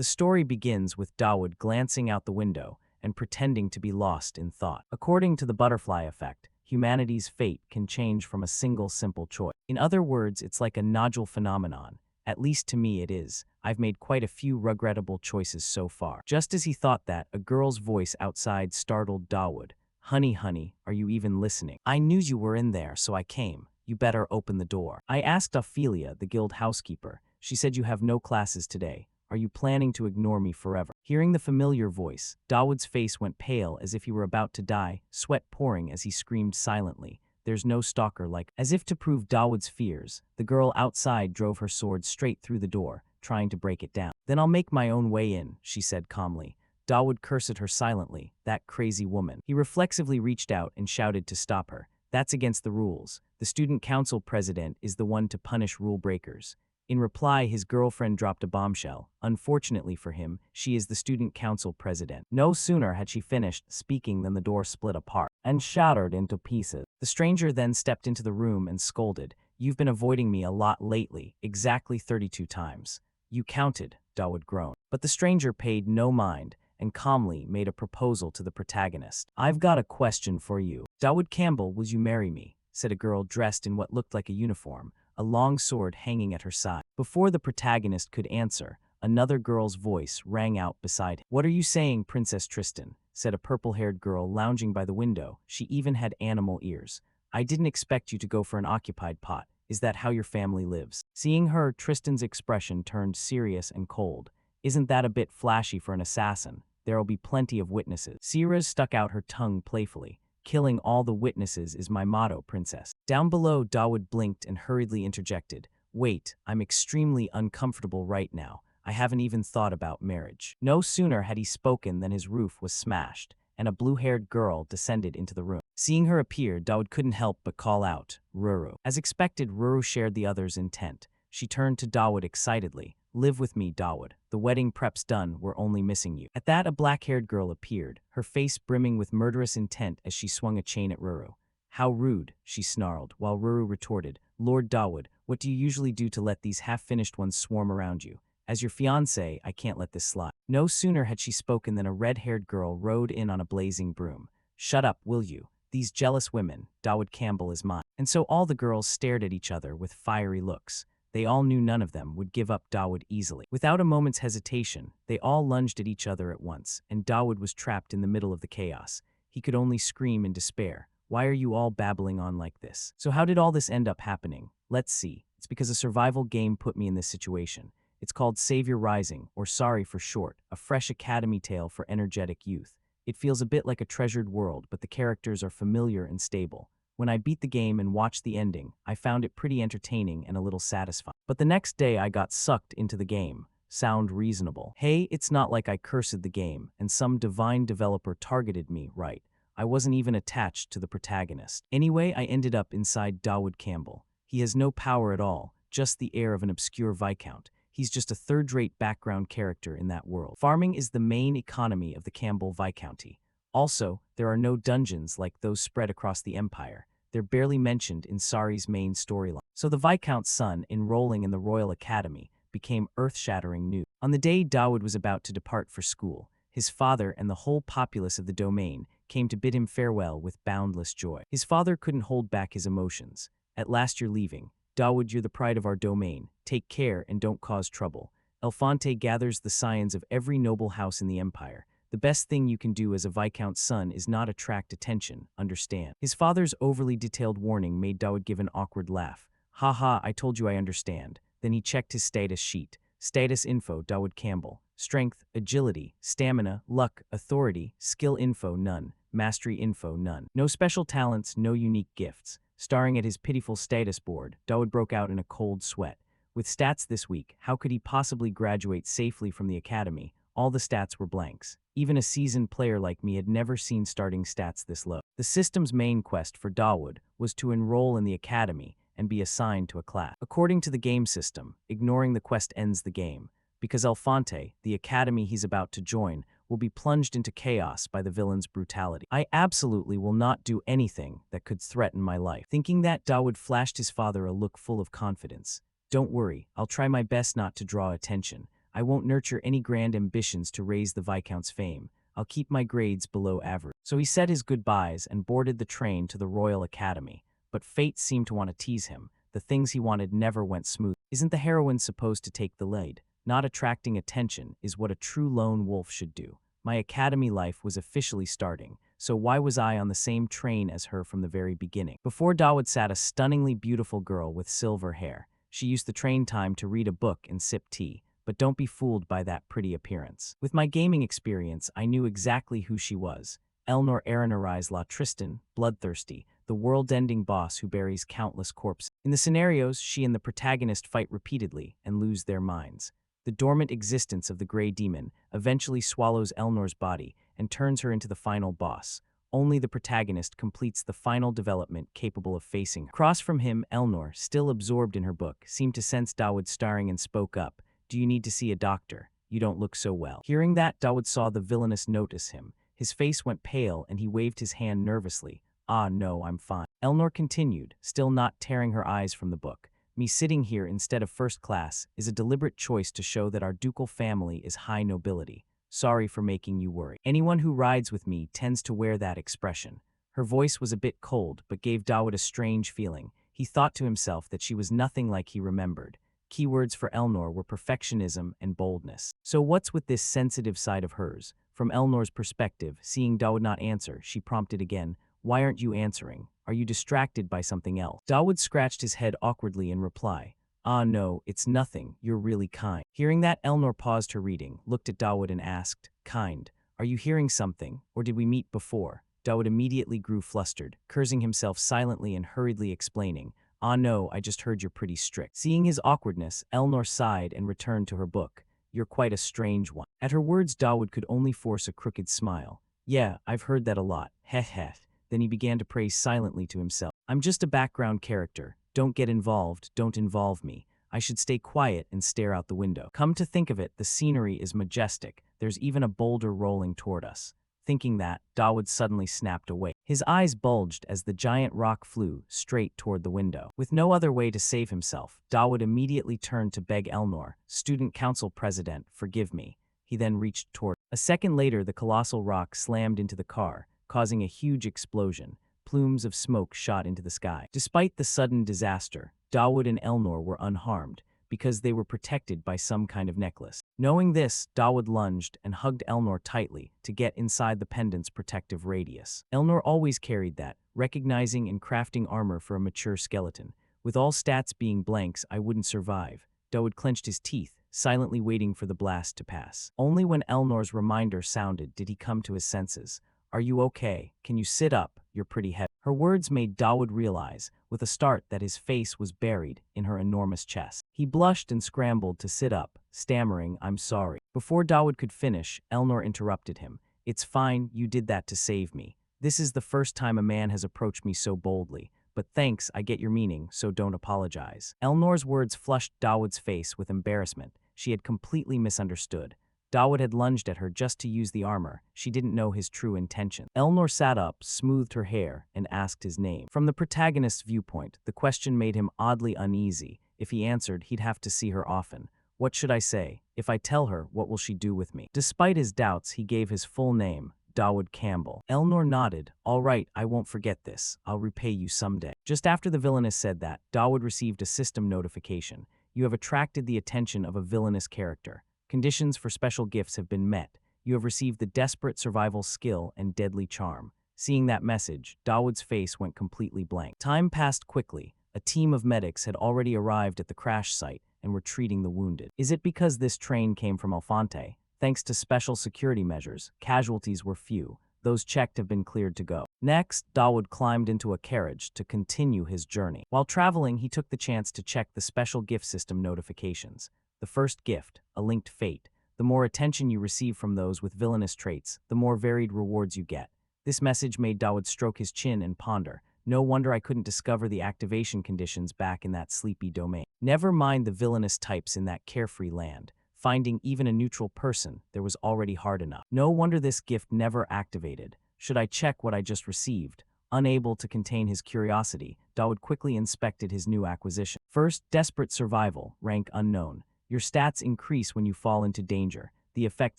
The story begins with Dawood glancing out the window and pretending to be lost in thought. According to the butterfly effect, humanity's fate can change from a single simple choice. In other words, it's like a nodule phenomenon. At least to me it is. I've made quite a few regrettable choices so far. Just as he thought that, a girl's voice outside startled Dawood. Honey, honey, are you even listening? I knew you were in there, so I came. You better open the door. I asked Ophelia, the guild housekeeper. She said you have no classes today. Are you planning to ignore me forever? Hearing the familiar voice, Dawood's face went pale as if he were about to die, sweat pouring as he screamed silently. There's no stalker like. As if to prove Dawood's fears, the girl outside drove her sword straight through the door, trying to break it down. Then I'll make my own way in, she said calmly. Dawood cursed at her silently, that crazy woman. He reflexively reached out and shouted to stop her. That's against the rules. The student council president is the one to punish rule breakers. In reply, his girlfriend dropped a bombshell. Unfortunately for him, she is the student council president. No sooner had she finished speaking than the door split apart and shattered into pieces. The stranger then stepped into the room and scolded, "You've been avoiding me a lot lately, exactly 32 times. You counted," Dawood groaned. But the stranger paid no mind and calmly made a proposal to the protagonist. "I've got a question for you. Dawood Campbell, will you marry me?" said a girl dressed in what looked like a uniform, a long sword hanging at her side. Before the protagonist could answer, another girl's voice rang out beside him. "What are you saying, Princess Tristan?" said a purple-haired girl lounging by the window. She even had animal ears. "I didn't expect you to go for an occupied pot. Is that how your family lives?" Seeing her, Tristan's expression turned serious and cold. "Isn't that a bit flashy for an assassin? There'll be plenty of witnesses." Sierra stuck out her tongue playfully. "Killing all the witnesses is my motto, princess." Down below, Dawood blinked and hurriedly interjected, "Wait, I'm extremely uncomfortable right now. I haven't even thought about marriage." No sooner had he spoken than his roof was smashed, and a blue-haired girl descended into the room. Seeing her appear, Dawood couldn't help but call out, "Ruru." As expected, Ruru shared the other's intent. She turned to Dawood excitedly. "Live with me, Dawood. The wedding prep's done, we're only missing you." At that, a black-haired girl appeared, her face brimming with murderous intent as she swung a chain at Ruru. "How rude," she snarled, while Ruru retorted, "Lord Dawood, what do you usually do to let these half-finished ones swarm around you? As your fiancé, I can't let this slide." No sooner had she spoken than a red-haired girl rode in on a blazing broom. "Shut up, will you? These jealous women, Dawood Campbell is mine." And so all the girls stared at each other with fiery looks. They all knew none of them would give up Dawood easily. Without a moment's hesitation, they all lunged at each other at once, and Dawood was trapped in the middle of the chaos. He could only scream in despair. "Why are you all babbling on like this? So how did all this end up happening? Let's see. It's because a survival game put me in this situation. It's called Savior Rising, or Sorry for short, a fresh academy tale for energetic youth. It feels a bit like a treasured world, but the characters are familiar and stable. When I beat the game and watched the ending, I found it pretty entertaining and a little satisfying. But the next day I got sucked into the game. Sound reasonable? Hey, it's not like I cursed the game, and some divine developer targeted me, right? I wasn't even attached to the protagonist. Anyway, I ended up inside Dawood Campbell. He has no power at all, just the air of an obscure viscount. He's just a third-rate background character in that world. Farming is the main economy of the Campbell Viscounty. Also, there are no dungeons like those spread across the empire. They're barely mentioned in Sari's main storyline. So the Viscount's son, enrolling in the Royal Academy, became earth-shattering news. On the day Dawood was about to depart for school, his father and the whole populace of the domain came to bid him farewell with boundless joy. His father couldn't hold back his emotions. "At last you're leaving. Dawood, you're the pride of our domain. Take care and don't cause trouble. Elfonte gathers the scions of every noble house in the empire. The best thing you can do as a Viscount's son is not attract attention, understand?" His father's overly detailed warning made Dawood give an awkward laugh. "Ha ha, I told you I understand." Then he checked his status sheet. Status info, Dawood Campbell. Strength, agility, stamina, luck, authority, skill info, none. Mastery info, none. No special talents, no unique gifts. Staring at his pitiful status board, Dawood broke out in a cold sweat. With stats this week, how could he possibly graduate safely from the academy? All the stats were blanks. Even a seasoned player like me had never seen starting stats this low. The system's main quest for Dawood was to enroll in the academy and be assigned to a class. According to the game system, ignoring the quest ends the game, because Elfonte, the academy he's about to join, will be plunged into chaos by the villain's brutality. "I absolutely will not do anything that could threaten my life." Thinking that, Dawood flashed his father a look full of confidence. "Don't worry, I'll try my best not to draw attention. I won't nurture any grand ambitions to raise the Viscount's fame. I'll keep my grades below average. So he said his goodbyes and boarded the train to the Royal Academy. But fate seemed to want to tease him. The things he wanted never went smooth. Isn't the heroine supposed to take the lead? Not attracting attention is what a true lone wolf should do. My academy life was officially starting, so why was I on the same train as her from the very beginning? Before Dawood sat a stunningly beautiful girl with silver hair. She used the train time to read a book and sip tea, but don't be fooled by that pretty appearance. With my gaming experience, I knew exactly who she was. Elnor Aranarize La Tristan, bloodthirsty, the world-ending boss who buries countless corpses. In the scenarios, she and the protagonist fight repeatedly and lose their minds. The dormant existence of the Grey Demon eventually swallows Elnor's body and turns her into the final boss. Only the protagonist completes the final development capable of facing her. Across from him, Elnor, still absorbed in her book, seemed to sense Dawood's staring and spoke up. Do you need to see a doctor? You don't look so well. Hearing that, Dawood saw the villainess notice him. His face went pale and he waved his hand nervously. Ah, no, I'm fine. Elnor continued, still not tearing her eyes from the book. Me sitting here instead of first class is a deliberate choice to show that our ducal family is high nobility. Sorry for making you worry. Anyone who rides with me tends to wear that expression. Her voice was a bit cold, but gave Dawood a strange feeling. He thought to himself that she was nothing like he remembered. Keywords for Elnor were perfectionism and boldness. So what's with this sensitive side of hers? From Elnor's perspective, seeing Dawood not answer, she prompted again, why aren't you answering? Are you distracted by something else? Dawood scratched his head awkwardly in reply. Ah no, it's nothing, you're really kind. Hearing that, Elnor paused her reading, looked at Dawood and asked, kind, are you hearing something, or did we meet before? Dawood immediately grew flustered, cursing himself silently and hurriedly explaining, ah no, I just heard you're pretty strict. Seeing his awkwardness, Elnor sighed and returned to her book. You're quite a strange one. At her words, Dawood could only force a crooked smile. Yeah, I've heard that a lot. Heh heh. Then he began to praise silently to himself. I'm just a background character. Don't get involved, don't involve me. I should stay quiet and stare out the window. Come to think of it, the scenery is majestic. There's even a boulder rolling toward us. Thinking that, Dawood suddenly snapped awake. His eyes bulged as the giant rock flew straight toward the window. With no other way to save himself, Dawood immediately turned to beg Elnor, Student Council President, forgive me. He then reached toward. A second later, the colossal rock slammed into the car, causing a huge explosion. Plumes of smoke shot into the sky. Despite the sudden disaster, Dawood and Elnor were unharmed, because they were protected by some kind of necklace. Knowing this, Dawood lunged and hugged Elnor tightly to get inside the pendant's protective radius. Elnor always carried that, recognizing and crafting armor for a mature skeleton. With all stats being blanks, I wouldn't survive. Dawood clenched his teeth, silently waiting for the blast to pass. Only when Elnor's reminder sounded did he come to his senses. Are you okay? Can you sit up? You're pretty heavy. Her words made Dawood realize, with a start, that his face was buried in her enormous chest. He blushed and scrambled to sit up, stammering, I'm sorry. Before Dawood could finish, Elnor interrupted him. It's fine, you did that to save me. This is the first time a man has approached me so boldly. But thanks, I get your meaning, so don't apologize. Elnor's words flushed Dawood's face with embarrassment. She had completely misunderstood. Dawood had lunged at her just to use the armor. She didn't know his true intention. Elnor sat up, smoothed her hair, and asked his name. From the protagonist's viewpoint, the question made him oddly uneasy. If he answered, he'd have to see her often. What should I say? If I tell her, what will she do with me? Despite his doubts, he gave his full name, Dawood Campbell. Elnor nodded. All right, I won't forget this. I'll repay you someday. Just after the villainess said that, Dawood received a system notification. You have attracted the attention of a villainous character. Conditions for special gifts have been met. You have received the desperate survival skill and deadly charm. Seeing that message, Dawood's face went completely blank. Time passed quickly. A team of medics had already arrived at the crash site and were treating the wounded. Is it because this train came from Alphonte? Thanks to special security measures, casualties were few. Those checked have been cleared to go. Next, Dawood climbed into a carriage to continue his journey. While traveling, he took the chance to check the special gift system notifications. The first gift, a linked fate. The more attention you receive from those with villainous traits, the more varied rewards you get. This message made Dawood stroke his chin and ponder. No wonder I couldn't discover the activation conditions back in that sleepy domain. Never mind the villainous types in that carefree land. Finding even a neutral person, there was already hard enough. No wonder this gift never activated. Should I check what I just received? Unable to contain his curiosity, Dawood quickly inspected his new acquisition. First, desperate survival, rank unknown. Your stats increase when you fall into danger. The effect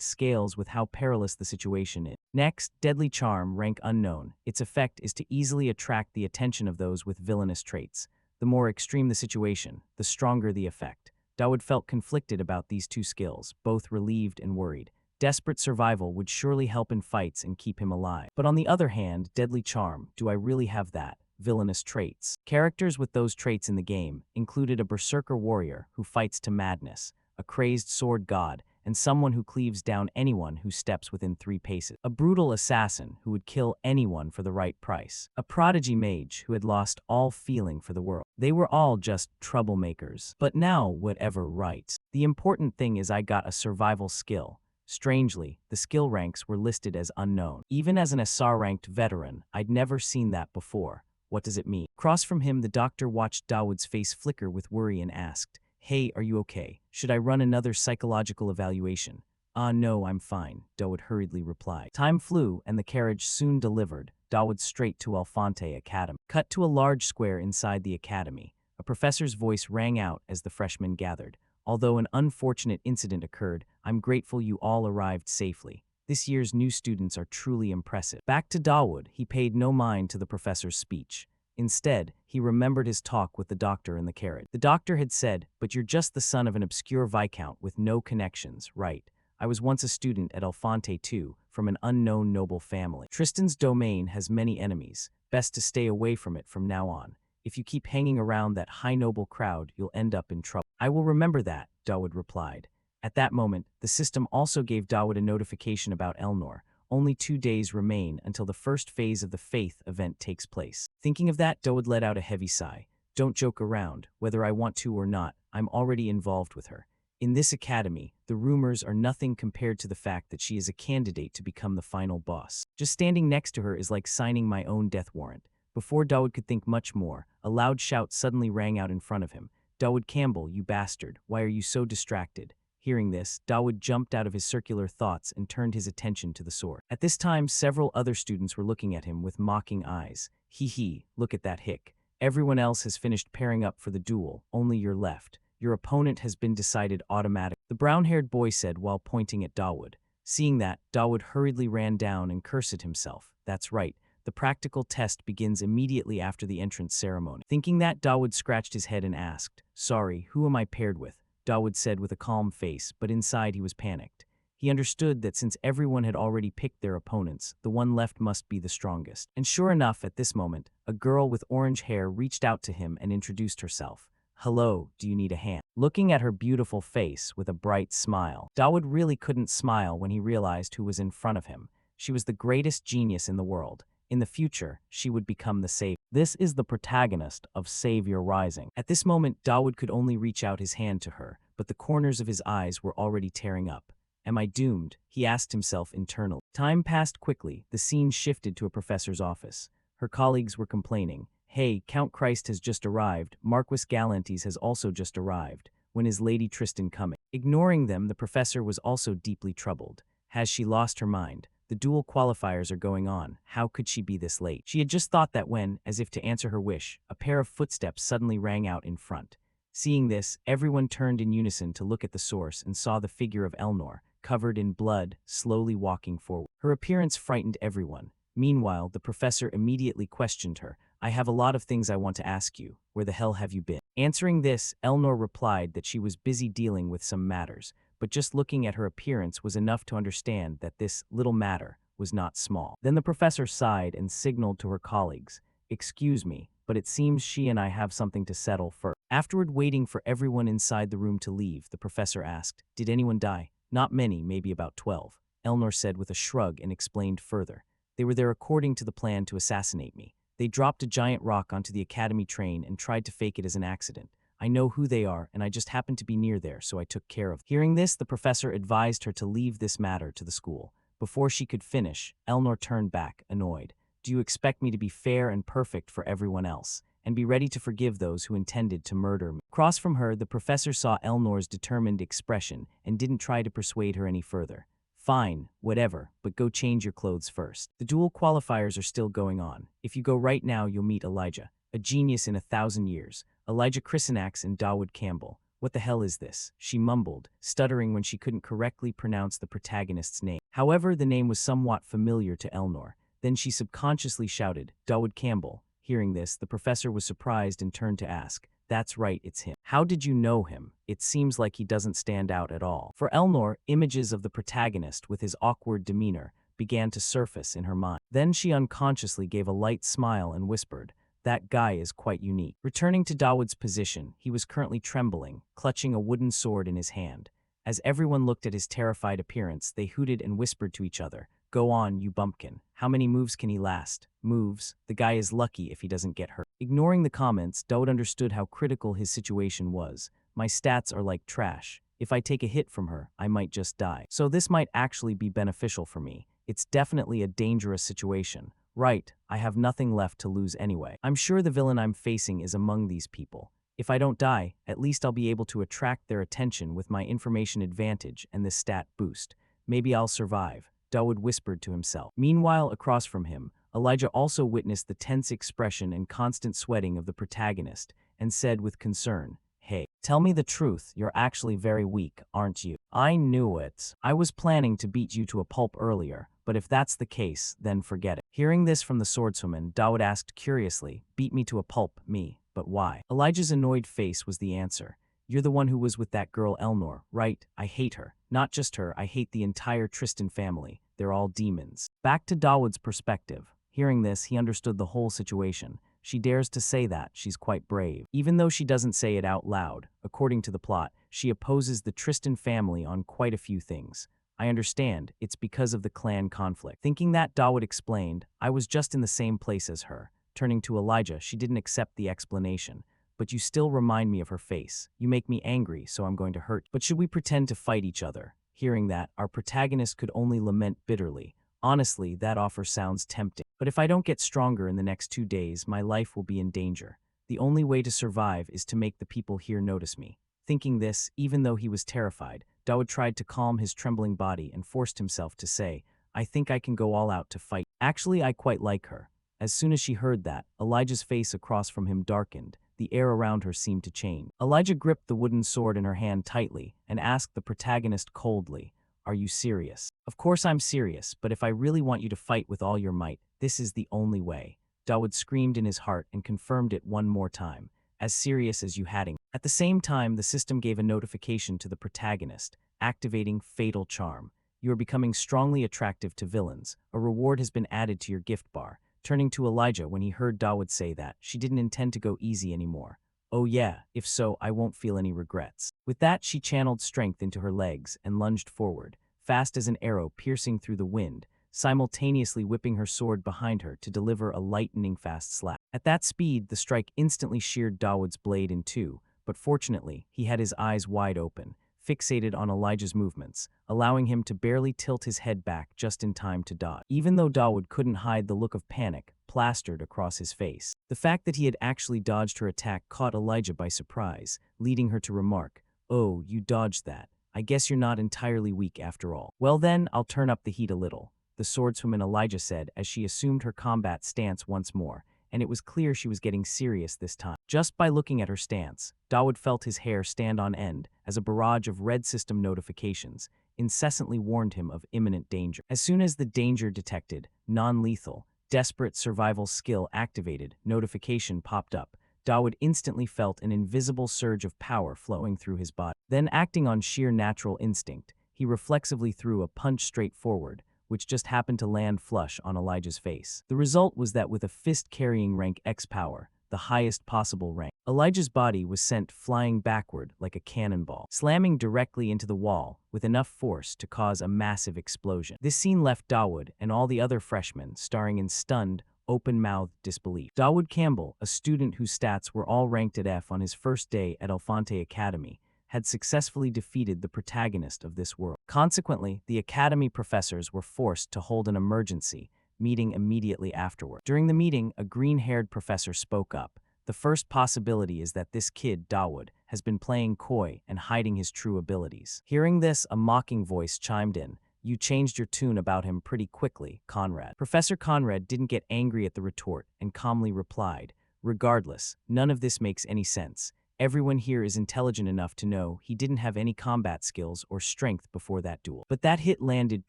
scales with how perilous the situation is. Next, Deadly Charm, rank unknown. Its effect is to easily attract the attention of those with villainous traits. The more extreme the situation, the stronger the effect. Dawood felt conflicted about these two skills, both relieved and worried. Desperate survival would surely help in fights and keep him alive. But on the other hand, Deadly Charm, do I really have that? Villainous traits. Characters with those traits in the game included a berserker warrior who fights to madness, a crazed sword god, and someone who cleaves down anyone who steps within 3 paces. A brutal assassin who would kill anyone for the right price. A prodigy mage who had lost all feeling for the world. They were all just troublemakers. But now, whatever right. The important thing is I got a survival skill. Strangely, the skill ranks were listed as unknown. Even as an SR-ranked veteran, I'd never seen that before. What does it mean? Across from him, the doctor watched Dawood's face flicker with worry and asked, "Hey, are you okay? Should I run another psychological evaluation?" No, I'm fine," Dawood hurriedly replied. Time flew, and the carriage soon delivered Dawood straight to Alfonte Academy. Cut to a large square inside the academy. A professor's voice rang out as the freshmen gathered. "Although an unfortunate incident occurred, I'm grateful you all arrived safely. This year's new students are truly impressive." Back to Dawood, he paid no mind to the professor's speech. Instead, he remembered his talk with the doctor in the carriage. The doctor had said, "But you're just the son of an obscure viscount with no connections, right? I was once a student at Alfonte too, from an unknown noble family. Tristan's domain has many enemies. Best to stay away from it from now on. If you keep hanging around that high noble crowd, you'll end up in trouble." "I will remember that," Dawood replied. At that moment, the system also gave Dawood a notification about Elnor. Only 2 days remain until the first phase of the Faith event takes place. Thinking of that, Dawood let out a heavy sigh. "Don't joke around. Whether I want to or not, I'm already involved with her. In this academy, the rumors are nothing compared to the fact that she is a candidate to become the final boss. Just standing next to her is like signing my own death warrant." Before Dawood could think much more, a loud shout suddenly rang out in front of him. "Dawood Campbell, you bastard, why are you so distracted?" Hearing this, Dawood jumped out of his circular thoughts and turned his attention to the sword. At this time, several other students were looking at him with mocking eyes. "Hee, look at that hick. Everyone else has finished pairing up for the duel, only you're left. Your opponent has been decided automatically," the brown-haired boy said while pointing at Dawood. Seeing that, Dawood hurriedly ran down and cursed himself. "That's right. The practical test begins immediately after the entrance ceremony." Thinking that, Dawood scratched his head and asked, "Sorry, who am I paired with?" Dawood said with a calm face, but inside he was panicked. He understood that since everyone had already picked their opponents, the one left must be the strongest. And sure enough, at this moment, a girl with orange hair reached out to him and introduced herself. "Hello, do you need a hand?" Looking at her beautiful face with a bright smile, Dawood really couldn't smile when he realized who was in front of him. She was the greatest genius in the world. In the future, she would become the savior. This is the protagonist of Savior Rising. At this moment, Dawood could only reach out his hand to her, but the corners of his eyes were already tearing up. Am I doomed? He asked himself internally. Time passed quickly. The scene shifted to a professor's office. Her colleagues were complaining. "Hey, Count Christ has just arrived. Marquis Galantes has also just arrived. When is Lady Tristan coming?" Ignoring them, the professor was also deeply troubled. Has she lost her mind? The dual qualifiers are going on. How could she be this late? She had just thought that when, as if to answer her wish, a pair of footsteps suddenly rang out in front. Seeing this, everyone turned in unison to look at the source and saw the figure of Elnor, covered in blood, slowly walking forward. Her appearance frightened everyone. Meanwhile, the professor immediately questioned her. "I have a lot of things I want to ask you. Where the hell have you been?" Answering this, Elnor replied that she was busy dealing with some matters, but just looking at her appearance was enough to understand that this little matter was not small. Then the professor sighed and signaled to her colleagues, "Excuse me, but it seems she and I have something to settle first." Afterward, waiting for everyone inside the room to leave, the professor asked, "Did anyone die?" "Not many, maybe about 12, Elnor said with a shrug and explained further. "They were there according to the plan to assassinate me. They dropped a giant rock onto the academy train and tried to fake it as an accident. I know who they are, and I just happened to be near there, so I took care of them." Hearing this, the professor advised her to leave this matter to the school. Before she could finish, Elnor turned back, annoyed. "Do you expect me to be fair and perfect for everyone else, and be ready to forgive those who intended to murder me?" Across from her, the professor saw Elnor's determined expression and didn't try to persuade her any further. "Fine, whatever, but go change your clothes first. The dual qualifiers are still going on. If you go right now, you'll meet Elijah, a genius in 1,000 years. Elijah Chrysanax and Dawood Campbell. What the hell is this? She mumbled, stuttering when she couldn't correctly pronounce the protagonist's name. However, the name was somewhat familiar to Elnor. Then she subconsciously shouted, Dawood Campbell. Hearing this, the professor was surprised and turned to ask, That's right, it's him. How did you know him? It seems like he doesn't stand out at all. For Elnor, images of the protagonist with his awkward demeanor began to surface in her mind. Then she unconsciously gave a light smile and whispered, That guy is quite unique. Returning to Dawood's position, he was currently trembling, clutching a wooden sword in his hand. As everyone looked at his terrified appearance, they hooted and whispered to each other, Go on, you bumpkin. How many moves can he last? Moves. The guy is lucky if he doesn't get hurt. Ignoring the comments, Dawood understood how critical his situation was. My stats are like trash. If I take a hit from her, I might just die. So this might actually be beneficial for me. It's definitely a dangerous situation. Right, I have nothing left to lose anyway. I'm sure the villain I'm facing is among these people. If I don't die, at least I'll be able to attract their attention with my information advantage and this stat boost. Maybe I'll survive, Dawood whispered to himself. Meanwhile, across from him, Elijah also witnessed the tense expression and constant sweating of the protagonist and said with concern, Hey, tell me the truth, you're actually very weak, aren't you? I knew it. I was planning to beat you to a pulp earlier, but if that's the case, then forget it. Hearing this from the swordswoman, Dawood asked curiously, Beat me to a pulp, me, but why? Elijah's annoyed face was the answer. You're the one who was with that girl Elnor, right? I hate her. Not just her, I hate the entire Tristan family. They're all demons. Back to Dawood's perspective. Hearing this, he understood the whole situation. She dares to say that, she's quite brave. Even though she doesn't say it out loud, according to the plot, she opposes the Tristan family on quite a few things. I understand, it's because of the clan conflict. Thinking that, Dawood explained, I was just in the same place as her. Turning to Elijah, she didn't accept the explanation. But you still remind me of her face. You make me angry, so I'm going to hurt you. But should we pretend to fight each other? Hearing that, our protagonist could only lament bitterly. Honestly, that offer sounds tempting. But if I don't get stronger in the next 2 days, my life will be in danger. The only way to survive is to make the people here notice me. Thinking this, even though he was terrified, Dawood tried to calm his trembling body and forced himself to say, I think I can go all out to fight. Actually, I quite like her. As soon as she heard that, Elijah's face across from him darkened. The air around her seemed to change. Elijah gripped the wooden sword in her hand tightly and asked the protagonist coldly, Are you serious? Of course I'm serious, but if I really want you to fight with all your might, this is the only way. Dawood screamed in his heart and confirmed it one more time, as serious as you hadn't. At the same time, the system gave a notification to the protagonist, activating Fatal Charm. You are becoming strongly attractive to villains. A reward has been added to your gift bar. Turning to Elijah when he heard Dawood say that, she didn't intend to go easy anymore. Oh yeah, if so, I won't feel any regrets. With that, she channeled strength into her legs and lunged forward, fast as an arrow piercing through the wind, simultaneously whipping her sword behind her to deliver a lightning-fast slap. At that speed, the strike instantly sheared Dawood's blade in two, but fortunately, he had his eyes wide open, fixated on Elijah's movements, allowing him to barely tilt his head back just in time to dodge. Even though Dawood couldn't hide the look of panic plastered across his face, the fact that he had actually dodged her attack caught Elijah by surprise, leading her to remark, Oh, you dodged that. I guess you're not entirely weak after all. Well then, I'll turn up the heat a little, the swordswoman Elijah said as she assumed her combat stance once more, and it was clear she was getting serious this time. Just by looking at her stance, Dawood felt his hair stand on end as a barrage of red system notifications incessantly warned him of imminent danger. As soon as the danger detected, non-lethal, desperate survival skill activated notification popped up, Dawood instantly felt an invisible surge of power flowing through his body. Then, acting on sheer natural instinct, he reflexively threw a punch straight forward, which just happened to land flush on Elijah's face. The result was that with a fist carrying rank X power, the highest possible rank, Elijah's body was sent flying backward like a cannonball, slamming directly into the wall with enough force to cause a massive explosion. This scene left Dawood and all the other freshmen staring in stunned, open-mouthed disbelief. Dawood Campbell, a student whose stats were all ranked at F on his first day at Elefante Academy, had successfully defeated the protagonist of this world. Consequently, the academy professors were forced to hold an emergency meeting immediately afterward. During the meeting, a green-haired professor spoke up. The first possibility is that this kid, Dawood, has been playing coy and hiding his true abilities. Hearing this, a mocking voice chimed in. You changed your tune about him pretty quickly, Conrad. Professor Conrad didn't get angry at the retort and calmly replied, Regardless, none of this makes any sense. Everyone here is intelligent enough to know he didn't have any combat skills or strength before that duel. But that hit landed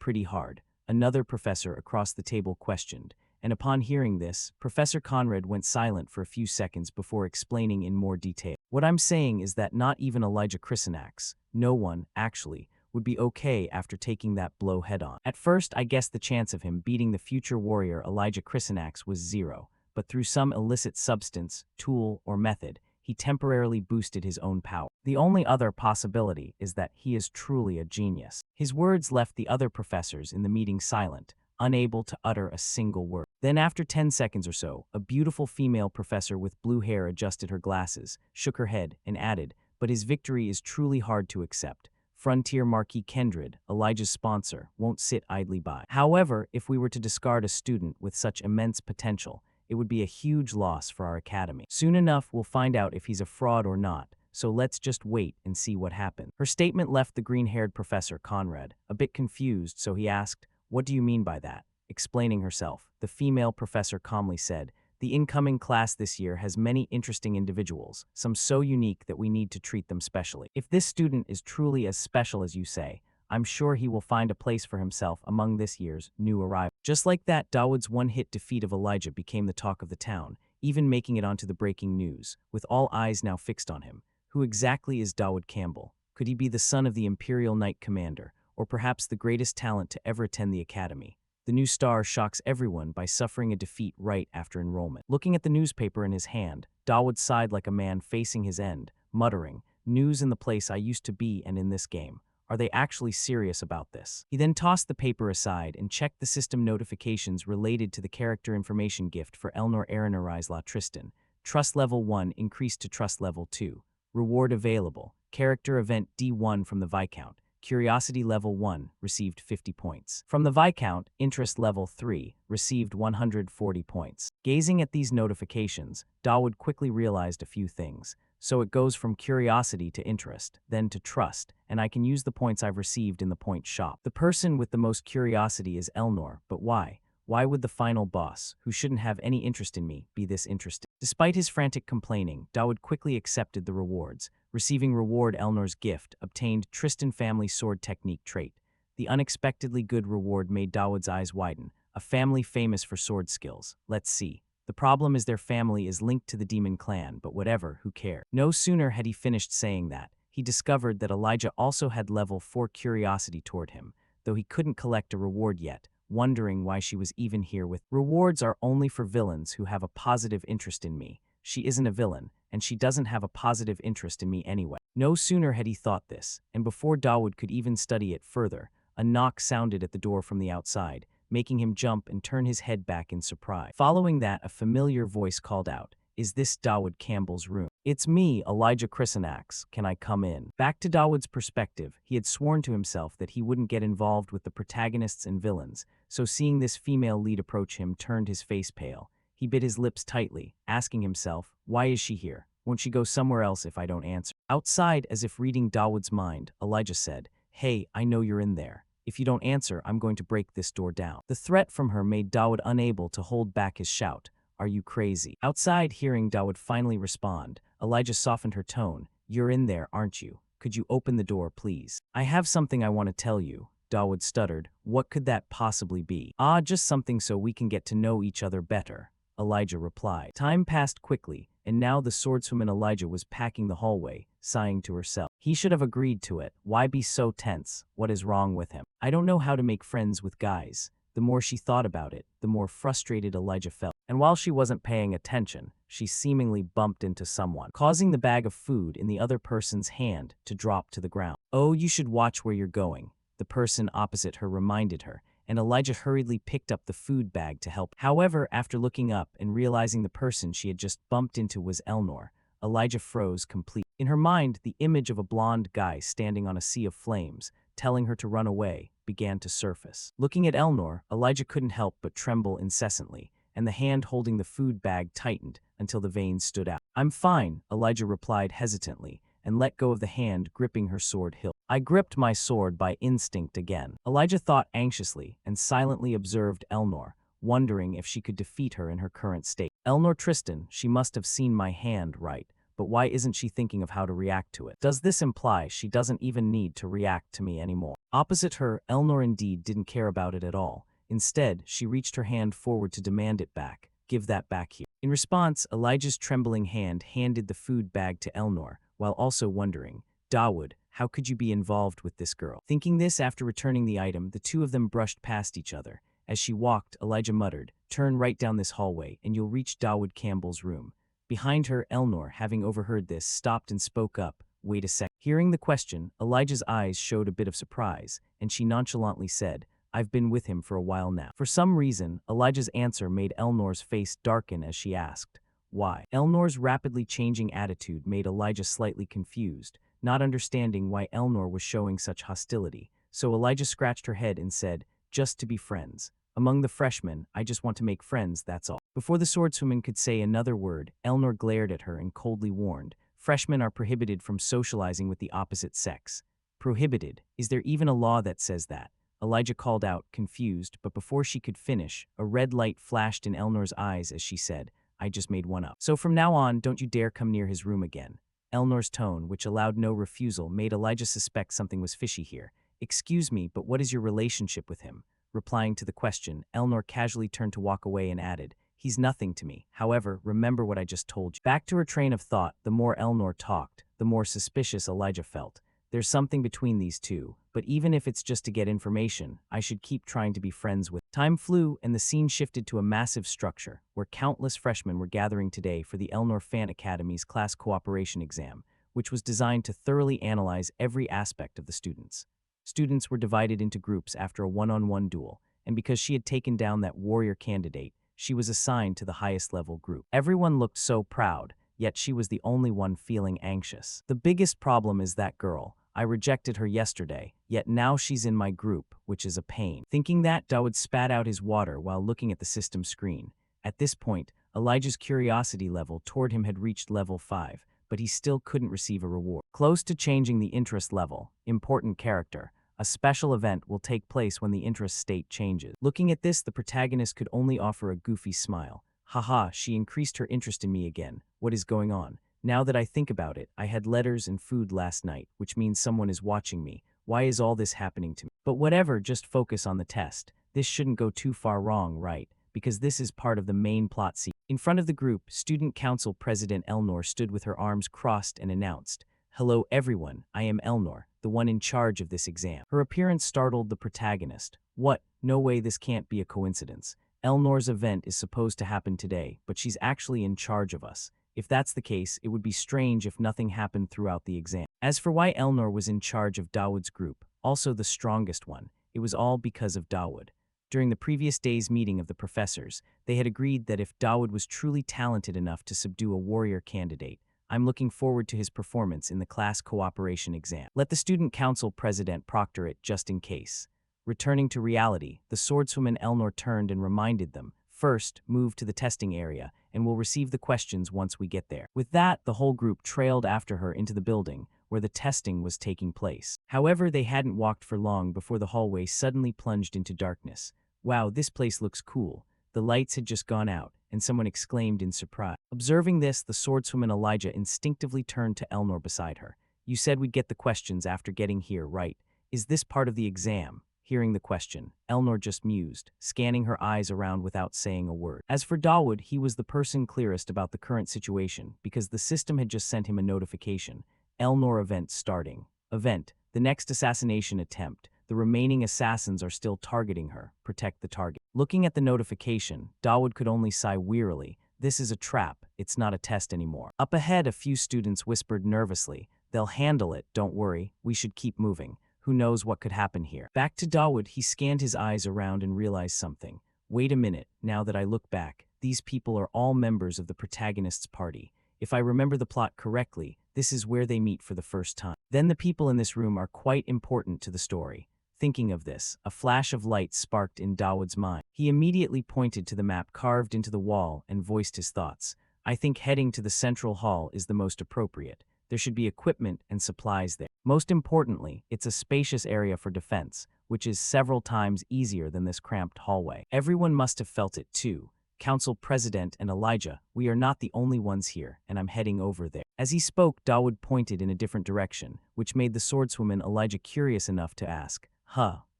pretty hard, another professor across the table questioned, and upon hearing this, Professor Conrad went silent for a few seconds before explaining in more detail. What I'm saying is that not even Elijah Chrysonax, no one, actually, would be okay after taking that blow head-on. At first, I guessed the chance of him beating the future warrior Elijah Chrysonax was zero, but through some illicit substance, tool, or method, he temporarily boosted his own power. The only other possibility is that he is truly a genius. His words left the other professors in the meeting silent, unable to utter a single word. Then after 10 seconds or so, a beautiful female professor with blue hair adjusted her glasses, shook her head, and added, "But his victory is truly hard to accept. Frontier Marquis Kendred, Elijah's sponsor, won't sit idly by. However, if we were to discard a student with such immense potential, it would be a huge loss for our academy. Soon enough, we'll find out if he's a fraud or not, so let's just wait and see what happens." Her statement left the green-haired Professor Conrad a bit confused, so he asked, "What do you mean by that?" Explaining herself, the female professor calmly said, "The incoming class this year has many interesting individuals, some so unique that we need to treat them specially. If this student is truly as special as you say, I'm sure he will find a place for himself among this year's new arrivals." Just like that, Dawood's one-hit defeat of Elijah became the talk of the town, even making it onto the breaking news, with all eyes now fixed on him. Who exactly is Dawood Campbell? Could he be the son of the Imperial Knight Commander, or perhaps the greatest talent to ever attend the academy? The new star shocks everyone by suffering a defeat right after enrollment. Looking at the newspaper in his hand, Dawood sighed like a man facing his end, muttering, "News in the place I used to be and in this game. Are they actually serious about this?" He then tossed the paper aside and checked the system notifications related to the character information gift for Elnor Erinarize La Tristan. Trust level 1 increased to trust level 2. Reward available. Character event D1 from the Viscount. Curiosity level 1 received 50 points. From the Viscount, interest level 3 received 140 points. Gazing at these notifications, Dawood quickly realized a few things. So it goes from curiosity to interest, then to trust, and I can use the points I've received in the point shop. The person with the most curiosity is Elnor, but why? Why would the final boss, who shouldn't have any interest in me, be this interested? Despite his frantic complaining, Dawood quickly accepted the rewards. Receiving reward Elnor's gift, obtained Tristan family sword technique trait. The unexpectedly good reward made Dawood's eyes widen. A family famous for sword skills. Let's see. The problem is their family is linked to the demon clan, but whatever, who cares? No sooner had he finished saying that, he discovered that Elijah also had level 4 curiosity toward him, though he couldn't collect a reward yet, wondering why she was even here with. Rewards are only for villains who have a positive interest in me. She isn't a villain, and she doesn't have a positive interest in me anyway. No sooner had he thought this, and before Dawood could even study it further, a knock sounded at the door from the outside, making him jump and turn his head back in surprise. Following that, a familiar voice called out, "Is this Dawood Campbell's room?" "It's me, Elijah Chrysonax. Can I come in?" Back to Dawood's perspective, he had sworn to himself that he wouldn't get involved with the protagonists and villains, so seeing this female lead approach him turned his face pale. He bit his lips tightly, asking himself, why is she here? Won't she go somewhere else if I don't answer? Outside, as if reading Dawood's mind, Elijah said, "Hey, I know you're in there. If you don't answer, I'm going to break this door down." The threat from her made Dawood unable to hold back his shout. "Are you crazy?" Outside, hearing Dawood finally respond, Elijah softened her tone. "You're in there, aren't you? Could you open the door, please? I have something I want to tell you." Dawood stuttered. "What could that possibly be?" "Ah, just something so we can get to know each other better," Elijah replied. Time passed quickly, and now the swordswoman Elijah was packing the hallway, sighing to herself. He should have agreed to it. Why be so tense? What is wrong with him? I don't know how to make friends with guys. The more she thought about it, the more frustrated Elijah felt. And while she wasn't paying attention, she seemingly bumped into someone, causing the bag of food in the other person's hand to drop to the ground. "Oh, you should watch where you're going," the person opposite her reminded her, and Elijah hurriedly picked up the food bag to help. However, after looking up and realizing the person she had just bumped into was Elnor, Elijah froze completely. In her mind, the image of a blonde guy standing on a sea of flames, telling her to run away, began to surface. Looking at Elnor, Elijah couldn't help but tremble incessantly, and the hand holding the food bag tightened until the veins stood out. "I'm fine," Elijah replied hesitantly, and let go of the hand gripping her sword hilt. "I gripped my sword by instinct again." Elijah thought anxiously and silently observed Elnor, wondering if she could defeat her in her current state. "Elnor Tristan, she must have seen my hand right, but why isn't she thinking of how to react to it? Does this imply she doesn't even need to react to me anymore? Opposite her, Eleanor indeed didn't care about it at all. Instead, she reached her hand forward to demand it back. Give that back here. In response, Elijah's trembling hand handed the food bag to Eleanor, while also wondering, Dawood, how could you be involved with this girl? Thinking this after returning the item, the two of them brushed past each other. As she walked, Elijah muttered, turn right down this hallway, and you'll reach Dawood Campbell's room. Behind her, Eleanor, having overheard this, stopped and spoke up. Wait a sec. Hearing the question, Elijah's eyes showed a bit of surprise, and she nonchalantly said, I've been with him for a while now. For some reason, Elijah's answer made Eleanor's face darken as she asked, why? Eleanor's rapidly changing attitude made Elijah slightly confused, not understanding why Eleanor was showing such hostility. So Elijah scratched her head and said, just to be friends. Among the freshmen, I just want to make friends, that's all. Before the swordswoman could say another word, Eleanor glared at her and coldly warned, freshmen are prohibited from socializing with the opposite sex. Prohibited? Is there even a law that says that? Elijah called out, confused, but before she could finish, a red light flashed in Eleanor's eyes as she said, I just made one up. So from now on, don't you dare come near his room again. Eleanor's tone, which allowed no refusal, made Elijah suspect something was fishy here. Excuse me, but what is your relationship with him? Replying to the question, Eleanor casually turned to walk away and added, he's nothing to me. However, remember what I just told you. Back to her train of thought, the more Eleanor talked, the more suspicious Elijah felt. There's something between these two, but even if it's just to get information, I should keep trying to be friends with. Time flew, and the scene shifted to a massive structure, where countless freshmen were gathering today for the Eleanor Fan Academy's class cooperation exam, which was designed to thoroughly analyze every aspect of the students. Students were divided into groups after a one-on-one duel, and because she had taken down that warrior candidate, she was assigned to the highest level group. Everyone looked so proud, yet she was the only one feeling anxious. The biggest problem is that girl. I rejected her yesterday, yet now she's in my group, which is a pain. Thinking that, Dawood spat out his water while looking at the system screen. At this point, Elijah's curiosity level toward him had reached level 5, but he still couldn't receive a reward. Close to changing the interest level, important character. A special event will take place when the interest state changes. Looking at this, the protagonist could only offer a goofy smile. Haha, she increased her interest in me again. What is going on? Now that I think about it, I had letters and food last night, which means someone is watching me. Why is all this happening to me? But whatever, just focus on the test. This shouldn't go too far wrong, right? Because this is part of the main plot sequence. In front of the group, Student Council President Eleanor stood with her arms crossed and announced, hello everyone, I am Eleanor, the one in charge of this exam. Her appearance startled the protagonist. What? No way, this can't be a coincidence. Eleanor's event is supposed to happen today, but she's actually in charge of us. If that's the case, it would be strange if nothing happened throughout the exam. As for why Eleanor was in charge of Dawood's group, also the strongest one, it was all because of Dawood. During the previous day's meeting of the professors, they had agreed that if Dawood was truly talented enough to subdue a warrior candidate, I'm looking forward to his performance in the class cooperation exam. Let the student council president proctor it just in case. Returning to reality, the swordswoman Eleanor turned and reminded them, first, move to the testing area, and we'll receive the questions once we get there. With that, the whole group trailed after her into the building, where the testing was taking place. However, they hadn't walked for long before the hallway suddenly plunged into darkness. Wow, this place looks cool. The lights had just gone out, and someone exclaimed in surprise. Observing this, the swordswoman Elijah instinctively turned to Eleanor beside her. You said we'd get the questions after getting here, right? Is this part of the exam? Hearing the question, Eleanor just mused, scanning her eyes around without saying a word. As for Dawood, he was the person clearest about the current situation because the system had just sent him a notification. Eleanor event starting. Event, the next assassination attempt. The remaining assassins are still targeting her. Protect the target. Looking at the notification, Dawood could only sigh wearily. This is a trap. It's not a test anymore. Up ahead, a few students whispered nervously. They'll handle it, don't worry. We should keep moving. Who knows what could happen here? Back to Dawood, he scanned his eyes around and realized something. Wait a minute, now that I look back, these people are all members of the protagonist's party. If I remember the plot correctly, this is where they meet for the first time. Then the people in this room are quite important to the story. Thinking of this, a flash of light sparked in Dawood's mind. He immediately pointed to the map carved into the wall and voiced his thoughts. I think heading to the central hall is the most appropriate. There should be equipment and supplies there. Most importantly, it's a spacious area for defense, which is several times easier than this cramped hallway. Everyone must have felt it too. Council President and Elijah, we are not the only ones here, and I'm heading over there. As he spoke, Dawood pointed in a different direction, which made the swordswoman Elijah curious enough to ask,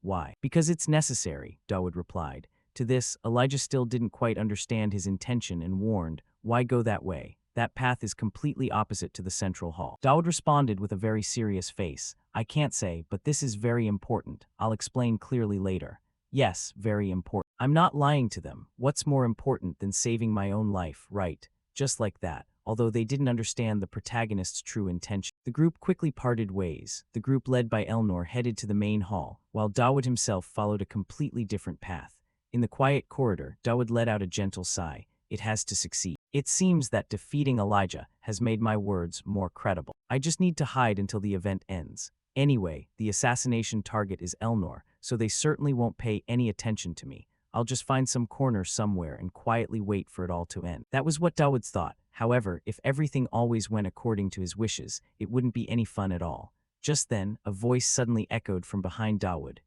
why? Because it's necessary, Dawood replied. To this, Elijah still didn't quite understand his intention and warned, why go that way? That path is completely opposite to the central hall. Dawood responded with a very serious face. I can't say, but this is very important. I'll explain clearly later. Yes, very important. I'm not lying to them. What's more important than saving my own life, right? Just like that, although they didn't understand the protagonist's true intention. The group quickly parted ways. The group led by Elnor headed to the main hall, while Dawood himself followed a completely different path. In the quiet corridor, Dawood let out a gentle sigh. It has to succeed. It seems that defeating Elijah has made my words more credible. I just need to hide until the event ends. Anyway, the assassination target is Elnor, so they certainly won't pay any attention to me. I'll just find some corner somewhere and quietly wait for it all to end. That was what Dawood thought. However, if everything always went according to his wishes, it wouldn't be any fun at all. Just then, a voice suddenly echoed from behind Dawood.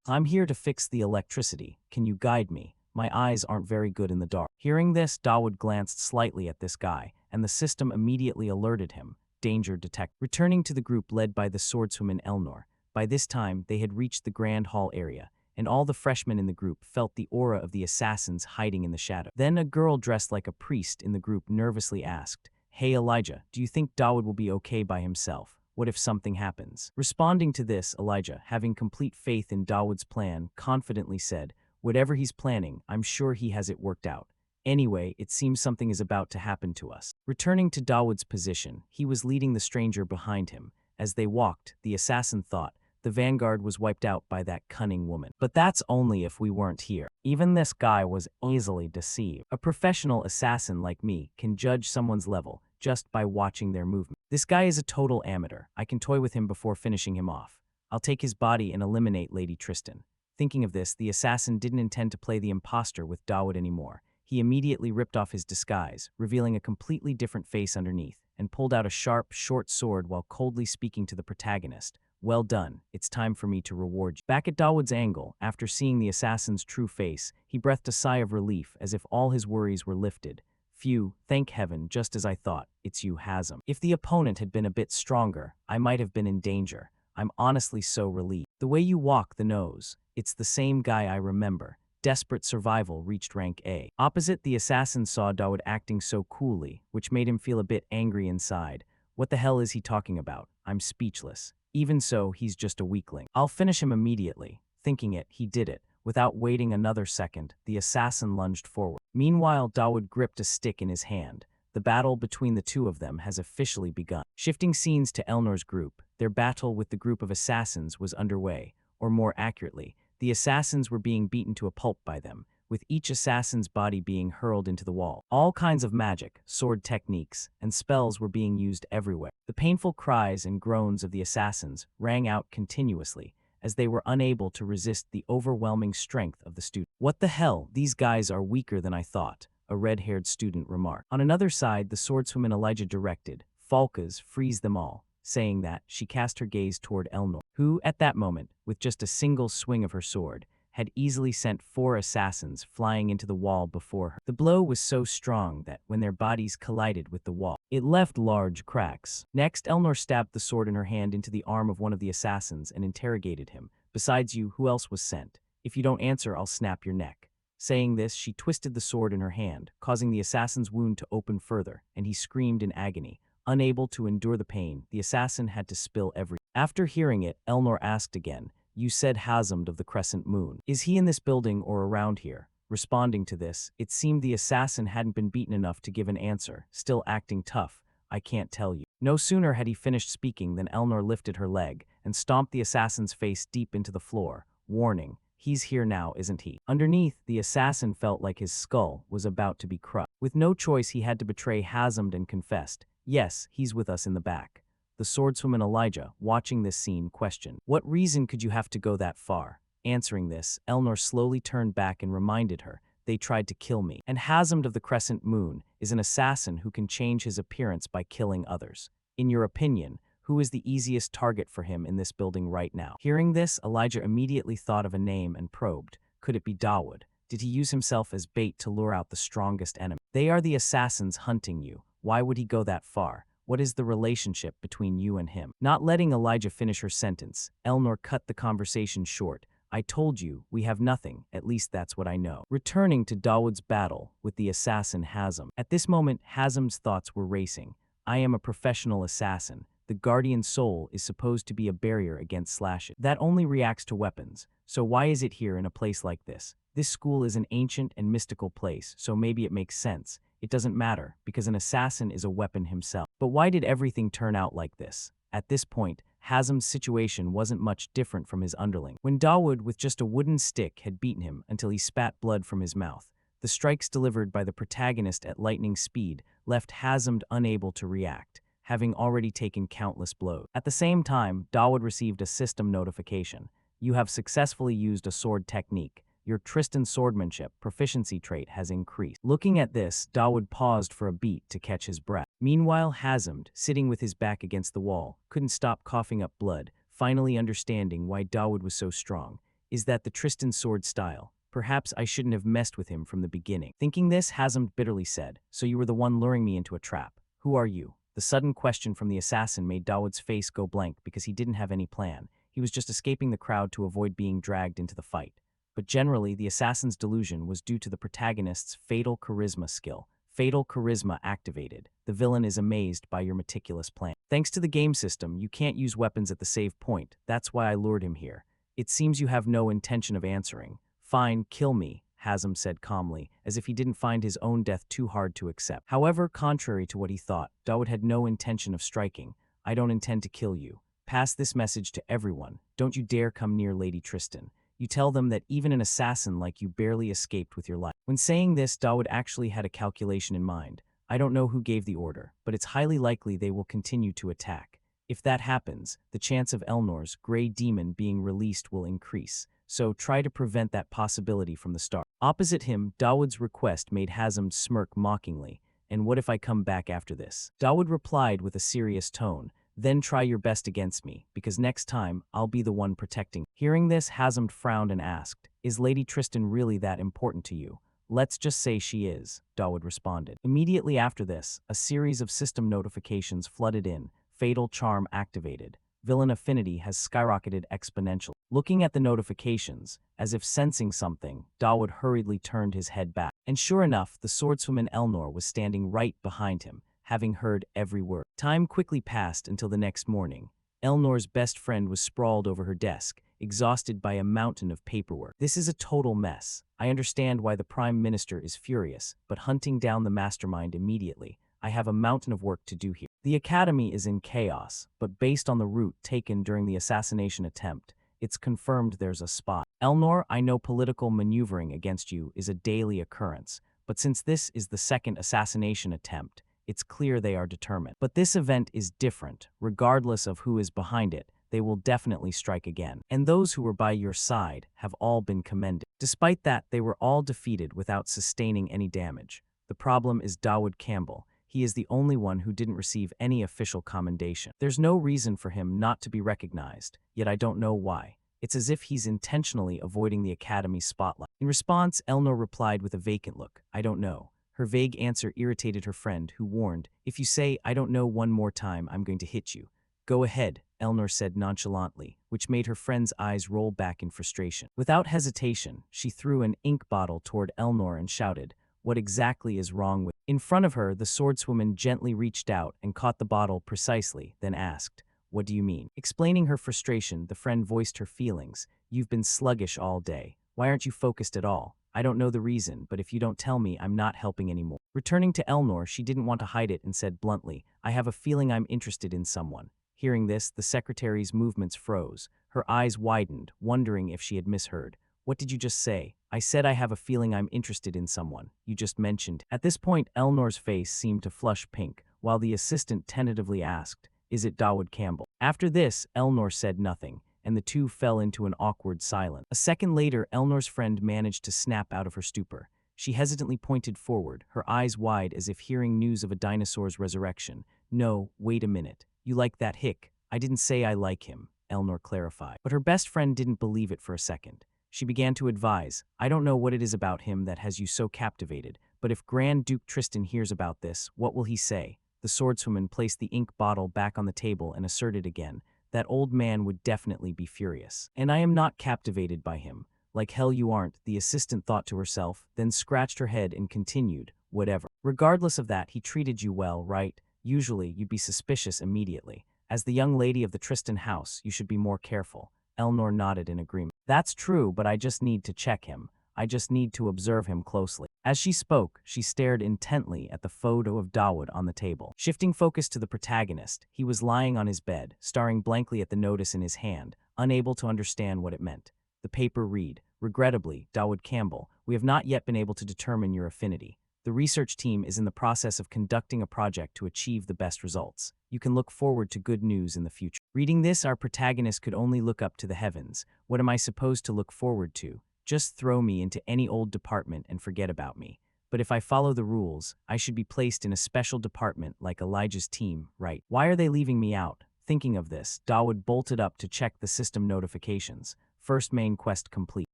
I'm here to fix the electricity. Can you guide me? My eyes aren't very good in the dark. Hearing this, Dawood glanced slightly at this guy, and the system immediately alerted him. Danger detected. Returning to the group led by the swordswoman Elnor. By this time, they had reached the grand hall area, and all the freshmen in the group felt the aura of the assassins hiding in the shadow. Then a girl dressed like a priest in the group nervously asked, Hey Elijah, do you think Dawood will be okay by himself? What if something happens? Responding to this, Elijah, having complete faith in Dawood's plan, confidently said, Whatever he's planning, I'm sure he has it worked out. Anyway, it seems something is about to happen to us. Returning to Dawood's position, he was leading the stranger behind him. As they walked, the assassin thought, the vanguard was wiped out by that cunning woman. But that's only if we weren't here. Even this guy was easily deceived. A professional assassin like me can judge someone's level just by watching their movement. This guy is a total amateur. I can toy with him before finishing him off. I'll take his body and eliminate Lady Tristan. Thinking of this, the assassin didn't intend to play the imposter with Dawood anymore. He immediately ripped off his disguise, revealing a completely different face underneath, and pulled out a sharp, short sword while coldly speaking to the protagonist. Well done, it's time for me to reward you. Back at Dawood's angle, after seeing the assassin's true face, he breathed a sigh of relief as if all his worries were lifted. Phew, thank heaven, just as I thought, it's you, Hazem. If the opponent had been a bit stronger, I might have been in danger. I'm honestly so relieved. The way you walk the nose, it's the same guy I remember. Desperate survival reached rank A. Opposite, the assassin saw Dawood acting so coolly, which made him feel a bit angry inside. What the hell is he talking about? I'm speechless. Even so, he's just a weakling. I'll finish him immediately. Thinking it, he did it. Without waiting another second, the assassin lunged forward. Meanwhile, Dawood gripped a stick in his hand. The battle between the two of them has officially begun. Shifting scenes to Elnor's group, their battle with the group of assassins was underway, or more accurately, the assassins were being beaten to a pulp by them, with each assassin's body being hurled into the wall. All kinds of magic, sword techniques, and spells were being used everywhere. The painful cries and groans of the assassins rang out continuously, as they were unable to resist the overwhelming strength of the student. What the hell, these guys are weaker than I thought, a red-haired student remarked. On another side, the swordswoman Elijah directed, Falkas, freeze them all. Saying that, she cast her gaze toward Elnor, who, at that moment, with just a single swing of her sword, had easily sent 4 assassins flying into the wall before her. The blow was so strong that, when their bodies collided with the wall, it left large cracks. Next, Elnor stabbed the sword in her hand into the arm of one of the assassins and interrogated him. Besides you, who else was sent? If you don't answer, I'll snap your neck. Saying this, she twisted the sword in her hand, causing the assassin's wound to open further, and he screamed in agony. Unable to endure the pain, the assassin had to spill everything. After hearing it, Elnor asked again, You said Hazem of the Crescent Moon. Is he in this building or around here? Responding to this, it seemed the assassin hadn't been beaten enough to give an answer, still acting tough. I can't tell you. No sooner had he finished speaking than Elnor lifted her leg and stomped the assassin's face deep into the floor, warning, He's here now, isn't he? Underneath, the assassin felt like his skull was about to be crushed. With no choice, he had to betray Hazem and confessed, Yes, he's with us in the back. The swordswoman Elijah, watching this scene, questioned, What reason could you have to go that far? Answering this, Elnor slowly turned back and reminded her, They tried to kill me. And Hazem of the Crescent Moon is an assassin who can change his appearance by killing others. In your opinion, who is the easiest target for him in this building right now? Hearing this, Elijah immediately thought of a name and probed, Could it be Dawood? Did he use himself as bait to lure out the strongest enemy? They are the assassins hunting you. Why would he go that far? What is the relationship between you and him? Not letting Elijah finish her sentence, Elnor cut the conversation short. I told you, we have nothing, at least that's what I know. Returning to Dawood's battle with the assassin Hazem. At this moment, Hazem's thoughts were racing. I am a professional assassin. The guardian soul is supposed to be a barrier against slashes. That only reacts to weapons. So why is it here in a place like this? This school is an ancient and mystical place, so maybe it makes sense. It doesn't matter, because an assassin is a weapon himself. But why did everything turn out like this? At this point, Hazem's situation wasn't much different from his underling. When Dawood, with just a wooden stick, had beaten him until he spat blood from his mouth, the strikes delivered by the protagonist at lightning speed left Hazem unable to react, having already taken countless blows. At the same time, Dawood received a system notification. You have successfully used a sword technique. Your Tristan swordsmanship proficiency trait has increased. Looking at this, Dawood paused for a beat to catch his breath. Meanwhile, Hazem, sitting with his back against the wall, couldn't stop coughing up blood, finally understanding why Dawood was so strong. Is that the Tristan sword style? Perhaps I shouldn't have messed with him from the beginning. Thinking this, Hazem bitterly said, so you were the one luring me into a trap. Who are you? The sudden question from the assassin made Dawood's face go blank because he didn't have any plan. He was just escaping the crowd to avoid being dragged into the fight. But generally, the assassin's delusion was due to the protagonist's fatal charisma skill. Fatal charisma activated. The villain is amazed by your meticulous plan. Thanks to the game system, you can't use weapons at the save point. That's why I lured him here. It seems you have no intention of answering. Fine, kill me, Hazem said calmly, as if he didn't find his own death too hard to accept. However, contrary to what he thought, Dawood had no intention of striking. I don't intend to kill you. Pass this message to everyone. Don't you dare come near Lady Tristan. You tell them that even an assassin like you barely escaped with your life. When saying this, Dawood actually had a calculation in mind. I don't know who gave the order, but it's highly likely they will continue to attack. If that happens, the chance of Elnor's gray demon being released will increase, so try to prevent that possibility from the start. Opposite him, Dawood's request made Hazem smirk mockingly. And what if I come back after this? Dawood replied with a serious tone. Then try your best against me, because next time, I'll be the one protecting. Hearing this, Hazem frowned and asked, is Lady Tristan really that important to you? Let's just say she is, Dawood responded. Immediately after this, a series of system notifications flooded in. Fatal charm activated. Villain affinity has skyrocketed exponentially. Looking at the notifications, as if sensing something, Dawood hurriedly turned his head back. And sure enough, the swordswoman Elnor was standing right behind him, having heard every word. Time quickly passed until the next morning. Elnor's best friend was sprawled over her desk, exhausted by a mountain of paperwork. This is a total mess. I understand why the Prime Minister is furious, but hunting down the mastermind immediately. I have a mountain of work to do here. The Academy is in chaos, but based on the route taken during the assassination attempt, it's confirmed there's a spot. Elnor, I know political maneuvering against you is a daily occurrence, but since this is the second assassination attempt, it's clear they are determined. But this event is different. Regardless of who is behind it, they will definitely strike again. And those who were by your side have all been commended. Despite that, they were all defeated without sustaining any damage. The problem is Dawood Campbell. He is the only one who didn't receive any official commendation. There's no reason for him not to be recognized, yet I don't know why. It's as if he's intentionally avoiding the Academy's spotlight. In response, Elnor replied with a vacant look. I don't know. Her vague answer irritated her friend, who warned, if you say, I don't know one more time, I'm going to hit you. Go ahead, Elnor said nonchalantly, which made her friend's eyes roll back in frustration. Without hesitation, she threw an ink bottle toward Elnor and shouted, what exactly is wrong with... In front of her, the swordswoman gently reached out and caught the bottle precisely, then asked, what do you mean? Explaining her frustration, the friend voiced her feelings. You've been sluggish all day. Why aren't you focused at all? I don't know the reason, but if you don't tell me, I'm not helping anymore. Returning to Elnor, she didn't want to hide it and said bluntly, I have a feeling I'm interested in someone. Hearing this, the secretary's movements froze. Her eyes widened, wondering if she had misheard. What did you just say? I said I have a feeling I'm interested in someone. You just mentioned. At this point, Elnor's face seemed to flush pink, while the assistant tentatively asked, is it Dawood Campbell? After this, Elnor said nothing, and the two fell into an awkward silence. A second later, Elnor's friend managed to snap out of her stupor. She hesitantly pointed forward, her eyes wide as if hearing news of a dinosaur's resurrection. No, wait a minute. You like that hick? I didn't say I like him, Elnor clarified. But her best friend didn't believe it for a second. She began to advise, I don't know what it is about him that has you so captivated, but if Grand Duke Tristan hears about this, what will he say? The swordswoman placed the ink bottle back on the table and asserted again, that old man would definitely be furious. And I am not captivated by him. Like hell you aren't, the assistant thought to herself, then scratched her head and continued, whatever. Regardless of that, he treated you well, right? Usually, you'd be suspicious immediately. As the young lady of the Tristan house, you should be more careful. Elnor nodded in agreement. That's true, but I just need to check him. I just need to observe him closely. As she spoke, she stared intently at the photo of Dawood on the table. Shifting focus to the protagonist, he was lying on his bed, staring blankly at the notice in his hand, unable to understand what it meant. The paper read, regrettably, Dawood Campbell, we have not yet been able to determine your affinity. The research team is in the process of conducting a project to achieve the best results. You can look forward to good news in the future. Reading this, our protagonist could only look up to the heavens. What am I supposed to look forward to? Just throw me into any old department and forget about me. But if I follow the rules, I should be placed in a special department like Elijah's team, right? Why are they leaving me out? Thinking of this, Dawood bolted up to check the system notifications. First main quest complete.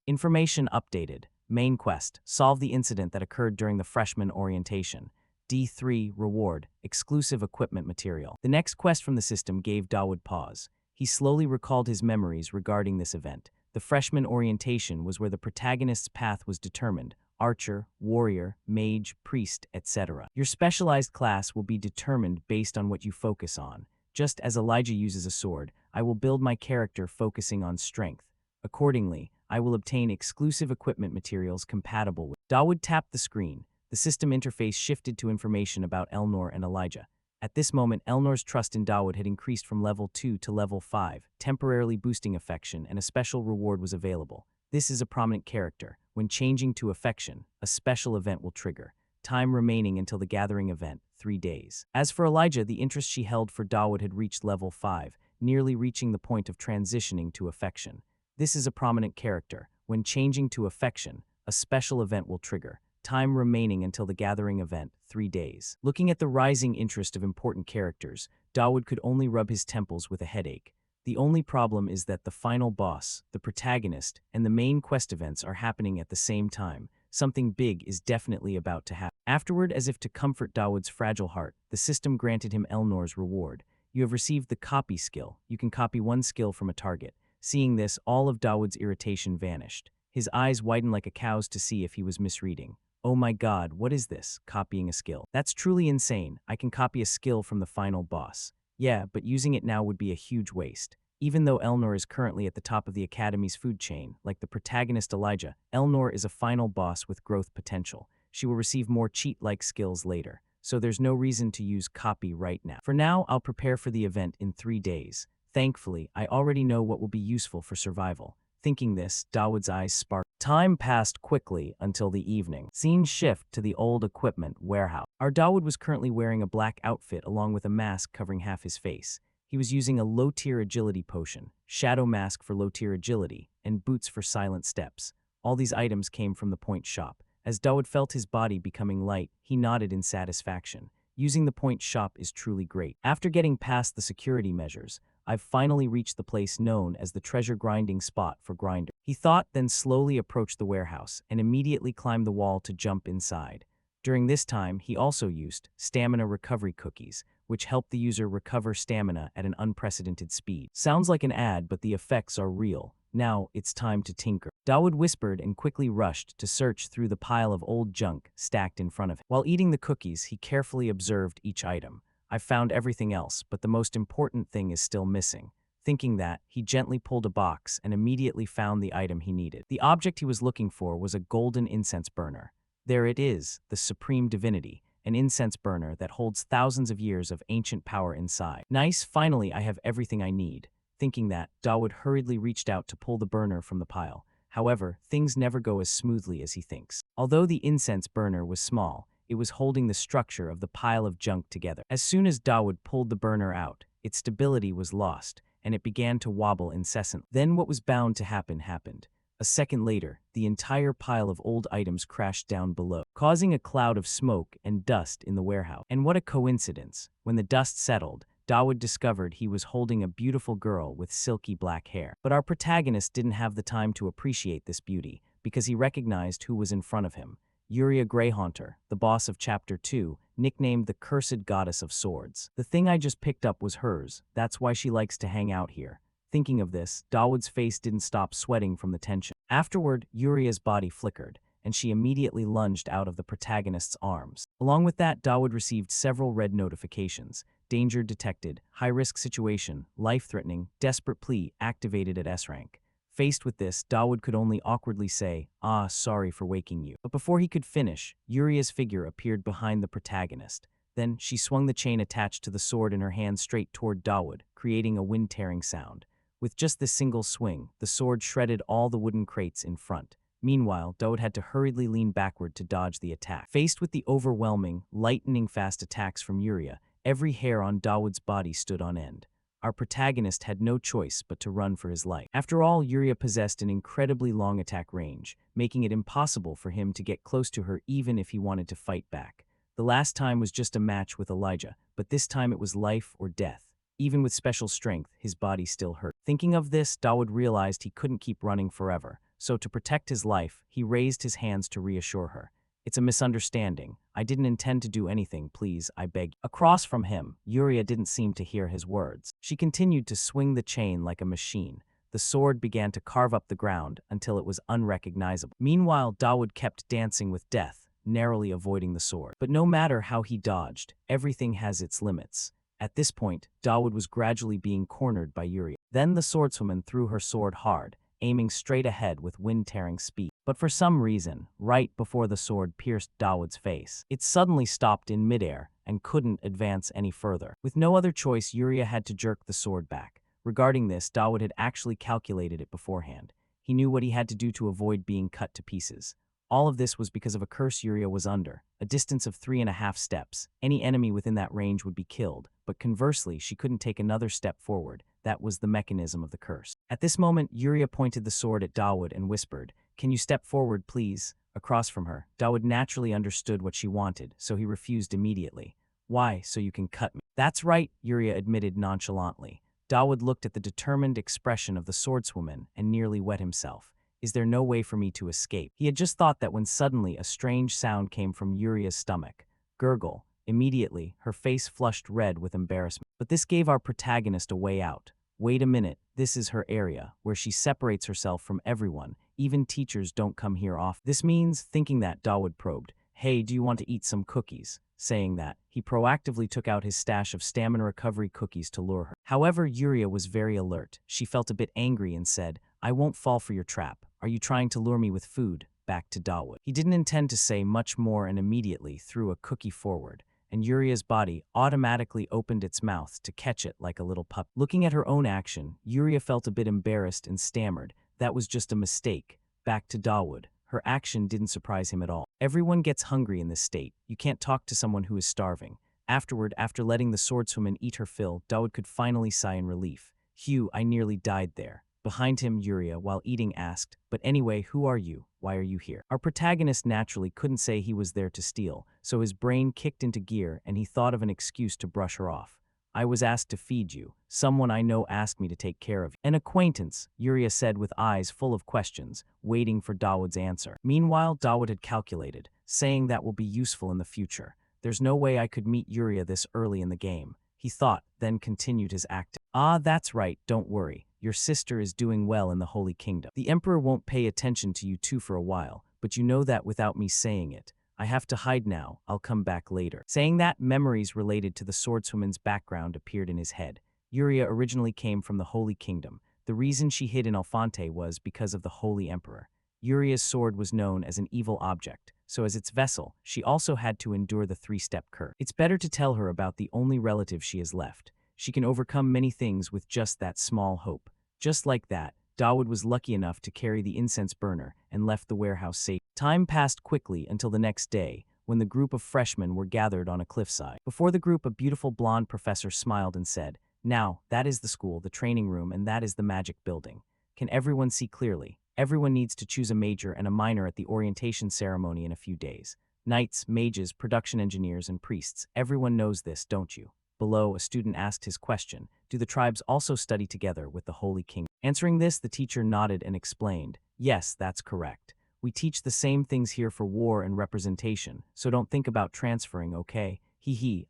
Information updated. Main quest, solve the incident that occurred during the freshman orientation. D3, reward, exclusive equipment material. The next quest from the system gave Dawood pause. He slowly recalled his memories regarding this event. The freshman orientation was where the protagonist's path was determined. Archer, warrior, mage, priest, etc. Your specialized class will be determined based on what you focus on. Just as Elijah uses a sword, I will build my character focusing on strength. Accordingly, I will obtain exclusive equipment materials compatible with. Dawood tapped the screen. The system interface shifted to information about Elnor and Elijah. At this moment, Elnor's trust in Dawood had increased from level 2 to level 5, temporarily boosting affection, and a special reward was available. This is a prominent character. When changing to affection, a special event will trigger. Time remaining until the gathering event, 3 days. As for Elijah, the interest she held for Dawood had reached level 5, nearly reaching the point of transitioning to affection. This is a prominent character. When changing to affection, a special event will trigger. Time remaining until the gathering event, 3 days. Looking at the rising interest of important characters, Dawood could only rub his temples with a headache. The only problem is that the final boss, the protagonist, and the main quest events are happening at the same time. Something big is definitely about to happen. Afterward, as if to comfort Dawood's fragile heart, the system granted him Elnor's reward. You have received the copy skill. You can copy one skill from a target. Seeing this, all of Dawood's irritation vanished. His eyes widened like a cow's to see if he was misreading. Oh my god, what is this? Copying a skill. That's truly insane. I can copy a skill from the final boss. Yeah, but using it now would be a huge waste. Even though Elnor is currently at the top of the Academy's food chain, like the protagonist Elijah, Elnor is a final boss with growth potential. She will receive more cheat-like skills later, so there's no reason to use copy right now. For now, I'll prepare for the event in 3 days. Thankfully, I already know what will be useful for survival. Thinking this, Dawood's eyes sparkled. Time passed quickly until the evening. Scene shift to the old equipment warehouse. Our Dawood was currently wearing a black outfit along with a mask covering half his face. He was using a low-tier agility potion, shadow mask for low-tier agility, and boots for silent steps. All these items came from the point shop. As Dawood felt his body becoming light, he nodded in satisfaction. Using the point shop is truly great. After getting past the security measures, I've finally reached the place known as the treasure grinding spot for grinder. He thought, then slowly approached the warehouse and immediately climbed the wall to jump inside. During this time, he also used stamina recovery cookies, which help the user recover stamina at an unprecedented speed. Sounds like an ad, but the effects are real. Now, it's time to tinker. Dawood whispered and quickly rushed to search through the pile of old junk stacked in front of him. While eating the cookies, he carefully observed each item. I've found everything else, but the most important thing is still missing. Thinking that, he gently pulled a box and immediately found the item he needed. The object he was looking for was a golden incense burner. There it is, the supreme divinity, an incense burner that holds thousands of years of ancient power inside. Nice, finally I have everything I need. Thinking that, Dawood hurriedly reached out to pull the burner from the pile. However, things never go as smoothly as he thinks. Although the incense burner was small, it was holding the structure of the pile of junk together. As soon as Dawood pulled the burner out, its stability was lost, and it began to wobble incessantly. Then what was bound to happen happened. A second later, the entire pile of old items crashed down below, causing a cloud of smoke and dust in the warehouse. And what a coincidence. When the dust settled, Dawood discovered he was holding a beautiful girl with silky black hair. But our protagonist didn't have the time to appreciate this beauty, because he recognized who was in front of him. Yuria Greyhaunter, the boss of Chapter 2, nicknamed the Cursed Goddess of Swords. The thing I just picked up was hers, that's why she likes to hang out here. Thinking of this, Dawood's face didn't stop sweating from the tension. Afterward, Yuria's body flickered, and she immediately lunged out of the protagonist's arms. Along with that, Dawood received several red notifications. Danger detected, high-risk situation, life-threatening, desperate plea activated at S rank. Faced with this, Dawood could only awkwardly say, sorry for waking you. But before he could finish, Yuria's figure appeared behind the protagonist. Then, she swung the chain attached to the sword in her hand straight toward Dawood, creating a wind-tearing sound. With just this single swing, the sword shredded all the wooden crates in front. Meanwhile, Dawood had to hurriedly lean backward to dodge the attack. Faced with the overwhelming, lightning-fast attacks from Yuria, every hair on Dawood's body stood on end. Our protagonist had no choice but to run for his life. After all, Yuria possessed an incredibly long attack range, making it impossible for him to get close to her even if he wanted to fight back. The last time was just a match with Elijah, but this time it was life or death. Even with special strength, his body still hurt. Thinking of this, Dawood realized he couldn't keep running forever, so to protect his life, he raised his hands to reassure her. It's a misunderstanding. I didn't intend to do anything, please, I beg. Across from him, Yuria didn't seem to hear his words. She continued to swing the chain like a machine. The sword began to carve up the ground until it was unrecognizable. Meanwhile, Dawood kept dancing with death, narrowly avoiding the sword. But no matter how he dodged, everything has its limits. At this point, Dawood was gradually being cornered by Yuria. Then the swordswoman threw her sword hard, aiming straight ahead with wind-tearing speed. But for some reason, right before the sword pierced Dawood's face, it suddenly stopped in midair and couldn't advance any further. With no other choice, Yuria had to jerk the sword back. Regarding this, Dawood had actually calculated it beforehand. He knew what he had to do to avoid being cut to pieces. All of this was because of a curse Yuria was under, a distance of 3.5 steps. Any enemy within that range would be killed, but conversely, she couldn't take another step forward. That was the mechanism of the curse. At this moment, Yuria pointed the sword at Dawood and whispered, "Can you step forward, please?" Across from her, Dawood naturally understood what she wanted, so he refused immediately. "Why, so you can cut me?" "That's right," Yuria admitted nonchalantly. Dawood looked at the determined expression of the swordswoman and nearly wet himself. Is there no way for me to escape? He had just thought that when suddenly a strange sound came from Yuria's stomach. Gurgle. Immediately, her face flushed red with embarrassment. But this gave our protagonist a way out. Wait a minute, this is her area, where she separates herself from everyone. Even teachers don't come here often. This means, thinking that, Dawood probed, "Hey, do you want to eat some cookies?" Saying that, he proactively took out his stash of stamina recovery cookies to lure her. However, Yuria was very alert. She felt a bit angry and said, "I won't fall for your trap. Are you trying to lure me with food?" Back to Dawood. He didn't intend to say much more and immediately threw a cookie forward, and Yuria's body automatically opened its mouth to catch it like a little pup. Looking at her own action, Yuria felt a bit embarrassed and stammered, "That was just a mistake." Back to Dawood. Her action didn't surprise him at all. Everyone gets hungry in this state. You can't talk to someone who is starving. Afterward, after letting the swordswoman eat her fill, Dawood could finally sigh in relief. "Hugh, I nearly died there." Behind him, Yuria, while eating, asked, "But anyway, who are you? Why are you here?" Our protagonist naturally couldn't say he was there to steal, so his brain kicked into gear and he thought of an excuse to brush her off. "I was asked to feed you. Someone I know asked me to take care of you." "An acquaintance," Yuria said with eyes full of questions, waiting for Dawood's answer. Meanwhile, Dawood had calculated, saying that will be useful in the future. There's no way I could meet Yuria this early in the game. He thought, then continued his acting. That's right, don't worry. Your sister is doing well in the Holy Kingdom. The Emperor won't pay attention to you two for a while, but you know that without me saying it. I have to hide now, I'll come back later." Saying that, memories related to the swordswoman's background appeared in his head. Yuria originally came from the Holy Kingdom. The reason she hid in Alphonte was because of the Holy Emperor. Yuria's sword was known as an evil object, so as its vessel, she also had to endure the 3-step curse. It's better to tell her about the only relative she has left. She can overcome many things with just that small hope. Just like that, Dawood was lucky enough to carry the incense burner and left the warehouse safe. Time passed quickly until the next day, when the group of freshmen were gathered on a cliffside. Before the group, a beautiful blonde professor smiled and said, "Now, that is the school, the training room, and that is the magic building. Can everyone see clearly? Everyone needs to choose a major and a minor at the orientation ceremony in a few days. Knights, mages, production engineers, and priests. Everyone knows this, don't you?" Below, a student asked his question, do the tribes also study together with the Holy King? Answering this, the teacher nodded and explained, yes, that's correct. We teach the same things here for war and representation, so don't think about transferring, okay?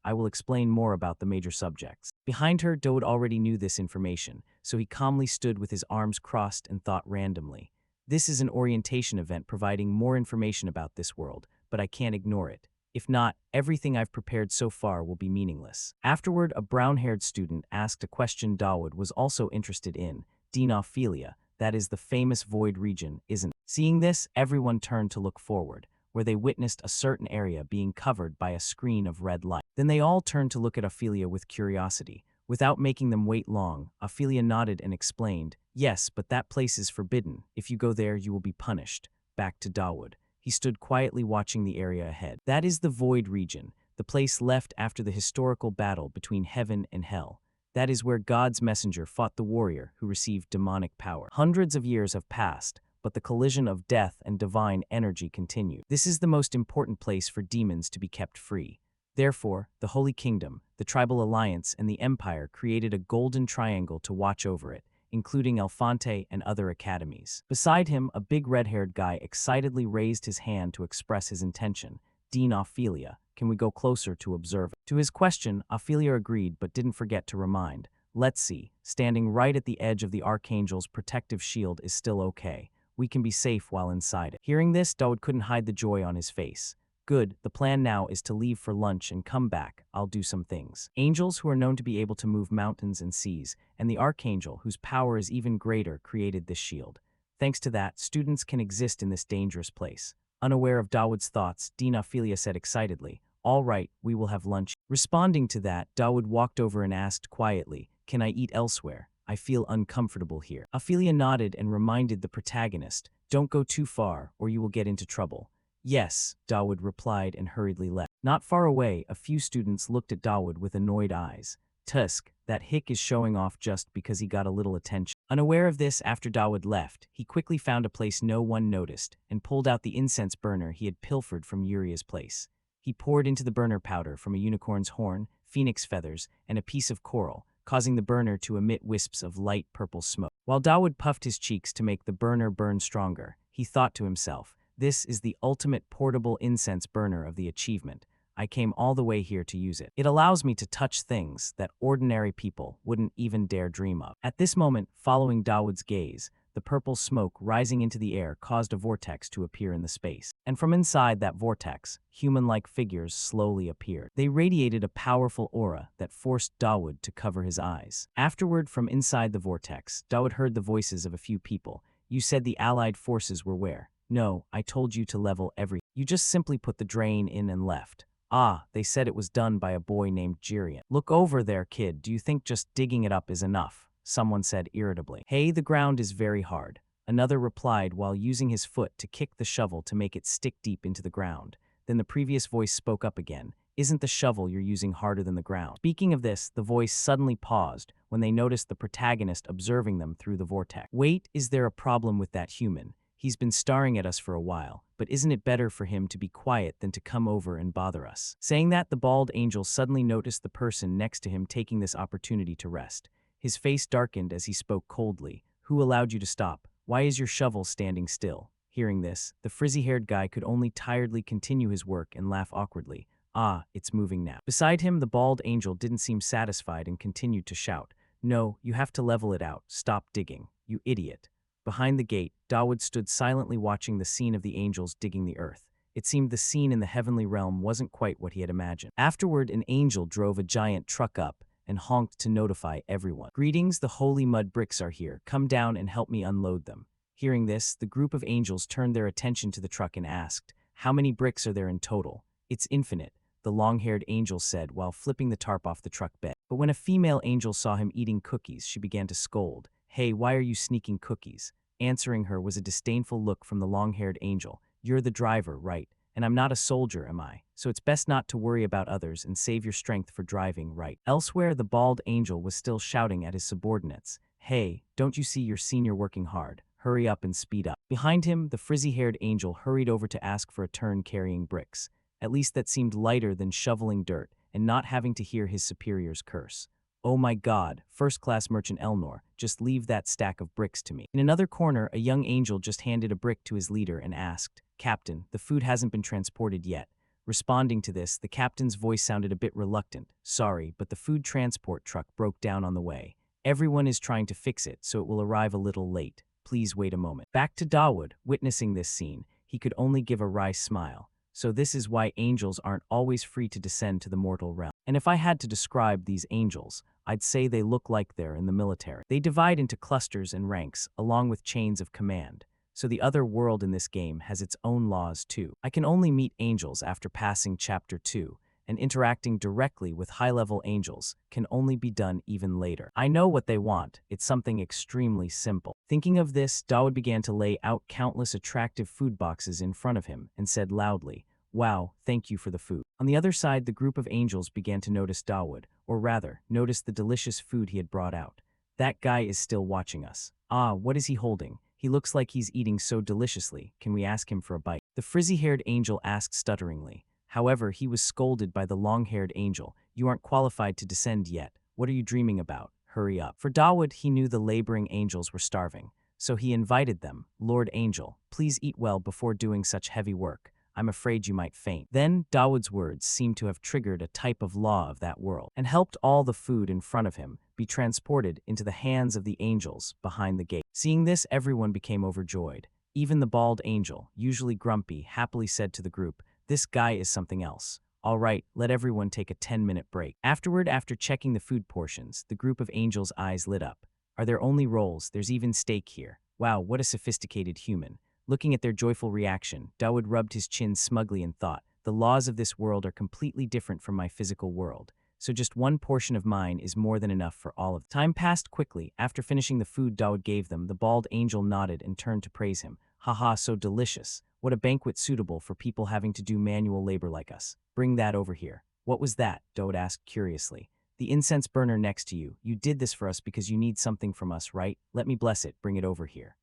I will explain more about the major subjects. Behind her, Dode already knew this information, so he calmly stood with his arms crossed and thought randomly. This is an orientation event providing more information about this world, but I can't ignore it. If not, everything I've prepared so far will be meaningless. Afterward, a brown-haired student asked a question Dawood was also interested in, Dinophilia, that is the famous void region, isn't it? Seeing this, everyone turned to look forward, where they witnessed a certain area being covered by a screen of red light. Then they all turned to look at Ophelia with curiosity. Without making them wait long, Ophelia nodded and explained, yes, but that place is forbidden. If you go there, you will be punished. Back to Dawood. He stood quietly watching the area ahead. That is the void region, the place left after the historical battle between heaven and hell. That is where God's messenger fought the warrior who received demonic power. Hundreds of years have passed, but the collision of death and divine energy continued. This is the most important place for demons to be kept free. Therefore, the Holy Kingdom, the Tribal Alliance, and the Empire created a golden triangle to watch over it, including Elfante and other academies. Beside him, a big red-haired guy excitedly raised his hand to express his intention. Dean Ophelia, can we go closer to observe it? To his question, Ophelia agreed but didn't forget to remind, let's see, standing right at the edge of the Archangel's protective shield is still okay. We can be safe while inside it. Hearing this, Dawood couldn't hide the joy on his face. Good, the plan now is to leave for lunch and come back. I'll do some things. Angels who are known to be able to move mountains and seas, and the Archangel, whose power is even greater, created this shield. Thanks to that, students can exist in this dangerous place. Unaware of Dawood's thoughts, Dean Ophelia said excitedly, all right, we will have lunch. Responding to that, Dawood walked over and asked quietly, can I eat elsewhere? I feel uncomfortable here. Ophelia nodded and reminded the protagonist, don't go too far or you will get into trouble. Yes, Dawood replied and hurriedly left. Not far away, a few students looked at Dawood with annoyed eyes. Tusk, that hick is showing off just because he got a little attention. Unaware of this, after Dawood left, he quickly found a place no one noticed and pulled out the incense burner he had pilfered from Uria's place. He poured into the burner powder from a unicorn's horn, phoenix feathers, and a piece of coral, causing the burner to emit wisps of light purple smoke. While Dawood puffed his cheeks to make the burner burn stronger, he thought to himself, this is the ultimate portable incense burner of the achievement. I came all the way here to use it. It allows me to touch things that ordinary people wouldn't even dare dream of. At this moment, following Dawood's gaze, the purple smoke rising into the air caused a vortex to appear in the space. And from inside that vortex, human-like figures slowly appeared. They radiated a powerful aura that forced Dawood to cover his eyes. Afterward, from inside the vortex, Dawood heard the voices of a few people. You said the Allied forces were where? No, I told you to level every. You just simply put the drain in and left. Ah, they said it was done by a boy named Jirian. Look over there, kid. Do you think just digging it up is enough? Someone said irritably. Hey, the ground is very hard. Another replied while using his foot to kick the shovel to make it stick deep into the ground. Then the previous voice spoke up again. Isn't the shovel you're using harder than the ground? Speaking of this, the voice suddenly paused when they noticed the protagonist observing them through the vortex. Wait, is there a problem with that human? He's been staring at us for a while, but isn't it better for him to be quiet than to come over and bother us? Saying that, the bald angel suddenly noticed the person next to him taking this opportunity to rest. His face darkened as he spoke coldly. Who allowed you to stop? Why is your shovel standing still? Hearing this, the frizzy-haired guy could only tiredly continue his work and laugh awkwardly. Ah, it's moving now. Beside him, the bald angel didn't seem satisfied and continued to shout. No, you have to level it out. Stop digging. You idiot. Behind the gate, Dawood stood silently watching the scene of the angels digging the earth. It seemed the scene in the heavenly realm wasn't quite what he had imagined. Afterward, an angel drove a giant truck up and honked to notify everyone. Greetings, the holy mud bricks are here. Come down and help me unload them. Hearing this, the group of angels turned their attention to the truck and asked, how many bricks are there in total? It's infinite, the long-haired angel said while flipping the tarp off the truck bed. But when a female angel saw him eating cookies, she began to scold. Hey, why are you sneaking cookies? Answering her was a disdainful look from the long-haired angel. You're the driver, right? And I'm not a soldier, am I? So it's best not to worry about others and save your strength for driving, right? Elsewhere, the bald angel was still shouting at his subordinates. Hey, don't you see your senior working hard? Hurry up and speed up. Behind him, the frizzy-haired angel hurried over to ask for a turn carrying bricks. At least that seemed lighter than shoveling dirt, and not having to hear his superior's curse. Oh my God, first-class merchant Elnor, just leave that stack of bricks to me. In another corner, a young angel just handed a brick to his leader and asked, Captain, the food hasn't been transported yet. Responding to this, the captain's voice sounded a bit reluctant. Sorry, but the food transport truck broke down on the way. Everyone is trying to fix it, so it will arrive a little late. Please wait a moment. Back to Dawood, witnessing this scene, he could only give a wry smile. So this is why angels aren't always free to descend to the mortal realm. And if I had to describe these angels, I'd say they look like they're in the military. They divide into clusters and ranks, along with chains of command. So the other world in this game has its own laws too. I can only meet angels after passing Chapter 2, and interacting directly with high-level angels can only be done even later. I know what they want. It's something extremely simple. Thinking of this, Dawood began to lay out countless attractive food boxes in front of him and said loudly, Wow, thank you for the food. On the other side, the group of angels began to notice Dawood, or rather, notice the delicious food he had brought out. That guy is still watching us. Ah, what is he holding? He looks like he's eating so deliciously. Can we ask him for a bite? The frizzy-haired angel asked stutteringly. However, he was scolded by the long-haired angel. You aren't qualified to descend yet. What are you dreaming about? Hurry up. For Dawood, he knew the laboring angels were starving. So he invited them. Lord Angel, please eat well before doing such heavy work. I'm afraid you might faint. Then, Dawood's words seemed to have triggered a type of law of that world, and helped all the food in front of him be transported into the hands of the angels behind the gate. Seeing this, everyone became overjoyed. Even the bald angel, usually grumpy, happily said to the group, This guy is something else. All right, let everyone take a 10-minute break. Afterward, after checking the food portions, the group of angels' eyes lit up. Are there only rolls? There's even steak here. Wow, what a sophisticated human. Looking at their joyful reaction, Dawood rubbed his chin smugly and thought, the laws of this world are completely different from my physical world, so just one portion of mine is more than enough for all of them. Time passed quickly. After finishing the food Dawood gave them, the bald angel nodded and turned to praise him. Haha, so delicious. What a banquet suitable for people having to do manual labor like us. Bring that over here. What was that? Dawood asked curiously. The incense burner next to you. You did this for us because you need something from us, right? Let me bless it. Bring it over here.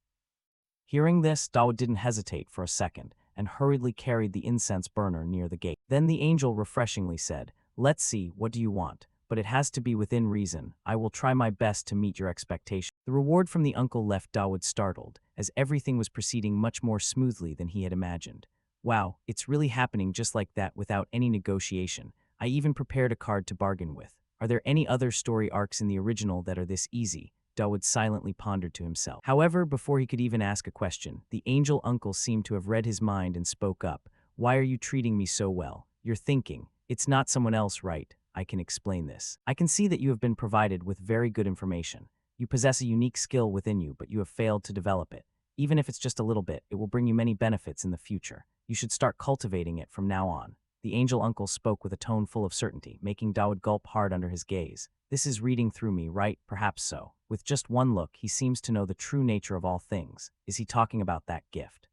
Hearing this, Dawood didn't hesitate for a second and hurriedly carried the incense burner near the gate. Then the angel refreshingly said, Let's see, what do you want? But it has to be within reason. I will try my best to meet your expectation. The reward from the uncle left Dawood startled, as everything was proceeding much more smoothly than he had imagined. Wow, it's really happening just like that without any negotiation. I even prepared a card to bargain with. Are there any other story arcs in the original that are this easy? Dawood silently pondered to himself. However, before he could even ask a question, the angel uncle seemed to have read his mind and spoke up. Why are you treating me so well? You're thinking, it's not someone else, right? I can explain this. I can see that you have been provided with very good information. You possess a unique skill within you, but you have failed to develop it. Even if it's just a little bit, it will bring you many benefits in the future. You should start cultivating it from now on. The angel uncle spoke with a tone full of certainty, making Dawood gulp hard under his gaze. This is reading through me, right? Perhaps so. With just one look, he seems to know the true nature of all things. Is he talking about that gift?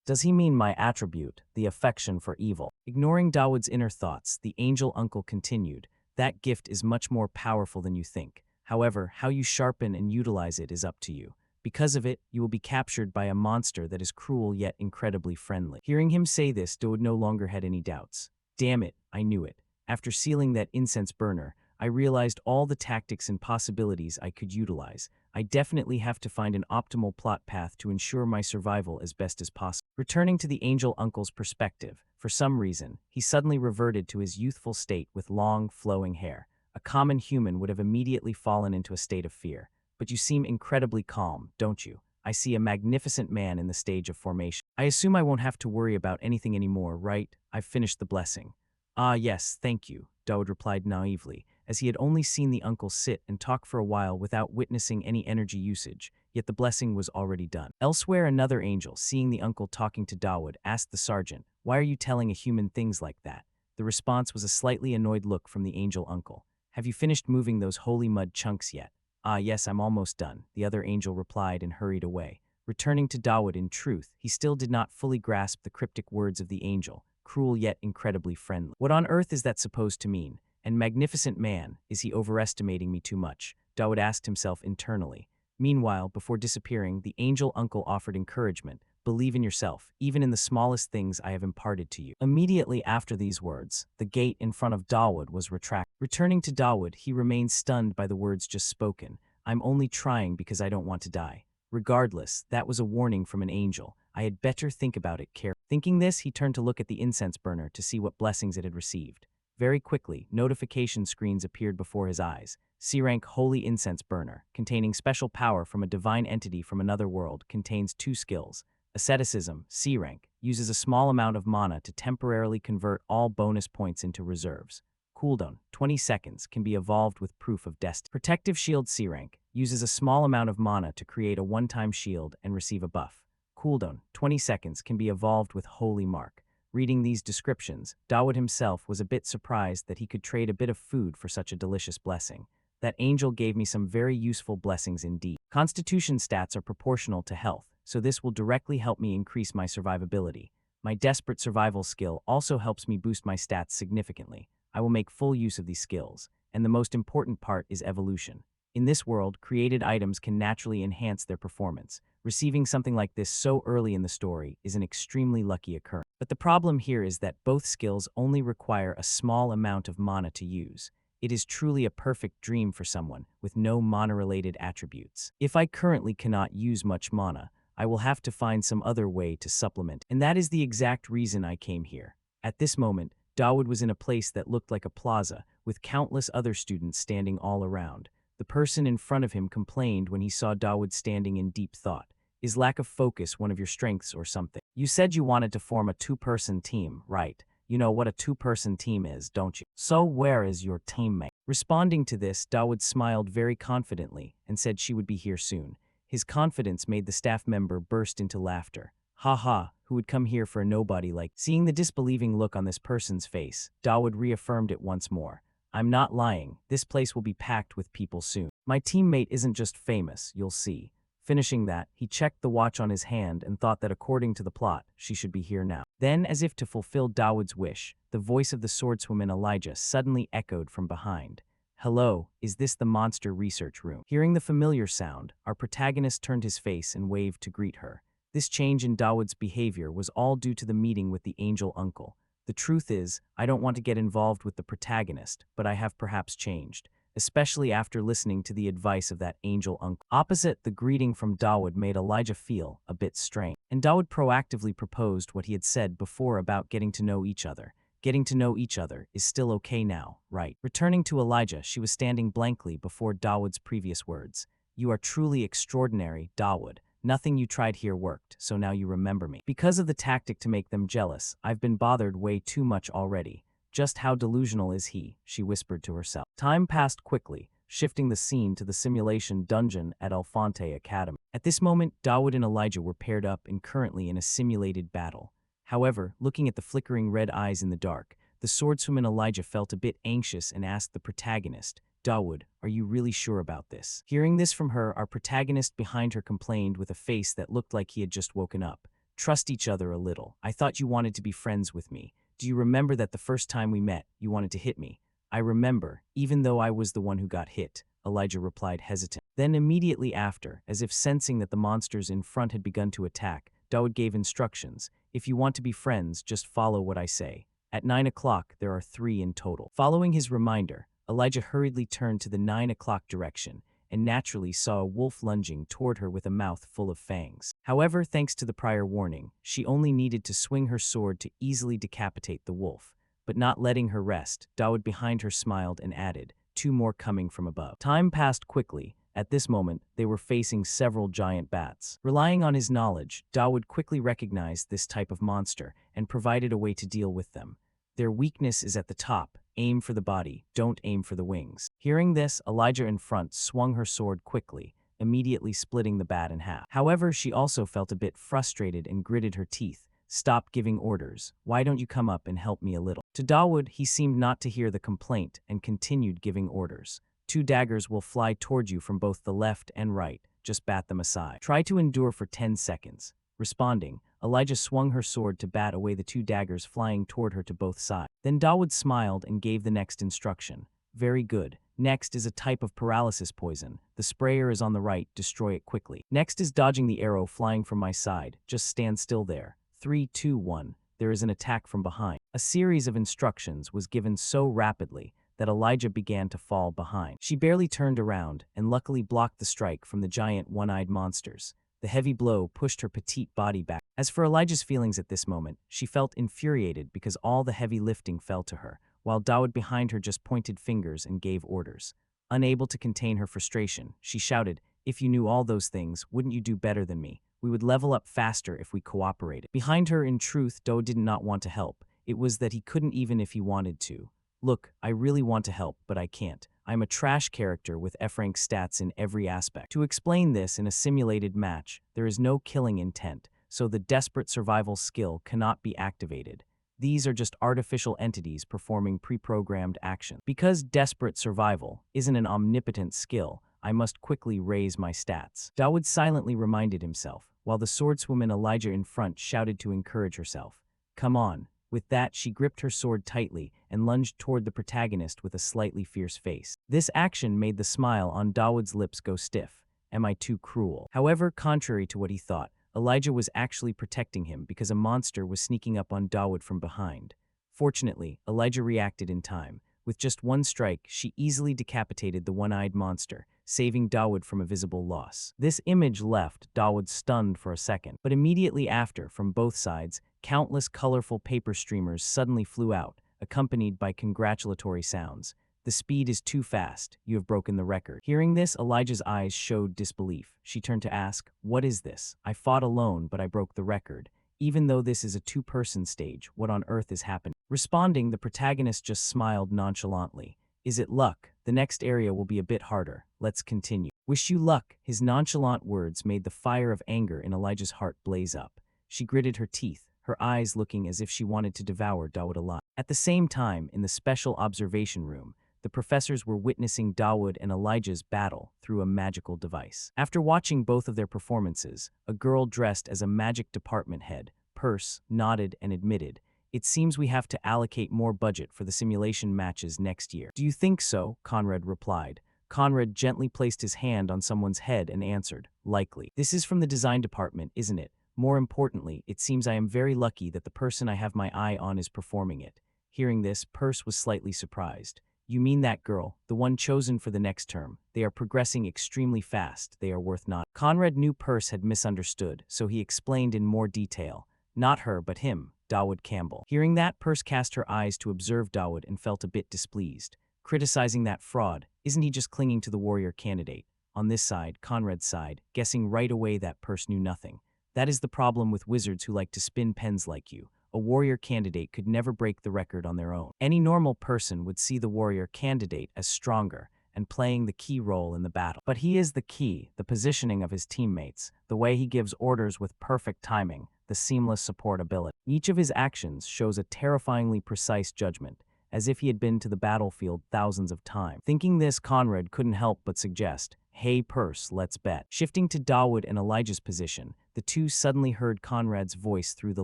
Does he mean my attribute, the affection for evil? Ignoring Dawood's inner thoughts, the angel uncle continued, That gift is much more powerful than you think. However, how you sharpen and utilize it is up to you. Because of it, you will be captured by a monster that is cruel yet incredibly friendly. Hearing him say this, Dawood no longer had any doubts. Damn it, I knew it. After sealing that incense burner, I realized all the tactics and possibilities I could utilize. I definitely have to find an optimal plot path to ensure my survival as best as possible. Returning to the angel uncle's perspective, for some reason, he suddenly reverted to his youthful state with long, flowing hair. A common human would have immediately fallen into a state of fear. But you seem incredibly calm, don't you? I see a magnificent man in the stage of formation. I assume I won't have to worry about anything anymore, right? I've finished the blessing. Ah, yes, thank you, Dawood replied naively, as he had only seen the uncle sit and talk for a while without witnessing any energy usage, yet the blessing was already done. Elsewhere, another angel, seeing the uncle talking to Dawood, asked the sergeant, Why are you telling a human things like that? The response was a slightly annoyed look from the angel uncle. Have you finished moving those holy mud chunks yet? Ah, yes, I'm almost done, the other angel replied and hurried away. Returning to Dawood, in truth, he still did not fully grasp the cryptic words of the angel, cruel yet incredibly friendly. What on earth is that supposed to mean? And magnificent man, is he overestimating me too much? Dawood asked himself internally. Meanwhile, before disappearing, the angel uncle offered encouragement. believe in yourself, even in the smallest things I have imparted to you." Immediately after these words, the gate in front of Dawood was retracted. Returning to Dawood, he remained stunned by the words just spoken. "I'm only trying because I don't want to die." Regardless, that was a warning from an angel. I had better think about it carefully. Thinking this, he turned to look at the incense burner to see what blessings it had received. Very quickly, notification screens appeared before his eyes. C-rank Holy Incense Burner, containing special power from a divine entity from another world, contains 2 skills. Asceticism, C-rank, uses a small amount of mana to temporarily convert all bonus points into reserves. Cooldown, 20 seconds, can be evolved with Proof of Destiny. Protective Shield C-rank, uses a small amount of mana to create a one-time shield and receive a buff. Cooldown, 20 seconds, can be evolved with Holy Mark. Reading these descriptions, Dawood himself was a bit surprised that he could trade a bit of food for such a delicious blessing. That angel gave me some very useful blessings indeed. Constitution stats are proportional to health, so this will directly help me increase my survivability. My desperate survival skill also helps me boost my stats significantly. I will make full use of these skills, and the most important part is evolution. In this world, created items can naturally enhance their performance. Receiving something like this so early in the story is an extremely lucky occurrence. But the problem here is that both skills only require a small amount of mana to use. It is truly a perfect dream for someone with no mana-related attributes. If I currently cannot use much mana, I will have to find some other way to supplement, and that is the exact reason I came here. At this moment, Dawood was in a place that looked like a plaza, with countless other students standing all around. The person in front of him complained when he saw Dawood standing in deep thought. "Is lack of focus one of your strengths or something? You said you wanted to form a 2-person team, right? You know what a 2-person team is, don't you? So where is your teammate?" Responding to this, Dawood smiled very confidently and said she would be here soon. His confidence made the staff member burst into laughter. "Ha ha, who would come here for a nobody like..." Seeing the disbelieving look on this person's face, Dawood reaffirmed it once more. "I'm not lying. This place will be packed with people soon. My teammate isn't just famous, you'll see." Finishing that, he checked the watch on his hand and thought that according to the plot, she should be here now. Then, as if to fulfill Dawood's wish, the voice of the swordswoman Elijah suddenly echoed from behind. "Hello, is this the monster research room?" Hearing the familiar sound, our protagonist turned his face and waved to greet her. This change in Dawood's behavior was all due to the meeting with the angel uncle. The truth is, I don't want to get involved with the protagonist, but I have perhaps changed, especially after listening to the advice of that angel uncle. Opposite, the greeting from Dawood made Elijah feel a bit strange, and Dawood proactively proposed what he had said before about getting to know each other. Getting to know each other is still okay now, right? Returning to Elijah, she was standing blankly before Dawood's previous words. "You are truly extraordinary, Dawood. Nothing you tried here worked, so now you remember me. Because of the tactic to make them jealous, I've been bothered way too much already. Just how delusional is he?" she whispered to herself. Time passed quickly, shifting the scene to the simulation dungeon at Alfonte Academy. At this moment, Dawood and Elijah were paired up and currently in a simulated battle. However, looking at the flickering red eyes in the dark, the swordswoman Elijah felt a bit anxious and asked the protagonist, "Dawood, are you really sure about this?" Hearing this from her, our protagonist behind her complained with a face that looked like he had just woken up. "Trust each other a little. I thought you wanted to be friends with me. Do you remember that the first time we met, you wanted to hit me?" "I remember, even though I was the one who got hit," Elijah replied hesitant. Then immediately after, as if sensing that the monsters in front had begun to attack, Dawood gave instructions. "If you want to be friends, just follow what I say. At 9 o'clock, there are 3 in total." Following his reminder, Elijah hurriedly turned to the 9 o'clock direction and naturally saw a wolf lunging toward her with a mouth full of fangs. However, thanks to the prior warning, she only needed to swing her sword to easily decapitate the wolf. But not letting her rest, Dawood behind her smiled and added, 2 more coming from above. Time passed quickly. At this moment, they were facing several giant bats. Relying on his knowledge, Dawood quickly recognized this type of monster and provided a way to deal with them. Their weakness is at the top. Aim for the body, don't aim for the wings. Hearing this, Elijah in front swung her sword quickly, immediately splitting the bat in half. However, she also felt a bit frustrated and gritted her teeth. "Stop giving orders. Why don't you come up and help me a little?" To Dawood, he seemed not to hear the complaint and continued giving orders. 2 daggers will fly toward you from both the left and right. Just bat them aside. Try to endure for 10 seconds. Responding, Elijah swung her sword to bat away the 2 daggers flying toward her to both sides. Then Dawood smiled and gave the next instruction. Very good. Next is a type of paralysis poison. The sprayer is on the right, destroy it quickly. Next is dodging the arrow flying from my side. Just stand still there. 3, 2, 1. There is an attack from behind. A series of instructions was given so rapidly that Elijah began to fall behind. She barely turned around and luckily blocked the strike from the giant one-eyed monsters. The heavy blow pushed her petite body back. As for Elijah's feelings at this moment, she felt infuriated because all the heavy lifting fell to her, while Dawood behind her just pointed fingers and gave orders. Unable to contain her frustration, she shouted, "If you knew all those things, wouldn't you do better than me? We would level up faster if we cooperated." Behind her, in truth, Dawood did not want to help. It was that he couldn't even if he wanted to. "Look, I really want to help, but I can't. I'm a trash character with F-rank stats in every aspect." To explain this in a simulated match, there is no killing intent, so the desperate survival skill cannot be activated. These are just artificial entities performing pre-programmed action. Because desperate survival isn't an omnipotent skill, I must quickly raise my stats. Dawood silently reminded himself, while the swordswoman Elijah in front shouted to encourage herself. "Come on." With that, she gripped her sword tightly and lunged toward the protagonist with a slightly fierce face. This action made the smile on Dawood's lips go stiff. Am I too cruel? However, contrary to what he thought, Elijah was actually protecting him because a monster was sneaking up on Dawood from behind. Fortunately, Elijah reacted in time. With just one strike, she easily decapitated the one-eyed monster, saving Dawood from a visible loss. This image left Dawood stunned for a second, but immediately after, from both sides, countless colorful paper streamers suddenly flew out, accompanied by congratulatory sounds. "The speed is too fast. You have broken the record." Hearing this, Elijah's eyes showed disbelief. She turned to ask, "What is this? I fought alone, but I broke the record. Even though this is a two-person stage, what on earth is happening?" Responding, the protagonist just smiled nonchalantly. "Is it luck? The next area will be a bit harder. Let's continue." "Wish you luck." His nonchalant words made the fire of anger in Elijah's heart blaze up. She gritted her teeth, her eyes looking as if she wanted to devour Dawood alive. At the same time, in the special observation room, the professors were witnessing Dawood and Elijah's battle through a magical device. After watching both of their performances, a girl dressed as a magic department head, Purse, nodded and admitted, "It seems we have to allocate more budget for the simulation matches next year." "Do you think so?" Conrad replied. Conrad gently placed his hand on someone's head and answered, "Likely." "This is from the design department, isn't it? More importantly, it seems I am very lucky that the person I have my eye on is performing it." Hearing this, Purse was slightly surprised. "You mean that girl, the one chosen for the next term? They are progressing extremely fast. They are worth not." Conrad knew Purse had misunderstood, so he explained in more detail. "Not her, but him, Dawood Campbell." Hearing that, Purse cast her eyes to observe Dawood and felt a bit displeased. Criticizing that fraud, isn't he just clinging to the warrior candidate? On this side, Conrad sighed, guessing right away that Purse knew nothing. "That is the problem with wizards who like to spin pens like you. A warrior candidate could never break the record on their own. Any normal person would see the warrior candidate as stronger and playing the key role in the battle. But he is the key, the positioning of his teammates, the way he gives orders with perfect timing, the seamless support ability. Each of his actions shows a terrifyingly precise judgment, as if he had been to the battlefield thousands of times." Thinking this, Conrad couldn't help but suggest, "Hey Purse, let's bet." Shifting to Dawood and Elijah's position, the two suddenly heard Conrad's voice through the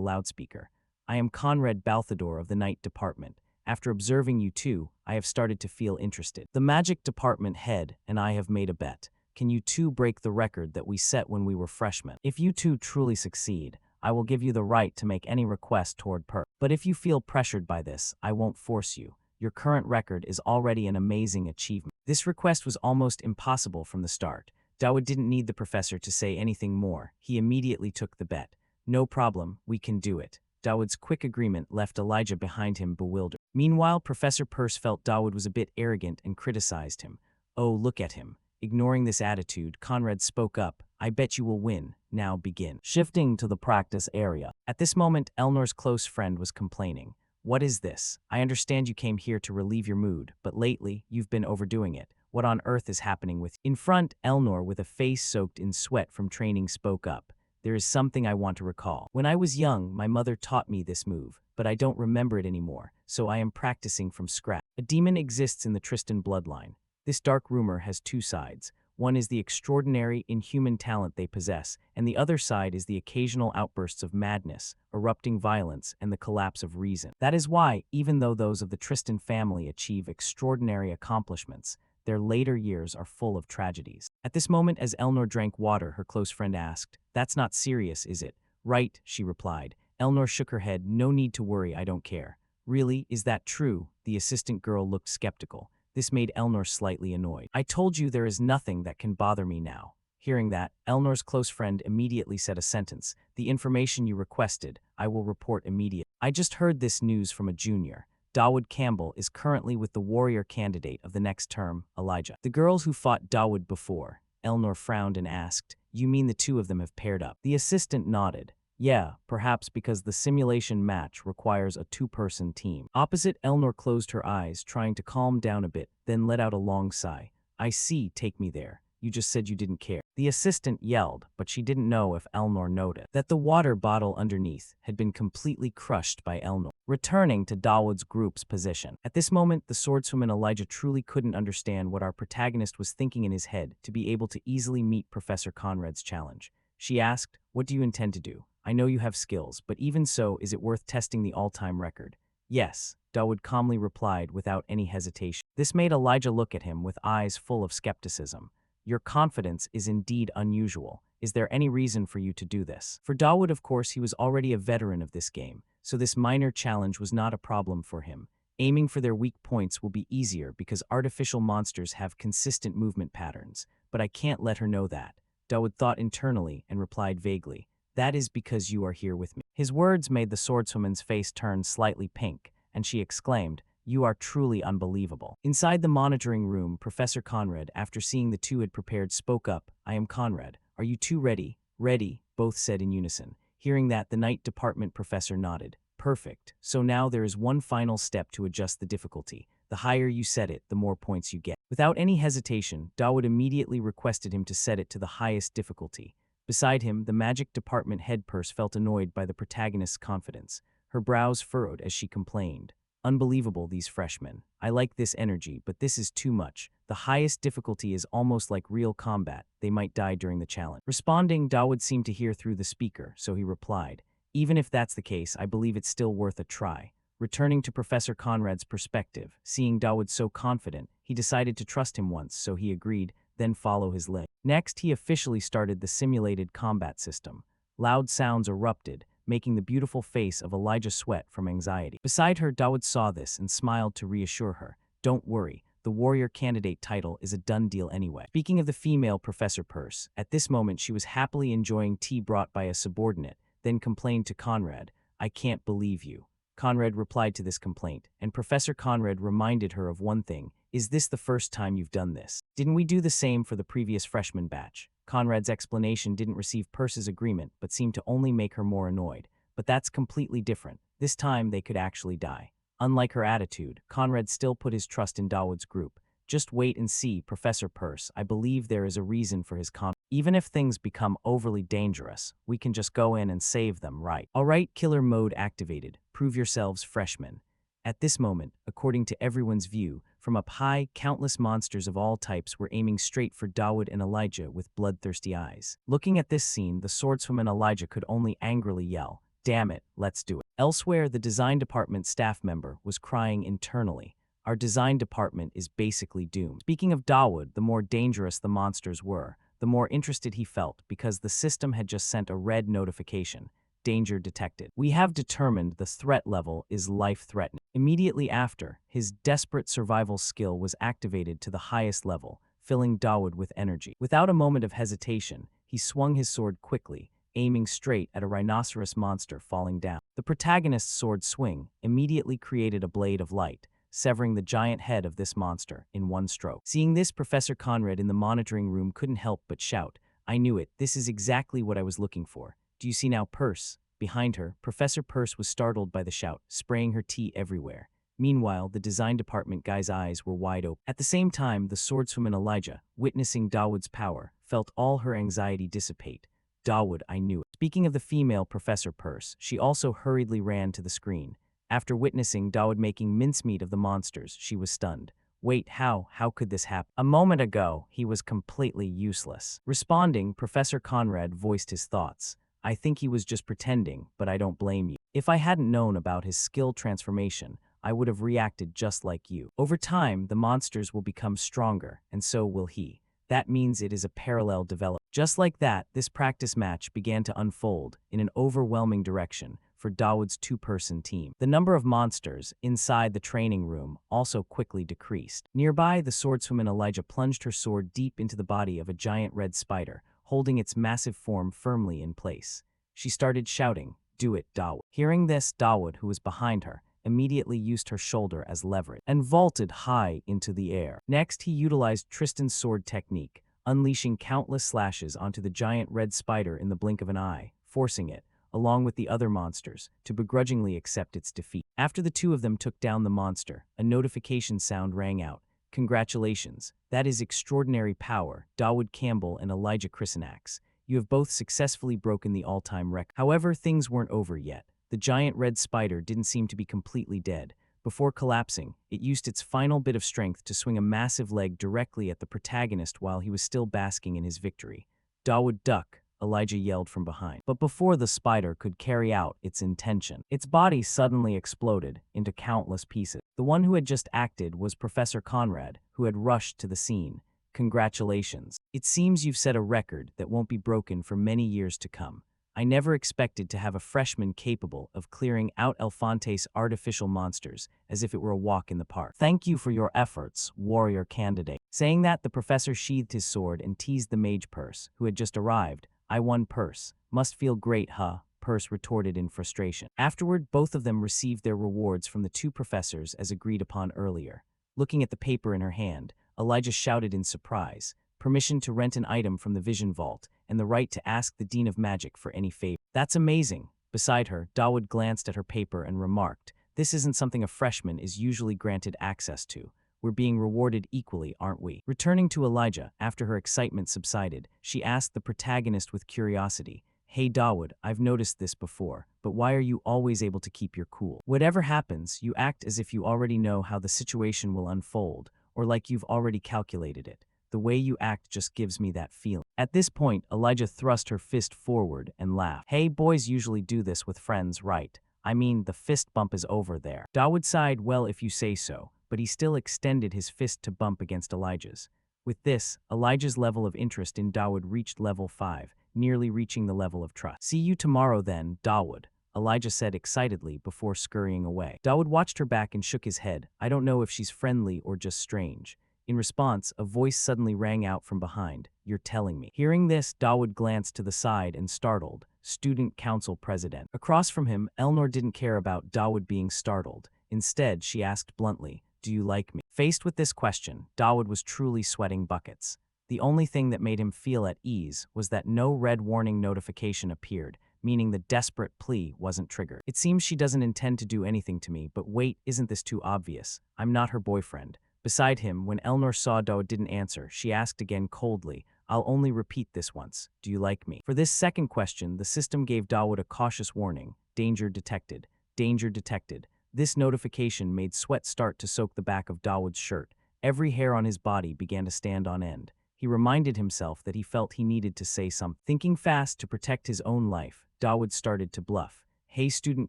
loudspeaker. "I am Conrad Balthador of the Night Department. After observing you two, I have started to feel interested. The Magic Department head and I have made a bet. Can you two break the record that we set when we were freshmen? If you two truly succeed, I will give you the right to make any request toward Purse. But if you feel pressured by this, I won't force you. Your current record is already an amazing achievement." This request was almost impossible from the start. Dawood didn't need the professor to say anything more. He immediately took the bet. "No problem, we can do it." Dawood's quick agreement left Elijah behind him bewildered. Meanwhile, Professor Purse felt Dawood was a bit arrogant and criticized him. "Oh, look at him." Ignoring this attitude, Conrad spoke up, "I bet you will win. Now begin." Shifting to the practice area. At this moment, Elnor's close friend was complaining. "What is this? I understand you came here to relieve your mood, but lately, you've been overdoing it. What on earth is happening with you?" In front, Elnor, with a face soaked in sweat from training, spoke up. "There is something I want to recall. When I was young, my mother taught me this move, but I don't remember it anymore, so I am practicing from scratch. A demon exists in the Tristan bloodline. This dark rumor has two sides. One is the extraordinary, inhuman talent they possess, and the other side is the occasional outbursts of madness, erupting violence, and the collapse of reason. That is why, even though those of the Tristan family achieve extraordinary accomplishments, their later years are full of tragedies. At this moment, as Elnor drank water, her close friend asked, "That's not serious, is it?" "Right," she replied. Elnor shook her head. "No need to worry, I don't care." "Really, is that true?" The assistant girl looked skeptical. This made Elnor slightly annoyed. "I told you there is nothing that can bother me now." Hearing that, Elnor's close friend immediately said a sentence. "The information you requested, I will report immediately." "I just heard this news from a junior. Dawood Campbell is currently with the warrior candidate of the next term, Elijah. The girls who fought Dawood before." Elnor frowned and asked, "You mean the two of them have paired up?" The assistant nodded. "Yeah, perhaps because the simulation match requires a two-person team." Opposite, Elnor closed her eyes, trying to calm down a bit, then let out a long sigh. "I see, take me there. You just said you didn't care." The assistant yelled, but she didn't know if Elnor noticed that the water bottle underneath had been completely crushed by Elnor. Returning to Dawood's group's position. At this moment, the swordswoman Elijah truly couldn't understand what our protagonist was thinking in his head to be able to easily meet Professor Conrad's challenge. She asked, "What do you intend to do? I know you have skills, but even so, is it worth testing the all-time record?" "Yes," Dawood calmly replied without any hesitation. This made Elijah look at him with eyes full of skepticism. "Your confidence is indeed unusual. Is there any reason for you to do this?" For Dawood, of course, he was already a veteran of this game, so this minor challenge was not a problem for him. Aiming for their weak points will be easier because artificial monsters have consistent movement patterns, but I can't let her know that. Dawood thought internally and replied vaguely, "That is because you are here with me." His words made the swordswoman's face turn slightly pink, and she exclaimed, "You are truly unbelievable." Inside the monitoring room, Professor Conrad, after seeing the two had prepared, spoke up, "I am Conrad. Are you two ready?" "Ready," both said in unison. Hearing that, the Night Department professor nodded. "Perfect. So now there is one final step to adjust the difficulty. The higher you set it, the more points you get." Without any hesitation, Dawood immediately requested him to set it to the highest difficulty. Beside him, the Magic Department head purse felt annoyed by the protagonist's confidence. Her brows furrowed as she complained. "Unbelievable, these freshmen. I like this energy, but this is too much. The highest difficulty is almost like real combat. They might die during the challenge." Responding, Dawood seemed to hear through the speaker, so he replied, "Even if that's the case, I believe it's still worth a try." Returning to Professor Conrad's perspective, seeing Dawood so confident, he decided to trust him once, so he agreed, then follow his lead. Next, he officially started the simulated combat system. Loud sounds erupted, making the beautiful face of Elijah sweat from anxiety. Beside her, Dawood saw this and smiled to reassure her. "Don't worry, the warrior candidate title is a done deal anyway." Speaking of the female Professor Peirce, at this moment she was happily enjoying tea brought by a subordinate, then complained to Conrad, "I can't believe you." Conrad replied to this complaint, and Professor Conrad reminded her of one thing. "Is this the first time you've done this? Didn't we do the same for the previous freshman batch?" Conrad's explanation didn't receive Peirce's agreement, but seemed to only make her more annoyed. "But that's completely different. This time they could actually die." Unlike her attitude, Conrad still put his trust in Dawood's group. "Just wait and see, Professor Peirce. I believe there is a reason for his confidence. Even if things become overly dangerous, we can just go in and save them, right?" "All right, killer mode activated. Prove yourselves, freshmen." At this moment, according to everyone's view, from up high, countless monsters of all types were aiming straight for Dawood and Elijah with bloodthirsty eyes. Looking at this scene, the swordswoman Elijah could only angrily yell, "Damn it, let's do it." Elsewhere, the design department staff member was crying internally. "Our design department is basically doomed." Speaking of Dawood, the more dangerous the monsters were, the more interested he felt because the system had just sent a red notification. "Danger detected. We have determined the threat level is life-threatening." Immediately after, his desperate survival skill was activated to the highest level, filling Dawood with energy. Without a moment of hesitation, he swung his sword quickly, aiming straight at a rhinoceros monster falling down. The protagonist's sword swing immediately created a blade of light, severing the giant head of this monster in one stroke. Seeing this, Professor Conrad in the monitoring room couldn't help but shout, "I knew it. This is exactly what I was looking for. Do you see now, Peirce?" Behind her, Professor Peirce was startled by the shout, spraying her tea everywhere. Meanwhile, the design department guy's eyes were wide open. At the same time, the swordswoman Elijah, witnessing Dawood's power, felt all her anxiety dissipate. "Dawood, I knew it." Speaking of the female Professor Peirce, she also hurriedly ran to the screen. After witnessing Dawood making mincemeat of the monsters, she was stunned. Wait, how? How could this happen? A moment ago, he was completely useless. Responding, Professor Conrad voiced his thoughts. I think he was just pretending, but I don't blame you. If I hadn't known about his skill transformation, I would have reacted just like you. Over time, the monsters will become stronger, and so will he. That means it is a parallel development. Just like that, this practice match began to unfold in an overwhelming direction for Dawood's two-person team. The number of monsters inside the training room also quickly decreased. Nearby, the swordswoman Elijah plunged her sword deep into the body of a giant red spider, holding its massive form firmly in place. She started shouting, "Do it, Dawood." Hearing this, Dawood, who was behind her, immediately used her shoulder as leverage and vaulted high into the air. Next, he utilized Tristan's sword technique, unleashing countless slashes onto the giant red spider in the blink of an eye, forcing it, along with the other monsters, to begrudgingly accept its defeat. After the two of them took down the monster, a notification sound rang out. Congratulations, that is extraordinary power, Dawood Campbell and Elijah Chrisanax. You have both successfully broken the all-time record. However, things weren't over yet. The giant red spider didn't seem to be completely dead. Before collapsing, it used its final bit of strength to swing a massive leg directly at the protagonist while he was still basking in his victory. Dawood, duck, Elijah yelled from behind. But before the spider could carry out its intention, its body suddenly exploded into countless pieces. The one who had just acted was Professor Conrad, who had rushed to the scene. Congratulations. It seems you've set a record that won't be broken for many years to come. I never expected to have a freshman capable of clearing out Elfante's artificial monsters as if it were a walk in the park. Thank you for your efforts, warrior candidate. Saying that, the professor sheathed his sword and teased the mage Purse, who had just arrived. I won, Purse. Must feel great, huh? Purse retorted in frustration. Afterward, both of them received their rewards from the two professors as agreed upon earlier. Looking at the paper in her hand, Elijah shouted in surprise. Permission to rent an item from the Vision Vault, and the right to ask the Dean of Magic for any favor. That's amazing. Beside her, Dawood glanced at her paper and remarked, this isn't something a freshman is usually granted access to. We're being rewarded equally, aren't we? Returning to Elijah, after her excitement subsided, she asked the protagonist with curiosity, Hey Dawood, I've noticed this before, but why are you always able to keep your cool? Whatever happens, you act as if you already know how the situation will unfold, or like you've already calculated it. The way you act just gives me that feeling. At this point, Elijah thrust her fist forward and laughed. Hey, boys usually do this with friends, right? I mean, the fist bump is over there. Dawood sighed, well, if you say so, but he still extended his fist to bump against Elijah's. With this, Elijah's level of interest in Dawood reached level 5, nearly reaching the level of trust. See you tomorrow then, Dawood, Elijah said excitedly before scurrying away. Dawood watched her back and shook his head. I don't know if she's friendly or just strange. In response, a voice suddenly rang out from behind. You're telling me. Hearing this, Dawood glanced to the side and startled. Student Council President. Across from him, Elnor didn't care about Dawood being startled. Instead, she asked bluntly, do you like me? Faced with this question, Dawood was truly sweating buckets. The only thing that made him feel at ease was that no red warning notification appeared, meaning the desperate plea wasn't triggered. It seems she doesn't intend to do anything to me, but wait, isn't this too obvious? I'm not her boyfriend. Beside him, when Elnor saw Dawood didn't answer, she asked again coldly, I'll only repeat this once. Do you like me? For this second question, the system gave Dawood a cautious warning. Danger detected. Danger detected. This notification made sweat start to soak the back of Dawood's shirt. Every hair on his body began to stand on end. He reminded himself that he felt he needed to say something. Thinking fast to protect his own life, Dawood started to bluff. Hey, Student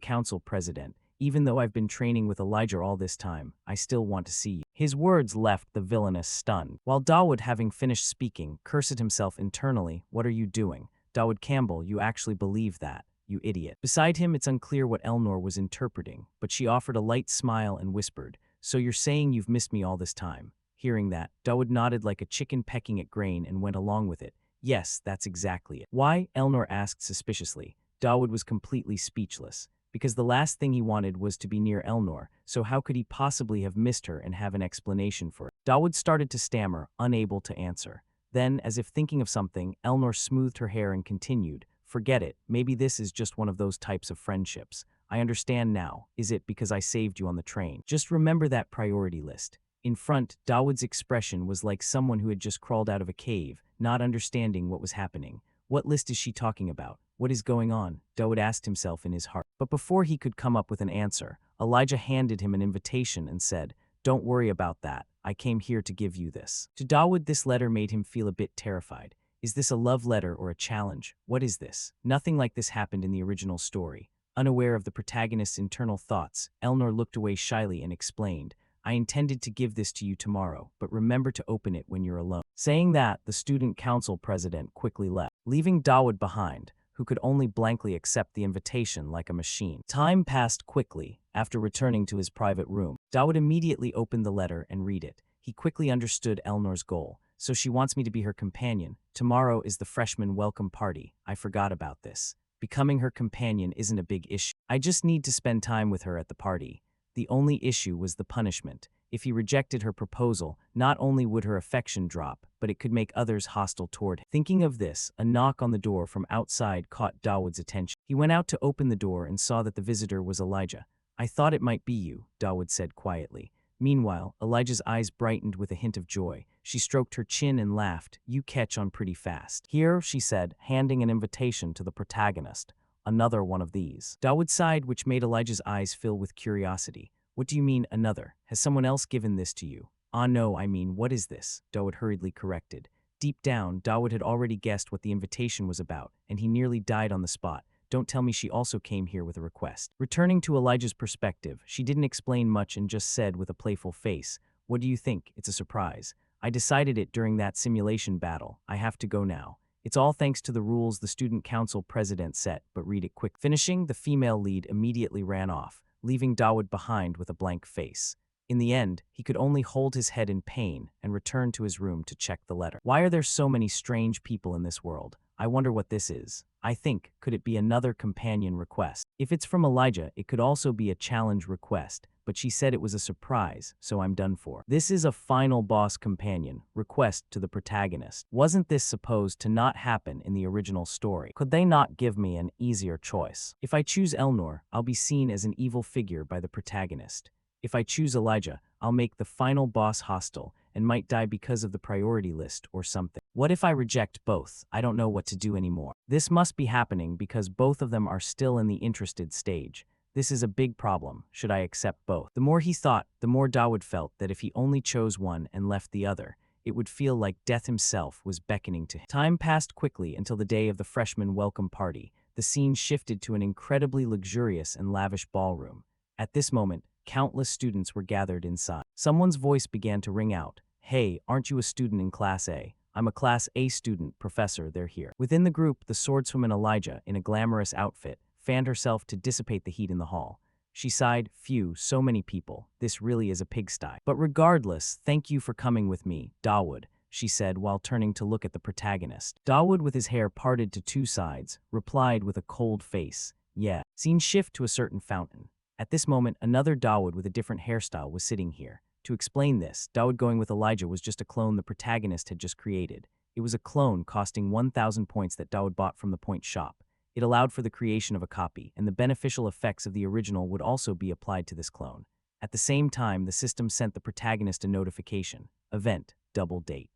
Council President. Even though I've been training with Elijah all this time, I still want to see you. His words left the villainess stunned. While Dawood, having finished speaking, cursed himself internally. What are you doing? Dawood Campbell, you actually believe that, you idiot. Beside him, it's unclear what Elnor was interpreting, but she offered a light smile and whispered, so you're saying you've missed me all this time. Hearing that, Dawood nodded like a chicken pecking at grain and went along with it. Yes, that's exactly it. Why? Elnor asked suspiciously. Dawood was completely speechless. Because the last thing he wanted was to be near Elnor, so how could he possibly have missed her and have an explanation for it? Dawood started to stammer, unable to answer. Then, as if thinking of something, Elnor smoothed her hair and continued, forget it, maybe this is just one of those types of friendships. I understand now. Is it because I saved you on the train? Just remember that priority list. In front, Dawood's expression was like someone who had just crawled out of a cave, not understanding what was happening. What list is she talking about? What is going on? Dawood asked himself in his heart. But before he could come up with an answer, Elijah handed him an invitation and said, Don't worry about that. I came here to give you this. To Dawood, this letter made him feel a bit terrified. Is this a love letter or a challenge? What is this? Nothing like this happened in the original story. Unaware of the protagonist's internal thoughts, Elnor looked away shyly and explained, I intended to give this to you tomorrow, but remember to open it when you're alone. Saying that, the student council president quickly left, leaving Dawood behind, who could only blankly accept the invitation like a machine. Time passed quickly. After returning to his private room, Dawood immediately opened the letter and read it. He quickly understood Elnor's goal. So she wants me to be her companion. Tomorrow is the freshman welcome party. I forgot about this. Becoming her companion isn't a big issue. I just need to spend time with her at the party. The only issue was the punishment. If he rejected her proposal, not only would her affection drop, but it could make others hostile toward him. Thinking of this, a knock on the door from outside caught Dawood's attention. He went out to open the door and saw that the visitor was Elijah. I thought it might be you, Dawood said quietly. Meanwhile, Elijah's eyes brightened with a hint of joy. She stroked her chin and laughed. You catch on pretty fast. Here, she said, handing an invitation to the protagonist. Another one of these. Dawood sighed, which made Elijah's eyes fill with curiosity. What do you mean, another? Has someone else given this to you? Ah, no, I mean, what is this? Dawood hurriedly corrected. Deep down, Dawood had already guessed what the invitation was about, and he nearly died on the spot. Don't tell me she also came here with a request. Returning to Elijah's perspective, she didn't explain much and just said with a playful face, what do you think? It's a surprise. I decided it during that simulation battle. I have to go now. It's all thanks to the rules the student council president set, but read it quick. Finishing, the female lead immediately ran off, leaving Dawood behind with a blank face. In the end, he could only hold his head in pain and return to his room to check the letter. Why are there so many strange people in this world? I wonder what this is. I think, could it be another companion request? If it's from Elijah, it could also be a challenge request, but she said it was a surprise, so I'm done for. This is a final boss companion request to the protagonist. Wasn't this supposed to not happen in the original story? Could they not give me an easier choice? If I choose Elnor, I'll be seen as an evil figure by the protagonist. If I choose Elijah, I'll make the final boss hostile and might die because of the priority list or something. What if I reject both? I don't know what to do anymore. This must be happening because both of them are still in the interested stage. This is a big problem. Should I accept both? The more he thought, the more Dawood felt that if he only chose one and left the other, it would feel like death himself was beckoning to him. Time passed quickly until the day of the freshman welcome party. The scene shifted to an incredibly luxurious and lavish ballroom. At this moment, countless students were gathered inside. Someone's voice began to ring out. Hey, aren't you a student in Class A? I'm a Class A student, Professor, they're here. Within the group, the swordswoman Elijah, in a glamorous outfit, fanned herself to dissipate the heat in the hall. She sighed, phew, so many people. This really is a pigsty. But regardless, thank you for coming with me, Dawood, she said while turning to look at the protagonist. Dawood, with his hair parted to two sides, replied with a cold face, yeah. Scene shift to a certain fountain. At this moment, another Dawood with a different hairstyle was sitting here. To explain this, Dawood going with Elijah was just a clone the protagonist had just created. It was a clone costing 1,000 points that Dawood bought from the point shop. It allowed for the creation of a copy, and the beneficial effects of the original would also be applied to this clone. At the same time, the system sent the protagonist a notification. Event, double date.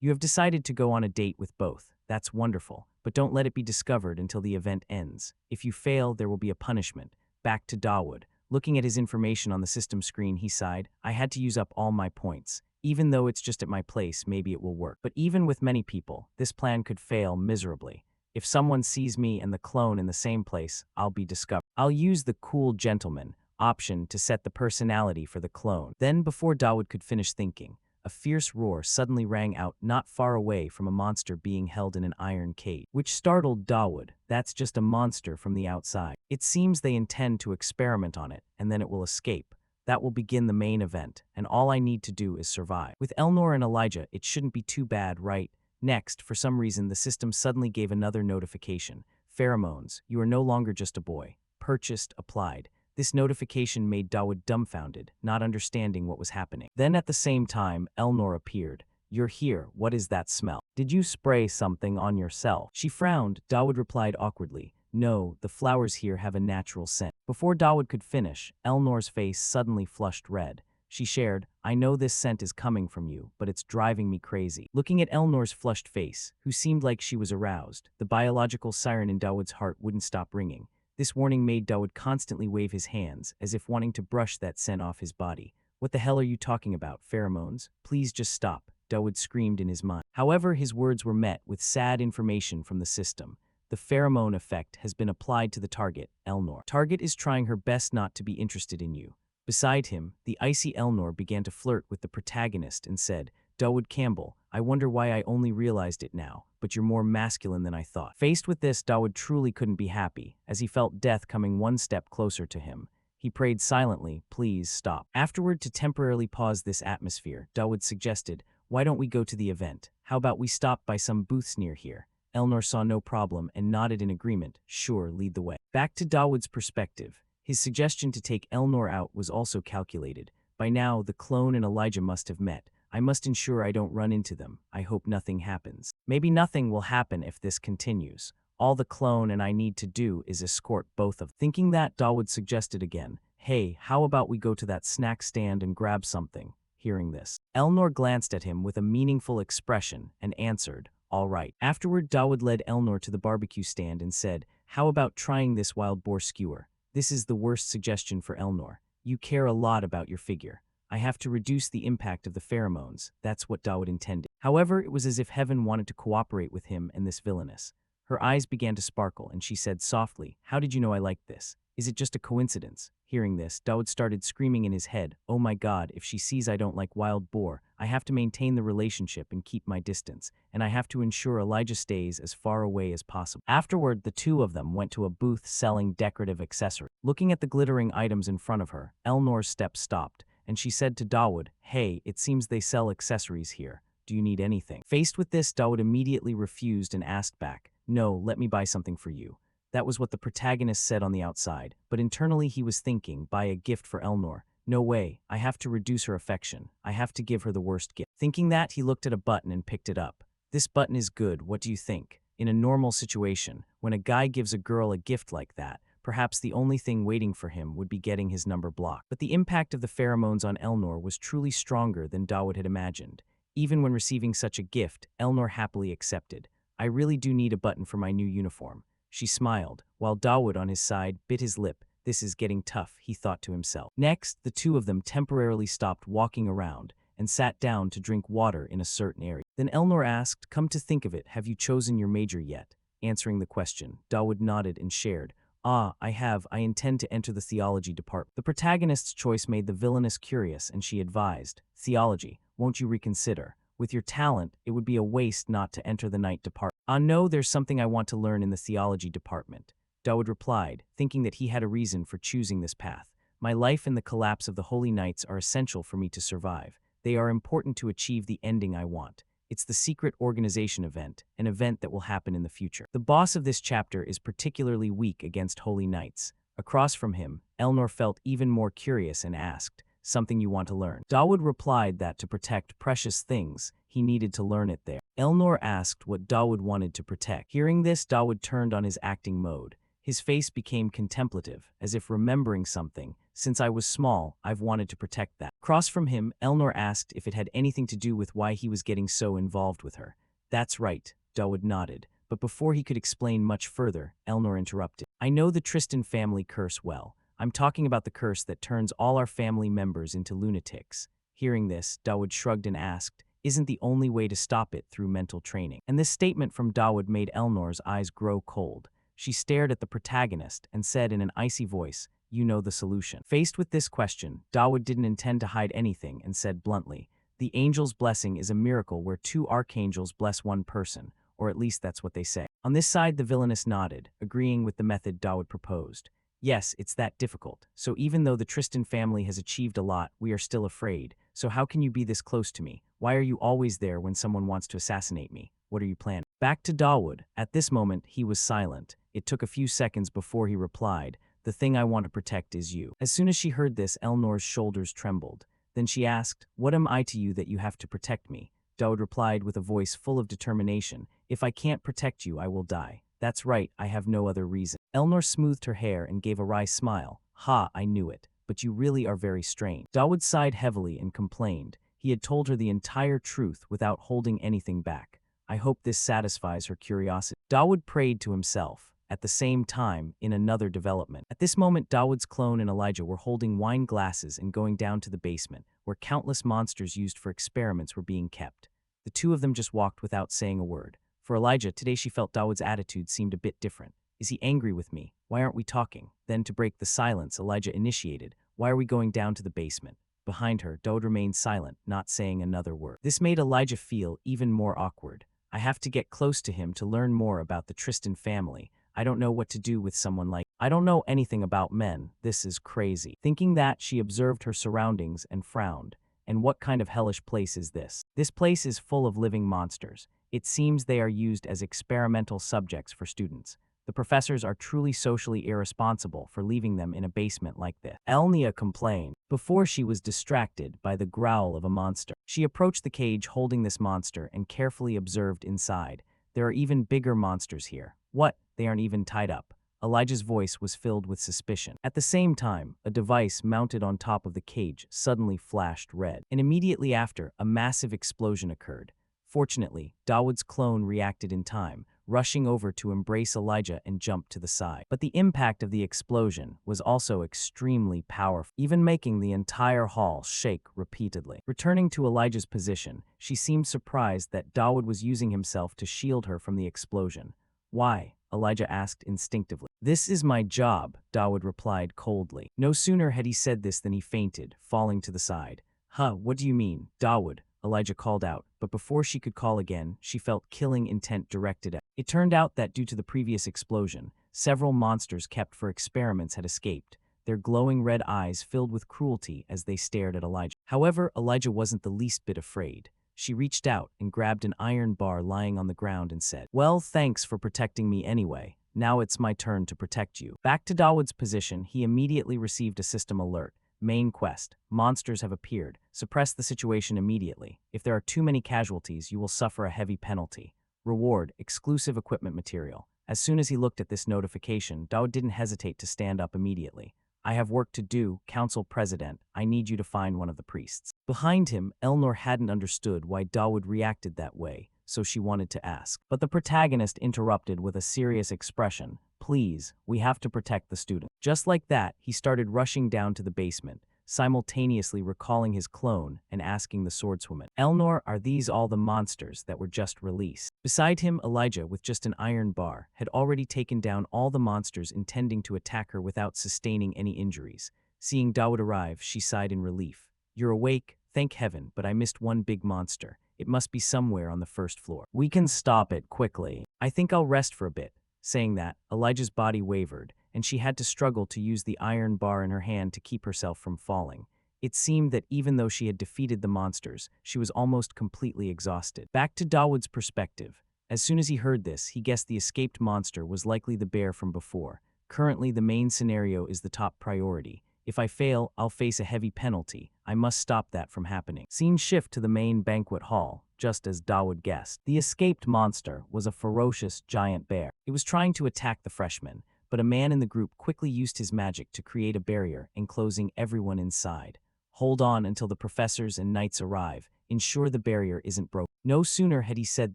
You have decided to go on a date with both. That's wonderful, but don't let it be discovered until the event ends. If you fail, there will be a punishment. Back to Dawood. Looking at his information on the system screen, he sighed, I had to use up all my points. Even though it's just at my place, maybe it will work. But even with many people, this plan could fail miserably. If someone sees me and the clone in the same place, I'll be discovered. I'll use the cool gentleman option to set the personality for the clone. Then, before Dawood could finish thinking, a fierce roar suddenly rang out not far away from a monster being held in an iron cage, which startled Dawood. That's just a monster from the outside. It seems they intend to experiment on it, and then it will escape. That will begin the main event, and all I need to do is survive. With Elnor and Elijah, it shouldn't be too bad, right? Next, for some reason, the system suddenly gave another notification. Pheromones, you are no longer just a boy. Purchased, applied. This notification made Dawood dumbfounded, not understanding what was happening. Then at the same time, Elnor appeared. You're here, what is that smell? Did you spray something on yourself? She frowned. Dawood replied awkwardly, no, the flowers here have a natural scent. Before Dawood could finish, Elnor's face suddenly flushed red. She shared, I know this scent is coming from you, but it's driving me crazy. Looking at Elnor's flushed face, who seemed like she was aroused, the biological siren in Dawood's heart wouldn't stop ringing. This warning made Dawood constantly wave his hands, as if wanting to brush that scent off his body. What the hell are you talking about? Pheromones? Please just stop, Dawood screamed in his mind. However, his words were met with sad information from the system. The pheromone effect has been applied to the target, Elnor. Target is trying her best not to be interested in you. Beside him, the icy Elnor began to flirt with the protagonist and said, Dawood Campbell, I wonder why I only realized it now, but you're more masculine than I thought. Faced with this, Dawood truly couldn't be happy, as he felt death coming one step closer to him. He prayed silently, please stop. Afterward, to temporarily pause this atmosphere, Dawood suggested, why don't we go to the event? How about we stop by some booths near here? Elnor saw no problem and nodded in agreement, sure, lead the way. Back to Dawood's perspective. His suggestion to take Elnor out was also calculated. By now, the clone and Elijah must have met. I must ensure I don't run into them. I hope nothing happens. Maybe nothing will happen if this continues. All the clone and I need to do is escort both of them. Thinking that, Dawood suggested again, hey, how about we go to that snack stand and grab something? Hearing this, Elnor glanced at him with a meaningful expression and answered, all right. Afterward, Dawood led Elnor to the barbecue stand and said, how about trying this wild boar skewer? This is the worst suggestion for Elnor. You care a lot about your figure. I have to reduce the impact of the pheromones. That's what Dawood intended. However, it was as if heaven wanted to cooperate with him and this villainess. Her eyes began to sparkle, and she said softly, how did you know I liked this? Is it just a coincidence? Hearing this, Dawood started screaming in his head, oh my god, if she sees I don't like wild boar, I have to maintain the relationship and keep my distance, and I have to ensure Elijah stays as far away as possible. Afterward, the two of them went to a booth selling decorative accessories. Looking at the glittering items in front of her, Elnor's steps stopped, and she said to Dawood, hey, it seems they sell accessories here. Do you need anything? Faced with this, Dawood immediately refused and asked back, no, let me buy something for you. That was what the protagonist said on the outside, but internally he was thinking, buy a gift for Elnor. No way, I have to reduce her affection. I have to give her the worst gift. Thinking that, he looked at a button and picked it up. This button is good, what do you think? In a normal situation, when a guy gives a girl a gift like that, perhaps the only thing waiting for him would be getting his number blocked. But the impact of the pheromones on Elnor was truly stronger than Dawood had imagined. Even when receiving such a gift, Elnor happily accepted. I really do need a button for my new uniform. She smiled, while Dawood on his side bit his lip. This is getting tough, he thought to himself. Next, the two of them temporarily stopped walking around and sat down to drink water in a certain area. Then Elnor asked, come to think of it, have you chosen your major yet? Answering the question, Dawood nodded and shared, I have. I intend to enter the theology department. The protagonist's choice made the villainess curious, and she advised, theology, won't you reconsider? With your talent, it would be a waste not to enter the night department. No, there's something I want to learn in the theology department. Dawood replied, thinking that he had a reason for choosing this path. My life and the collapse of the Holy Knights are essential for me to survive. They are important to achieve the ending I want. It's the secret organization event, an event that will happen in the future. The boss of this chapter is particularly weak against Holy Knights. Across from him, Elnor felt even more curious and asked, something you want to learn? Dawood replied that to protect precious things, he needed to learn it there. Elnor asked what Dawood wanted to protect. Hearing this, Dawood turned on his acting mode. His face became contemplative, as if remembering something. Since I was small, I've wanted to protect that. Across from him, Elnor asked if it had anything to do with why he was getting so involved with her. That's right, Dawood nodded. But before he could explain much further, Elnor interrupted. I know the Tristan family curse well. I'm talking about the curse that turns all our family members into lunatics. Hearing this, Dawood shrugged and asked, isn't the only way to stop it through mental training? And this statement from Dawood made Elnor's eyes grow cold. She stared at the protagonist and said in an icy voice, you know the solution. Faced with this question, Dawood didn't intend to hide anything and said bluntly, the angel's blessing is a miracle where two archangels bless one person, or at least that's what they say. On this side, the villainess nodded, agreeing with the method Dawood proposed. Yes, it's that difficult. So even though the Tristan family has achieved a lot, we are still afraid. So how can you be this close to me? Why are you always there when someone wants to assassinate me? What are you planning? Back to Dawood. At this moment, he was silent. It took a few seconds before he replied, the thing I want to protect is you. As soon as she heard this, Elnor's shoulders trembled. Then she asked, what am I to you that you have to protect me? Dawood replied with a voice full of determination, if I can't protect you, I will die. That's right, I have no other reason. Elnor smoothed her hair and gave a wry smile. Ha, I knew it. But you really are very strange. Dawood sighed heavily and complained. He had told her the entire truth without holding anything back. I hope this satisfies her curiosity. Dawood prayed to himself. At the same time, in another development. At this moment, Dawood's clone and Elijah were holding wine glasses and going down to the basement, where countless monsters used for experiments were being kept. The two of them just walked without saying a word. For Elijah, today she felt Dawood's attitude seemed a bit different. Is he angry with me? Why aren't we talking? Then, to break the silence, Elijah initiated. Why are we going down to the basement? Behind her, Dawood remained silent, not saying another word. This made Elijah feel even more awkward. I have to get close to him to learn more about the Tristan family. I don't know what to do with someone like. I don't know anything about men. This is crazy. Thinking that, she observed her surroundings and frowned. And what kind of hellish place is this? This place is full of living monsters. It seems they are used as experimental subjects for students. The professors are truly socially irresponsible for leaving them in a basement like this. Elnia complained before she was distracted by the growl of a monster. She approached the cage holding this monster and carefully observed inside. There are even bigger monsters here. What? They aren't even tied up. Elijah's voice was filled with suspicion. At the same time, a device mounted on top of the cage suddenly flashed red. And immediately after, a massive explosion occurred. Fortunately, Dawood's clone reacted in time, rushing over to embrace Elijah and jump to the side. But the impact of the explosion was also extremely powerful, even making the entire hall shake repeatedly. Returning to Elijah's position, she seemed surprised that Dawood was using himself to shield her from the explosion. Why? Elijah asked instinctively. This is my job, Dawood replied coldly. No sooner had he said this than he fainted, falling to the side. Huh, what do you mean, Dawood? Elijah called out, but before she could call again, she felt killing intent directed at. It turned out that due to the previous explosion, several monsters kept for experiments had escaped, their glowing red eyes filled with cruelty as they stared at Elijah. However, Elijah wasn't the least bit afraid. She reached out and grabbed an iron bar lying on the ground and said, "Well, thanks for protecting me anyway. Now it's my turn to protect you." Back to Dawood's position, he immediately received a system alert. Main quest. Monsters have appeared. Suppress the situation immediately. If there are too many casualties, you will suffer a heavy penalty. Reward. Exclusive equipment material. As soon as he looked at this notification, Dawood didn't hesitate to stand up immediately. I have work to do, Council President. I need you to find one of the priests. Behind him, Elnor hadn't understood why Dawood reacted that way, so she wanted to ask. But the protagonist interrupted with a serious expression. Please, we have to protect the student. Just like that, he started rushing down to the basement, simultaneously recalling his clone and asking the swordswoman, Elnor, are these all the monsters that were just released? Beside him, Elijah, with just an iron bar, had already taken down all the monsters intending to attack her without sustaining any injuries. Seeing Dawood arrive, she sighed in relief. You're awake? Thank heaven, but I missed one big monster. It must be somewhere on the first floor. We can stop it quickly. I think I'll rest for a bit. Saying that, Elijah's body wavered, and she had to struggle to use the iron bar in her hand to keep herself from falling. It seemed that even though she had defeated the monsters, she was almost completely exhausted. Back to Dawood's perspective. As soon as he heard this, he guessed the escaped monster was likely the bear from before. Currently, the main scenario is the top priority. If I fail, I'll face a heavy penalty. I must stop that from happening. Scene shift to the main banquet hall, just as Dawood guessed. The escaped monster was a ferocious giant bear. It was trying to attack the freshmen, but a man in the group quickly used his magic to create a barrier, enclosing everyone inside. Hold on until the professors and knights arrive. Ensure the barrier isn't broken. No sooner had he said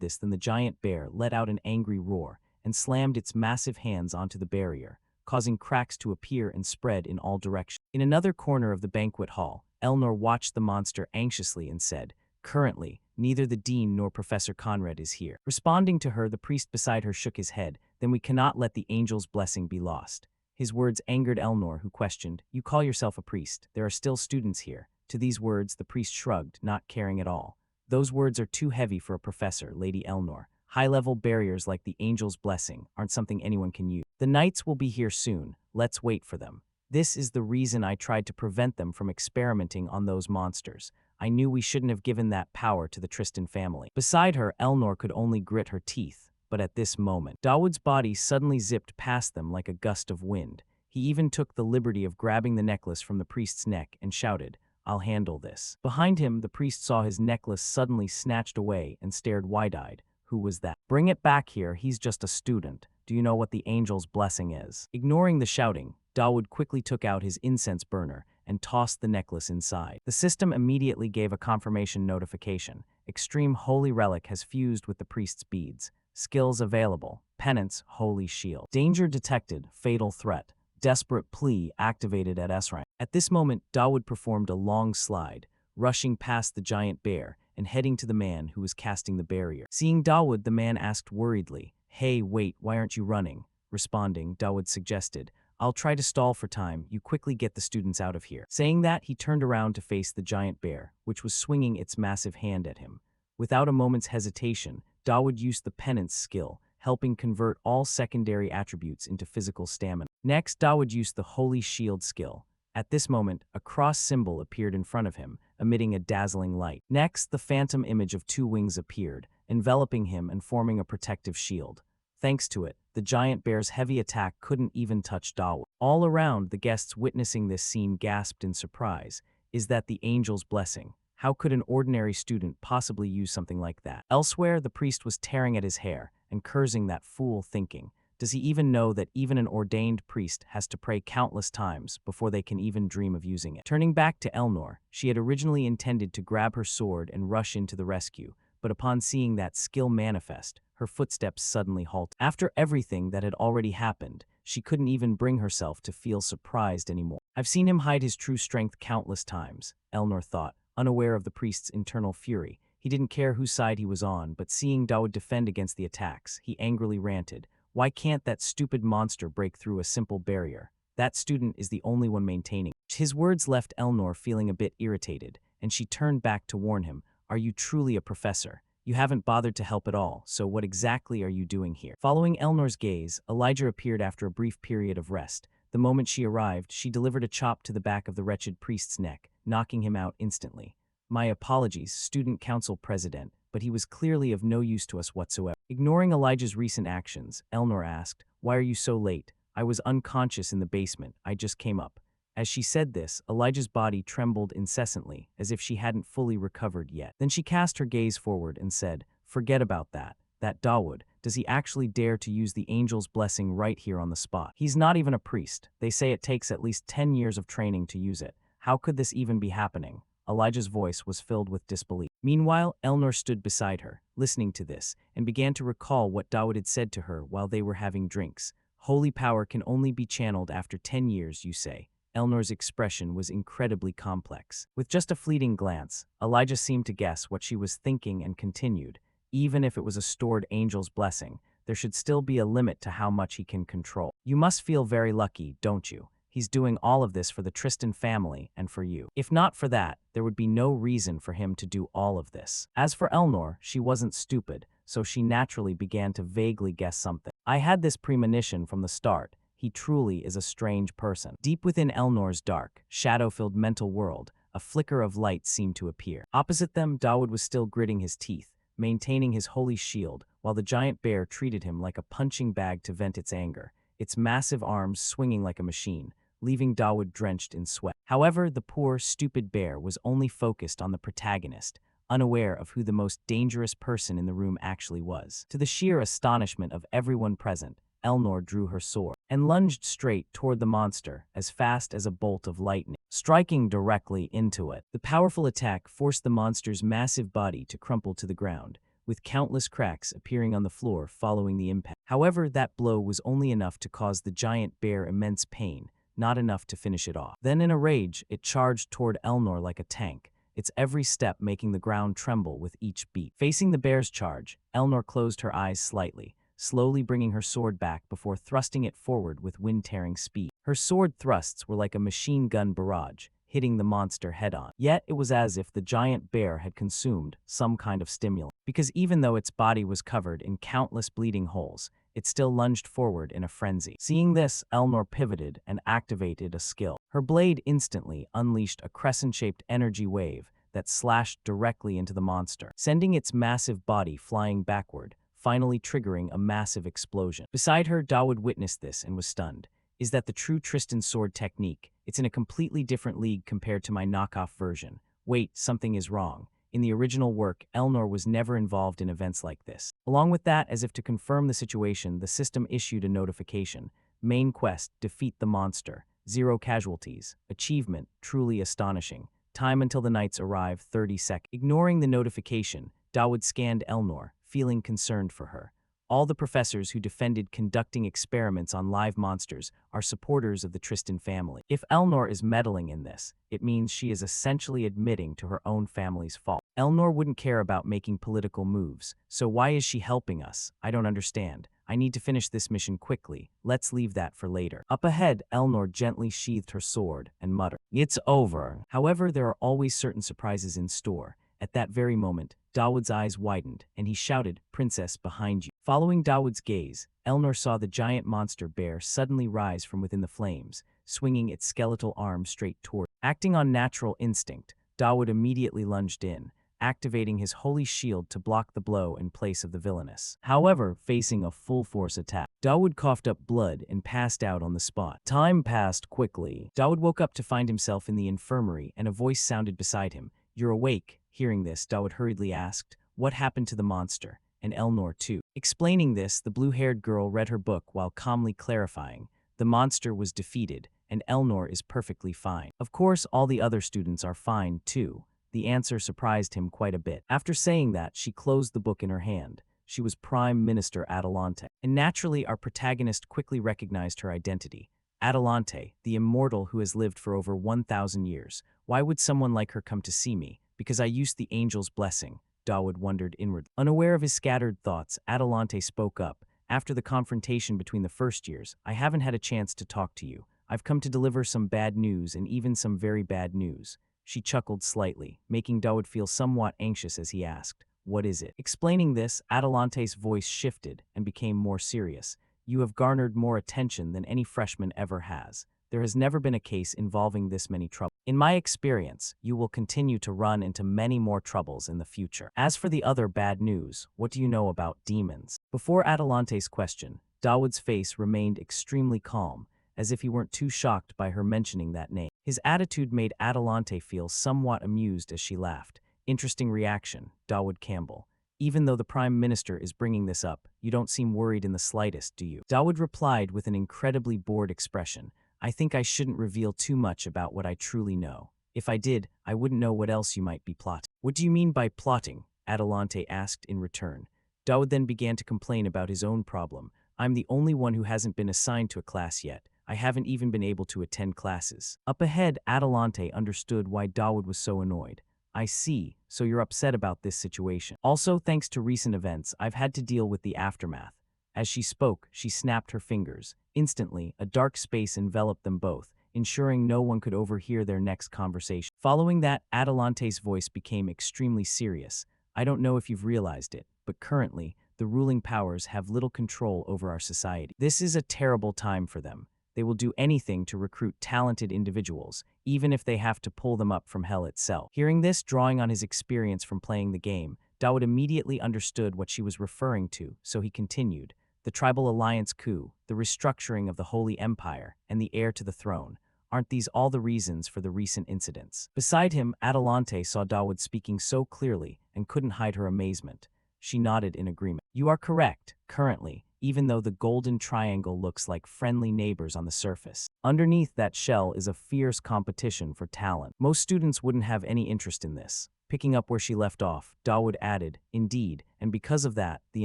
this than the giant bear let out an angry roar and slammed its massive hands onto the barrier, causing cracks to appear and spread in all directions. In another corner of the banquet hall, Elnor watched the monster anxiously and said, Currently, neither the dean nor Professor Conrad is here. Responding to her, the priest beside her shook his head. Then we cannot let the angel's blessing be lost. His words angered Elnor, who questioned, You call yourself a priest. There are still students here. To these words, the priest shrugged, not caring at all. Those words are too heavy for a professor, Lady Elnor. High-level barriers like the angel's blessing aren't something anyone can use. The knights will be here soon. Let's wait for them. This is the reason I tried to prevent them from experimenting on those monsters. I knew we shouldn't have given that power to the Tristan family. Beside her, Elnor could only grit her teeth. But at this moment, Dawood's body suddenly zipped past them like a gust of wind. He even took the liberty of grabbing the necklace from the priest's neck and shouted, I'll handle this. Behind him, the priest saw his necklace suddenly snatched away and stared wide-eyed. Who was that? Bring it back here, he's just a student. Do you know what the angel's blessing is? Ignoring the shouting, Dawood quickly took out his incense burner and tossed the necklace inside. The system immediately gave a confirmation notification. Extreme holy relic has fused with the priest's beads. Skills available. Penance, holy shield. Danger detected, fatal threat. Desperate plea activated at S rank. At this moment, Dawood performed a long slide, rushing past the giant bear and heading to the man who was casting the barrier. Seeing Dawood, the man asked worriedly, "Hey, wait, why aren't you running?" Responding, Dawood suggested, "I'll try to stall for time, you quickly get the students out of here." Saying that, he turned around to face the giant bear, which was swinging its massive hand at him. Without a moment's hesitation, Dawood used the penance skill, helping convert all secondary attributes into physical stamina. Next, Dawood used the Holy Shield skill. At this moment, a cross symbol appeared in front of him, emitting a dazzling light. Next, the phantom image of two wings appeared, enveloping him and forming a protective shield. Thanks to it, the giant bear's heavy attack couldn't even touch Dawood. All around, the guests witnessing this scene gasped in surprise. Is that the angel's blessing? How could an ordinary student possibly use something like that? Elsewhere, the priest was tearing at his hair and cursing that fool, thinking, does he even know that even an ordained priest has to pray countless times before they can even dream of using it? Turning back to Elnor, she had originally intended to grab her sword and rush into the rescue, but upon seeing that skill manifest, her footsteps suddenly halted. After everything that had already happened, she couldn't even bring herself to feel surprised anymore. I've seen him hide his true strength countless times, Elnor thought, unaware of the priest's internal fury. He didn't care whose side he was on, but seeing Dawood defend against the attacks, he angrily ranted, "Why can't that stupid monster break through a simple barrier? That student is the only one maintaining." His words left Elnor feeling a bit irritated, and she turned back to warn him, "Are you truly a professor? You haven't bothered to help at all, so what exactly are you doing here?" Following Elnor's gaze, Elijah appeared after a brief period of rest. The moment she arrived, she delivered a chop to the back of the wretched priest's neck, knocking him out instantly. "My apologies, student council president, but he was clearly of no use to us whatsoever." Ignoring Elijah's recent actions, Elnor asked, "Why are you so late? I was unconscious in the basement, I just came up." As she said this, Elijah's body trembled incessantly, as if she hadn't fully recovered yet. Then she cast her gaze forward and said, "Forget about that. That Dawood, does he actually dare to use the angel's blessing right here on the spot? He's not even a priest. They say it takes at least 10 years of training to use it. How could this even be happening?" Elijah's voice was filled with disbelief. Meanwhile, Elnor stood beside her, listening to this, and began to recall what Dawood had said to her while they were having drinks. "Holy power can only be channeled after 10 years, you say." Elnor's expression was incredibly complex. With just a fleeting glance, Elijah seemed to guess what she was thinking and continued, "Even if it was a stored angel's blessing, there should still be a limit to how much he can control. You must feel very lucky, don't you? He's doing all of this for the Tristan family and for you. If not for that, there would be no reason for him to do all of this." As for Elnor, she wasn't stupid, so she naturally began to vaguely guess something. "I had this premonition from the start. He truly is a strange person." Deep within Elnor's dark, shadow-filled mental world, a flicker of light seemed to appear. Opposite them, Dawood was still gritting his teeth, maintaining his holy shield, while the giant bear treated him like a punching bag to vent its anger, its massive arms swinging like a machine, leaving Dawood drenched in sweat. However, the poor, stupid bear was only focused on the protagonist, unaware of who the most dangerous person in the room actually was. To the sheer astonishment of everyone present, Elnor drew her sword and lunged straight toward the monster as fast as a bolt of lightning, striking directly into it. The powerful attack forced the monster's massive body to crumple to the ground, with countless cracks appearing on the floor following the impact. However, that blow was only enough to cause the giant bear immense pain, not enough to finish it off. Then in a rage, it charged toward Elnor like a tank, its every step making the ground tremble with each beat. Facing the bear's charge, Elnor closed her eyes slightly, slowly bringing her sword back before thrusting it forward with wind-tearing speed. Her sword thrusts were like a machine gun barrage, hitting the monster head-on. Yet it was as if the giant bear had consumed some kind of stimulant, because even though its body was covered in countless bleeding holes, it still lunged forward in a frenzy. Seeing this, Elnor pivoted and activated a skill. Her blade instantly unleashed a crescent-shaped energy wave that slashed directly into the monster, sending its massive body flying backward, finally triggering a massive explosion. Beside her, Dawood witnessed this and was stunned. "Is that the true Tristan sword technique? It's in a completely different league compared to my knockoff version. Wait, something is wrong. In the original work, Elnor was never involved in events like this." Along with that, as if to confirm the situation, the system issued a notification. "Main quest, defeat the monster. 0 casualties. Achievement, truly astonishing. Time until the knights arrive, 30 seconds. Ignoring the notification, Dawood scanned Elnor, feeling concerned for her. All the professors who defended conducting experiments on live monsters are supporters of the Tristan family. If Elnor is meddling in this, it means she is essentially admitting to her own family's fault. Elnor wouldn't care about making political moves, so why is she helping us? I don't understand. I need to finish this mission quickly. Let's leave that for later. Up ahead, Elnor gently sheathed her sword and muttered, "It's over." However, there are always certain surprises in store. At that very moment, Dawood's eyes widened, and he shouted, "Princess, behind you." Following Dawood's gaze, Elnor saw the giant monster bear suddenly rise from within the flames, swinging its skeletal arms straight toward. Acting on natural instinct, Dawood immediately lunged in, activating his holy shield to block the blow in place of the villainess. However, facing a full-force attack, Dawood coughed up blood and passed out on the spot. Time passed quickly. Dawood woke up to find himself in the infirmary, and a voice sounded beside him. "You're awake." Hearing this, Dawood hurriedly asked, "What happened to the monster?" And Elnor too. Explaining this, the blue-haired girl read her book while calmly clarifying, "The monster was defeated, and Elnor is perfectly fine. Of course, all the other students are fine too." The answer surprised him quite a bit. After saying that, she closed the book in her hand. She was Prime Minister Adelante. And naturally, our protagonist quickly recognized her identity. Adelante, the immortal who has lived for over 1,000 years. Why would someone like her come to see me? Because I used the angel's blessing, Dawood wondered inwardly. Unaware of his scattered thoughts, Adelante spoke up. After the confrontation between the first years, I haven't had a chance to talk to you. I've come to deliver some bad news and even some very bad news. She chuckled slightly, making Dawood feel somewhat anxious as he asked, "What is it?" Explaining this, Adelante's voice shifted and became more serious. "You have garnered more attention than any freshman ever has. There has never been a case involving this many troubles. In my experience, you will continue to run into many more troubles in the future. As for the other bad news, what do you know about demons?" Before Adelante's question, Dawood's face remained extremely calm, as if he weren't too shocked by her mentioning that name. His attitude made Adelante feel somewhat amused as she laughed. "Interesting reaction, Dawood Campbell. Even though the Prime Minister is bringing this up, you don't seem worried in the slightest, do you?" Dawood replied with an incredibly bored expression. "I think I shouldn't reveal too much about what I truly know. If I did, I wouldn't know what else you might be plotting." "What do you mean by plotting?" Adelante asked in return. Dawood then began to complain about his own problem. "I'm the only one who hasn't been assigned to a class yet. I haven't even been able to attend classes." Up ahead, Adelante understood why Dawood was so annoyed. "I see, so you're upset about this situation. Also, thanks to recent events, I've had to deal with the aftermath." As she spoke, she snapped her fingers. Instantly, a dark space enveloped them both, ensuring no one could overhear their next conversation. Following that, Adelante's voice became extremely serious. "I don't know if you've realized it, but currently, the ruling powers have little control over our society. This is a terrible time for them. They will do anything to recruit talented individuals, even if they have to pull them up from hell itself." Hearing this, drawing on his experience from playing the game, Dawood immediately understood what she was referring to, so he continued. "The Tribal Alliance coup, the restructuring of the Holy Empire, and the heir to the throne. Aren't these all the reasons for the recent incidents?" Beside him, Adelante saw Dawood speaking so clearly and couldn't hide her amazement. She nodded in agreement. "You are correct, currently, even though the Golden Triangle looks like friendly neighbors on the surface. Underneath that shell is a fierce competition for talent. Most students wouldn't have any interest in this." Picking up where she left off, Dawood added, "Indeed, and because of that, the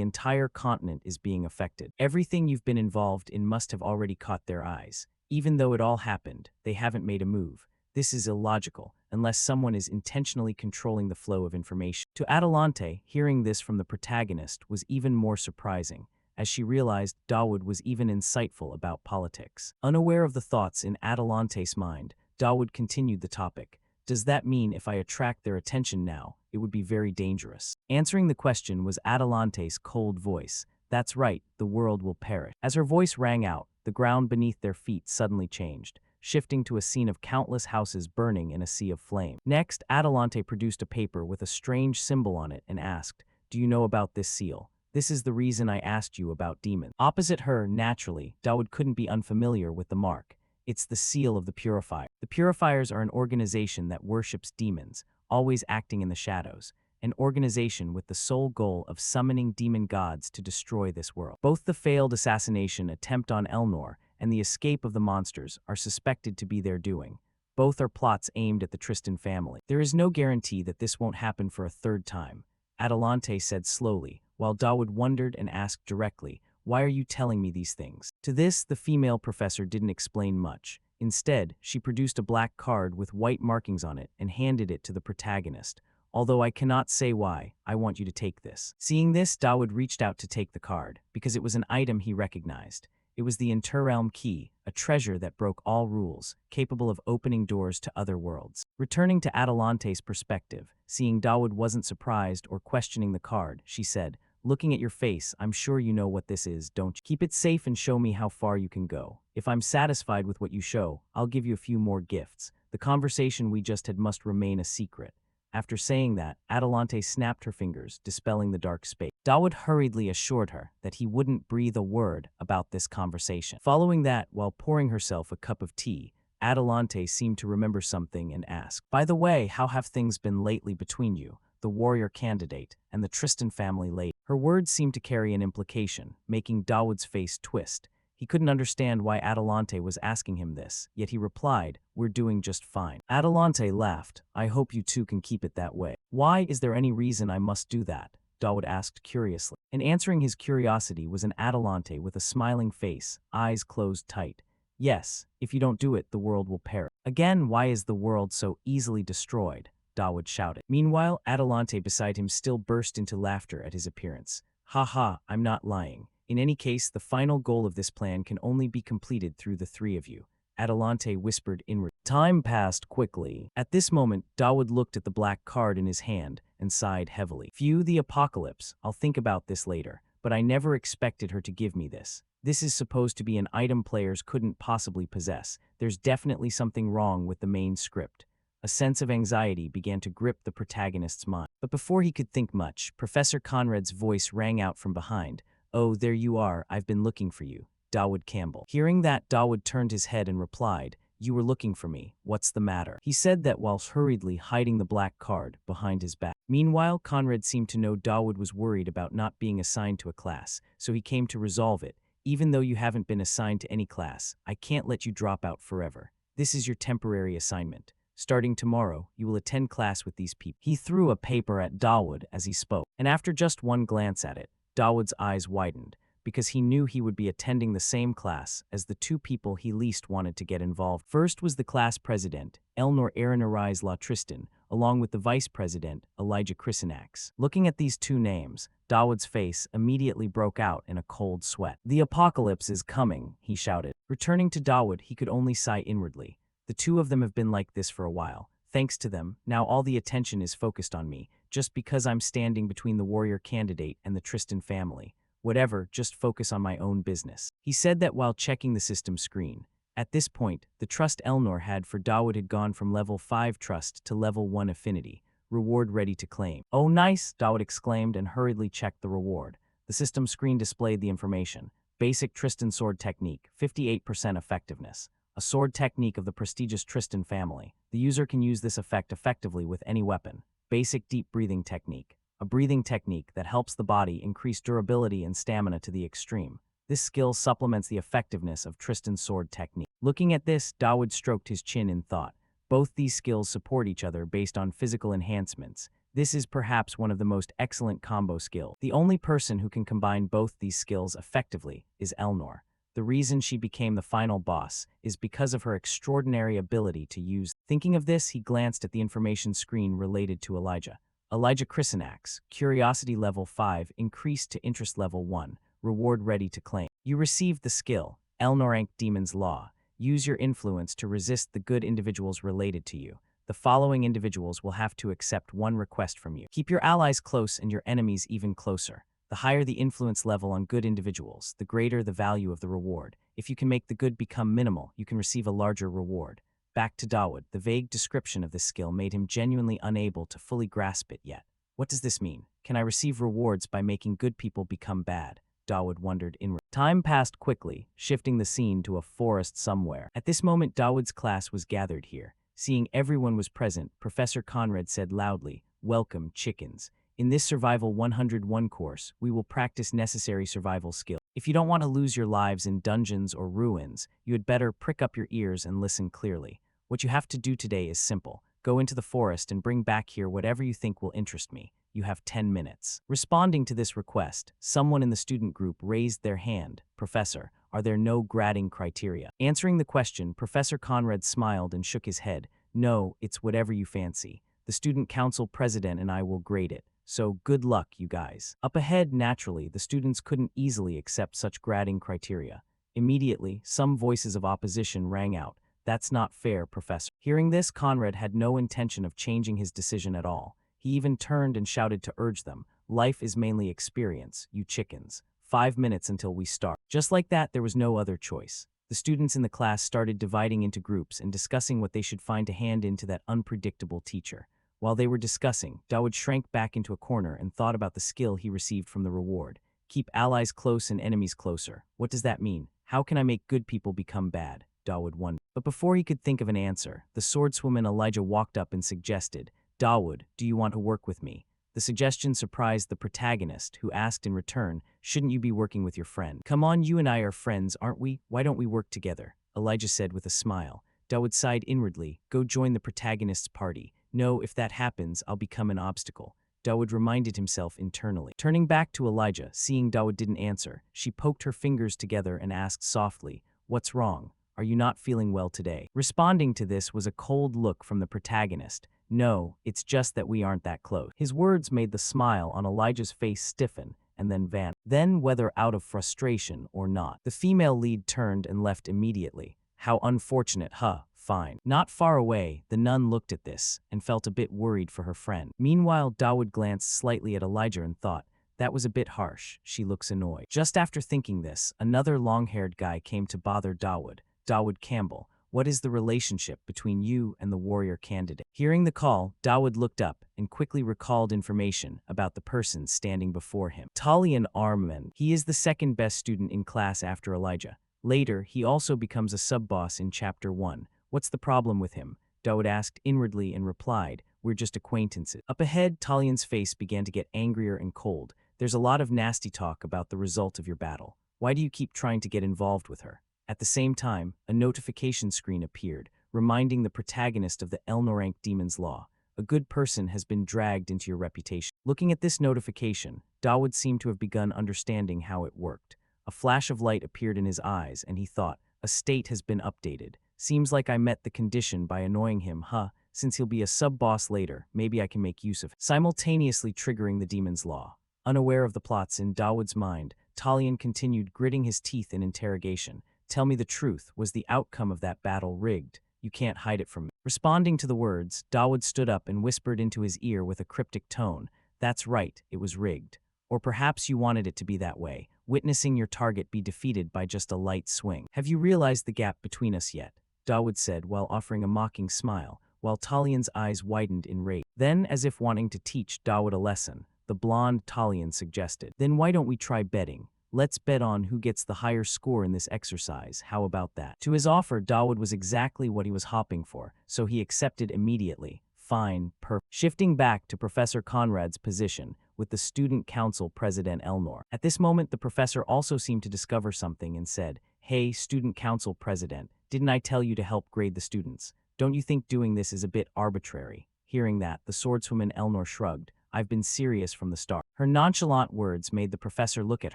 entire continent is being affected. Everything you've been involved in must have already caught their eyes. Even though it all happened, they haven't made a move. This is illogical, unless someone is intentionally controlling the flow of information." To Adelante, hearing this from the protagonist was even more surprising, as she realized Dawood was even insightful about politics. Unaware of the thoughts in Adelante's mind, Dawood continued the topic. "Does that mean if I attract their attention now, it would be very dangerous?" Answering the question was Adelante's cold voice. "That's right, the world will perish." As her voice rang out, the ground beneath their feet suddenly changed, shifting to a scene of countless houses burning in a sea of flame. Next, Adelante produced a paper with a strange symbol on it and asked, "Do you know about this seal? This is the reason I asked you about demons." Opposite her, naturally, Dawood couldn't be unfamiliar with the mark. It's the seal of the Purifier. The Purifiers are an organization that worships demons, always acting in the shadows. An organization with the sole goal of summoning demon gods to destroy this world. Both the failed assassination attempt on Elnor and the escape of the monsters are suspected to be their doing. Both are plots aimed at the Tristan family. There is no guarantee that this won't happen for a third time, Adelante said slowly, while Dawood wondered and asked directly, "Why are you telling me these things?" To this, the female professor didn't explain much. Instead, she produced a black card with white markings on it and handed it to the protagonist. "Although I cannot say why, I want you to take this." Seeing this, Dawood reached out to take the card, because it was an item he recognized. It was the Interrealm Key, a treasure that broke all rules, capable of opening doors to other worlds. Returning to Atalante's perspective, seeing Dawood wasn't surprised or questioning the card, she said, "Looking at your face, I'm sure you know what this is, don't you? Keep it safe and show me how far you can go. If I'm satisfied with what you show, I'll give you a few more gifts. The conversation we just had must remain a secret." After saying that, Atalante snapped her fingers, dispelling the dark space. Dawood hurriedly assured her that he wouldn't breathe a word about this conversation. Following that, while pouring herself a cup of tea, Atalante seemed to remember something and asked, "By the way, how have things been lately between you, the warrior candidate, and the Tristan family lady?" Her words seemed to carry an implication, making Dawood's face twist. He couldn't understand why Atalante was asking him this, yet he replied, "We're doing just fine." Atalante laughed. "I hope you two can keep it that way." "Why is there any reason I must do that?" Dawood asked curiously. And answering his curiosity was an Atalante with a smiling face, eyes closed tight. "Yes, if you don't do it, the world will perish." "Again, why is the world so easily destroyed?" Dawood shouted. Meanwhile, Atalante beside him still burst into laughter at his appearance. "Ha ha, I'm not lying. In any case, the final goal of this plan can only be completed through the three of you," Atalante whispered inward. Time passed quickly. At this moment, Dawood looked at the black card in his hand and sighed heavily. "Phew, the apocalypse. I'll think about this later, but I never expected her to give me this. This is supposed to be an item players couldn't possibly possess. There's definitely something wrong with the main script." A sense of anxiety began to grip the protagonist's mind. But before he could think much, Professor Conrad's voice rang out from behind. "Oh, there you are. I've been looking for you, Dawood Campbell." Hearing that, Dawood turned his head and replied, "You were looking for me. What's the matter?" He said that whilst hurriedly hiding the black card behind his back. Meanwhile, Conrad seemed to know Dawood was worried about not being assigned to a class, so he came to resolve it. "Even though you haven't been assigned to any class, I can't let you drop out forever. This is your temporary assignment. Starting tomorrow, you will attend class with these people." He threw a paper at Dawood as he spoke, and after just one glance at it, Dawood's eyes widened, because he knew he would be attending the same class as the two people he least wanted to get involved. First was the class president, Elnor Arise La Tristan, along with the vice president, Elijah Chrysanax. Looking at these two names, Dawood's face immediately broke out in a cold sweat. "The apocalypse is coming," he shouted. Returning to Dawood, he could only sigh inwardly. "The two of them have been like this for a while. Thanks to them, now all the attention is focused on me, just because I'm standing between the warrior candidate and the Tristan family. Whatever, just focus on my own business." He said that while checking the system screen. At this point, the trust Elnor had for Dawood had gone from level 5 trust to level 1 affinity. Reward ready to claim. "Oh nice," Dawood exclaimed and hurriedly checked the reward. The system screen displayed the information. Basic Tristan sword technique, 58% effectiveness. A sword technique of the prestigious Tristan family. The user can use this effect effectively with any weapon. Basic deep breathing technique. A breathing technique that helps the body increase durability and stamina to the extreme. This skill supplements the effectiveness of Tristan's sword technique. Looking at this, Dawood stroked his chin in thought. Both these skills support each other based on physical enhancements. This is perhaps one of the most excellent combo skills. The only person who can combine both these skills effectively is Elnor. The reason she became the final boss is because of her extraordinary ability to use. Thinking of this, he glanced at the information screen related to Elijah. Elijah Chrysanax, Curiosity level 5 increased to Interest level 1, Reward ready to claim. You received the skill, Elnorank Demon's Law. Use your influence to resist the good individuals related to you. The following individuals will have to accept one request from you. Keep your allies close and your enemies even closer. The higher the influence level on good individuals, the greater the value of the reward. If you can make the good become minimal, you can receive a larger reward. Back to Dawood, the vague description of this skill made him genuinely unable to fully grasp it yet. What does this mean? Can I receive rewards by making good people become bad? Dawood wondered inwardly. Time passed quickly, shifting the scene to a forest somewhere. At this moment, Dawood's class was gathered here. Seeing everyone was present, Professor Conrad said loudly, "Welcome, chickens. In this Survival 101 course, we will practice necessary survival skills. If you don't want to lose your lives in dungeons or ruins, you had better prick up your ears and listen clearly. What you have to do today is simple. Go into the forest and bring back here whatever you think will interest me. You have 10 minutes. Responding to this request, someone in the student group raised their hand. Professor, are there no grading criteria? Answering the question, Professor Conrad smiled and shook his head. No, it's whatever you fancy. The student council president and I will grade it. So good luck, you guys. Up ahead, naturally, the students couldn't easily accept such grading criteria. Immediately, some voices of opposition rang out. That's not fair, Professor. Hearing this, Conrad had no intention of changing his decision at all. He even turned and shouted to urge them. Life is mainly experience, you chickens. 5 minutes until we start. Just like that, there was no other choice. The students in the class started dividing into groups and discussing what they should find to hand in to that unpredictable teacher. While they were discussing, Dawood shrank back into a corner and thought about the skill he received from the reward. Keep allies close and enemies closer. What does that mean? How can I make good people become bad? Dawood wondered. But before he could think of an answer, the swordswoman Elijah walked up and suggested, Dawood, do you want to work with me? The suggestion surprised the protagonist, who asked in return, shouldn't you be working with your friend? Come on, you and I are friends, aren't we? Why don't we work together? Elijah said with a smile. Dawood sighed inwardly, go join the protagonist's party. No, if that happens, I'll become an obstacle. Dawood reminded himself internally. Turning back to Elijah, seeing Dawood didn't answer, she poked her fingers together and asked softly, what's wrong? Are you not feeling well today? Responding to this was a cold look from the protagonist. No, it's just that we aren't that close. His words made the smile on Elijah's face stiffen and then vanish. Then, whether out of frustration or not, the female lead turned and left immediately. How unfortunate, huh? Fine. Not far away, the nun looked at this and felt a bit worried for her friend. Meanwhile, Dawood glanced slightly at Elijah and thought, that was a bit harsh. She looks annoyed. Just after thinking this, another long-haired guy came to bother Dawood. Dawood Campbell, what is the relationship between you and the warrior candidate? Hearing the call, Dawood looked up and quickly recalled information about the person standing before him. Talian Armman. He is the second best student in class after Elijah. Later, he also becomes a sub-boss in Chapter 1. What's the problem with him? Dawood asked inwardly and replied, we're just acquaintances. Up ahead, Talian's face began to get angrier and cold. There's a lot of nasty talk about the result of your battle. Why do you keep trying to get involved with her? At the same time, a notification screen appeared, reminding the protagonist of the Elnorank Demon's Law. A good person has been dragged into your reputation. Looking at this notification, Dawood seemed to have begun understanding how it worked. A flash of light appeared in his eyes, and he thought, a state has been updated. Seems like I met the condition by annoying him, huh? Since he'll be a sub-boss later, maybe I can make use of it. Simultaneously triggering the Demon's Law. Unaware of the plots in Dawood's mind, Talian continued gritting his teeth in interrogation. Tell me the truth, was the outcome of that battle rigged? You can't hide it from me. Responding to the words, Dawood stood up and whispered into his ear with a cryptic tone. That's right, it was rigged. Or perhaps you wanted it to be that way, witnessing your target be defeated by just a light swing. Have you realized the gap between us yet? Dawood said while offering a mocking smile, while Talian's eyes widened in rage. Then, as if wanting to teach Dawood a lesson, the blonde Talian suggested, then why don't we try betting? Let's bet on who gets the higher score in this exercise, how about that? To his offer, Dawood was exactly what he was hoping for, so he accepted immediately. Fine, perfect. Shifting back to Professor Conrad's position, with the student council president Elnor. At this moment, the professor also seemed to discover something and said, hey, student council president, didn't I tell you to help grade the students? Don't you think doing this is a bit arbitrary? Hearing that, the swordswoman Elnor shrugged. I've been serious from the start. Her nonchalant words made the professor look at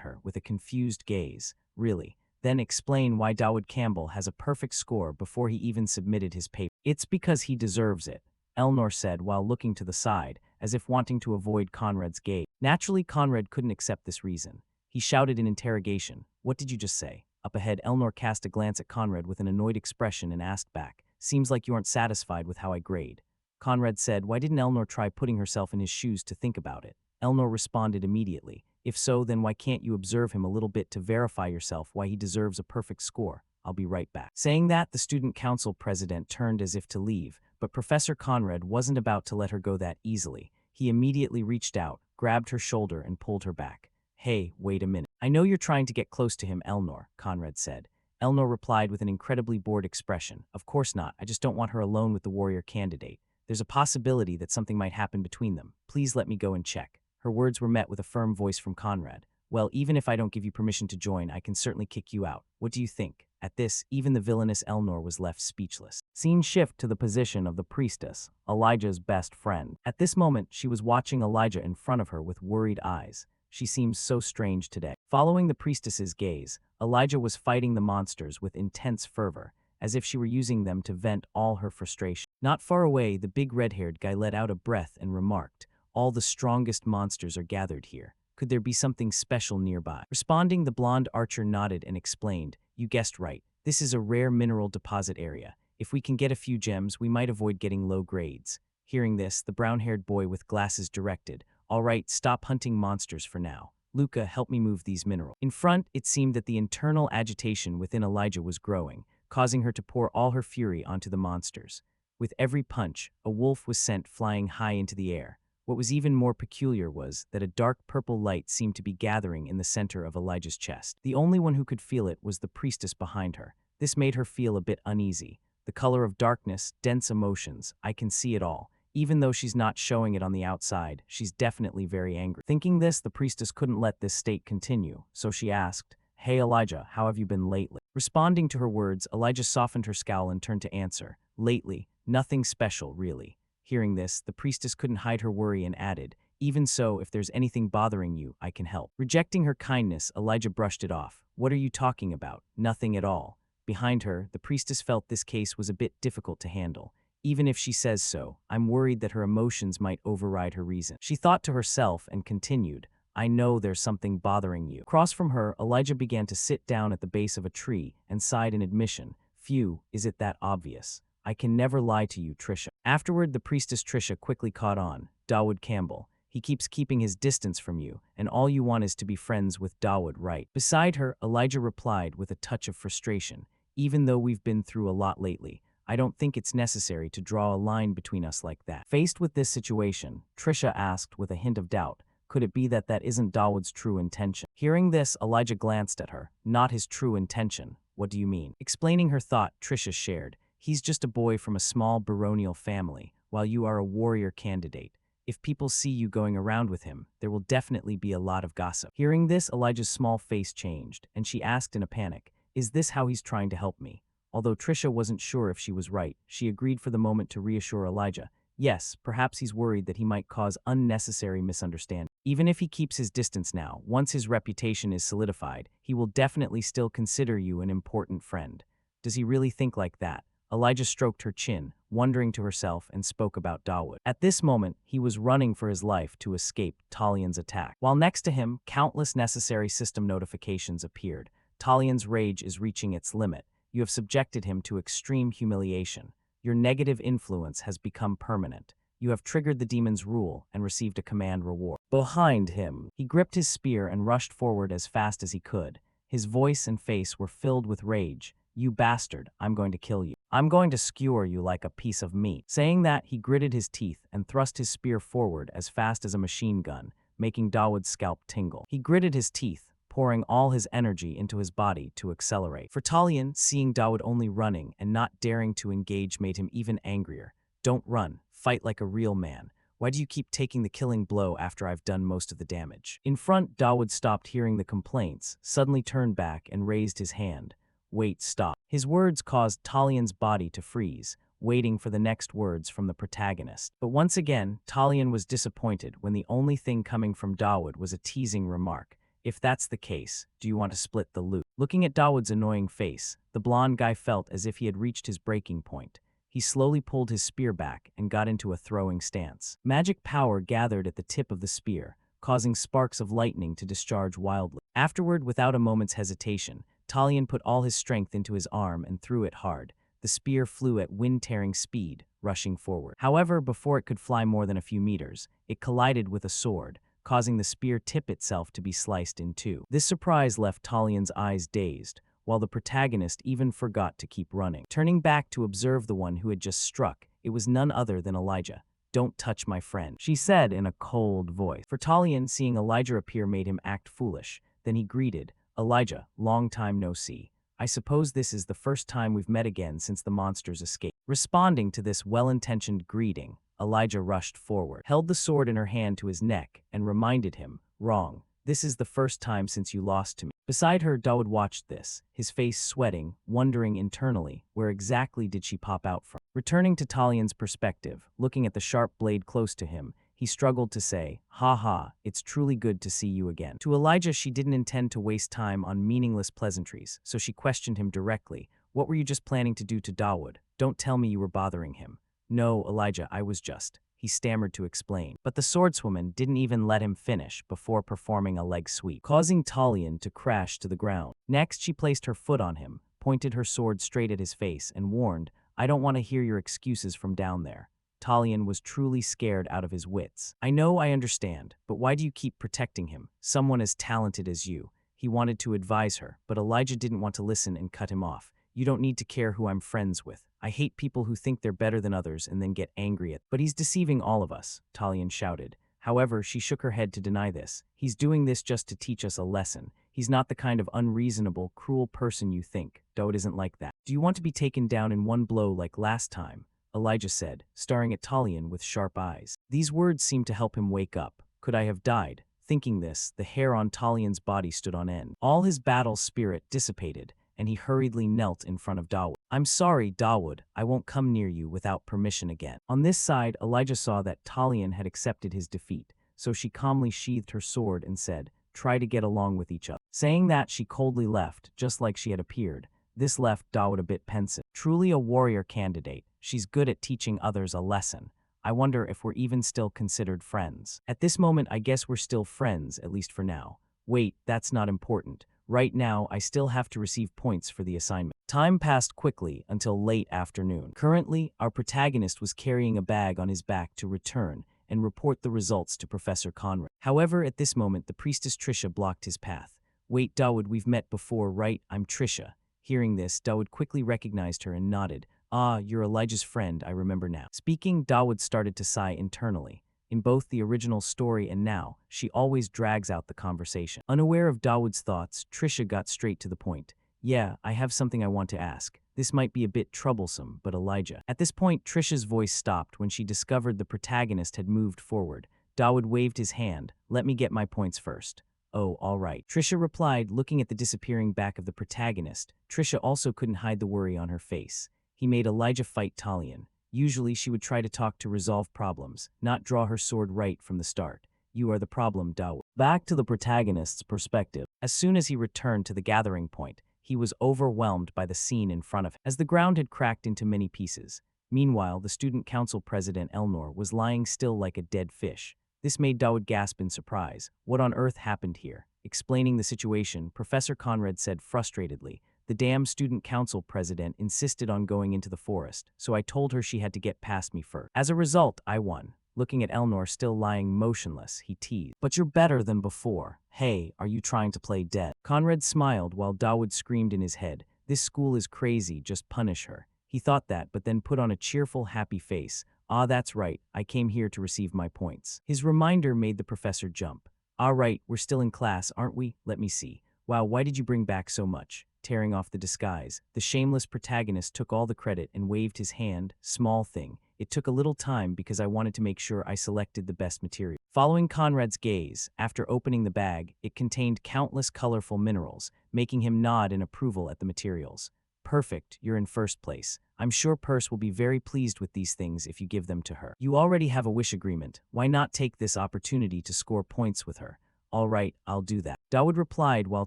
her with a confused gaze. Really? Then explain why Dawood Campbell has a perfect score before he even submitted his paper. It's because he deserves it, Elnor said while looking to the side, as if wanting to avoid Conrad's gaze. Naturally, Conrad couldn't accept this reason. He shouted in interrogation, what did you just say? Up ahead, Elnor cast a glance at Conrad with an annoyed expression and asked back, seems like you aren't satisfied with how I grade. Conrad said, why didn't Elnor try putting herself in his shoes to think about it? Elnor responded immediately, if so, then why can't you observe him a little bit to verify yourself why he deserves a perfect score? I'll be right back. Saying that, the student council president turned as if to leave, but Professor Conrad wasn't about to let her go that easily. He immediately reached out, grabbed her shoulder and pulled her back. Hey, wait a minute. I know you're trying to get close to him, Elnor, Conrad said. Elnor replied with an incredibly bored expression. Of course not, I just don't want her alone with the warrior candidate. There's a possibility that something might happen between them. Please let me go and check. Her words were met with a firm voice from Conrad. Well, even if I don't give you permission to join, I can certainly kick you out. What do you think? At this, even the villainous Elnor was left speechless. Scene shift to the position of the priestess, Elijah's best friend. At this moment, she was watching Elijah in front of her with worried eyes. She seems so strange today. Following the priestess's gaze, Elijah was fighting the monsters with intense fervor, as if she were using them to vent all her frustration. Not far away, the big red-haired guy let out a breath and remarked, "All the strongest monsters are gathered here. Could there be something special nearby?" Responding, the blonde archer nodded and explained, "You guessed right. This is a rare mineral deposit area. If we can get a few gems, we might avoid getting low grades." Hearing this, the brown-haired boy with glasses directed, "All right, stop hunting monsters for now. Luca, help me move these minerals." In front, it seemed that the internal agitation within Elijah was growing, causing her to pour all her fury onto the monsters. With every punch, a wolf was sent flying high into the air. What was even more peculiar was that a dark purple light seemed to be gathering in the center of Elijah's chest. The only one who could feel it was the priestess behind her. This made her feel a bit uneasy. The color of darkness, dense emotions, I can see it all. Even though she's not showing it on the outside, she's definitely very angry. Thinking this, the priestess couldn't let this state continue, so she asked, "Hey Elijah, how have you been lately?" Responding to her words, Elijah softened her scowl and turned to answer, "Lately, nothing special, really." Hearing this, the priestess couldn't hide her worry and added, "Even so, if there's anything bothering you, I can help." Rejecting her kindness, Elijah brushed it off. "What are you talking about? Nothing at all." Behind her, the priestess felt this case was a bit difficult to handle. Even if she says so, I'm worried that her emotions might override her reason. She thought to herself and continued, "I know there's something bothering you." Across from her, Elijah began to sit down at the base of a tree and sighed in admission, "Phew, is it that obvious? I can never lie to you, Trisha." Afterward, the priestess Trisha quickly caught on. "Dawood Campbell. He keeps keeping his distance from you, and all you want is to be friends with Dawood, right?" Beside her, Elijah replied with a touch of frustration, "Even though we've been through a lot lately, I don't think it's necessary to draw a line between us like that." Faced with this situation, Trisha asked with a hint of doubt, "Could it be that that isn't Dawood's true intention?" Hearing this, Elijah glanced at her. "Not his true intention. What do you mean?" Explaining her thought, Trisha shared, "He's just a boy from a small baronial family, while you are a warrior candidate. If people see you going around with him, there will definitely be a lot of gossip." Hearing this, Elijah's small face changed, and she asked in a panic, "Is this how he's trying to help me?" Although Trisha wasn't sure if she was right, she agreed for the moment to reassure Elijah. Yes, perhaps he's worried that he might cause unnecessary misunderstanding. Even if he keeps his distance now, once his reputation is solidified, he will definitely still consider you an important friend. Does he really think like that? Elijah stroked her chin, wondering to herself, and spoke about Dawood. At this moment, he was running for his life to escape Talian's attack. While next to him, countless necessary system notifications appeared. Talian's rage is reaching its limit. You have subjected him to extreme humiliation. Your negative influence has become permanent. You have triggered the demon's rule and received a command reward. Behind him, he gripped his spear and rushed forward as fast as he could. His voice and face were filled with rage. "You bastard, I'm going to kill you. I'm going to skewer you like a piece of meat." Saying that, he gritted his teeth and thrust his spear forward as fast as a machine gun, making Dawood's scalp tingle. He gritted his teeth, pouring all his energy into his body to accelerate. For Talian, seeing Dawood only running and not daring to engage made him even angrier. "Don't run. Fight like a real man. Why do you keep taking the killing blow after I've done most of the damage?" In front, Dawood stopped hearing the complaints, suddenly turned back and raised his hand. "Wait, stop." His words caused Talian's body to freeze, waiting for the next words from the protagonist. But once again, Talian was disappointed when the only thing coming from Dawood was a teasing remark. "If that's the case, do you want to split the loot?" Looking at Dawood's annoying face, the blonde guy felt as if he had reached his breaking point. He slowly pulled his spear back and got into a throwing stance. Magic power gathered at the tip of the spear, causing sparks of lightning to discharge wildly. Afterward, without a moment's hesitation, Talian put all his strength into his arm and threw it hard. The spear flew at wind-tearing speed, rushing forward. However, before it could fly more than a few meters, it collided with a sword, causing the spear tip itself to be sliced in two. This surprise left Talian's eyes dazed, while the protagonist even forgot to keep running. Turning back to observe the one who had just struck, it was none other than Elijah. "Don't touch my friend," she said in a cold voice. For Talian, seeing Elijah appear made him act foolish. Then he greeted, "Elijah, long time no see. I suppose this is the first time we've met again since the monster's escape." Responding to this well-intentioned greeting, Elijah rushed forward, held the sword in her hand to his neck, and reminded him, "Wrong. This is the first time since you lost to me." Beside her, Dawood watched this, his face sweating, wondering internally, where exactly did she pop out from? Returning to Talian's perspective, looking at the sharp blade close to him, he struggled to say, "Ha ha, it's truly good to see you again." To Elijah, she didn't intend to waste time on meaningless pleasantries, so she questioned him directly. "What were you just planning to do to Dawood? Don't tell me you were bothering him." "No, Elijah, I was just," he stammered to explain. But the swordswoman didn't even let him finish before performing a leg sweep, causing Talion to crash to the ground. Next, she placed her foot on him, pointed her sword straight at his face, and warned, "I don't want to hear your excuses from down there." Talion was truly scared out of his wits. "I know, I understand, but why do you keep protecting him? Someone as talented as you." He wanted to advise her, but Elijah didn't want to listen and cut him off. "You don't need to care who I'm friends with. I hate people who think they're better than others and then get angry at." "But he's deceiving all of us," Talion shouted. However, she shook her head to deny this. "He's doing this just to teach us a lesson. He's not the kind of unreasonable, cruel person you think. Dawood isn't like that." "Do you want to be taken down in one blow like last time?" Elijah said, staring at Talion with sharp eyes. These words seemed to help him wake up. Could I have died? Thinking this, the hair on Talion's body stood on end. All his battle spirit dissipated, and he hurriedly knelt in front of Dawood. "I'm sorry, Dawood. I won't come near you without permission again." On this side, Elijah saw that Talion had accepted his defeat, so she calmly sheathed her sword and said, "Try to get along with each other." Saying that, she coldly left, just like she had appeared. This left Dawood a bit pensive. Truly a warrior candidate. She's good at teaching others a lesson. I wonder if we're even still considered friends. At this moment, I guess we're still friends, at least for now. Wait, that's not important. Right now, I still have to receive points for the assignment. Time passed quickly until late afternoon. Currently, our protagonist was carrying a bag on his back to return and report the results to Professor Conrad. However, at this moment, the priestess Trisha blocked his path. "Wait, Dawood, we've met before, right? I'm Trisha." Hearing this, Dawood quickly recognized her and nodded. "Ah, you're Elijah's friend, I remember now." Speaking, Dawood started to sigh internally. In both the original story and now, she always drags out the conversation. Unaware of Dawood's thoughts, Trisha got straight to the point. "Yeah, I have something I want to ask. This might be a bit troublesome, but Elijah." At this point, Trisha's voice stopped when she discovered the protagonist had moved forward. Dawood waved his hand. "Let me get my points first." "Oh, all right," Trisha replied, looking at the disappearing back of the protagonist. Trisha also couldn't hide the worry on her face. He made Elijah fight Talion. Usually, she would try to talk to resolve problems, not draw her sword right from the start. "You are the problem, Dawood." Back to the protagonist's perspective. As soon as he returned to the gathering point, he was overwhelmed by the scene in front of him, as the ground had cracked into many pieces. Meanwhile, the student council president Elnor was lying still like a dead fish. This made Dawood gasp in surprise. What on earth happened here? Explaining the situation, Professor Conrad said frustratedly, "The damn student council president insisted on going into the forest, so I told her she had to get past me first. As a result, I won." Looking at Elnor still lying motionless, he teased, "But you're better than before. Hey, are you trying to play dead?" Conrad smiled while Dawood screamed in his head, "This school is crazy, just punish her." He thought that, but then put on a cheerful, happy face. "Ah, that's right, I came here to receive my points." His reminder made the professor jump. "All right, we're still in class, aren't we? Let me see. Wow, why did you bring back so much?" Tearing off the disguise, the shameless protagonist took all the credit and waved his hand. "Small thing. It took a little time because I wanted to make sure I selected the best material." Following Conrad's gaze, after opening the bag, it contained countless colorful minerals, making him nod in approval at the materials. "Perfect, you're in first place. I'm sure Purse will be very pleased with these things if you give them to her. You already have a wish agreement. Why not take this opportunity to score points with her?" "All right, I'll do that," Dawood replied while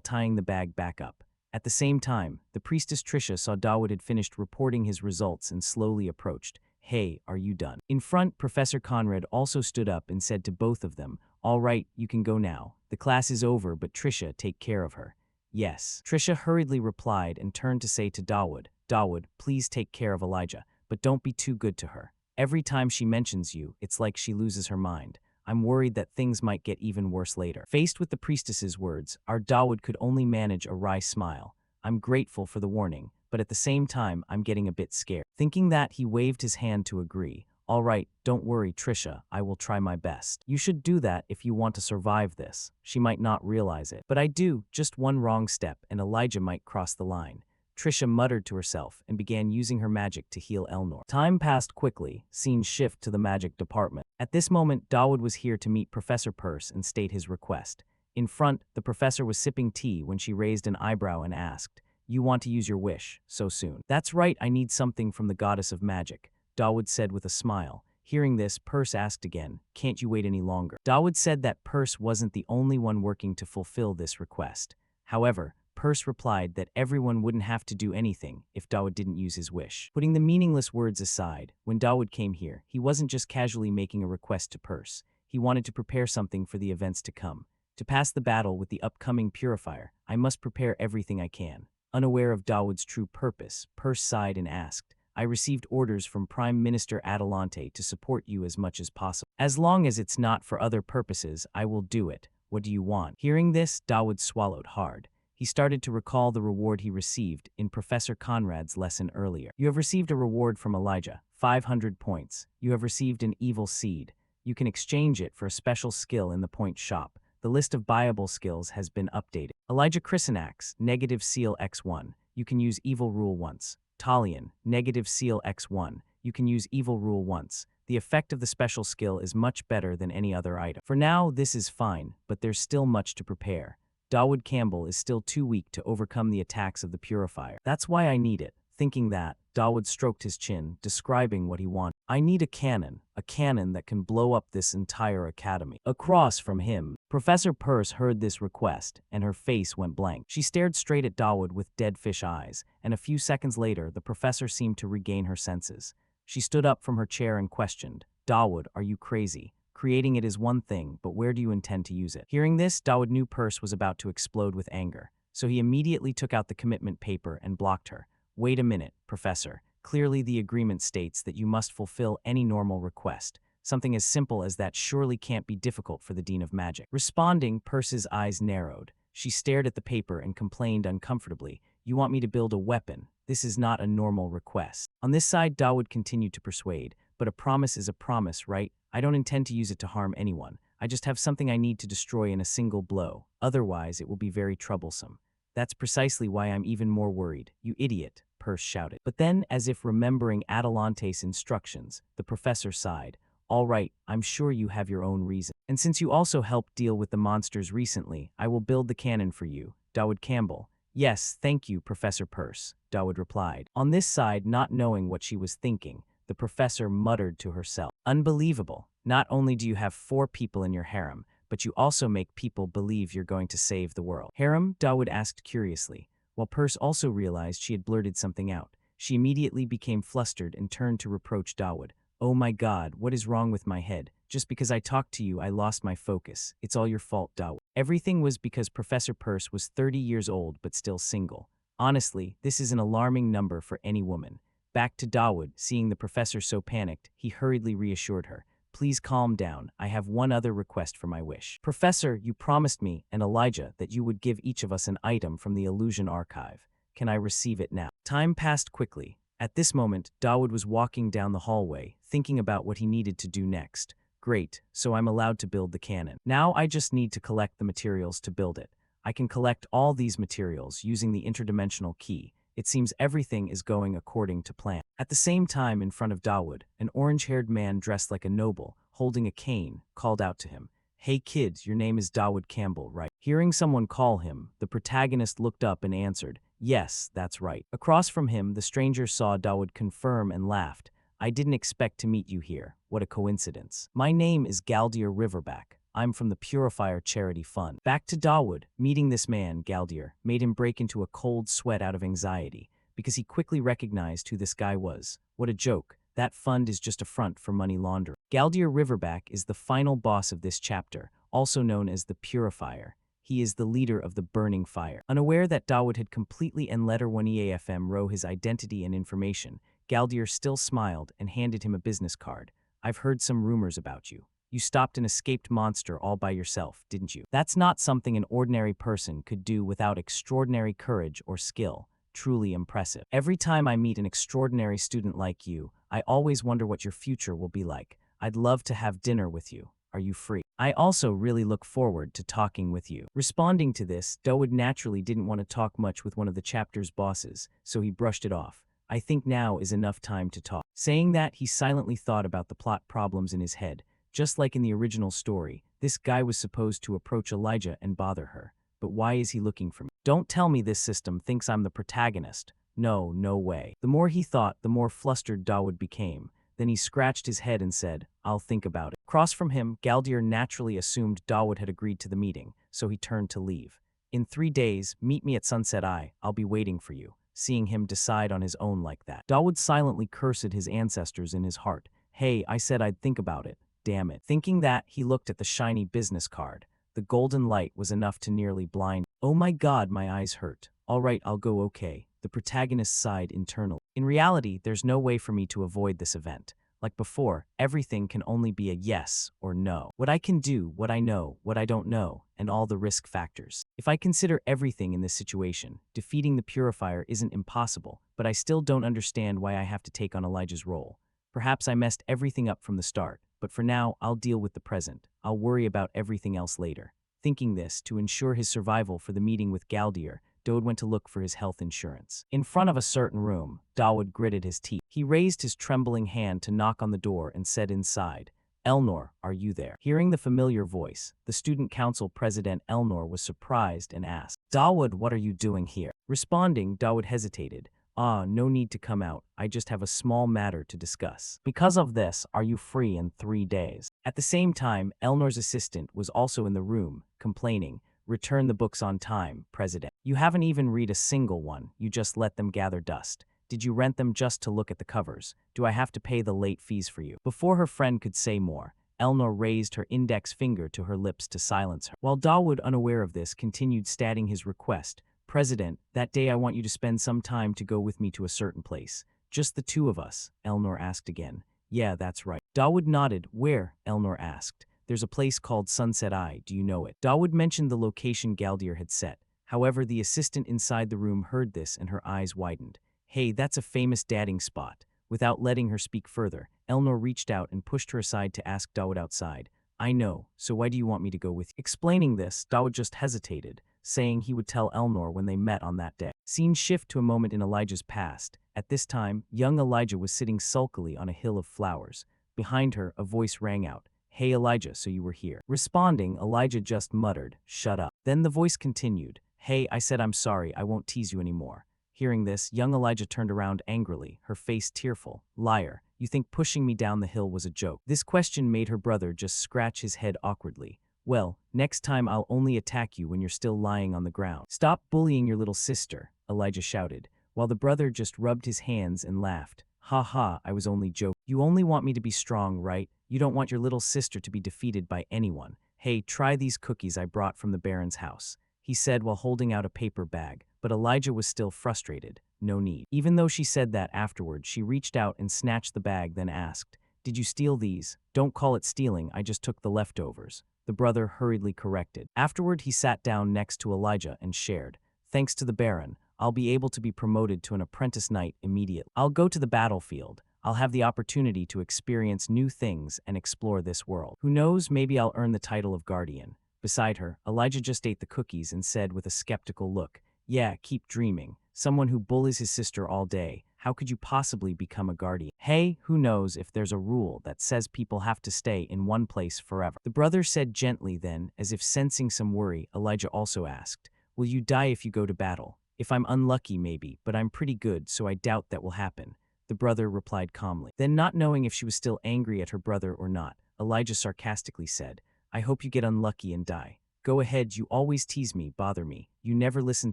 tying the bag back up. At the same time, the priestess Trisha saw Dawood had finished reporting his results and slowly approached. "Hey, are you done?" In front, Professor Conrad also stood up and said to both of them, "All right, you can go now. The class is over, but Trisha, take care of her." "Yes." Trisha hurriedly replied and turned to say to Dawood, "Dawood, please take care of Elijah, but don't be too good to her. Every time she mentions you, it's like she loses her mind. I'm worried that things might get even worse later." Faced with the priestess's words, our Dawood could only manage a wry smile. "I'm grateful for the warning, but at the same time, I'm getting a bit scared." Thinking that, he waved his hand to agree. "All right, don't worry, Trisha, I will try my best. You should do that if you want to survive this." She might not realize it, but I do. Just one wrong step, and Elijah might cross the line. Trisha muttered to herself and began using her magic to heal Elnor. Time passed quickly, scene shift to the magic department. At this moment, Dawood was here to meet Professor Purse and state his request. In front, the professor was sipping tea when she raised an eyebrow and asked, "You want to use your wish, so soon?" "That's right, I need something from the goddess of magic," Dawood said with a smile. Hearing this, Perse asked again, "Can't you wait any longer?" Dawood said that Perse wasn't the only one working to fulfill this request. However, Perse replied that everyone wouldn't have to do anything if Dawood didn't use his wish. Putting the meaningless words aside, when Dawood came here, he wasn't just casually making a request to Perse. He wanted to prepare something for the events to come. To pass the battle with the upcoming purifier, I must prepare everything I can. Unaware of Dawood's true purpose, Perse sighed and asked, "I received orders from Prime Minister Adelante to support you as much as possible. As long as it's not for other purposes, I will do it. What do you want?" Hearing this, Dawood swallowed hard. He started to recall the reward he received in Professor Conrad's lesson earlier. "You have received a reward from Elijah, 500 points. You have received an evil seed. You can exchange it for a special skill in the point shop. The list of buyable skills has been updated. Elijah Chrysanax, negative seal X1. You can use evil rule once. Talion, negative seal X1. You can use evil rule once. The effect of the special skill is much better than any other item. For now, this is fine, but there's still much to prepare. Dawood Campbell is still too weak to overcome the attacks of the purifier. That's why I need it." Thinking that, Dawood stroked his chin, describing what he wanted. "I need a cannon that can blow up this entire academy." Across from him, Professor Perse heard this request, and her face went blank. She stared straight at Dawood with dead fish eyes, and a few seconds later, the professor seemed to regain her senses. She stood up from her chair and questioned, "Dawood, are you crazy? Creating it is one thing, but where do you intend to use it?" Hearing this, Dawood knew Perse was about to explode with anger, so he immediately took out the commitment paper and blocked her. "Wait a minute, Professor. Clearly the agreement states that you must fulfill any normal request. Something as simple as that surely can't be difficult for the Dean of Magic." Responding, Perse's eyes narrowed. She stared at the paper and complained uncomfortably, "You want me to build a weapon? This is not a normal request." On this side, Dawood continued to persuade, "But a promise is a promise, right? I don't intend to use it to harm anyone. I just have something I need to destroy in a single blow. Otherwise, it will be very troublesome." "That's precisely why I'm even more worried, you idiot," Perse shouted. But then, as if remembering Adelante's instructions, the professor sighed. "All right, I'm sure you have your own reason. And since you also helped deal with the monsters recently, I will build the cannon for you, Dawood Campbell." "Yes, thank you, Professor Perse," Dawood replied. On this side, not knowing what she was thinking, the professor muttered to herself, "Unbelievable. Not only do you have 4 people in your harem, but you also make people believe you're going to save the world." "Harem?" Dawood asked curiously. While Perse also realized she had blurted something out, she immediately became flustered and turned to reproach Dawood. "Oh my God, what is wrong with my head? Just because I talked to you, I lost my focus. It's all your fault, Dawood." Everything was because Professor Perse was 30 years old but still single. Honestly, this is an alarming number for any woman. Back to Dawood, seeing the professor so panicked, he hurriedly reassured her. "Please calm down. I have one other request for my wish. Professor, you promised me and Elijah that you would give each of us an item from the illusion archive. Can I receive it now?" Time passed quickly. At this moment, Dawood was walking down the hallway, thinking about what he needed to do next. "Great, so I'm allowed to build the cannon. Now I just need to collect the materials to build it. I can collect all these materials using the interdimensional key. It seems everything is going according to plan." At the same time, in front of Dawood, an orange-haired man dressed like a noble, holding a cane, called out to him, "Hey kids, your name is Dawood Campbell, right?" Hearing someone call him, the protagonist looked up and answered, "Yes, that's right." Across from him, the stranger saw Dawood confirm and laughed. "I didn't expect to meet you here. What a coincidence. My name is Galdier Riverback. I'm from the Purifier Charity Fund." Back to Dawood. Meeting this man, Galdier, made him break into a cold sweat out of anxiety, because he quickly recognized who this guy was. What a joke. That fund is just a front for money laundering. Galdier Riverback is the final boss of this chapter, also known as the Purifier. He is the leader of the Burning Fire. Unaware that Dawood had completely and letter 1 EAFM row his identity and information, Galdier still smiled and handed him a business card. "I've heard some rumors about you. You stopped an escaped monster all by yourself, didn't you? That's not something an ordinary person could do without extraordinary courage or skill. Truly impressive. Every time I meet an extraordinary student like you, I always wonder what your future will be like. I'd love to have dinner with you. Are you free? I also really look forward to talking with you." Responding to this, Dawood naturally didn't want to talk much with one of the chapter's bosses, so he brushed it off. "I think now is enough time to talk." Saying that, he silently thought about the plot problems in his head. Just like in the original story, this guy was supposed to approach Elijah and bother her. But why is he looking for me? Don't tell me this system thinks I'm the protagonist. No, no way. The more he thought, the more flustered Dawood became. Then he scratched his head and said, I'll think about it. Across from him, Galdir naturally assumed Dawood had agreed to the meeting, so he turned to leave. In 3 days, meet me at Sunset Eye. I'll be waiting for you. Seeing him decide on his own like that, Dawood silently cursed his ancestors in his heart. Hey, I said I'd think about it. Damn it. Thinking that, he looked at the shiny business card. The golden light was enough to nearly blind. Oh my god, my eyes hurt. All right, I'll go okay. The protagonist sighed internally. In reality, there's no way for me to avoid this event. Like before, everything can only be a yes or no. What I can do, what I know, what I don't know, and all the risk factors. If I consider everything in this situation, defeating the purifier isn't impossible, but I still don't understand why I have to take on Elijah's role. Perhaps I messed everything up from the start, but for now, I'll deal with the present. I'll worry about everything else later. Thinking this, to ensure his survival for the meeting with Galdir, Dawood went to look for his health insurance. In front of a certain room, Dawood gritted his teeth. He raised his trembling hand to knock on the door and said inside, Elnor, are you there? Hearing the familiar voice, the student council president Elnor was surprised and asked, Dawood, what are you doing here? Responding, Dawood hesitated. No need to come out. I just have a small matter to discuss. Because of this, are you free in 3 days? At the same time, Elnor's assistant was also in the room, complaining, Return the books on time, President. You haven't even read a single one, you just let them gather dust. Did you rent them just to look at the covers? Do I have to pay the late fees for you? Before her friend could say more, Elnor raised her index finger to her lips to silence her. While Dawood, unaware of this, continued stating his request, President, that day I want you to spend some time to go with me to a certain place. Just the 2 of us, Elnor asked again. Yeah, that's right. Dawood nodded. Where? Elnor asked. There's a place called Sunset Eye, do you know it? Dawood mentioned the location Galdir had set. However, the assistant inside the room heard this and her eyes widened. Hey, that's a famous dating spot. Without letting her speak further, Elnor reached out and pushed her aside to ask Dawood outside. I know, so why do you want me to go with you? Explaining this, Dawood just hesitated, saying he would tell Elnor when they met on that day. Scene shift to a moment in Elijah's past. At this time, young Elijah was sitting sulkily on a hill of flowers. Behind her, a voice rang out. Hey Elijah, so you were here. Responding, Elijah just muttered, shut up. Then the voice continued. Hey, I said I'm sorry, I won't tease you anymore. Hearing this, young Elijah turned around angrily, her face tearful. Liar, you think pushing me down the hill was a joke? This question made her brother just scratch his head awkwardly. Well, next time I'll only attack you when you're still lying on the ground. Stop bullying your little sister, Elijah shouted, while the brother just rubbed his hands and laughed. Ha ha, I was only joking. You only want me to be strong, right? You don't want your little sister to be defeated by anyone. Hey, try these cookies I brought from the Baron's house, he said while holding out a paper bag, but Elijah was still frustrated. No need. Even though she said that afterward, she reached out and snatched the bag, then asked, Did you steal these? Don't call it stealing, I just took the leftovers. The brother hurriedly corrected. Afterward, he sat down next to Elijah and shared, Thanks to the Baron, I'll be able to be promoted to an apprentice knight immediately. I'll go to the battlefield. I'll have the opportunity to experience new things and explore this world. Who knows, maybe I'll earn the title of guardian. Beside her, Elijah just ate the cookies and said with a skeptical look, Yeah, keep dreaming. Someone who bullies his sister all day, how could you possibly become a guardian? Hey, who knows if there's a rule that says people have to stay in one place forever? The brother said gently then, as if sensing some worry, Elijah also asked, Will you die if you go to battle? If I'm unlucky, maybe, but I'm pretty good, so I doubt that will happen. The brother replied calmly. Then, not knowing if she was still angry at her brother or not, Elijah sarcastically said, I hope you get unlucky and die. Go ahead, you always tease me, bother me. You never listen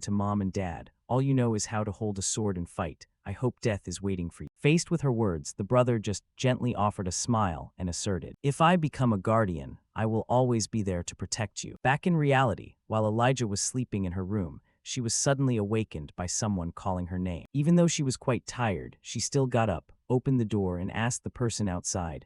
to mom and dad. All you know is how to hold a sword and fight. I hope death is waiting for you. Faced with her words, the brother just gently offered a smile and asserted, If I become a guardian, I will always be there to protect you. Back in reality, while Elijah was sleeping in her room, she was suddenly awakened by someone calling her name. Even though she was quite tired, she still got up, opened the door, and asked the person outside,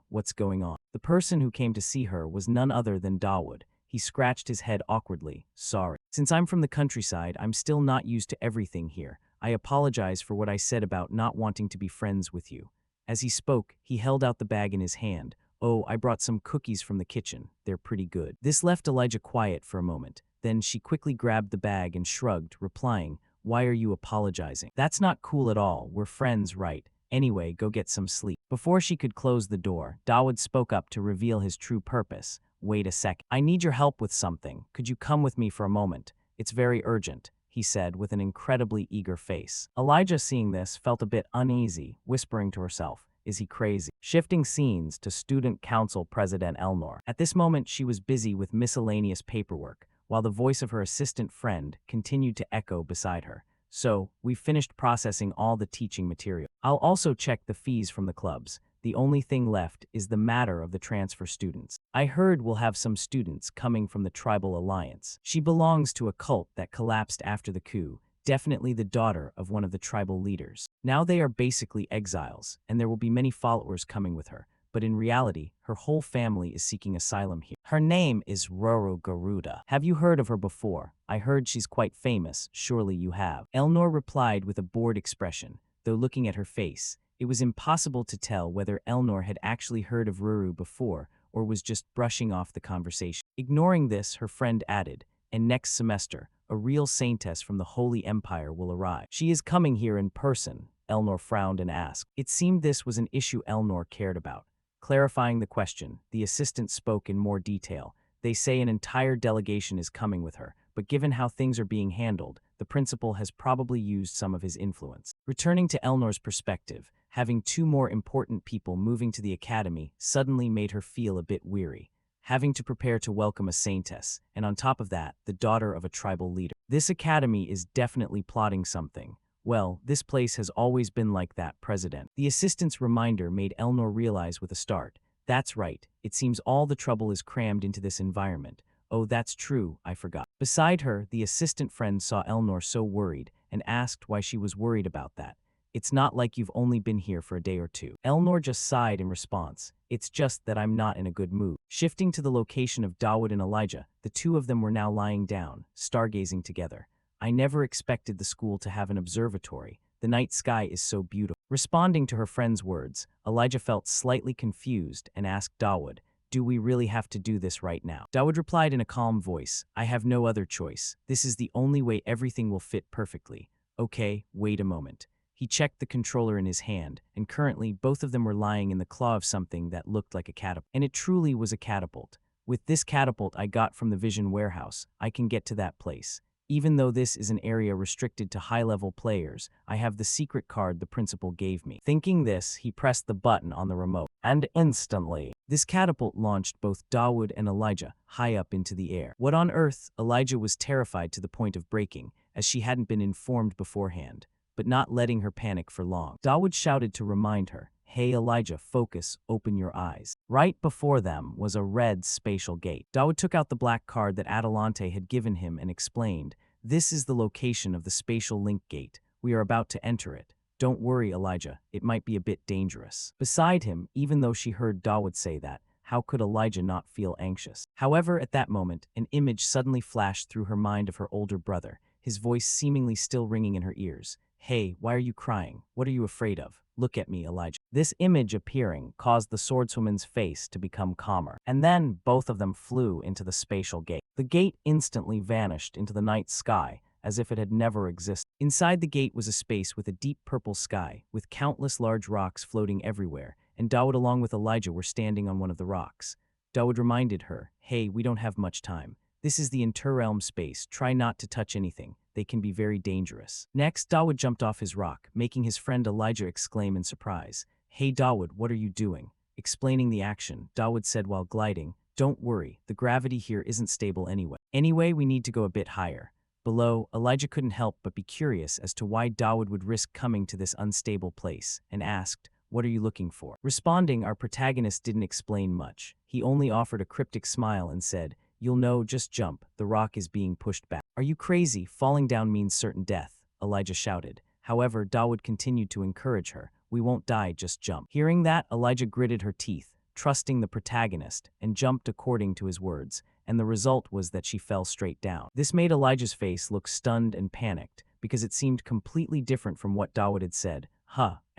what's going on? The person who came to see her was none other than Dawood. He scratched his head awkwardly. Sorry. Since I'm from the countryside, I'm still not used to everything here. I apologize for what I said about not wanting to be friends with you. As he spoke, he held out the bag in his hand. Oh, I brought some cookies from the kitchen. They're pretty good. This left Elijah quiet for a moment. Then she quickly grabbed the bag and shrugged, replying, Why are you apologizing? That's not cool at all. We're friends, right? Anyway, go get some sleep. Before she could close the door, Dawood spoke up to reveal his true purpose. Wait a sec. I need your help with something. Could you come with me for a moment? It's very urgent, he said with an incredibly eager face. Elijah, seeing this, felt a bit uneasy, whispering to herself, is he crazy? Shifting scenes to Student Council President Elnor. At this moment, she was busy with miscellaneous paperwork, while the voice of her assistant friend continued to echo beside her. So, we've finished processing all the teaching material. I'll also check the fees from the clubs. The only thing left is the matter of the transfer students. I heard we'll have some students coming from the Tribal Alliance. She belongs to a cult that collapsed after the coup, definitely the daughter of one of the tribal leaders. Now they are basically exiles, and there will be many followers coming with her. But in reality, her whole family is seeking asylum here. Her name is Roro Garuda. Have you heard of her before? I heard she's quite famous. Surely you have. Elnor replied with a bored expression, though looking at her face, it was impossible to tell whether Elnor had actually heard of Ruru before or was just brushing off the conversation. Ignoring this, her friend added, and next semester, a real saintess from the Holy Empire will arrive. She is coming here in person. Elnor frowned and asked. It seemed this was an issue Elnor cared about. Clarifying the question, the assistant spoke in more detail. They say an entire delegation is coming with her, but given how things are being handled, the principal has probably used some of his influence. Returning to Elnor's perspective, having two more important people moving to the academy suddenly made her feel a bit weary. Having to prepare to welcome a saintess, and on top of that, the daughter of a tribal leader. This academy is definitely plotting something. Well, this place has always been like that, President. The assistant's reminder made Elnor realize with a start. That's right, it seems all the trouble is crammed into this environment. Oh, that's true, I forgot. Beside her, the assistant friend saw Elnor so worried and asked why she was worried about that. It's not like you've only been here for a day or two. Elnor just sighed in response. It's just that I'm not in a good mood. Shifting to the location of Dawood and Elijah, the two of them were now lying down, stargazing together. I never expected the school to have an observatory. The night sky is so beautiful. Responding to her friend's words, Elijah felt slightly confused and asked Dawood, do we really have to do this right now? Dawood replied in a calm voice, I have no other choice. This is the only way everything will fit perfectly. Okay, wait a moment. He checked the controller in his hand, and currently both of them were lying in the claw of something that looked like a catapult. And it truly was a catapult. With this catapult I got from the Vision warehouse, I can get to that place. Even though this is an area restricted to high-level players, I have the secret card the principal gave me. Thinking this, he pressed the button on the remote. And instantly, this catapult launched both Dawood and Elijah high up into the air. What on earth? Elijah was terrified to the point of breaking, as she hadn't been informed beforehand. But not letting her panic for long. Dawood shouted to remind her, hey Elijah, focus, open your eyes. Right before them was a red spatial gate. Dawood took out the black card that Adelante had given him and explained, this is the location of the spatial link gate. We are about to enter it. Don't worry, Elijah, it might be a bit dangerous. Beside him, even though she heard Dawood say that, how could Elijah not feel anxious? However, at that moment, an image suddenly flashed through her mind of her older brother, his voice seemingly still ringing in her ears. Hey, why are you crying? What are you afraid of? Look at me, Elijah. This image appearing caused the swordswoman's face to become calmer, and then both of them flew into the spatial gate. The gate instantly vanished into the night sky, as if it had never existed. Inside the gate was a space with a deep purple sky, with countless large rocks floating everywhere, and Dawood along with Elijah were standing on one of the rocks. Dawood reminded her, hey, we don't have much time. This is the interrealm space, try not to touch anything. They can be very dangerous. Next, Dawood jumped off his rock, making his friend Elijah exclaim in surprise. Hey Dawood, what are you doing? Explaining the action, Dawood said while gliding, don't worry, the gravity here isn't stable anyway. Anyway, we need to go a bit higher. Below, Elijah couldn't help but be curious as to why Dawood would risk coming to this unstable place, and asked, what are you looking for? Responding, our protagonist didn't explain much. He only offered a cryptic smile and said, you'll know, just jump, the rock is being pushed back. Are you crazy? Falling down means certain death, Elijah shouted. However, Dawood continued to encourage her. We won't die, just jump. Hearing that, Elijah gritted her teeth, trusting the protagonist, and jumped according to his words, and the result was that she fell straight down. This made Elijah's face look stunned and panicked, because it seemed completely different from what Dawood had said.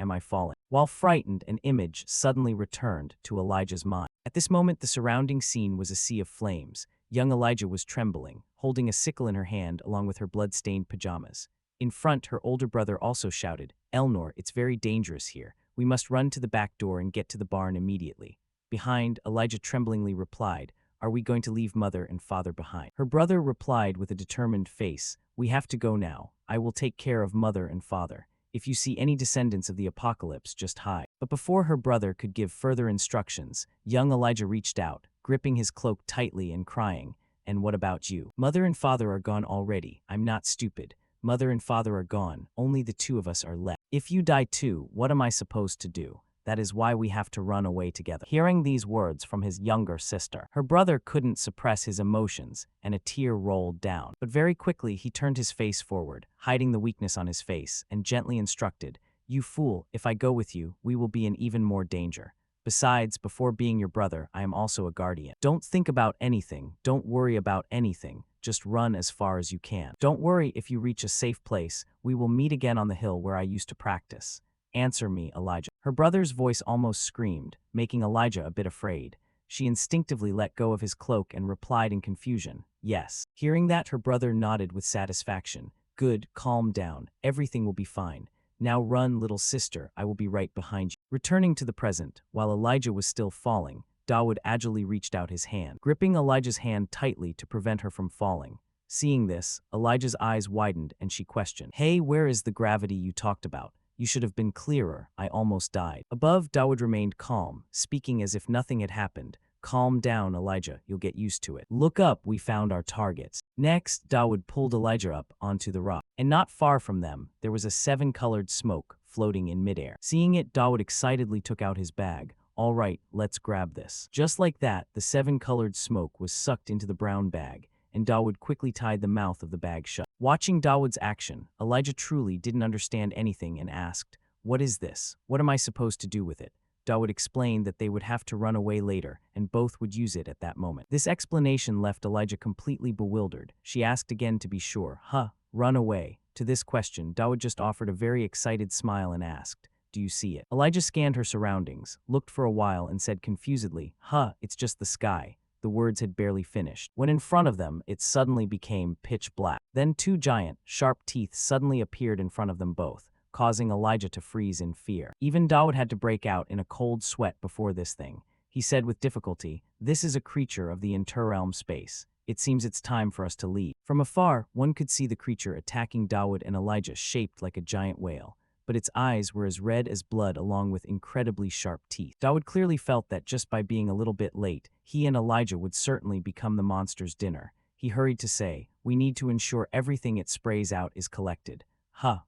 Am I falling? While frightened, an image suddenly returned to Elijah's mind. At this moment, the surrounding scene was a sea of flames. Young Elijah was trembling, holding a sickle in her hand along with her blood-stained pajamas. In front, her older brother also shouted, Elnor, it's very dangerous here. We must run to the back door and get to the barn immediately. Behind, Elijah tremblingly replied, "Are we going to leave mother and father behind?" Her brother replied with a determined face, "We have to go now. I will take care of mother and father. If you see any descendants of the apocalypse, just hide." But before her brother could give further instructions, young Elijah reached out, gripping his cloak tightly and crying, "And what about you? Mother and father are gone already. I'm not stupid. Mother and father are gone. Only the two of us are left. If you die too, what am I supposed to do? That is why we have to run away together." Hearing these words from his younger sister, her brother couldn't suppress his emotions, and a tear rolled down. But very quickly he turned his face forward, hiding the weakness on his face, and gently instructed, "You fool, if I go with you, we will be in even more danger. Besides, before being your brother, I am also a guardian. Don't think about anything, don't worry about anything, just run as far as you can. Don't worry if you reach a safe place, we will meet again on the hill where I used to practice. Answer me, Elijah." Her brother's voice almost screamed, making Elijah a bit afraid. She instinctively let go of his cloak and replied in confusion, "Yes." Hearing that, her brother nodded with satisfaction. "Good, calm down, everything will be fine. Now run, little sister, I will be right behind you." Returning to the present, while Elijah was still falling, Dawood agilely reached out his hand, gripping Elijah's hand tightly to prevent her from falling. Seeing this, Elijah's eyes widened and she questioned, "Hey, where is the gravity you talked about? You should have been clearer, I almost died." Above, Dawood remained calm, speaking as if nothing had happened. "Calm down, Elijah, you'll get used to it. Look up, we found our targets." Next, Dawood pulled Elijah up onto the rock, and not far from them, there was a seven-colored smoke floating in midair. Seeing it, Dawood excitedly took out his bag. "All right, let's grab this." Just like that, the seven-colored smoke was sucked into the brown bag, and Dawood quickly tied the mouth of the bag shut. Watching Dawood's action, Elijah truly didn't understand anything and asked, "What is this? What am I supposed to do with it?" Dawood explained that they would have to run away later, and both would use it at that moment. This explanation left Elijah completely bewildered. She asked again to be sure, run away?" To this question, Dawood just offered a very excited smile and asked, "Do you see it?" Elijah scanned her surroundings, looked for a while, and said confusedly, It's just the sky." The words had barely finished, when in front of them, it suddenly became pitch black. Then two giant, sharp teeth suddenly appeared in front of them both, causing Elijah to freeze in fear. Even Dawood had to break out in a cold sweat before this thing. He said with difficulty, "This is a creature of the interrealm space. It seems it's time for us to leave." From afar, one could see the creature attacking Dawood and Elijah, shaped like a giant whale, but its eyes were as red as blood along with incredibly sharp teeth. Dawood clearly felt that just by being a little bit late, he and Elijah would certainly become the monster's dinner. He hurried to say, "We need to ensure everything it sprays out is collected."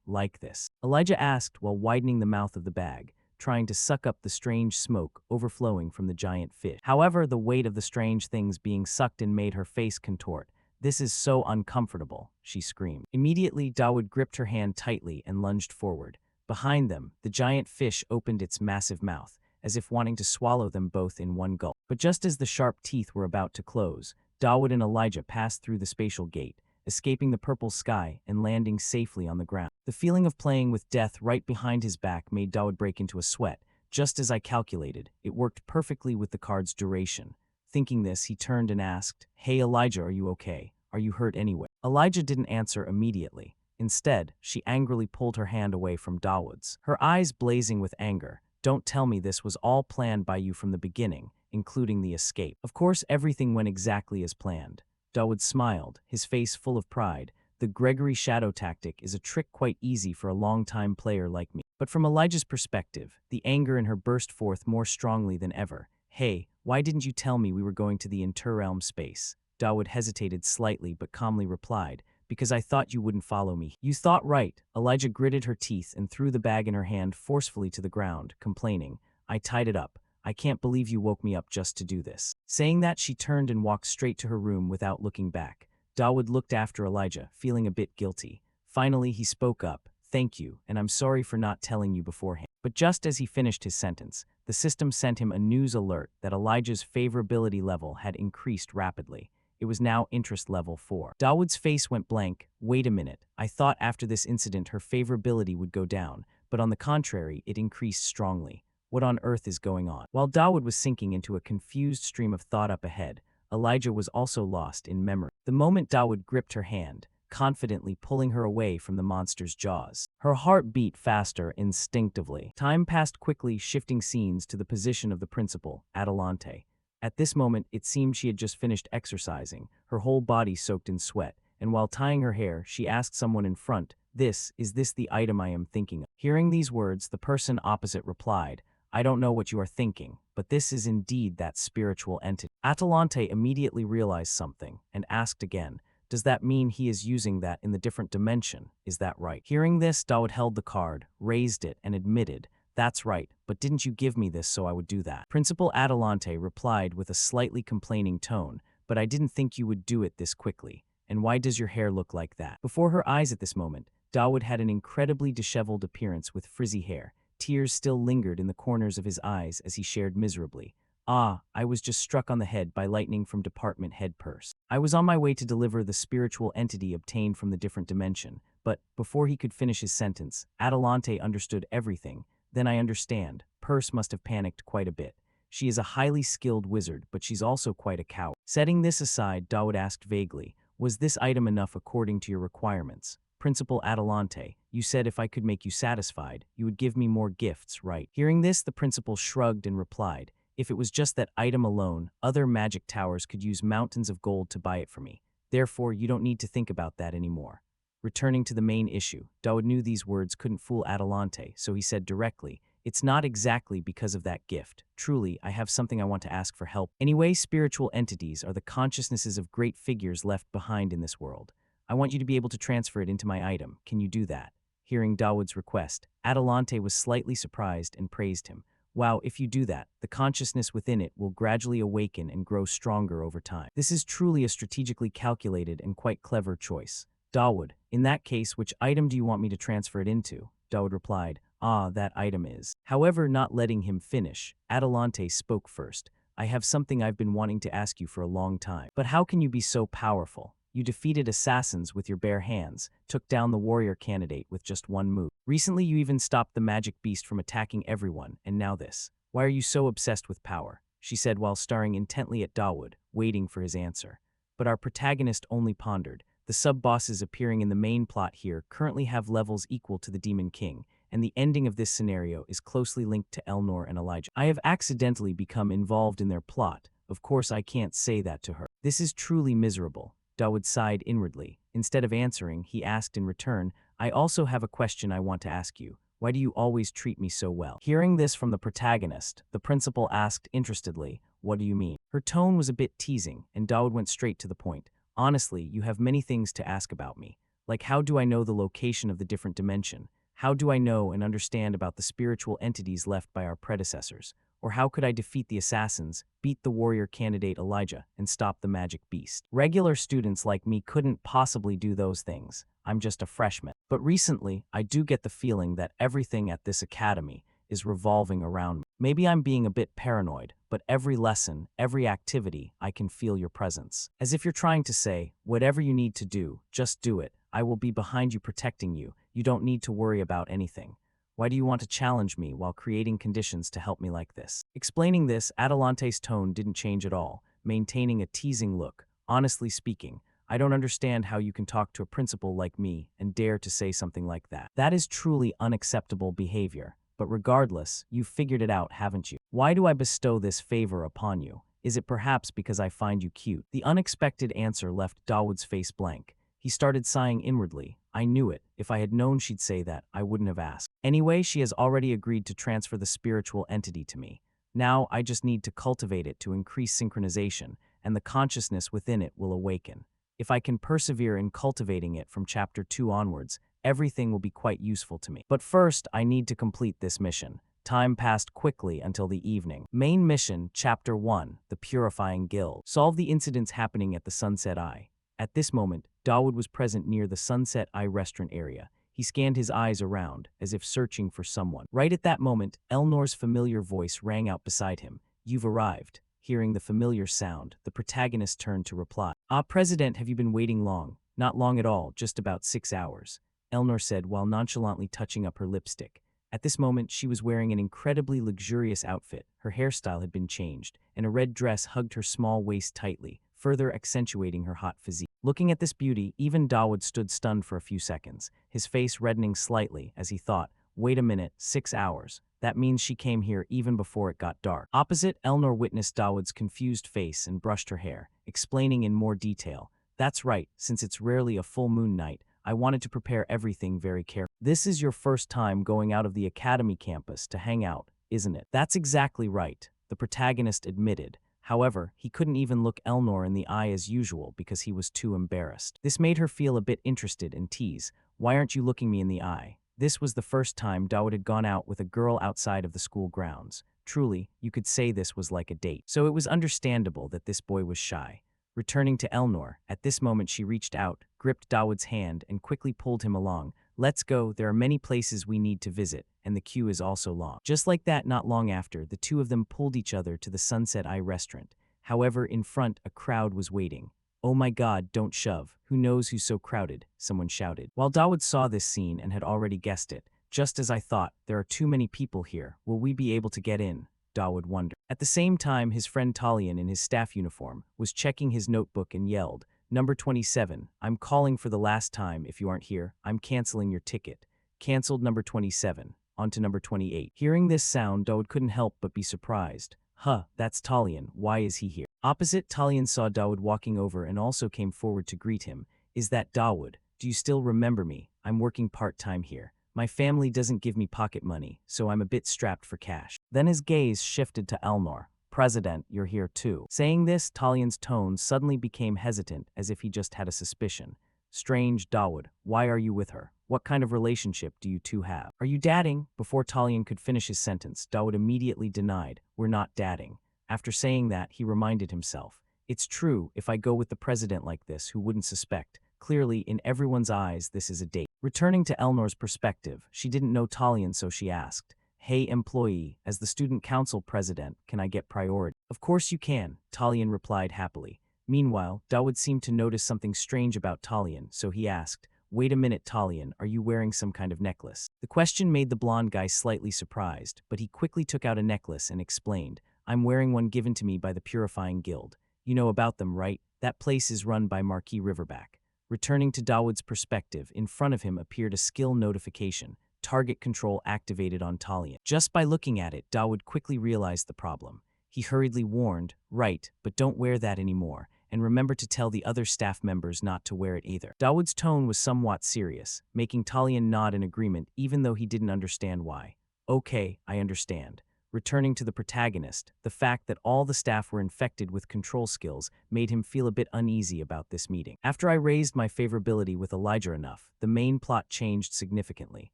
Like this?" Elijah asked while widening the mouth of the bag, trying to suck up the strange smoke overflowing from the giant fish. However, the weight of the strange things being sucked in made her face contort. "This is so uncomfortable," she screamed. Immediately, Dawood gripped her hand tightly and lunged forward. Behind them, the giant fish opened its massive mouth, as if wanting to swallow them both in one gulp. But just as the sharp teeth were about to close, Dawood and Elijah passed through the spatial gate, escaping the purple sky and landing safely on the ground. The feeling of playing with death right behind his back made Dawood break into a sweat. Just as I calculated, it worked perfectly with the card's duration. Thinking this, he turned and asked, "Hey Elijah, are you okay? Are you hurt anyway?" Elijah didn't answer immediately. Instead, she angrily pulled her hand away from Dawood's, her eyes blazing with anger. "Don't tell me this was all planned by you from the beginning, including the escape." "Of course everything went exactly as planned." Dawood smiled, his face full of pride. "The Gregory Shadow tactic is a trick quite easy for a long-time player like me." But from Elijah's perspective, the anger in her burst forth more strongly than ever. "Hey, why didn't you tell me we were going to the interrealm space?" Dawood hesitated slightly but calmly replied, "Because I thought you wouldn't follow me." "You thought right." Elijah gritted her teeth and threw the bag in her hand forcefully to the ground, complaining, "I tied it up. I can't believe you woke me up just to do this." Saying that, she turned and walked straight to her room without looking back. Dawood looked after Elijah, feeling a bit guilty. Finally, he spoke up, "Thank you, and I'm sorry for not telling you beforehand." But just as he finished his sentence, the system sent him a news alert that Elijah's favorability level had increased rapidly. It was now interest level 4. Dawood's face went blank. "Wait a minute, I thought after this incident her favorability would go down, but on the contrary, it increased strongly. What on earth is going on?" While Dawood was sinking into a confused stream of thought up ahead, Elijah was also lost in memory. The moment Dawood gripped her hand, confidently pulling her away from the monster's jaws. Her heart beat faster instinctively. Time passed quickly, shifting scenes to the position of the principal, Adelante. At this moment, it seemed she had just finished exercising, her whole body soaked in sweat, and while tying her hair, she asked someone in front, Is this the item I am thinking of?" Hearing these words, the person opposite replied, "I don't know what you are thinking, but this is indeed that spiritual entity." Atalante immediately realized something and asked again, "Does that mean he is using that in the different dimension? Is that right?" Hearing this, Dawood held the card, raised it, and admitted, "That's right, but didn't you give me this so I would do that?" Principal Adelante replied with a slightly complaining tone, "But I didn't think you would do it this quickly. And why does your hair look like that?" Before her eyes at this moment, Dawood had an incredibly disheveled appearance with frizzy hair. Tears still lingered in the corners of his eyes as he shared miserably, I was just struck on the head by lightning from department head purse. I was on my way to deliver the spiritual entity obtained from the different dimension, but before he could finish his sentence, Adelante understood everything. Then I understand. Purse must have panicked quite a bit. She is a highly skilled wizard, but she's also quite a coward." Setting this aside, Dawood asked vaguely, "Was this item enough according to your requirements?" "Principal Adelante, you said if I could make you satisfied, you would give me more gifts, right?" Hearing this, the principal shrugged and replied, "If it was just that item alone, other magic towers could use mountains of gold to buy it for me. Therefore, you don't need to think about that anymore." Returning to the main issue, Dawood knew these words couldn't fool Adelante, so he said directly, "It's not exactly because of that gift. Truly, I have something I want to ask for help. Anyway, spiritual entities are the consciousnesses of great figures left behind in this world. I want you to be able to transfer it into my item. Can you do that?" Hearing Dawood's request, Adelante was slightly surprised and praised him. "Wow, if you do that, the consciousness within it will gradually awaken and grow stronger over time. This is truly a strategically calculated and quite clever choice." "Dawood, in that case, which item do you want me to transfer it into?" Dawood replied, "That item is." However, not letting him finish, Adelante spoke first. "I have something I've been wanting to ask you for a long time. But how can you be so powerful? You defeated assassins with your bare hands, took down the warrior candidate with just one move. Recently you even stopped the magic beast from attacking everyone, and now this. Why are you so obsessed with power?" she said while staring intently at Dawood, waiting for his answer. But our protagonist only pondered. The sub-bosses appearing in the main plot here currently have levels equal to the Demon King, and the ending of this scenario is closely linked to Elnor and Elijah. I have accidentally become involved in their plot. Of course I can't say that to her. This is truly miserable. Dawood sighed inwardly. Instead of answering, he asked in return, "I also have a question I want to ask you. Why do you always treat me so well?" Hearing this from the protagonist, the principal asked interestedly, "What do you mean?" Her tone was a bit teasing, and Dawood went straight to the point. "Honestly, you have many things to ask about me. Like, how do I know the location of the different dimension? How do I know and understand about the spiritual entities left by our predecessors? Or how could I defeat the assassins, beat the warrior candidate Elijah, and stop the magic beast? Regular students like me couldn't possibly do those things. I'm just a freshman. But recently, I do get the feeling that everything at this academy is revolving around me. Maybe I'm being a bit paranoid, but every lesson, every activity, I can feel your presence. As if you're trying to say, whatever you need to do, just do it. I will be behind you protecting you. You don't need to worry about anything. Why do you want to challenge me while creating conditions to help me like this?" Explaining this, Adelante's tone didn't change at all, maintaining a teasing look. "Honestly speaking, I don't understand how you can talk to a principal like me and dare to say something like that. That is truly unacceptable behavior. But regardless, you've figured it out, haven't you? Why do I bestow this favor upon you? Is it perhaps because I find you cute?" The unexpected answer left Dawood's face blank. He started sighing inwardly. "I knew it. If I had known she'd say that, I wouldn't have asked. Anyway, she has already agreed to transfer the spiritual entity to me. Now, I just need to cultivate it to increase synchronization, and the consciousness within it will awaken. If I can persevere in cultivating it from Chapter 2 onwards, everything will be quite useful to me. But first, I need to complete this mission." Time passed quickly until the evening. Main mission, Chapter 1, The Purifying Guild. Solve the incidents happening at the Sunset Eye. At this moment, Dawood was present near the Sunset Eye restaurant area. He scanned his eyes around, as if searching for someone. Right at that moment, Elnor's familiar voice rang out beside him. "You've arrived." Hearing the familiar sound, the protagonist turned to reply. President, have you been waiting long?" "Not long at all, just about 6 hours," Elnor said while nonchalantly touching up her lipstick. At this moment, she was wearing an incredibly luxurious outfit. Her hairstyle had been changed, and a red dress hugged her small waist tightly, further accentuating her hot physique. Looking at this beauty, even Dawood stood stunned for a few seconds, his face reddening slightly as he thought, wait a minute, 6 hours. That means she came here even before it got dark. Opposite, Elnor witnessed Dawood's confused face and brushed her hair, explaining in more detail. That's right, since it's rarely a full moon night, I wanted to prepare everything very carefully. This is your first time going out of the academy campus to hang out, isn't it? That's exactly right, the protagonist admitted. However, he couldn't even look Elnor in the eye as usual because he was too embarrassed. This made her feel a bit interested and tease. Why aren't you looking me in the eye? This was the first time Dawood had gone out with a girl outside of the school grounds. Truly, you could say this was like a date. So it was understandable that this boy was shy. Returning to Elnor, at this moment she reached out, gripped Dawood's hand, and quickly pulled him along. Let's go, there are many places we need to visit, and the queue is also long. Just like that, not long after, the two of them pulled each other to the Sunset Eye restaurant. However, in front, a crowd was waiting. Oh my god, don't shove. Who knows who's so crowded? Someone shouted. While Dawood saw this scene and had already guessed it, just as I thought, there are too many people here. Will we be able to get in? Dawood wondered. At the same time, his friend Talion in his staff uniform was checking his notebook and yelled, Number 27, I'm calling for the last time. If you aren't here, I'm canceling your ticket. Cancelled number 27. On to number 28. Hearing this sound, Dawood couldn't help but be surprised. Huh, that's Talion. Why is he here? Opposite, Talion saw Dawood walking over and also came forward to greet him. Is that Dawood? Do you still remember me? I'm working part-time here. My family doesn't give me pocket money, so I'm a bit strapped for cash. Then his gaze shifted to Elnor. President, you're here too. Saying this, Talion's tone suddenly became hesitant, as if he just had a suspicion. Strange, Dawood. Why are you with her? What kind of relationship do you two have? Are you dating? Before Talion could finish his sentence, Dawood immediately denied, We're not dating. After saying that, he reminded himself. It's true, if I go with the president like this, who wouldn't suspect? Clearly, in everyone's eyes, this is a date. Returning to Elnor's perspective, she didn't know Talion, so she asked, Hey employee, as the student council president, can I get priority? Of course you can, Talion replied happily. Meanwhile, Dawood seemed to notice something strange about Talion, so he asked, Wait a minute Talion, are you wearing some kind of necklace? The question made the blonde guy slightly surprised, but he quickly took out a necklace and explained, I'm wearing one given to me by the Purifying Guild. You know about them, right? That place is run by Marquis Riverback. Returning to Dawood's perspective, in front of him appeared a skill notification. Target control activated on Talion. Just by looking at it, Dawood quickly realized the problem. He hurriedly warned, Right, but don't wear that anymore, and remember to tell the other staff members not to wear it either. Dawood's tone was somewhat serious, making Talion nod in agreement even though he didn't understand why. Okay, I understand. Returning to the protagonist, the fact that all the staff were infected with control skills made him feel a bit uneasy about this meeting. After I raised my favorability with Elijah enough, the main plot changed significantly.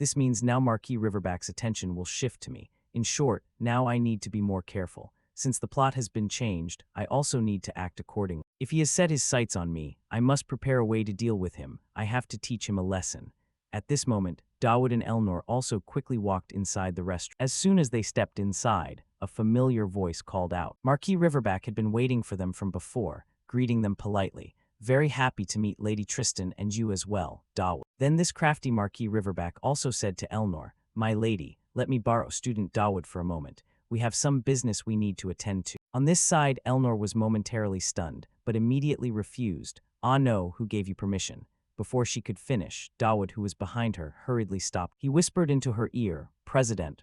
This means now Marquis Riverback's attention will shift to me. In short, now I need to be more careful. Since the plot has been changed, I also need to act accordingly. If he has set his sights on me, I must prepare a way to deal with him. I have to teach him a lesson. At this moment, Dawood and Elnor also quickly walked inside the restaurant. As soon as they stepped inside, a familiar voice called out. Marquis Riverback had been waiting for them from before, greeting them politely. Very happy to meet Lady Tristan and you as well, Dawood. Then this crafty Marquis Riverback also said to Elnor, My lady, let me borrow student Dawood for a moment. We have some business we need to attend to. On this side, Elnor was momentarily stunned, but immediately refused. Ah no, who gave you permission? Before she could finish, Dawood, who was behind her, hurriedly stopped. He whispered into her ear, President,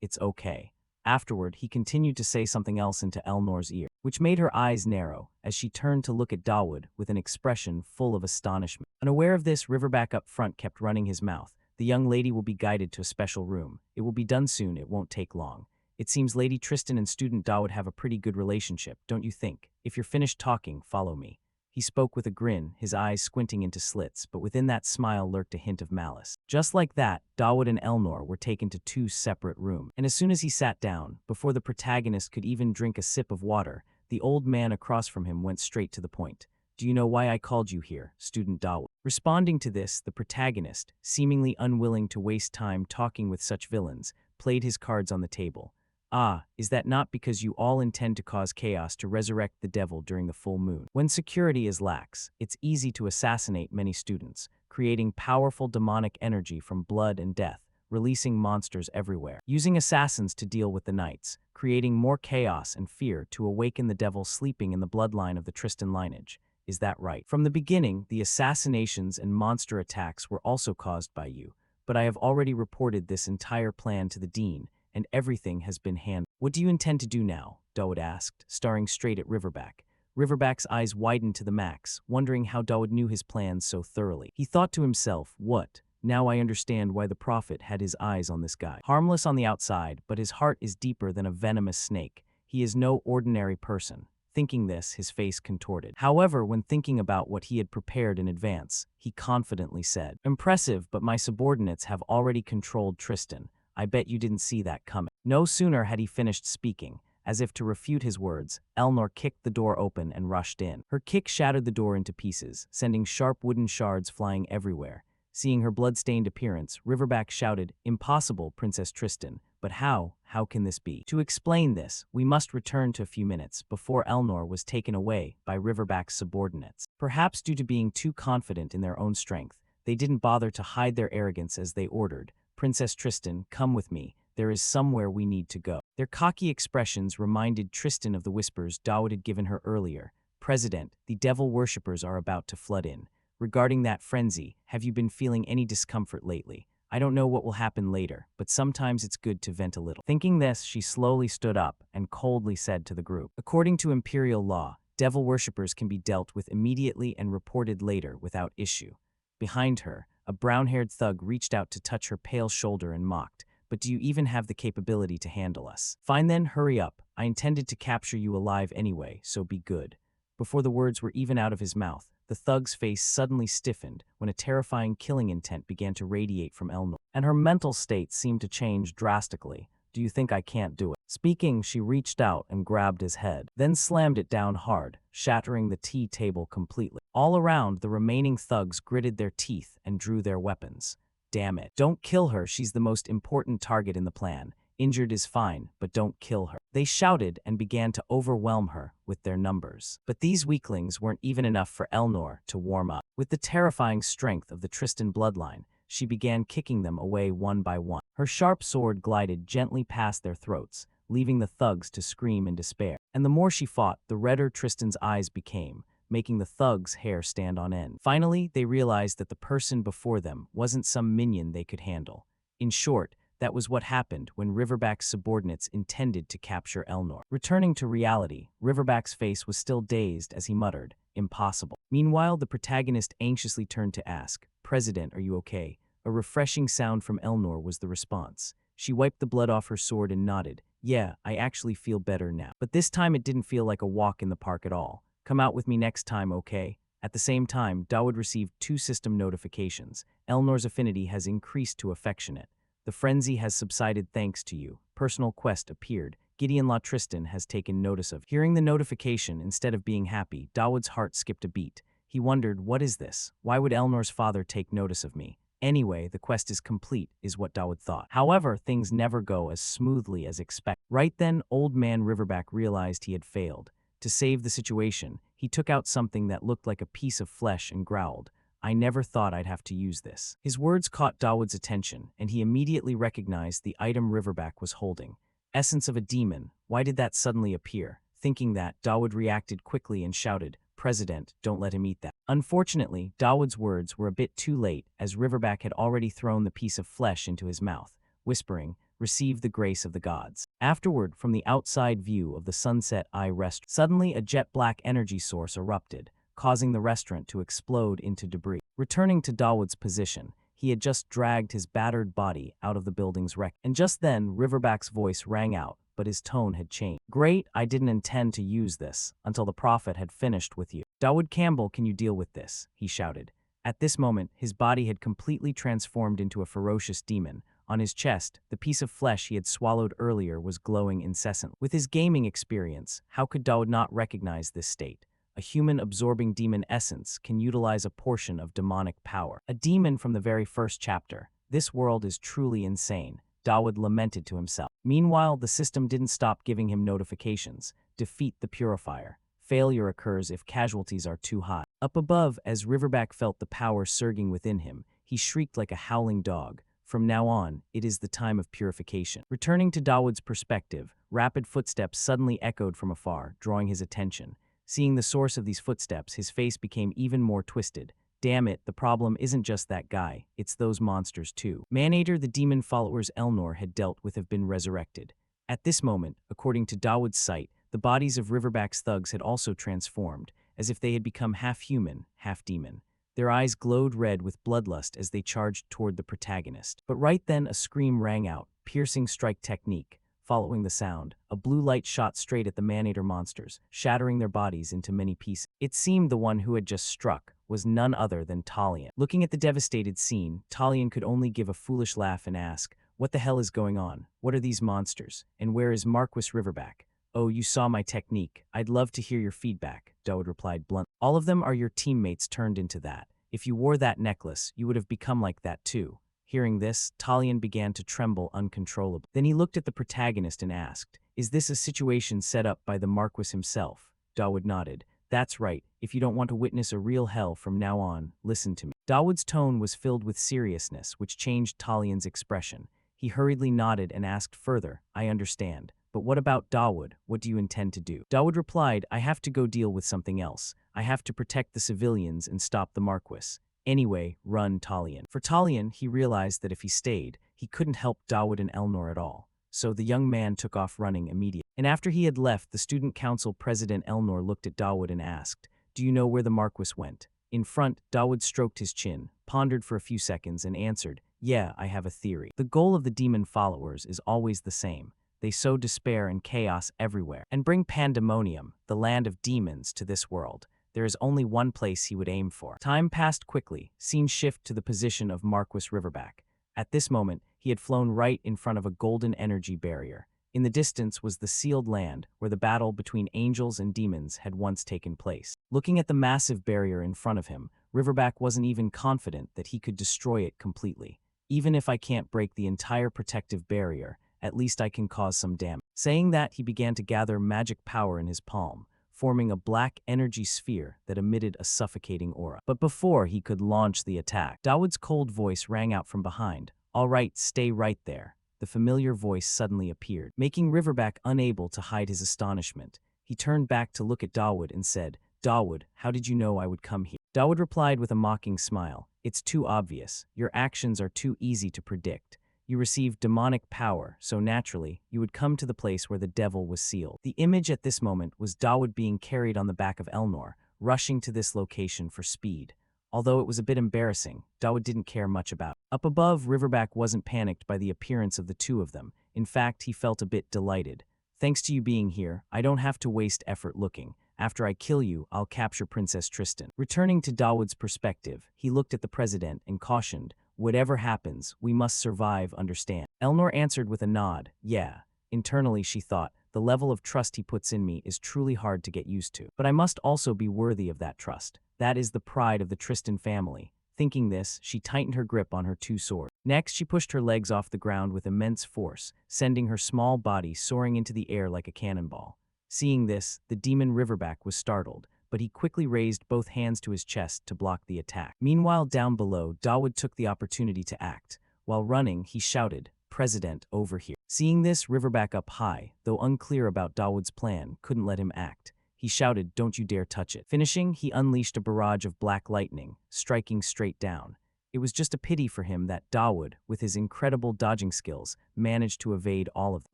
it's okay. Afterward, he continued to say something else into Elnor's ear, which made her eyes narrow as she turned to look at Dawood with an expression full of astonishment. Unaware of this, Riverback up front kept running his mouth. The young lady will be guided to a special room. It will be done soon, it won't take long. It seems Lady Tristan and student Dawood have a pretty good relationship, don't you think? If you're finished talking, follow me. He spoke with a grin, his eyes squinting into slits, but within that smile lurked a hint of malice. Just like that, Dawood and Elnor were taken to two separate rooms. And as soon as he sat down, before the protagonist could even drink a sip of water, the old man across from him went straight to the point. Do you know why I called you here, student Dawood? Responding to this, the protagonist, seemingly unwilling to waste time talking with such villains, played his cards on the table. Ah, is that not because you all intend to cause chaos to resurrect the devil during the full moon? When security is lax, it's easy to assassinate many students, creating powerful demonic energy from blood and death. releasing monsters everywhere, using assassins to deal with the knights, creating more chaos and fear to awaken the devil sleeping in the bloodline of the Tristan lineage. Is that right? From the beginning, the assassinations and monster attacks were also caused by you, but I have already reported this entire plan to the dean, and everything has been handled. What do you intend to do now? Dawood asked, staring straight at Riverback. Riverback's eyes widened to the max, wondering how Dawood knew his plans so thoroughly. He thought to himself, what? Now I understand why the prophet had his eyes on this guy. Harmless on the outside, but his heart is deeper than a venomous snake. He is no ordinary person. Thinking this, his face contorted. However, when thinking about what he had prepared in advance, he confidently said, "Impressive, but my subordinates have already controlled Tristan. I bet you didn't see that coming." No sooner had he finished speaking, as if to refute his words, Elnor kicked the door open and rushed in. Her kick shattered the door into pieces, sending sharp wooden shards flying everywhere. Seeing her blood-stained appearance, Riverback shouted, "Impossible, Princess Tristan. But how? How can this be?" To explain this, we must return to a few minutes before Elnor was taken away by Riverback's subordinates. Perhaps due to being too confident in their own strength, they didn't bother to hide their arrogance as they ordered, "Princess Tristan, come with me. There is somewhere we need to go." Their cocky expressions reminded Tristan of the whispers Dawood had given her earlier. "President, the devil worshippers are about to flood in. Regarding that frenzy, have you been feeling any discomfort lately? I don't know what will happen later, but sometimes it's good to vent a little." Thinking this, she slowly stood up and coldly said to the group, "According to imperial law, devil worshippers can be dealt with immediately and reported later without issue." Behind her, a brown-haired thug reached out to touch her pale shoulder and mocked, "But do you even have the capability to handle us? Fine then, hurry up. I intended to capture you alive anyway, so be good." Before the words were even out of his mouth, the thug's face suddenly stiffened when a terrifying killing intent began to radiate from Elnor, and her mental state seemed to change drastically. "Do you think I can't do it?" Speaking, she reached out and grabbed his head, then slammed it down hard, shattering the tea table completely. All around, the remaining thugs gritted their teeth and drew their weapons. "Damn it. Don't kill her, she's the most important target in the plan. Injured is fine, but don't kill her." They shouted and began to overwhelm her with their numbers. But these weaklings weren't even enough for Elnor to warm up. With the terrifying strength of the Tristan bloodline, she began kicking them away one by one. Her sharp sword glided gently past their throats, leaving the thugs to scream in despair. And the more she fought, the redder Tristan's eyes became, making the thugs' hair stand on end. Finally, they realized that the person before them wasn't some minion they could handle. In short, that was what happened when Riverback's subordinates intended to capture Elnor. Returning to reality, Riverback's face was still dazed as he muttered, "Impossible." Meanwhile, the protagonist anxiously turned to ask, "President, are you okay?" A refreshing sound from Elnor was the response. She wiped the blood off her sword and nodded, "Yeah, I actually feel better now." But this time it didn't feel like a walk in the park at all. "Come out with me next time, okay?" At the same time, Dawood received 2 system notifications. Elnor's affinity has increased to affectionate. The frenzy has subsided thanks to you. Personal quest appeared. Gideon La Tristan has taken notice of. Hearing the notification, instead of being happy, Dawood's heart skipped a beat. He wondered, what is this? Why would Elnor's father take notice of me? Anyway, the quest is complete, is what Dawood thought. However, things never go as smoothly as expected. Right then, old man Riverback realized he had failed. To save the situation, he took out something that looked like a piece of flesh and growled, "I never thought I'd have to use this." His words caught Dawood's attention, and he immediately recognized the item Riverback was holding. Essence of a demon. Why did that suddenly appear? Thinking that, Dawood reacted quickly and shouted, "President, don't let him eat that." Unfortunately, Dawood's words were a bit too late, as Riverback had already thrown the piece of flesh into his mouth, whispering, "Receive the grace of the gods." Afterward, from the outside view of the Sunset Eye restaurant, suddenly a jet-black energy source erupted, causing the restaurant to explode into debris. Returning to Dawood's position, he had just dragged his battered body out of the building's wreck. And just then, Riverback's voice rang out, but his tone had changed. "Great, I didn't intend to use this until the prophet had finished with you. Dawood Campbell, can you deal with this?" he shouted. At this moment, his body had completely transformed into a ferocious demon. On his chest, the piece of flesh he had swallowed earlier was glowing incessantly. With his gaming experience, how could Dawood not recognize this state? A human absorbing demon essence can utilize a portion of demonic power. A demon from the very first chapter. This world is truly insane, Dawood lamented to himself. Meanwhile, the system didn't stop giving him notifications. Defeat the purifier. Failure occurs if casualties are too high. Up above, as Riverback felt the power surging within him, he shrieked like a howling dog. From now on, it is the time of purification. Returning to Dawood's perspective, rapid footsteps suddenly echoed from afar, drawing his attention. Seeing the source of these footsteps, his face became even more twisted. Damn it, the problem isn't just that guy, it's those monsters too. Maneater, the demon followers Elnor had dealt with, have been resurrected. At this moment, according to Dawood's sight, the bodies of Riverback's thugs had also transformed, as if they had become half human, half demon. Their eyes glowed red with bloodlust as they charged toward the protagonist. But right then a scream rang out, piercing strike technique. Following the sound, a blue light shot straight at the Maneater monsters, shattering their bodies into many pieces. It seemed the one who had just struck was none other than Talion. Looking at the devastated scene, Talion could only give a foolish laugh and ask, "What the hell is going on? What are these monsters? And where is Marquis Riverback?" "Oh, you saw my technique. I'd love to hear your feedback," Dawood replied bluntly. "All of them are your teammates turned into that. If you wore that necklace, you would have become like that too." Hearing this, Talion began to tremble uncontrollably. Then he looked at the protagonist and asked, "Is this a situation set up by the Marquis himself?" Dawood nodded. "That's right. If you don't want to witness a real hell from now on, listen to me." Dawood's tone was filled with seriousness, which changed Talion's expression. He hurriedly nodded and asked further, "I understand. But what about Dawood? What do you intend to do?" Dawood replied, "I have to go deal with something else. I have to protect the civilians and stop the Marquis. Anyway, run, Talion." For Talion, he realized that if he stayed, he couldn't help Dawood and Elnor at all. So the young man took off running immediately. And after he had left, the student council president Elnor looked at Dawood and asked, "Do you know where the Marquis went?" In front, Dawood stroked his chin, pondered for a few seconds, and answered, "Yeah, I have a theory. The goal of the demon followers is always the same. They sow despair and chaos everywhere, and bring pandemonium, the land of demons, to this world. There is only one place he would aim for." Time passed quickly, scene shift to the position of Marquis Riverback. At this moment, he had flown right in front of a golden energy barrier. In the distance was the sealed land where the battle between angels and demons had once taken place. Looking at the massive barrier in front of him, Riverback wasn't even confident that he could destroy it completely. "Even if I can't break the entire protective barrier, at least I can cause some damage." Saying that, he began to gather magic power in his palm, forming a black energy sphere that emitted a suffocating aura. But before he could launch the attack, Dawood's cold voice rang out from behind. "All right, stay right there." The familiar voice suddenly appeared, making Riverback unable to hide his astonishment. He turned back to look at Dawood and said, "Dawood, how did you know I would come here?" Dawood replied with a mocking smile, "It's too obvious. Your actions are too easy to predict. You received demonic power, so naturally, you would come to the place where the devil was sealed." The image at this moment was Dawood being carried on the back of Elnor, rushing to this location for speed. Although it was a bit embarrassing, Dawood didn't care much about it. Up above, Riverback wasn't panicked by the appearance of the two of them. In fact, he felt a bit delighted. "Thanks to you being here, I don't have to waste effort looking. After I kill you, I'll capture Princess Tristan." Returning to Dawood's perspective, he looked at the president and cautioned, "Whatever happens, we must survive, understand?" Elnor answered with a nod, "Yeah." Internally, she thought, the level of trust he puts in me is truly hard to get used to. But I must also be worthy of that trust. That is the pride of the Tristan family. Thinking this, she tightened her grip on her two swords. Next, she pushed her legs off the ground with immense force, sending her small body soaring into the air like a cannonball. Seeing this, the demon Riverback was startled, but he quickly raised both hands to his chest to block the attack. Meanwhile, down below, Dawood took the opportunity to act. While running, he shouted, "President, over here." Seeing this, Riverback up high, though unclear about Dawood's plan, couldn't let him act. He shouted, "Don't you dare touch it." Finishing, he unleashed a barrage of black lightning, striking straight down. It was just a pity for him that Dawood, with his incredible dodging skills, managed to evade all of them,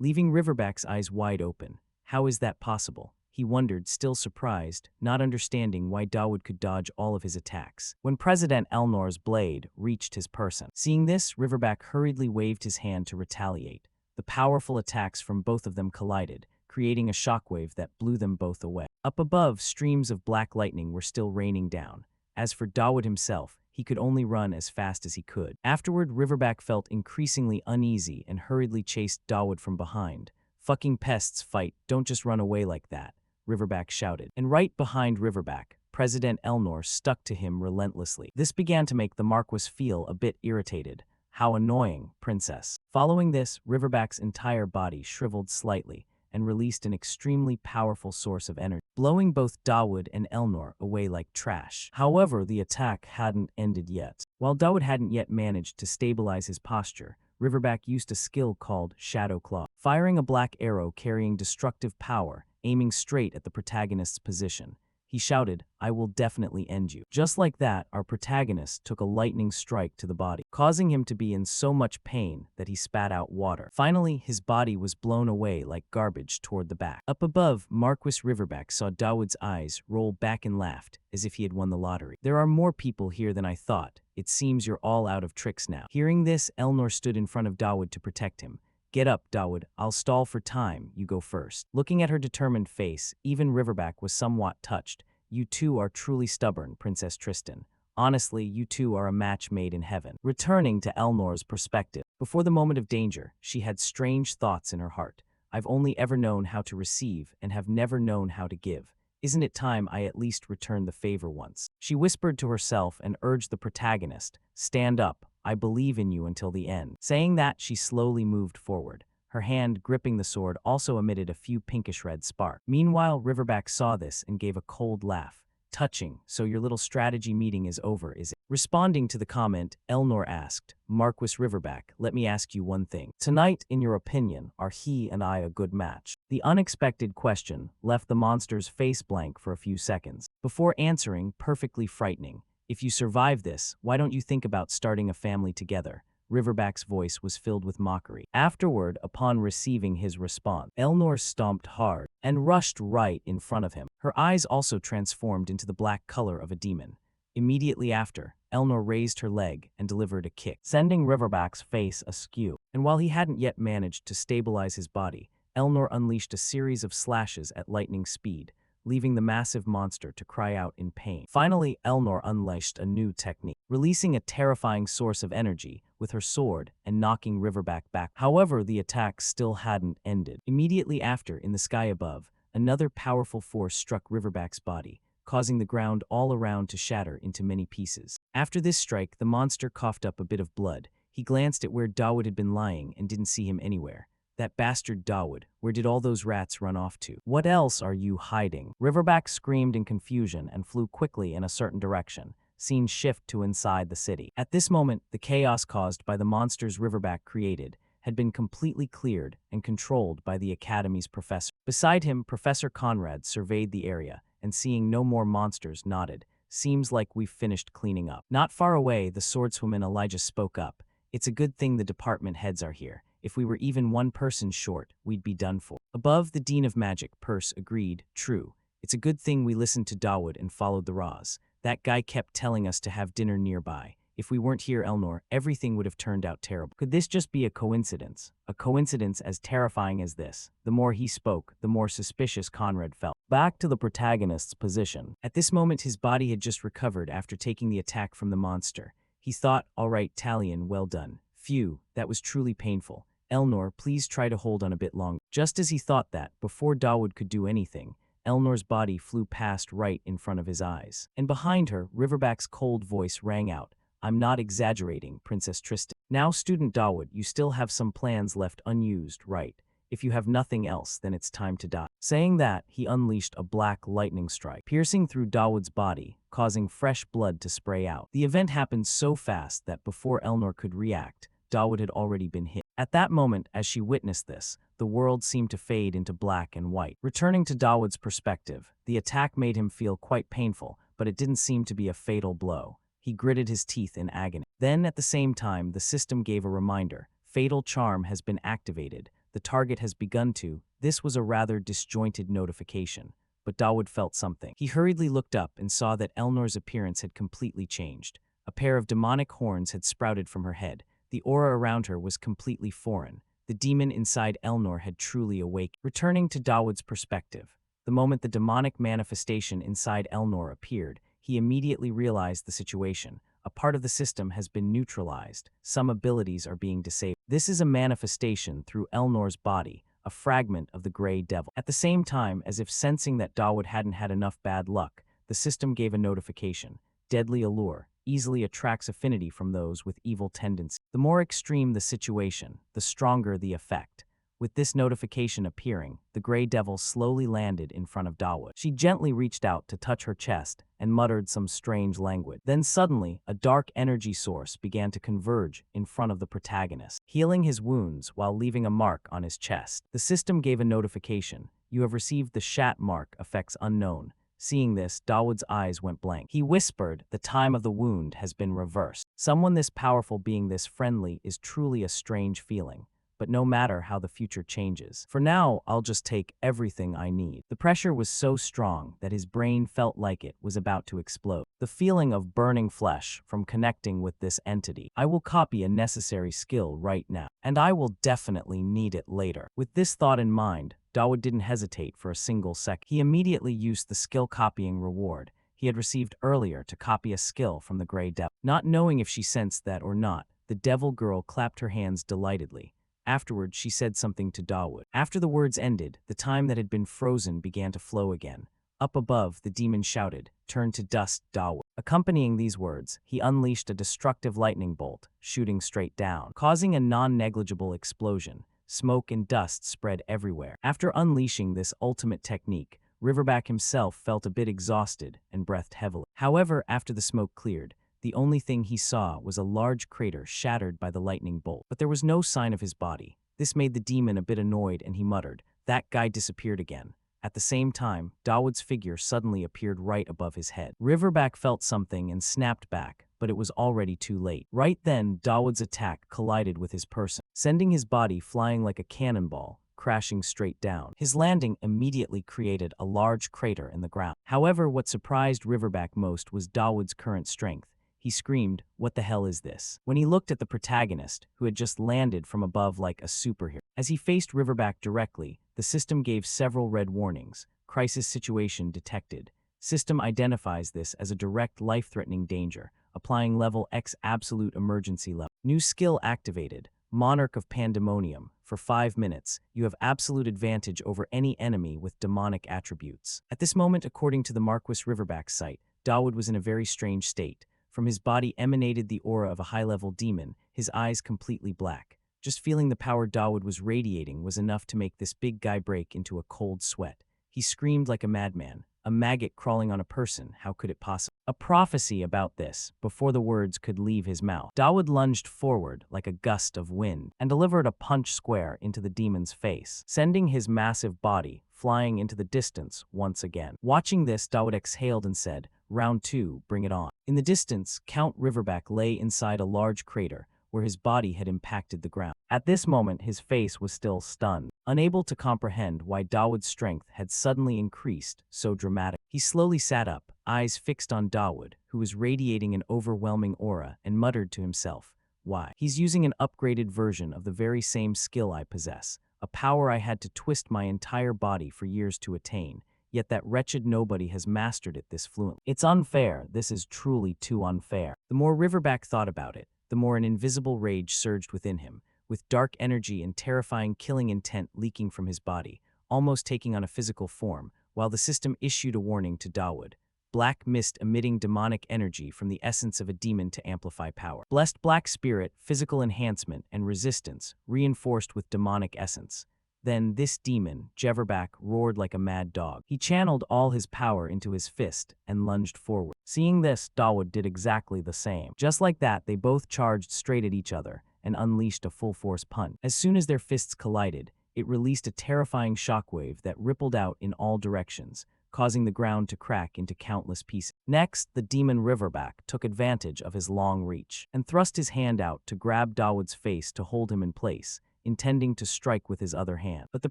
leaving Riverback's eyes wide open. How is that possible? He wondered, still surprised, not understanding why Dawood could dodge all of his attacks. When President Elnor's blade reached his person. Seeing this, Riverback hurriedly waved his hand to retaliate. The powerful attacks from both of them collided, creating a shockwave that blew them both away. Up above, streams of black lightning were still raining down. As for Dawood himself, he could only run as fast as he could. Afterward, Riverback felt increasingly uneasy and hurriedly chased Dawood from behind. "Fucking pests, fight, don't just run away like that," Riverback shouted. And right behind Riverback, President Elnor stuck to him relentlessly. This began to make the Marquis feel a bit irritated. "How annoying, Princess." Following this, Riverback's entire body shriveled slightly, and released an extremely powerful source of energy, blowing both Dawood and Elnor away like trash. However, the attack hadn't ended yet. While Dawood hadn't yet managed to stabilize his posture, Riverback used a skill called Shadow Claw, firing a black arrow carrying destructive power, aiming straight at the protagonist's position. He shouted, "I will definitely end you." Just like that, our protagonist took a lightning strike to the body, causing him to be in so much pain that he spat out water. Finally, his body was blown away like garbage toward the back. Up above, Marquis Riverback saw Dawood's eyes roll back and laughed, as if he had won the lottery. "There are more people here than I thought. It seems you're all out of tricks now." Hearing this, Elnor stood in front of Dawood to protect him. "Get up, Dawood. I'll stall for time. You go first." Looking at her determined face, even Riverback was somewhat touched. "You two are truly stubborn, Princess Tristan. Honestly, you two are a match made in heaven." Returning to Elnor's perspective, before the moment of danger, she had strange thoughts in her heart. "I've only ever known how to receive and have never known how to give. Isn't it time I at least returned the favor once?" She whispered to herself and urged the protagonist, "Stand up. I believe in you until the end." Saying that, she slowly moved forward. Her hand gripping the sword also emitted a few pinkish-red sparks. Meanwhile, Riverback saw this and gave a cold laugh. "Touching, so your little strategy meeting is over, is it?" Responding to the comment, Elnor asked, "Marquis Riverback, let me ask you one thing. Tonight, in your opinion, are he and I a good match?" The unexpected question left the monster's face blank for a few seconds, before answering, perfectly frightening, "If you survive this, why don't you think about starting a family together?" Riverback's voice was filled with mockery. Afterward, upon receiving his response, Elnor stomped hard and rushed right in front of him. Her eyes also transformed into the black color of a demon. Immediately after, Elnor raised her leg and delivered a kick, sending Riverback's face askew. And while he hadn't yet managed to stabilize his body, Elnor unleashed a series of slashes at lightning speed, leaving the massive monster to cry out in pain. Finally, Elnor unleashed a new technique, releasing a terrifying source of energy with her sword and knocking Riverback back. However, the attack still hadn't ended. Immediately after, in the sky above, another powerful force struck Riverback's body, causing the ground all around to shatter into many pieces. After this strike, the monster coughed up a bit of blood. He glanced at where Dawood had been lying and didn't see him anywhere. "That bastard Dawood, where did all those rats run off to? What else are you hiding?" Riverback screamed in confusion and flew quickly in a certain direction, scene shift to inside the city. At this moment, the chaos caused by the monsters Riverback created had been completely cleared and controlled by the Academy's professor. Beside him, Professor Conrad surveyed the area and, seeing no more monsters, nodded. "Seems like we've finished cleaning up." Not far away, the swordswoman Elijah spoke up. "It's a good thing the department heads are here. If we were even one person short, we'd be done for." Above, the Dean of Magic, Perse, agreed, "True. It's a good thing we listened to Dawood and followed the Raws. That guy kept telling us to have dinner nearby. If we weren't here, Elnor, everything would have turned out terrible." Could this just be a coincidence? A coincidence as terrifying as this? The more he spoke, the more suspicious Conrad felt. Back to the protagonist's position. At this moment, his body had just recovered after taking the attack from the monster. He thought, "All right, Talion, well done. Phew, that was truly painful. Elnor, please try to hold on a bit longer." Just as he thought that, before Dawood could do anything, Elnor's body flew past right in front of his eyes. And behind her, Riverback's cold voice rang out, "I'm not exaggerating, Princess Tristan. Now, student Dawood, you still have some plans left unused, right? If you have nothing else, then it's time to die." Saying that, he unleashed a black lightning strike, piercing through Dawood's body, causing fresh blood to spray out. The event happened so fast that before Elnor could react, Dawood had already been hit. At that moment, as she witnessed this, the world seemed to fade into black and white. Returning to Dawood's perspective, the attack made him feel quite painful, but it didn't seem to be a fatal blow. He gritted his teeth in agony. Then, at the same time, the system gave a reminder. "Fatal charm has been activated. The target has begun to." This was a rather disjointed notification, but Dawood felt something. He hurriedly looked up and saw that Elnor's appearance had completely changed. A pair of demonic horns had sprouted from her head. The aura around her was completely foreign. The demon inside Elnor had truly awakened. Returning to Dawood's perspective, the moment the demonic manifestation inside Elnor appeared, he immediately realized the situation. A part of the system has been neutralized. Some abilities are being disabled. This is a manifestation through Elnor's body, a fragment of the Grey Devil. At the same time, as if sensing that Dawood hadn't had enough bad luck, the system gave a notification. "Deadly allure easily attracts affinity from those with evil tendencies." The more extreme the situation, the stronger the effect. With this notification appearing, the gray devil slowly landed in front of Dawood. She gently reached out to touch her chest and muttered some strange language. Then suddenly, a dark energy source began to converge in front of the protagonist, healing his wounds while leaving a mark on his chest. The system gave a notification. You have received the Shat mark, effects unknown. Seeing this, Dawood's eyes went blank. He whispered, the time of the wound has been reversed. Someone this powerful being this friendly is truly a strange feeling. But no matter how the future changes, for now, I'll just take everything I need. The pressure was so strong that his brain felt like it was about to explode. The feeling of burning flesh from connecting with this entity. I will copy a necessary skill right now, and I will definitely need it later. With this thought in mind, Dawood didn't hesitate for a single second. He immediately used the skill copying reward he had received earlier to copy a skill from the Grey Devil. Not knowing if she sensed that or not, the Devil Girl clapped her hands delightedly. Afterward, she said something to Dawood. After the words ended, the time that had been frozen began to flow again. Up above, the demon shouted, "Turn to dust, Dawood." Accompanying these words, he unleashed a destructive lightning bolt, shooting straight down, causing a non-negligible explosion. Smoke and dust spread everywhere. After unleashing this ultimate technique, Riverback himself felt a bit exhausted and breathed heavily. However, after the smoke cleared, the only thing he saw was a large crater shattered by the lightning bolt. But there was no sign of his body. This made the demon a bit annoyed, and he muttered, "That guy disappeared again." At the same time, Dawood's figure suddenly appeared right above his head. Riverback felt something and snapped back, but it was already too late. Right then, Dawood's attack collided with his person, sending his body flying like a cannonball, crashing straight down. His landing immediately created a large crater in the ground. However, what surprised Riverback most was Dawood's current strength. He screamed, "What the hell is this?" when he looked at the protagonist, who had just landed from above like a superhero. As he faced Riverback directly, the system gave several red warnings. Crisis situation detected. System identifies this as a direct life-threatening danger, applying level X absolute emergency level. New skill activated. Monarch of Pandemonium. For 5 minutes, you have absolute advantage over any enemy with demonic attributes. At this moment, according to the Marquis Riverback site, Dawood was in a very strange state. From his body emanated the aura of a high-level demon, his eyes completely black. Just feeling the power Dawood was radiating was enough to make this big guy break into a cold sweat. He screamed like a madman. A maggot crawling on a person, how could it possibly? A prophecy about this, before the words could leave his mouth. Dawood lunged forward like a gust of wind and delivered a punch square into the demon's face, sending his massive body flying into the distance once again. Watching this, Dawood exhaled and said, "Round 2, bring it on." In the distance, Count Riverback lay inside a large crater where his body had impacted the ground. At this moment, his face was still stunned, unable to comprehend why Dawood's strength had suddenly increased so dramatically. He slowly sat up, eyes fixed on Dawood, who was radiating an overwhelming aura, and muttered to himself, "Why? He's using an upgraded version of the very same skill I possess, a power I had to twist my entire body for years to attain. Yet that wretched nobody has mastered it this fluently. It's unfair. This is truly too unfair." The more Riverback thought about it, the more an invisible rage surged within him, with dark energy and terrifying killing intent leaking from his body, almost taking on a physical form, while the system issued a warning to Dawood. Black mist emitting demonic energy from the essence of a demon to amplify power. Blessed black spirit, physical enhancement, and resistance, reinforced with demonic essence. Then this demon, Jeverback, roared like a mad dog. He channeled all his power into his fist and lunged forward. Seeing this, Dawood did exactly the same. Just like that, they both charged straight at each other and unleashed a full-force punch. As soon as their fists collided, it released a terrifying shockwave that rippled out in all directions, causing the ground to crack into countless pieces. Next, the demon Riverback took advantage of his long reach and thrust his hand out to grab Dawood's face to hold him in place, intending to strike with his other hand. But the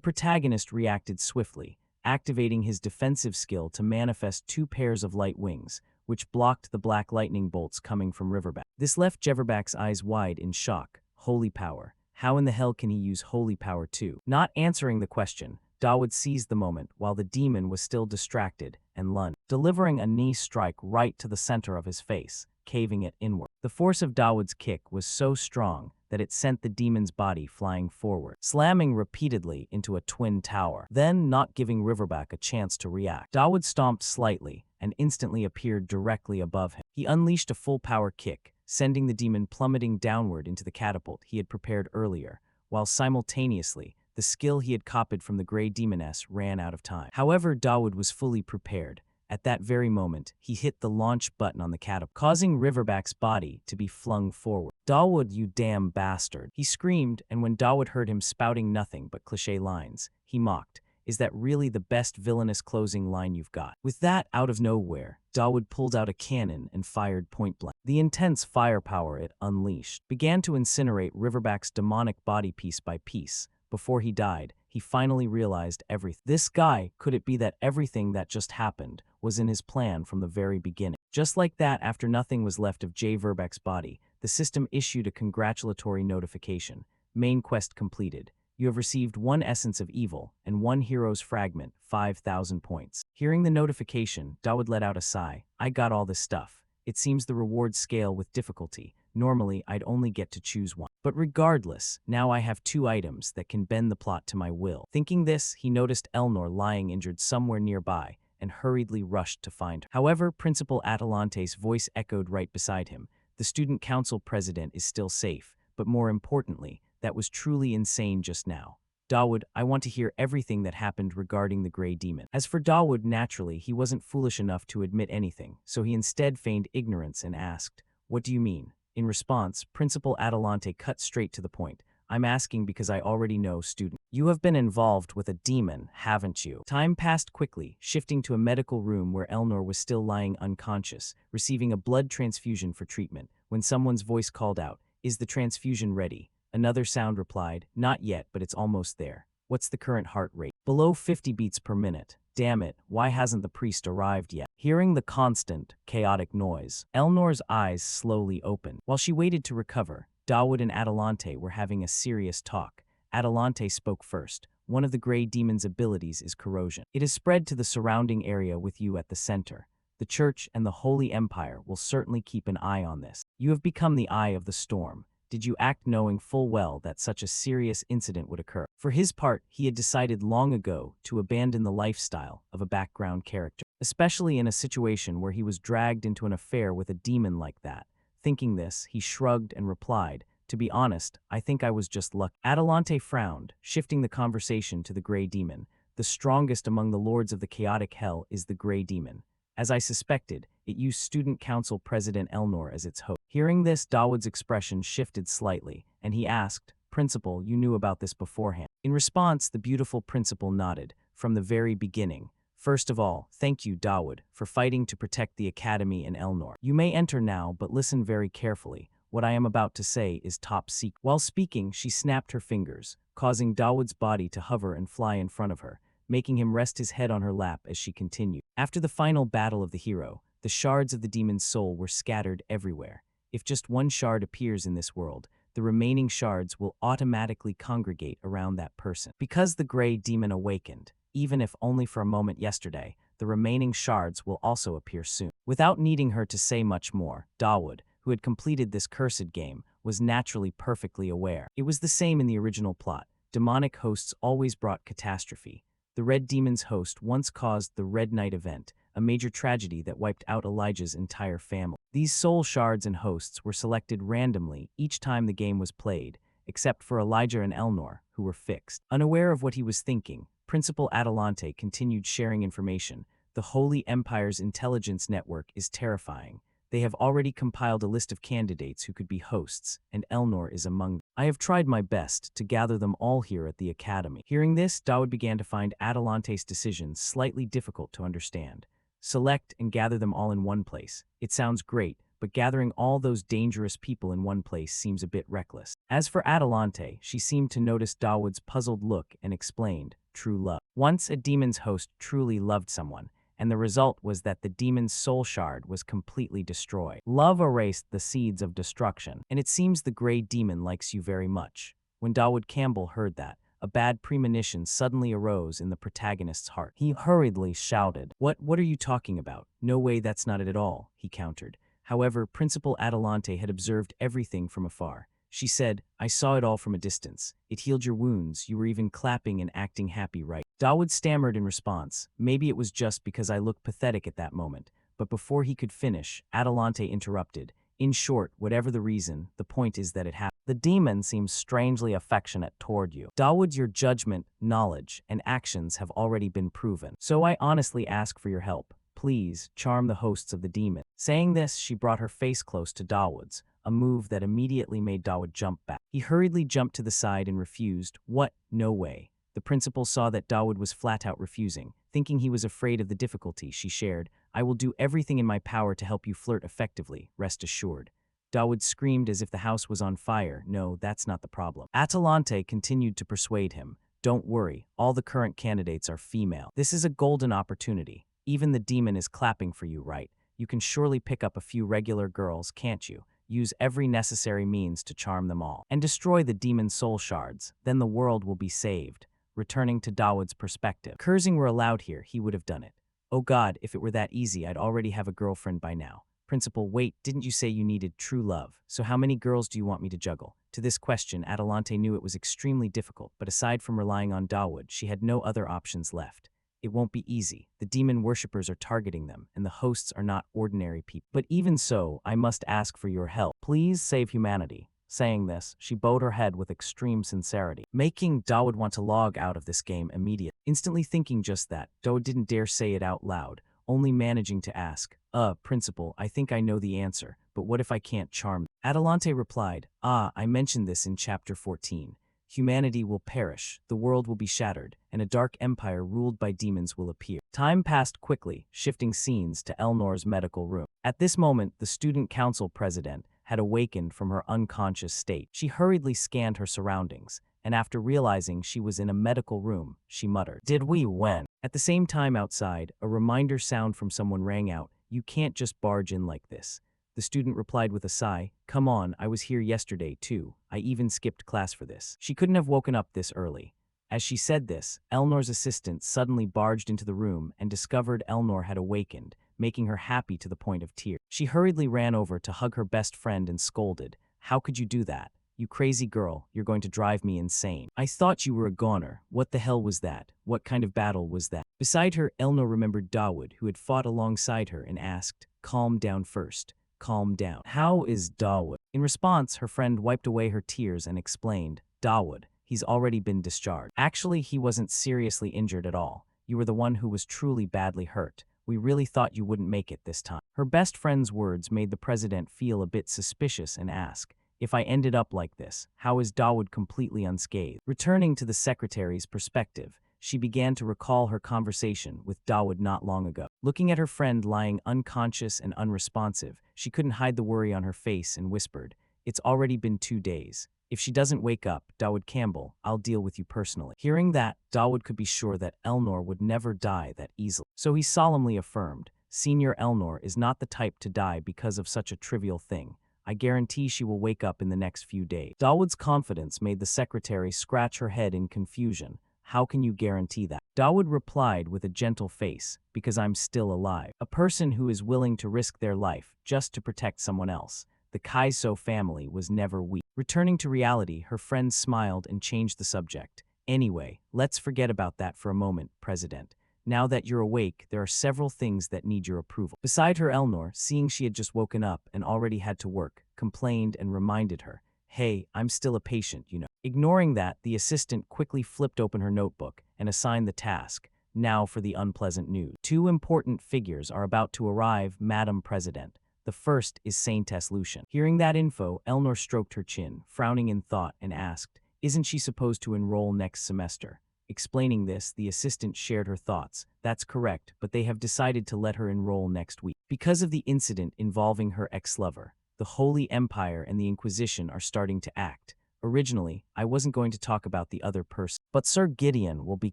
protagonist reacted swiftly, activating his defensive skill to manifest 2 pairs of light wings, which blocked the black lightning bolts coming from Riverback. This left Jeverback's eyes wide in shock. Holy power. How in the hell can he use holy power too? Not answering the question, Dawood seized the moment while the demon was still distracted and lunged, delivering a knee strike right to the center of his face, caving it inward. The force of Dawood's kick was so strong that it sent the demon's body flying forward, slamming repeatedly into a twin tower. Then, not giving Riverback a chance to react, Dawood stomped slightly and instantly appeared directly above him. He unleashed a full-power kick, sending the demon plummeting downward into the catapult he had prepared earlier, while simultaneously, The skill he had copied from the Grey Demoness ran out of time. However, Dawood was fully prepared. At that very moment, he hit the launch button on the catapult, causing Riverback's body to be flung forward. "Dawood, you damn bastard," he screamed, and when Dawood heard him spouting nothing but cliché lines, he mocked, "Is that really the best villainous closing line you've got?" With that out of nowhere, Dawood pulled out a cannon and fired point blank. The intense firepower it unleashed began to incinerate Riverback's demonic body piece by piece. Before he died, he finally realized everything. This guy, could it be that everything that just happened was in his plan from the very beginning? Just like that, after nothing was left of Jay Verbeck's body, the system issued a congratulatory notification. Main quest completed. You have received 1 essence of evil and 1 hero's fragment, 5,000 points. Hearing the notification, Dawood let out a sigh. I got all this stuff. It seems the rewards scale with difficulty. Normally, I'd only get to choose 1. But regardless, now I have 2 items that can bend the plot to my will. Thinking this, he noticed Elnor lying injured somewhere nearby and hurriedly rushed to find her. However, Principal Atalante's voice echoed right beside him. The student council president is still safe, but more importantly, that was truly insane just now. Dawood, I want to hear everything that happened regarding the Grey Demon. As for Dawood, naturally, he wasn't foolish enough to admit anything, so he instead feigned ignorance and asked, "What do you mean?" In response, Principal Atalante cut straight to the point. "I'm asking because I already know, student. You have been involved with a demon, haven't you?" Time passed quickly, shifting to a medical room where Elnor was still lying unconscious, receiving a blood transfusion for treatment, when someone's voice called out, "Is the transfusion ready?" Another sound replied, "Not yet, but it's almost there. What's the current heart rate?" "Below 50 beats per minute. Damn it, why hasn't the priest arrived yet?" Hearing the constant, chaotic noise, Elnor's eyes slowly opened. While she waited to recover, Dawood and Atalante were having a serious talk. Atalante spoke first. "One of the Grey Demon's abilities is corrosion. It is spread to the surrounding area with you at the center. The Church and the Holy Empire will certainly keep an eye on this. You have become the eye of the storm. Did you act knowing full well that such a serious incident would occur?" For his part, he had decided long ago to abandon the lifestyle of a background character, especially in a situation where he was dragged into an affair with a demon like that. Thinking this, he shrugged and replied, "To be honest, I think I was just lucky." Atalante frowned, shifting the conversation to the Grey Demon. "The strongest among the lords of the chaotic hell is the Grey Demon. As I suspected, it used Student Council President Elnor as its host." Hearing this, Dawood's expression shifted slightly, and he asked, "Principal, you knew about this beforehand?" In response, the beautiful principal nodded. "From the very beginning. First of all, thank you, Dawood, for fighting to protect the Academy and Elnor. You may enter now, but listen very carefully. What I am about to say is top secret." While speaking, she snapped her fingers, causing Dawood's body to hover and fly in front of her, making him rest his head on her lap as she continued. After the final battle of the hero, the shards of the demon's soul were scattered everywhere. If just 1 shard appears in this world, the remaining shards will automatically congregate around that person. Because the Grey Demon awakened, even if only for a moment yesterday, the remaining shards will also appear soon. Without needing her to say much more, Dawood, who had completed this cursed game, was naturally perfectly aware. It was the same in the original plot. Demonic hosts always brought catastrophe. The Red Demon's host once caused the Red Knight event, a major tragedy that wiped out Elijah's entire family. These soul shards and hosts were selected randomly each time the game was played, except for Elijah and Elnor, who were fixed. Unaware of what he was thinking, Principal Atalante continued sharing information. "The Holy Empire's intelligence network is terrifying. They have already compiled a list of candidates who could be hosts, and Elnor is among them. I have tried my best to gather them all here at the Academy." Hearing this, Dawood began to find Atalante's decisions slightly difficult to understand. Select and gather them all in one place. It sounds great, but gathering all those dangerous people in one place seems a bit reckless. As for Atalante, she seemed to notice Dawood's puzzled look and explained, "True love. Once a demon's host truly loved someone, and the result was that the demon's soul shard was completely destroyed. Love erased the seeds of destruction, and it seems the Grey Demon likes you very much." When Dawood Campbell heard that, a bad premonition suddenly arose in the protagonist's heart. He hurriedly shouted, What are you talking about? No way, that's not it at all," he countered. However, Principal Atalante had observed everything from afar. She said, "I saw it all from a distance. It healed your wounds. You were even clapping and acting happy, right?" Dawood stammered in response. "Maybe it was just because I looked pathetic at that moment." But before he could finish, Atalante interrupted. "In short, whatever the reason, the point is that it happened." The demon seems strangely affectionate toward you. Dawood, your judgment, knowledge, and actions have already been proven. So I honestly ask for your help. Please charm the hosts of the demon. Saying this, she brought her face close to Dawood's, a move that immediately made Dawood jump back. He hurriedly jumped to the side and refused. What? No way. The principal saw that Dawood was flat out refusing. Thinking he was afraid of the difficulty, she shared, I will do everything in my power to help you flirt effectively, rest assured. Dawood screamed as if the house was on fire. No, that's not the problem. Atalante continued to persuade him. Don't worry, all the current candidates are female. This is a golden opportunity. Even the demon is clapping for you, right? You can surely pick up a few regular girls, can't you? Use every necessary means to charm them all. And destroy the demon's soul shards. Then the world will be saved. Returning to Dawood's perspective. Cursing were allowed here, he would have done it. Oh God, if it were that easy, I'd already have a girlfriend by now. Principal, wait, didn't you say you needed true love? So how many girls do you want me to juggle? To this question, Atalante knew it was extremely difficult, but aside from relying on Dawood, she had no other options left. It won't be easy. The demon worshippers are targeting them, and the hosts are not ordinary people. But even so, I must ask for your help. Please save humanity. Saying this, she bowed her head with extreme sincerity, making Dawood want to log out of this game immediately. Instantly thinking just that, Dawood didn't dare say it out loud, only managing to ask, Principal, I think I know the answer, but what if I can't charm them? Atalante replied, I mentioned this in chapter 14. Humanity will perish, the world will be shattered, and a dark empire ruled by demons will appear. Time passed quickly, shifting scenes to Elnor's medical room. At this moment, the student council president had awakened from her unconscious state. She hurriedly scanned her surroundings, and after realizing she was in a medical room, she muttered, Did we win? At the same time outside, a reminder sound from someone rang out, You can't just barge in like this. The student replied with a sigh, Come on, I was here yesterday too. I even skipped class for this. She couldn't have woken up this early. As she said this, Elnor's assistant suddenly barged into the room and discovered Elnor had awakened, making her happy to the point of tears. She hurriedly ran over to hug her best friend and scolded, How could you do that? You crazy girl, you're going to drive me insane. I thought you were a goner. What the hell was that? What kind of battle was that? Beside her, Elnor remembered Dawood, who had fought alongside her, and asked, Calm down first. Calm down. How is Dawood? In response, her friend wiped away her tears and explained, Dawood, he's already been discharged. Actually, he wasn't seriously injured at all. You were the one who was truly badly hurt. We really thought you wouldn't make it this time. Her best friend's words made the president feel a bit suspicious and ask, If I ended up like this, how is Dawood completely unscathed? Returning to the secretary's perspective, she began to recall her conversation with Dawood not long ago. Looking at her friend lying unconscious and unresponsive, she couldn't hide the worry on her face and whispered, It's already been 2 days. If she doesn't wake up, Dawood Campbell, I'll deal with you personally. Hearing that, Dawood could be sure that Elnor would never die that easily. So he solemnly affirmed, Senior Elnor is not the type to die because of such a trivial thing. I guarantee she will wake up in the next few days. Dawood's confidence made the secretary scratch her head in confusion. How can you guarantee that? Dawood replied with a gentle face, Because I'm still alive. A person who is willing to risk their life just to protect someone else. The Kaiso family was never weak. Returning to reality, her friend smiled and changed the subject. Anyway, let's forget about that for a moment, President. Now that you're awake, there are several things that need your approval. Beside her, Elnor, seeing she had just woken up and already had to work, complained and reminded her, Hey, I'm still a patient, you know. Ignoring that, the assistant quickly flipped open her notebook and assigned the task. Now for the unpleasant news. 2 important figures are about to arrive, Madam President. The first is Saintess Lucian. Hearing that info, Elnor stroked her chin, frowning in thought, and asked, Isn't she supposed to enroll next semester? Explaining this, the assistant shared her thoughts. That's correct, but they have decided to let her enroll next week. Because of the incident involving her ex-lover, the Holy Empire and the Inquisition are starting to act. Originally, I wasn't going to talk about the other person, but Sir Gideon will be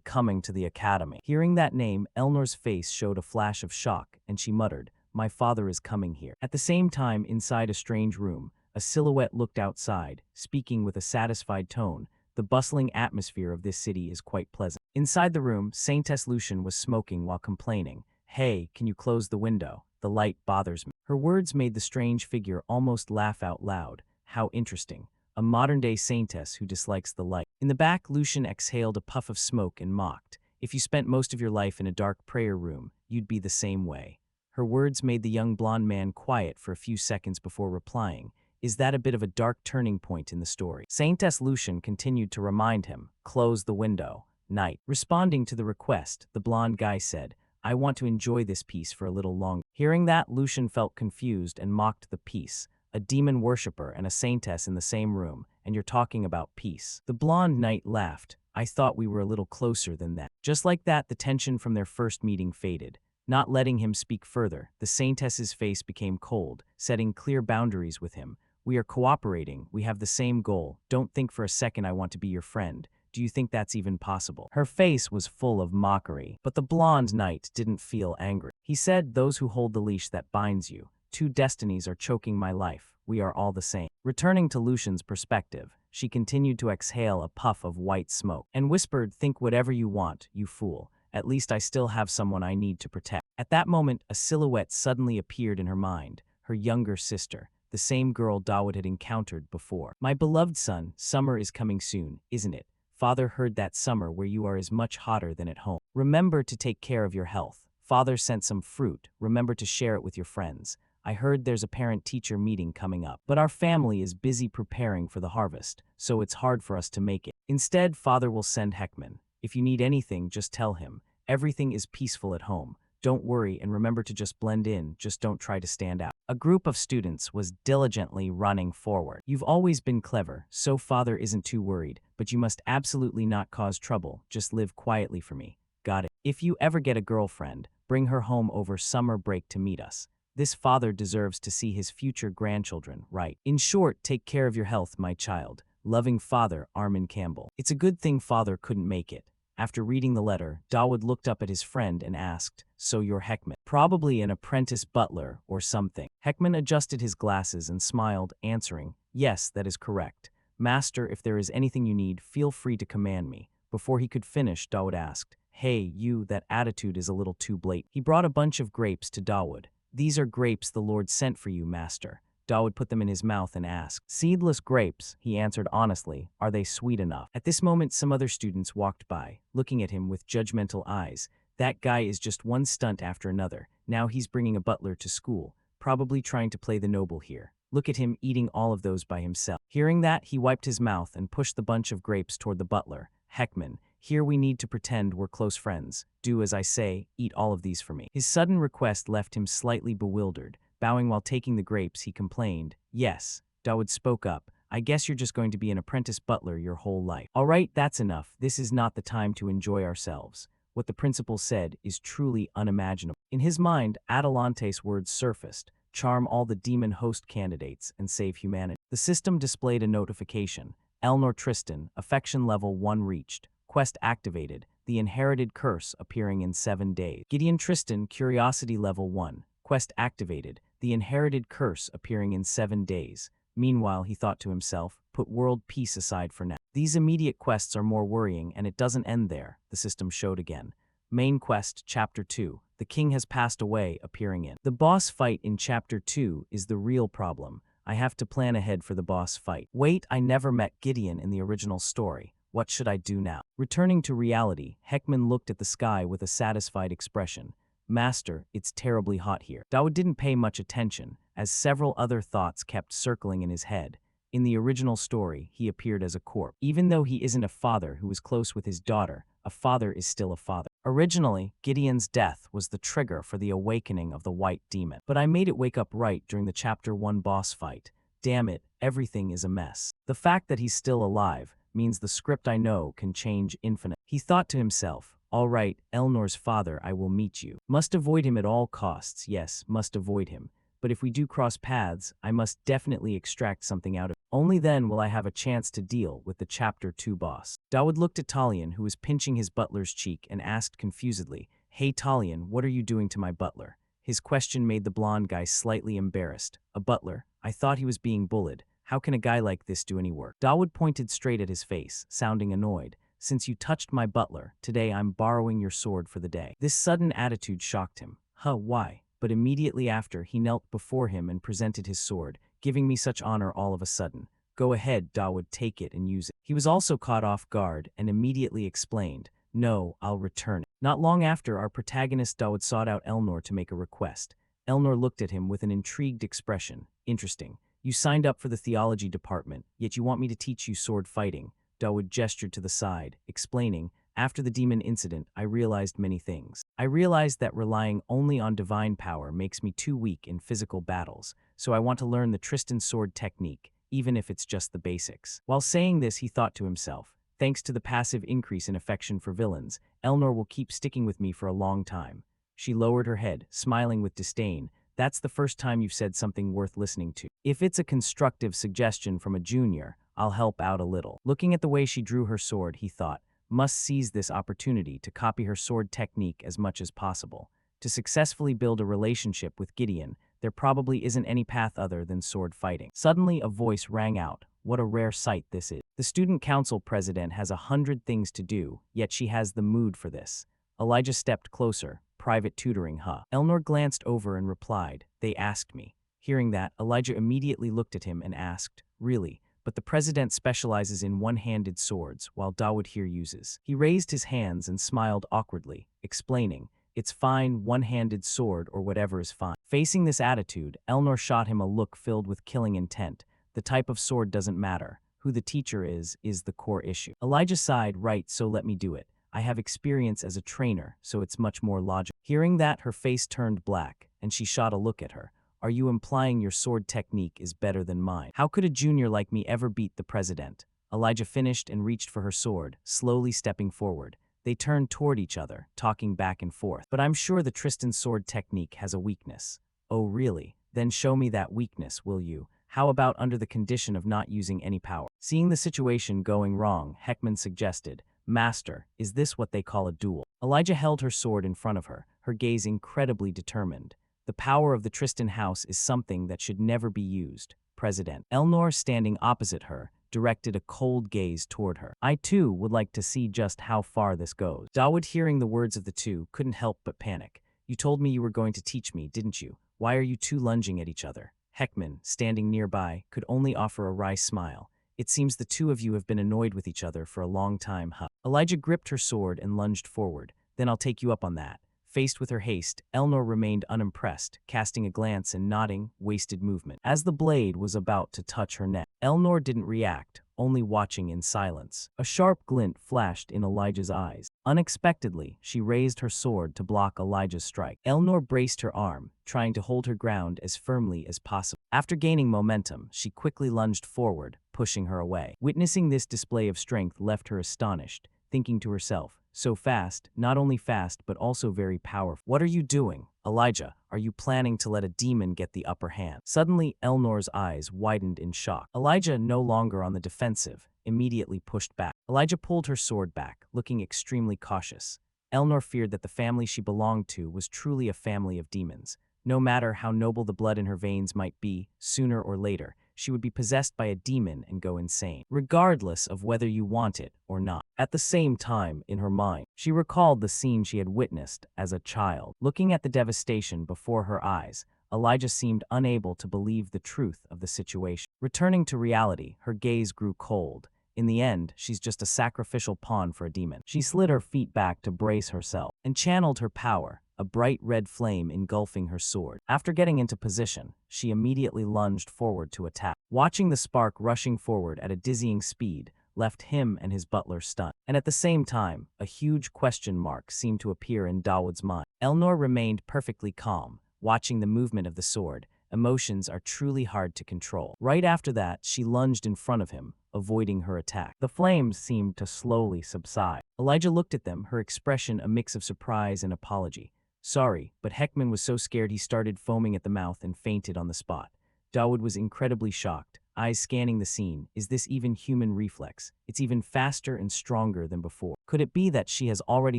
coming to the academy. Hearing that name, Elnor's face showed a flash of shock, and she muttered, My father is coming here. At the same time, inside a strange room, a silhouette looked outside, speaking with a satisfied tone. The bustling atmosphere of this city is quite pleasant. Inside the room, Saintess Lucian was smoking while complaining, Hey, can you close the window? The light bothers me. Her words made the strange figure almost laugh out loud. How interesting. A modern-day saintess who dislikes the light. In the back, Lucian exhaled a puff of smoke and mocked, If you spent most of your life in a dark prayer room, you'd be the same way. Her words made the young blonde man quiet for a few seconds before replying, Is that a bit of a dark turning point in the story? Saintess Lucian continued to remind him, close the window. Night. Responding to the request, the blonde guy said, I want to enjoy this piece for a little longer. Hearing that, Lucian felt confused and mocked the peace. A demon worshipper and a saintess in the same room, and you're talking about peace. The blonde knight laughed. I thought we were a little closer than that. Just like that, the tension from their first meeting faded. Not letting him speak further, the saintess's face became cold, setting clear boundaries with him. We are cooperating, we have the same goal. Don't think for a second I want to be your friend. Do you think that's even possible? Her face was full of mockery, but the blonde knight didn't feel angry. He said, those who hold the leash that binds you. Two destinies are choking my life. We are all the same. Returning to Lucian's perspective, she continued to exhale a puff of white smoke and whispered, think whatever you want, you fool. At least I still have someone I need to protect. At that moment, a silhouette suddenly appeared in her mind, her younger sister, the same girl Dawood had encountered before. My beloved son, summer is coming soon, isn't it? Father heard that summer where you are as much hotter than at home. Remember to take care of your health. Father sent some fruit. Remember to share it with your friends. I heard there's a parent-teacher meeting coming up, but our family is busy preparing for the harvest, so it's hard for us to make it. Instead, Father will send Heckman. If you need anything, just tell him. Everything is peaceful at home. Don't worry and remember to just blend in, just don't try to stand out. A group of students was diligently running forward. You've always been clever, so Father isn't too worried, but you must absolutely not cause trouble, just live quietly for me. Got it. If you ever get a girlfriend, bring her home over summer break to meet us. This father deserves to see his future grandchildren, right? In short, take care of your health, my child. Loving father, Armin Campbell. It's a good thing Father couldn't make it. After reading the letter, Dawood looked up at his friend and asked, so you're Heckman? Probably an apprentice butler or something. Heckman adjusted his glasses and smiled, answering, yes, that is correct. Master, if there is anything you need, feel free to command me. Before he could finish, Dawood asked, hey, you, that attitude is a little too blatant. He brought a bunch of grapes to Dawood. These are grapes the Lord sent for you, master. Dawood put them in his mouth and asked, seedless grapes, he answered honestly, are they sweet enough? At this moment, some other students walked by, looking at him with judgmental eyes. That guy is just one stunt after another. Now he's bringing a butler to school, probably trying to play the noble here. Look at him eating all of those by himself. Hearing that, he wiped his mouth and pushed the bunch of grapes toward the butler. Heckman, here we need to pretend we're close friends. Do as I say, eat all of these for me. His sudden request left him slightly bewildered. Bowing while taking the grapes, he complained, yes. Dawood spoke up, I guess you're just going to be an apprentice butler your whole life. All right, that's enough. This is not the time to enjoy ourselves. What the principal said is truly unimaginable. In his mind, Atalante's words surfaced, charm all the demon host candidates and save humanity. The system displayed a notification. Elnor Tristan, affection level 1 reached. Quest activated. The inherited curse appearing in 7 days. Gideon Tristan, curiosity level 1. Quest activated. The inherited curse appearing in 7 days. Meanwhile, he thought to himself, put world peace aside for now. These immediate quests are more worrying, and it doesn't end there, the system showed again. Main quest, Chapter 2. The king has passed away, appearing in. The boss fight in Chapter 2 is the real problem. I have to plan ahead for the boss fight. Wait, I never met Gideon in the original story. What should I do now? Returning to reality, Heckman looked at the sky with a satisfied expression. Master, it's terribly hot here. Dawood didn't pay much attention, as several other thoughts kept circling in his head. In the original story, he appeared as a corpse. Even though he isn't a father who is close with his daughter, a father is still a father. Originally, Gideon's death was the trigger for the awakening of the white demon. But I made it wake up right during the Chapter 1 boss fight. Damn it, everything is a mess. The fact that he's still alive means the script I know can change infinite. He thought to himself, all right, Elnor's father, I will meet you. Must avoid him at all costs, yes, must avoid him. But if we do cross paths, I must definitely extract something out of him. Only then will I have a chance to deal with the Chapter 2 boss. Dawood looked at Talion, who was pinching his butler's cheek, and asked confusedly, hey Talion, what are you doing to my butler? His question made the blonde guy slightly embarrassed. A butler? I thought he was being bullied. How can a guy like this do any work? Dawood pointed straight at his face, sounding annoyed. Since you touched my butler, today I'm borrowing your sword for the day. This sudden attitude shocked him. Why? But immediately after, he knelt before him and presented his sword, giving me such honor all of a sudden. Go ahead, Dawood, take it and use it. He was also caught off guard and immediately explained, no, I'll return it. Not long after, our protagonist Dawood sought out Elnor to make a request. Elnor looked at him with an intrigued expression. Interesting. You signed up for the theology department, yet you want me to teach you sword fighting. Dawood gestured to the side, explaining, after the demon incident, I realized many things. I realized that relying only on divine power makes me too weak in physical battles, so I want to learn the Tristan sword technique, even if it's just the basics. While saying this, he thought to himself, thanks to the passive increase in affection for villains, Elnor will keep sticking with me for a long time. She lowered her head, smiling with disdain. That's the first time you've said something worth listening to. If it's a constructive suggestion from a junior, I'll help out a little. Looking at the way she drew her sword, he thought, must seize this opportunity to copy her sword technique as much as possible. To successfully build a relationship with Gideon, there probably isn't any path other than sword fighting. Suddenly, a voice rang out. What a rare sight this is. The student council president has 100 things to do, yet she has the mood for this. Elijah stepped closer. Private tutoring, huh? Elnor glanced over and replied, they asked me. Hearing that, Elijah immediately looked at him and asked, really? But the president specializes in one-handed swords, while Dawood here uses. He raised his hands and smiled awkwardly, explaining, it's fine, one-handed sword or whatever is fine. Facing this attitude, Elnor shot him a look filled with killing intent. The type of sword doesn't matter. Who the teacher is the core issue. Elijah sighed, right, so let me do it. I have experience as a trainer, so it's much more logical. Hearing that, her face turned black, and she shot a look at her. Are you implying your sword technique is better than mine? How could a junior like me ever beat the president? Elijah finished and reached for her sword, slowly stepping forward. They turned toward each other, talking back and forth. But I'm sure the Tristan sword technique has a weakness. Oh, really? Then show me that weakness, will you? How about under the condition of not using any power? Seeing the situation going wrong, Heckman suggested, Master, is this what they call a duel? Elijah held her sword in front of her, her gaze incredibly determined. The power of the Tristan house is something that should never be used. President Elnor, standing opposite her, directed a cold gaze toward her. I too would like to see just how far this goes. Dawood, hearing the words of the two, couldn't help but panic. You told me you were going to teach me, didn't you? Why are you two lunging at each other? Heckman, standing nearby, could only offer a wry smile. It seems the two of you have been annoyed with each other for a long time, huh? Elijah gripped her sword and lunged forward. Then I'll take you up on that. Faced with her haste, Elnor remained unimpressed, casting a glance and nodding, wasted movement. As the blade was about to touch her neck, Elnor didn't react, only watching in silence. A sharp glint flashed in Elijah's eyes. Unexpectedly, she raised her sword to block Elijah's strike. Elnor braced her arm, trying to hold her ground as firmly as possible. After gaining momentum, she quickly lunged forward, pushing her away. Witnessing this display of strength left her astonished, thinking to herself, so fast, not only fast but also very powerful. What are you doing? Elijah, are you planning to let a demon get the upper hand? Suddenly, Elnor's eyes widened in shock. Elijah, no longer on the defensive, immediately pushed back. Elijah pulled her sword back, looking extremely cautious. Elnor feared that the family she belonged to was truly a family of demons. No matter how noble the blood in her veins might be, sooner or later, she would be possessed by a demon and go insane, regardless of whether you want it or not. At the same time, in her mind, she recalled the scene she had witnessed as a child. Looking at the devastation before her eyes, Elijah seemed unable to believe the truth of the situation. Returning to reality, her gaze grew cold. In the end, she's just a sacrificial pawn for a demon. She slid her feet back to brace herself and channeled her power, a bright red flame engulfing her sword. After getting into position, she immediately lunged forward to attack. Watching the spark rushing forward at a dizzying speed left him and his butler stunned. And at the same time, a huge question mark seemed to appear in Dawood's mind. Elnor remained perfectly calm, watching the movement of the sword. Emotions are truly hard to control. Right after that, she lunged in front of him, avoiding her attack. The flames seemed to slowly subside. Elijah looked at them, her expression a mix of surprise and apology. Sorry, but Heckman was so scared he started foaming at the mouth and fainted on the spot. Dawood was incredibly shocked, eyes scanning the scene. Is this even human reflex? It's even faster and stronger than before. Could it be that she has already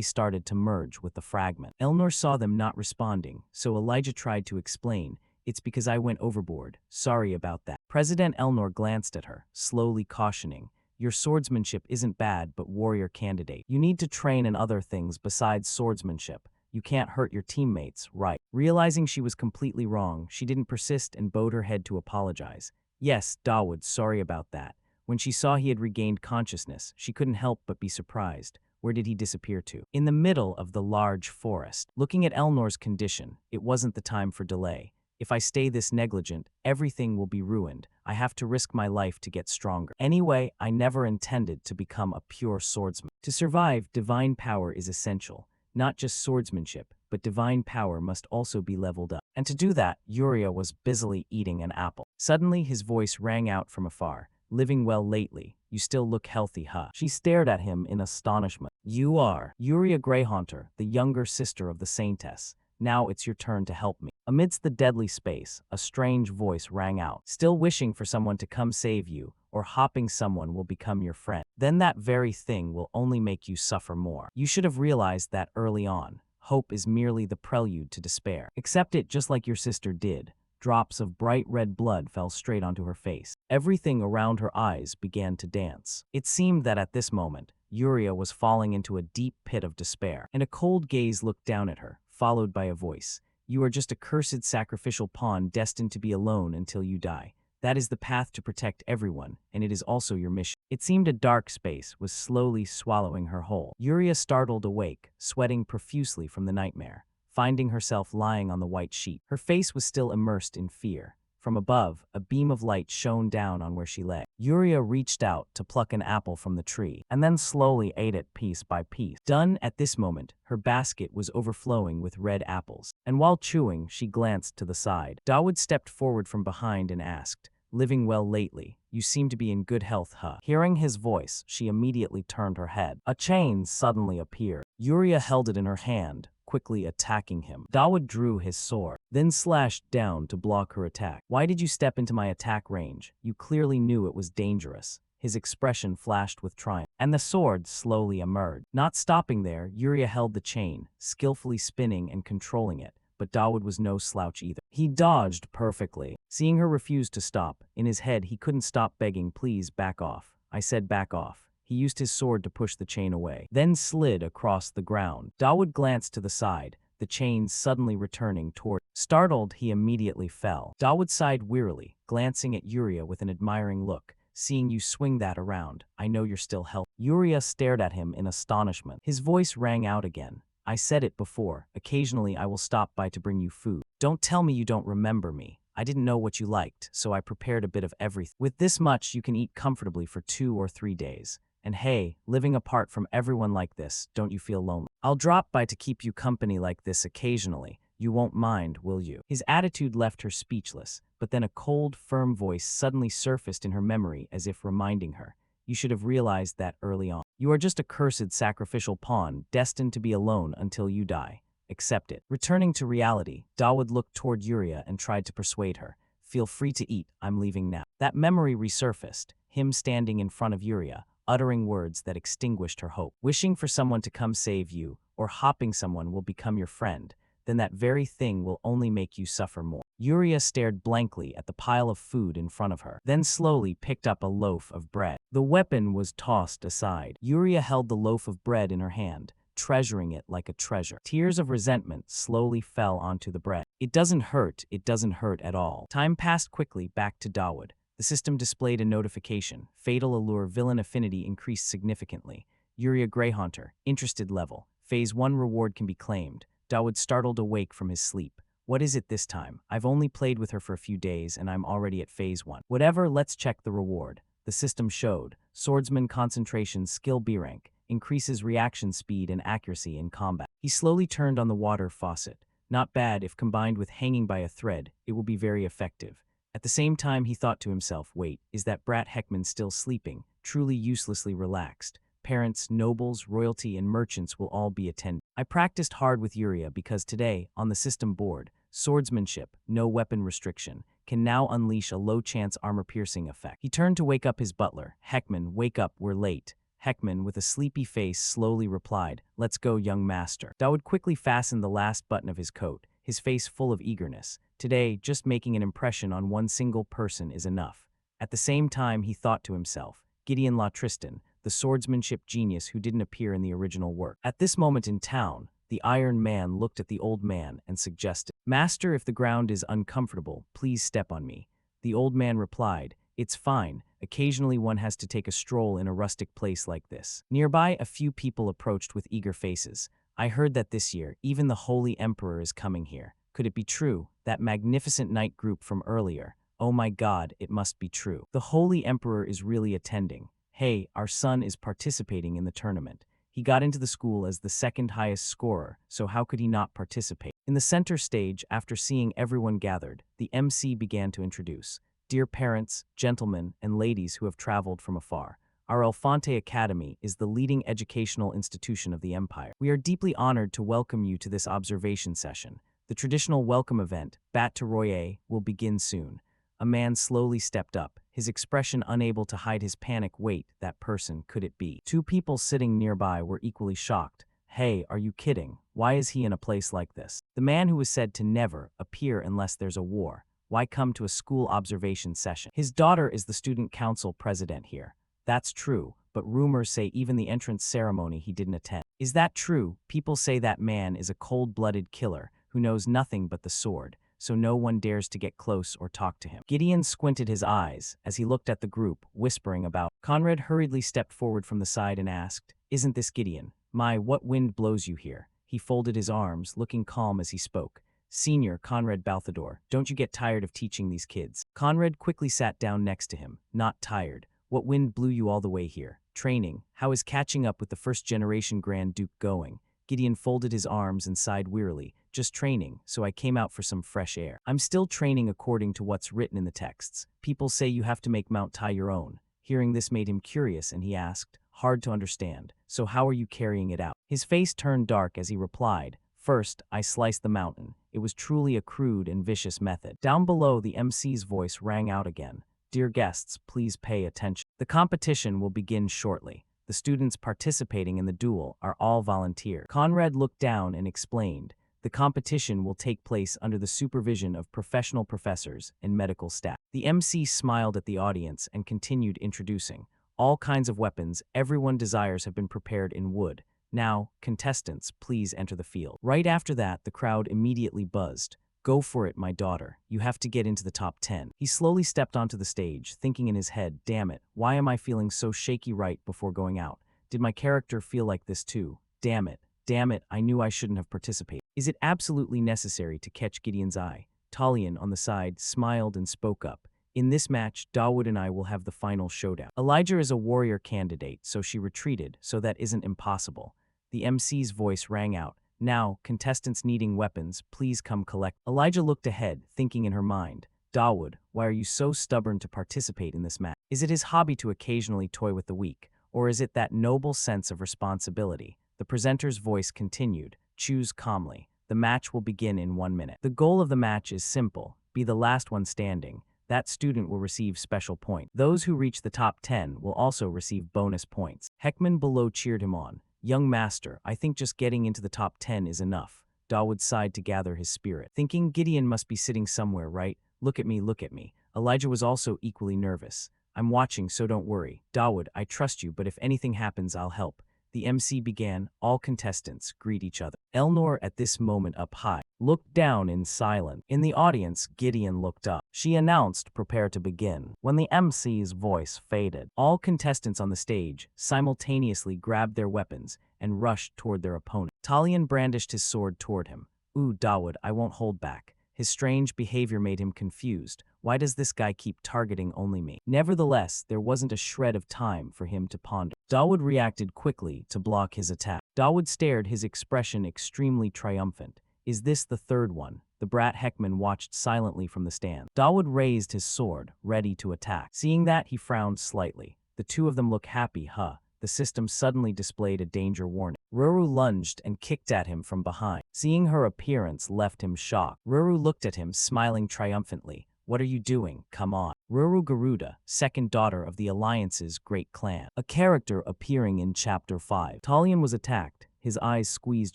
started to merge with the fragment? Elnor saw them not responding, so Elijah tried to explain. It's because I went overboard. Sorry about that. President Elnor glanced at her, slowly cautioning. Your swordsmanship isn't bad, but warrior candidate. You need to train in other things besides swordsmanship. You can't hurt your teammates, right? Realizing she was completely wrong, she didn't persist and bowed her head to apologize. Yes, Dawood, sorry about that. When she saw he had regained consciousness, she couldn't help but be surprised. Where did he disappear to? In the middle of the large forest. Looking at Elnor's condition, it wasn't the time for delay. If I stay this negligent, everything will be ruined. I have to risk my life to get stronger. Anyway, I never intended to become a pure swordsman. To survive, divine power is essential. Not just swordsmanship, but divine power must also be leveled up. And to do that, Uriah was busily eating an apple. Suddenly, his voice rang out from afar. Living well lately. You still look healthy, huh? She stared at him in astonishment. You are Uriah Greyhaunter, the younger sister of the Saintess. Now it's your turn to help me. Amidst the deadly space, a strange voice rang out. Still wishing for someone to come save you, or hopping someone will become your friend. Then that very thing will only make you suffer more. You should have realized that early on. Hope is merely the prelude to despair. Accept it just like your sister did. Drops of bright red blood fell straight onto her face. Everything around her eyes began to dance. It seemed that at this moment, Uriah was falling into a deep pit of despair, and a cold gaze looked down at her, followed by a voice. You are just a cursed sacrificial pawn destined to be alone until you die. That is the path to protect everyone, and it is also your mission. It seemed a dark space was slowly swallowing her whole. Uriah startled awake, sweating profusely from the nightmare, finding herself lying on the white sheet. Her face was still immersed in fear. From above, a beam of light shone down on where she lay. Uriah reached out to pluck an apple from the tree, and then slowly ate it piece by piece. Done at this moment, her basket was overflowing with red apples, and while chewing, she glanced to the side. Dawood stepped forward from behind and asked, Living well lately. You seem to be in good health, huh? Hearing his voice, she immediately turned her head. A chain suddenly appeared. Uriah held it in her hand, quickly attacking him. Dawood drew his sword, then slashed down to block her attack. Why did you step into my attack range? You clearly knew it was dangerous. His expression flashed with triumph, and the sword slowly emerged. Not stopping there, Uriah held the chain, skillfully spinning and controlling it. But Dawood was no slouch either. He dodged perfectly. Seeing her refuse to stop, in his head he couldn't stop begging, please back off. I said back off. He used his sword to push the chain away, then slid across the ground. Dawood glanced to the side, the chain suddenly returning toward. Startled, he immediately fell. Dawood sighed wearily, glancing at Uriah with an admiring look. Seeing you swing that around, I know you're still healthy. Uriah stared at him in astonishment. His voice rang out again. I said it before, occasionally I will stop by to bring you food. Don't tell me you don't remember me. I didn't know what you liked, so I prepared a bit of everything. With this much, you can eat comfortably for 2 or 3 days. And hey, living apart from everyone like this, don't you feel lonely? I'll drop by to keep you company like this occasionally. You won't mind, will you? His attitude left her speechless, but then a cold, firm voice suddenly surfaced in her memory as if reminding her. You should have realized that early on. You are just a cursed sacrificial pawn, destined to be alone until you die. Accept it. Returning to reality, Dawood looked toward Uriah and tried to persuade her. Feel free to eat, I'm leaving now. That memory resurfaced, him standing in front of Uriah, uttering words that extinguished her hope. Wishing for someone to come save you, or hopping someone will become your friend, then that very thing will only make you suffer more. Uriah stared blankly at the pile of food in front of her, then slowly picked up a loaf of bread. The weapon was tossed aside. Uriah held the loaf of bread in her hand, treasuring it like a treasure. Tears of resentment slowly fell onto the bread. It doesn't hurt at all. Time passed quickly back to Dawood. The system displayed a notification. Fatal allure villain affinity increased significantly. Uriah Greyhaunter, interested level. Phase 1 reward can be claimed. Dawood startled awake from his sleep. What is it this time? I've only played with her for a few days and I'm already at phase 1. Whatever, let's check the reward. The system showed. Swordsman concentration skill B rank. Increases reaction speed and accuracy in combat. He slowly turned on the water faucet. Not bad if combined with hanging by a thread, it will be very effective. At the same time he thought to himself, wait, is that brat Heckman still sleeping? Truly uselessly relaxed. Parents, nobles, royalty, and merchants will all be attended. I practiced hard with Uriah because today, on the system board, swordsmanship, no weapon restriction, can now unleash a low-chance armor-piercing effect. He turned to wake up his butler. Heckman, wake up, we're late. Heckman, with a sleepy face, slowly replied, let's go, young master. Dawood quickly fastened the last button of his coat, his face full of eagerness. Today, just making an impression on one single person is enough. At the same time, he thought to himself, Gideon La Tristan, the swordsmanship genius who didn't appear in the original work. At this moment in town, the Iron Man looked at the old man and suggested, Master, if the ground is uncomfortable, please step on me. The old man replied, it's fine. Occasionally one has to take a stroll in a rustic place like this. Nearby, a few people approached with eager faces. I heard that this year, even the Holy Emperor is coming here. Could it be true? That magnificent knight group from earlier. Oh my god, it must be true. The Holy Emperor is really attending. Hey, our son is participating in the tournament. He got into the school as the second highest scorer, so how could he not participate? In the center stage, after seeing everyone gathered, the MC began to introduce. Dear parents, gentlemen, and ladies who have traveled from afar, our Elefante Academy is the leading educational institution of the empire. We are deeply honored to welcome you to this observation session. The traditional welcome event, Bat to Royer, will begin soon. A man slowly stepped up, his expression unable to hide his panic. Wait, that person, could it be? Two people sitting nearby were equally shocked. Hey, are you kidding? Why is he in a place like this? The man who was said to never appear unless there's a war. Why come to a school observation session? His daughter is the student council president here. That's true, but rumors say even the entrance ceremony he didn't attend. Is that true? People say that man is a cold-blooded killer who knows nothing but the sword, so no one dares to get close or talk to him. Gideon squinted his eyes as he looked at the group, whispering about. Conrad hurriedly stepped forward from the side and asked, Isn't this Gideon? My, what wind blows you here? He folded his arms, looking calm as he spoke. Senior Conrad Balthador, don't you get tired of teaching these kids? Conrad quickly sat down next to him, not tired. What wind blew you all the way here? Training. How is catching up with the first-generation Grand Duke going? Gideon folded his arms and sighed wearily. Just training, so I came out for some fresh air. I'm still training according to what's written in the texts. People say you have to make Mount Tai your own. Hearing this made him curious and he asked, hard to understand, so how are you carrying it out? His face turned dark as he replied, First, I sliced the mountain. It was truly a crude and vicious method. Down below, the MC's voice rang out again. Dear guests, please pay attention. The competition will begin shortly. The students participating in the duel are all volunteer. Conrad looked down and explained, the competition will take place under the supervision of professional professors and medical staff. The MC smiled at the audience and continued introducing. All kinds of weapons everyone desires have been prepared in wood. Now, contestants, please enter the field. Right after that, the crowd immediately buzzed. Go for it, my daughter. You have to get into the top 10. He slowly stepped onto the stage, thinking in his head, damn it, why am I feeling so shaky right before going out? Did my character feel like this too? Damn it, I knew I shouldn't have participated. Is it absolutely necessary to catch Gideon's eye? Talion, on the side, smiled and spoke up. In this match, Dawood and I will have the final showdown. Elijah is a warrior candidate, so she retreated, so that isn't impossible. The MC's voice rang out. Now, contestants needing weapons, please come collect. Elijah looked ahead, thinking in her mind, Dawood, why are you so stubborn to participate in this match? Is it his hobby to occasionally toy with the weak, or is it that noble sense of responsibility? The presenter's voice continued, choose calmly. The match will begin in 1 minute. The goal of the match is simple, be the last one standing. That student will receive special points. Those who reach the top 10 will also receive bonus points. Heckman below cheered him on. Young master, I think just getting into the top 10 is enough. Dawood sighed to gather his spirit, thinking Gideon must be sitting somewhere, right? Look at me, look at me. Elijah was also equally nervous. I'm watching, so don't worry. Dawood, I trust you, but if anything happens, I'll help. The MC began. All contestants greet each other. Elnor, at this moment up high, looked down in silence. In the audience, Gideon looked up. She announced, prepare to begin. When the MC's voice faded, all contestants on the stage simultaneously grabbed their weapons and rushed toward their opponent. Talion brandished his sword toward him. Ooh, Dawood, I won't hold back. His strange behavior made him confused. Why does this guy keep targeting only me? Nevertheless, there wasn't a shred of time for him to ponder. Dawood reacted quickly to block his attack. Dawood stared, his expression extremely triumphant. Is this the third one? The brat Heckman watched silently from the stand. Dawood raised his sword, ready to attack. Seeing that, he frowned slightly. The two of them look happy, huh? The system suddenly displayed a danger warning. Ruru lunged and kicked at him from behind. Seeing her appearance left him shocked. Ruru looked at him, smiling triumphantly. What are you doing? Come on. Ruru Garuda, second daughter of the Alliance's great clan. A character appearing in Chapter 5. Talion was attacked, his eyes squeezed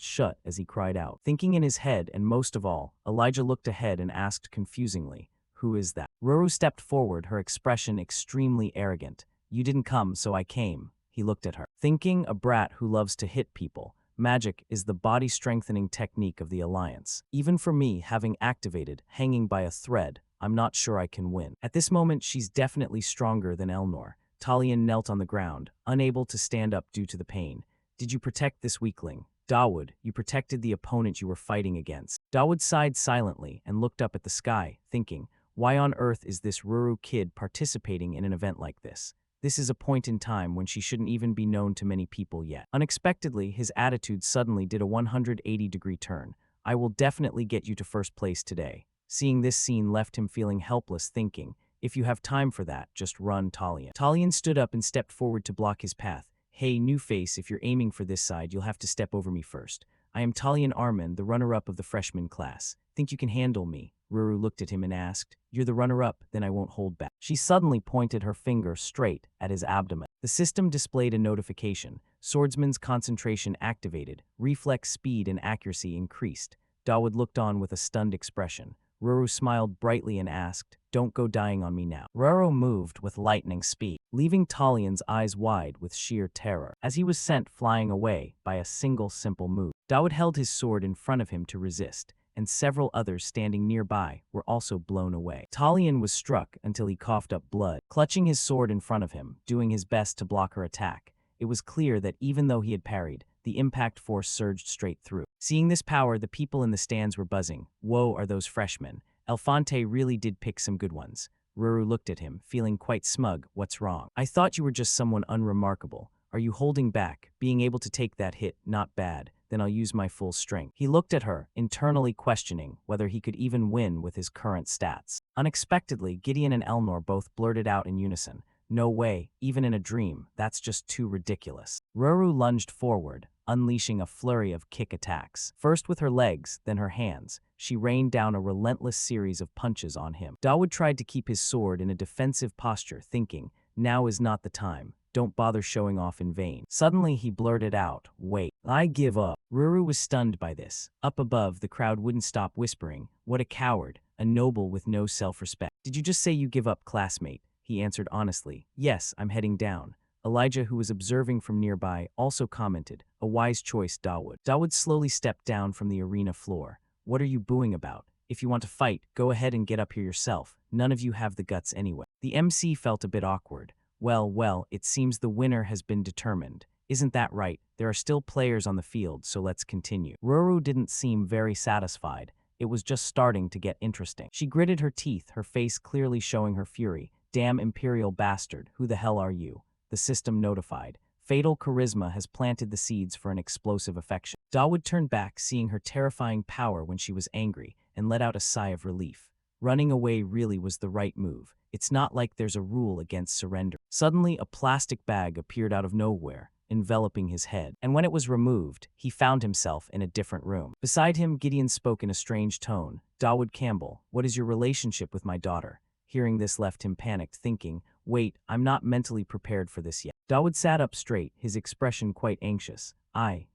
shut as he cried out. Thinking in his head, and most of all, Elijah looked ahead and asked confusingly, who is that? Ruru stepped forward, her expression extremely arrogant. You didn't come, so I came. He looked at her. Thinking, a brat who loves to hit people. Magic is the body-strengthening technique of the Alliance. Even for me, having activated, hanging by a thread, I'm not sure I can win. At this moment, she's definitely stronger than Elnor. Talion knelt on the ground, unable to stand up due to the pain. Did you protect this weakling? Dawood, you protected the opponent you were fighting against. Dawood sighed silently and looked up at the sky, thinking, why on earth is this Ruru kid participating in an event like this? This is a point in time when she shouldn't even be known to many people yet. Unexpectedly, his attitude suddenly did a 180-degree turn. I will definitely get you to first place today. Seeing this scene left him feeling helpless, thinking, if you have time for that, just run, Talion. Talion stood up and stepped forward to block his path. Hey, new face, if you're aiming for this side, you'll have to step over me first. I am Talion Arman, the runner-up of the freshman class. Think you can handle me? Ruru looked at him and asked, you're the runner-up, then I won't hold back. She suddenly pointed her finger straight at his abdomen. The system displayed a notification. Swordsman's concentration activated. Reflex speed and accuracy increased. Dawood looked on with a stunned expression. Ruru smiled brightly and asked, don't go dying on me now. Ruru moved with lightning speed, leaving Talion's eyes wide with sheer terror, as he was sent flying away by a single simple move. Dawood held his sword in front of him to resist, and several others standing nearby were also blown away. Talion was struck until he coughed up blood, clutching his sword in front of him, doing his best to block her attack. It was clear that even though he had parried, the impact force surged straight through. Seeing this power, the people in the stands were buzzing. Whoa, are those freshmen? Elefante really did pick some good ones. Ruru looked at him, feeling quite smug. What's wrong? I thought you were just someone unremarkable. Are you holding back? Being able to take that hit, not bad. Then I'll use my full strength. He looked at her, internally questioning whether he could even win with his current stats. Unexpectedly, Gideon and Elnor both blurted out in unison. No way, even in a dream, that's just too ridiculous. Ruru lunged forward, unleashing a flurry of kick attacks. First with her legs, then her hands, she rained down a relentless series of punches on him. Dawood tried to keep his sword in a defensive posture, thinking, now is not the time. Don't bother showing off in vain. Suddenly he blurted out, wait, I give up. Ruru was stunned by this. Up above, the crowd wouldn't stop whispering, what a coward, a noble with no self-respect. Did you just say you give up, classmate? He answered honestly, yes, I'm heading down. Elijah, who was observing from nearby, also commented, a wise choice, Dawood. Dawood slowly stepped down from the arena floor. What are you booing about? If you want to fight, go ahead and get up here yourself. None of you have the guts anyway. The MC felt a bit awkward. Well, it seems the winner has been determined. Isn't that right? There are still players on the field, so let's continue. Ruru didn't seem very satisfied. It was just starting to get interesting. She gritted her teeth, her face clearly showing her fury. Damn imperial bastard, who the hell are you? The system notified. Fatal charisma has planted the seeds for an explosive affection. Dawood turned back, seeing her terrifying power when she was angry, and let out a sigh of relief. Running away really was the right move. It's not like there's a rule against surrender. Suddenly, a plastic bag appeared out of nowhere, enveloping his head, and when it was removed, he found himself in a different room. Beside him, Gideon spoke in a strange tone. Dawood Campbell, what is your relationship with my daughter? Hearing this left him panicked, thinking, wait, I'm not mentally prepared for this yet. Dawood sat up straight, his expression quite anxious.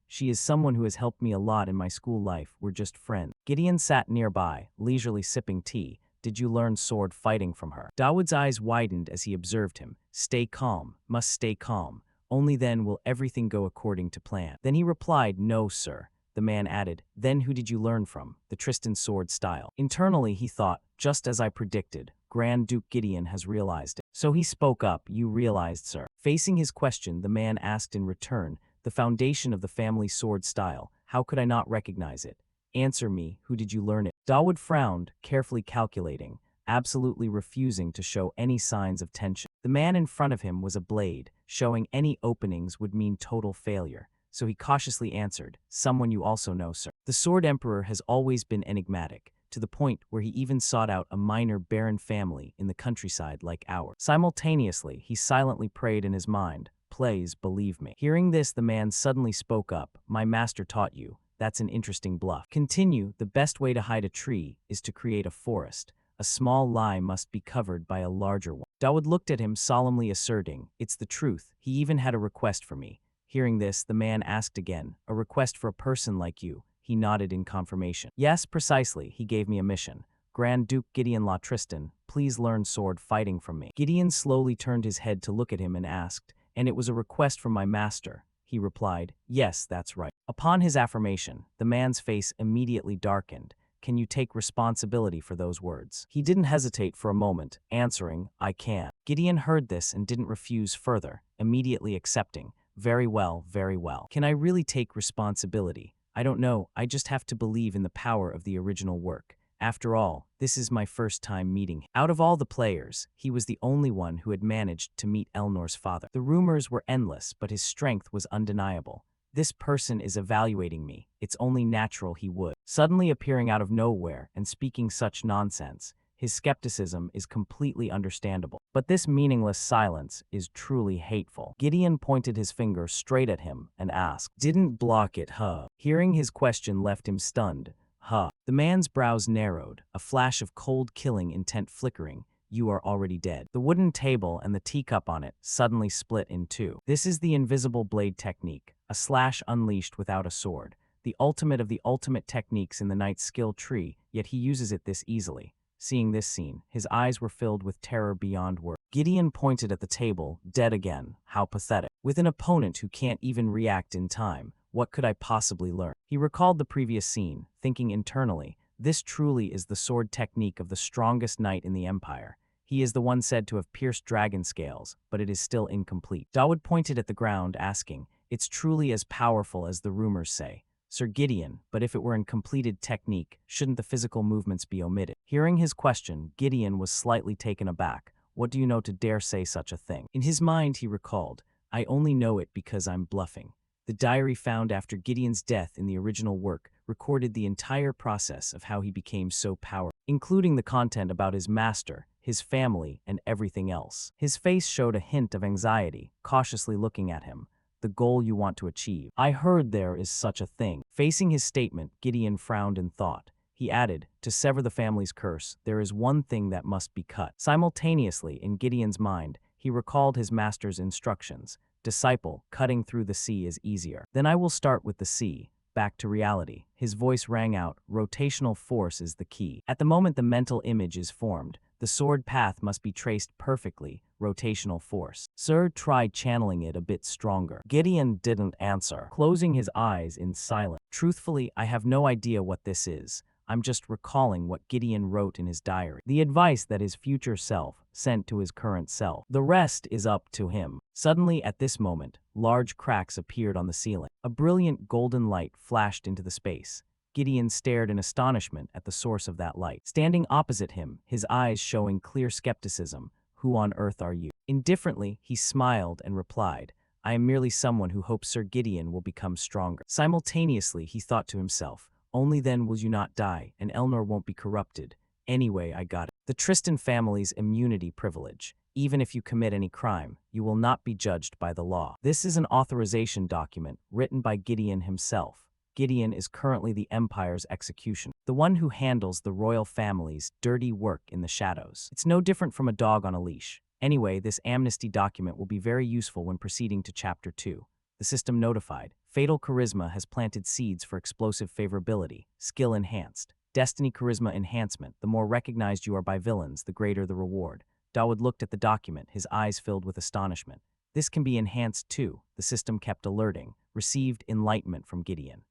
She is someone who has helped me a lot in my school life. We're just friends. Gideon sat nearby, leisurely sipping tea. Did you learn sword fighting from her? Dawood's eyes widened as he observed him. Stay calm, must stay calm. Only then will everything go according to plan. Then he replied, no, sir. The man added, then who did you learn from? The Tristan sword style. Internally, he thought, just as I predicted, Grand Duke Gideon has realized it. So he spoke up, you realized, sir. Facing his question, the man asked in return, the foundation of the family sword style, how could I not recognize it? Answer me, who did you learn it? Dawood frowned, carefully calculating, absolutely refusing to show any signs of tension. The man in front of him was a blade, showing any openings would mean total failure. So he cautiously answered, someone you also know, sir. The Sword Emperor has always been enigmatic, to the point where he even sought out a minor baron family in the countryside like ours. Simultaneously, he silently prayed in his mind, please believe me. Hearing this, the man suddenly spoke up, my master taught you. That's an interesting bluff. Continue, the best way to hide a tree is to create a forest. A small lie must be covered by a larger one. Dawood looked at him, solemnly asserting, it's the truth. He even had a request for me. Hearing this, the man asked again, a request for a person like you. He nodded in confirmation. Yes, precisely, he gave me a mission. Grand Duke Gideon La Tristan, please learn sword fighting from me. Gideon slowly turned his head to look at him and asked, and it was a request from my master. He replied, yes, that's right. Upon his affirmation, the man's face immediately darkened. Can you take responsibility for those words? He didn't hesitate for a moment, answering, I can. Gideon heard this and didn't refuse further, immediately accepting. Very well, very well. Can I really take responsibility? I don't know, I just have to believe in the power of the original work. After all, this is my first time meeting him. Out of all the players, he was the only one who had managed to meet Elnor's father. The rumors were endless, but his strength was undeniable. This person is evaluating me. It's only natural he would. Suddenly appearing out of nowhere and speaking such nonsense, his skepticism is completely understandable. But this meaningless silence is truly hateful. Gideon pointed his finger straight at him and asked, "Didn't block it, huh?" Hearing his question left him stunned. Huh. The man's brows narrowed, a flash of cold killing intent flickering. You are already dead. The wooden table and the teacup on it suddenly split in two. This is the invisible blade technique, a slash unleashed without a sword. The ultimate of the ultimate techniques in the knight's skill tree, yet he uses it this easily. Seeing this scene, his eyes were filled with terror beyond words. Gideon pointed at the table, dead again. How pathetic. With an opponent who can't even react in time, what could I possibly learn? He recalled the previous scene, thinking internally, this truly is the sword technique of the strongest knight in the Empire. He is the one said to have pierced dragon scales, but it is still incomplete. Dawood pointed at the ground, asking, "It's truly as powerful as the rumors say." Sir Gideon, but if it were in completed technique, shouldn't the physical movements be omitted? Hearing his question, Gideon was slightly taken aback. What do you know to dare say such a thing? In his mind, he recalled, I only know it because I'm bluffing. The diary found after Gideon's death in the original work recorded the entire process of how he became so powerful, including the content about his master, his family, and everything else. His face showed a hint of anxiety, cautiously looking at him. The goal you want to achieve. I heard there is such a thing. Facing his statement, Gideon frowned in thought. He added, to sever the family's curse, there is one thing that must be cut. Simultaneously, in Gideon's mind, he recalled his master's instructions. Disciple, cutting through the sea is easier. Then I will start with the sea. Back to reality. His voice rang out, rotational force is the key. At the moment the mental image is formed, the sword path must be traced perfectly, rotational force. Sir tried channeling it a bit stronger. Gideon didn't answer, closing his eyes in silence. Truthfully, I have no idea what this is. I'm just recalling what Gideon wrote in his diary. The advice that his future self sent to his current self. The rest is up to him. Suddenly, at this moment, large cracks appeared on the ceiling. A brilliant golden light flashed into the space. Gideon stared in astonishment at the source of that light. Standing opposite him, his eyes showing clear skepticism, who on earth are you? Indifferently, he smiled and replied, I am merely someone who hopes Sir Gideon will become stronger. Simultaneously, he thought to himself, only then will you not die, and Elnor won't be corrupted. Anyway, I got it. The Tristan family's immunity privilege. Even if you commit any crime, you will not be judged by the law. This is an authorization document written by Gideon himself. Gideon is currently the Empire's executioner, the one who handles the royal family's dirty work in the shadows. It's no different from a dog on a leash. Anyway, this amnesty document will be very useful when proceeding to Chapter 2. The system notified. Fatal charisma has planted seeds for explosive favorability. Skill enhanced. Destiny charisma enhancement. The more recognized you are by villains, the greater the reward. Dawood looked at the document, his eyes filled with astonishment. This can be enhanced too, the system kept alerting. Received enlightenment from Gideon.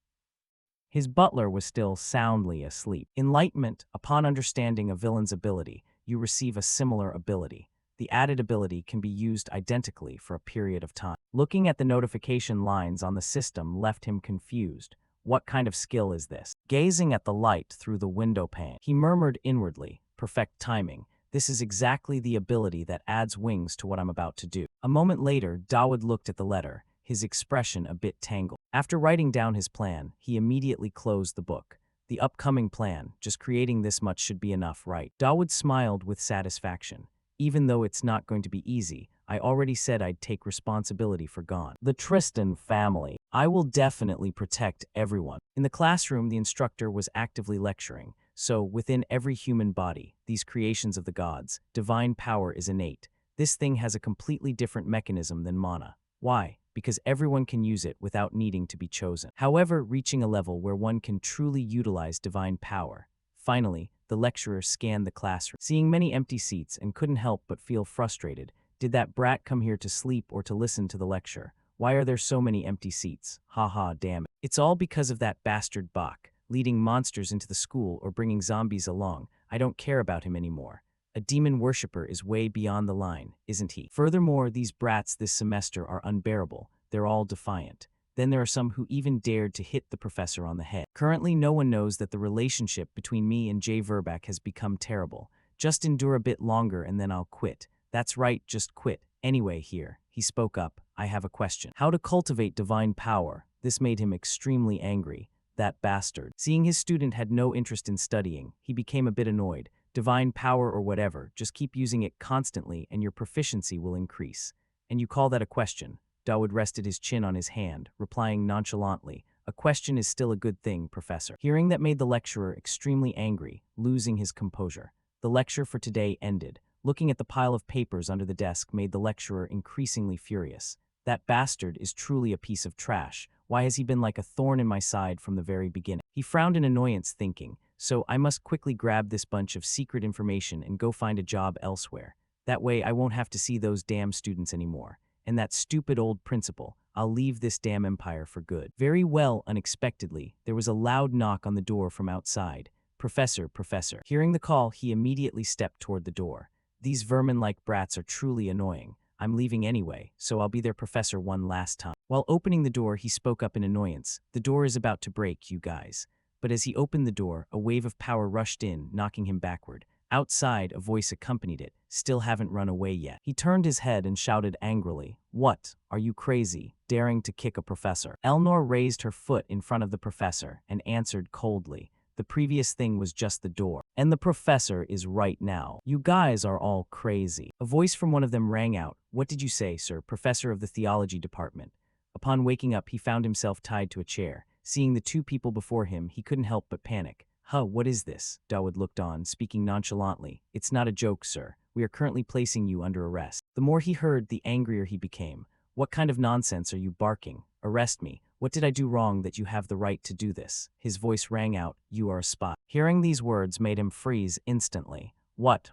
His butler was still soundly asleep. Enlightenment, upon understanding a villain's ability, you receive a similar ability. The added ability can be used identically for a period of time. Looking at the notification lines on the system left him confused. What kind of skill is this? Gazing at the light through the window pane, he murmured inwardly, perfect timing. This is exactly the ability that adds wings to what I'm about to do. A moment later, Dawood looked at the letter, his expression a bit tangled. After writing down his plan, he immediately closed the book. The upcoming plan, just creating this much should be enough, right? Dawood smiled with satisfaction. Even though it's not going to be easy, I already said I'd take responsibility for Gon. The Tristan family. I will definitely protect everyone. In the classroom, the instructor was actively lecturing. So, within every human body, these creations of the gods, divine power is innate. This thing has a completely different mechanism than mana. Why? Because everyone can use it without needing to be chosen. However, reaching a level where one can truly utilize divine power. Finally, the lecturer scanned the classroom, seeing many empty seats and couldn't help but feel frustrated. Did that brat come here to sleep or to listen to the lecture? Why are there so many empty seats? Haha, damn it. It's all because of that bastard Bach, leading monsters into the school or bringing zombies along. I don't care about him anymore. A demon worshipper is way beyond the line, isn't he? Furthermore, these brats this semester are unbearable. they're all defiant. Then there are some who even dared to hit the professor on the head. Currently, no one knows that the relationship between me and Jay Verback has become terrible. Just endure a bit longer and then I'll quit. That's right, just quit. Anyway, here, he spoke up, I have a question. How to cultivate divine power? This made him extremely angry. That bastard. Seeing his student had no interest in studying, he became a bit annoyed. Divine power or whatever, just keep using it constantly and your proficiency will increase. And you call that a question? Dawood rested his chin on his hand, replying nonchalantly, a question is still a good thing, Professor. Hearing that made the lecturer extremely angry, losing his composure. The lecture for today ended. Looking at the pile of papers under the desk made the lecturer increasingly furious. That bastard is truly a piece of trash. Why has he been like a thorn in my side from the very beginning? He frowned in annoyance, thinking, so I must quickly grab this bunch of secret information and go find a job elsewhere. That way I won't have to see those damn students anymore. And that stupid old principal, I'll leave this damn empire for good. Very well, unexpectedly, there was a loud knock on the door from outside. Professor. Hearing the call, he immediately stepped toward the door. These vermin-like brats are truly annoying. I'm leaving anyway, so I'll be their professor one last time. While opening the door, he spoke up in annoyance. The door is about to break, you guys. But as he opened the door, a wave of power rushed in, knocking him backward. Outside, a voice accompanied it. Still haven't run away yet. He turned his head and shouted angrily, What? Are you crazy? Daring to kick a professor? Elnor raised her foot in front of the professor and answered coldly. The previous thing was just the door. And the professor is right now. You guys are all crazy. A voice from one of them rang out. What did you say, sir? Professor of the theology department. Upon waking up, he found himself tied to a chair. Seeing the two people before him, he couldn't help but panic. What is this? Dawood looked on, speaking nonchalantly. It's not a joke, sir. We are currently placing you under arrest. The more he heard, the angrier he became. What kind of nonsense are you barking? Arrest me. What did I do wrong that you have the right to do this? His voice rang out, you are a spy. Hearing these words made him freeze instantly. What?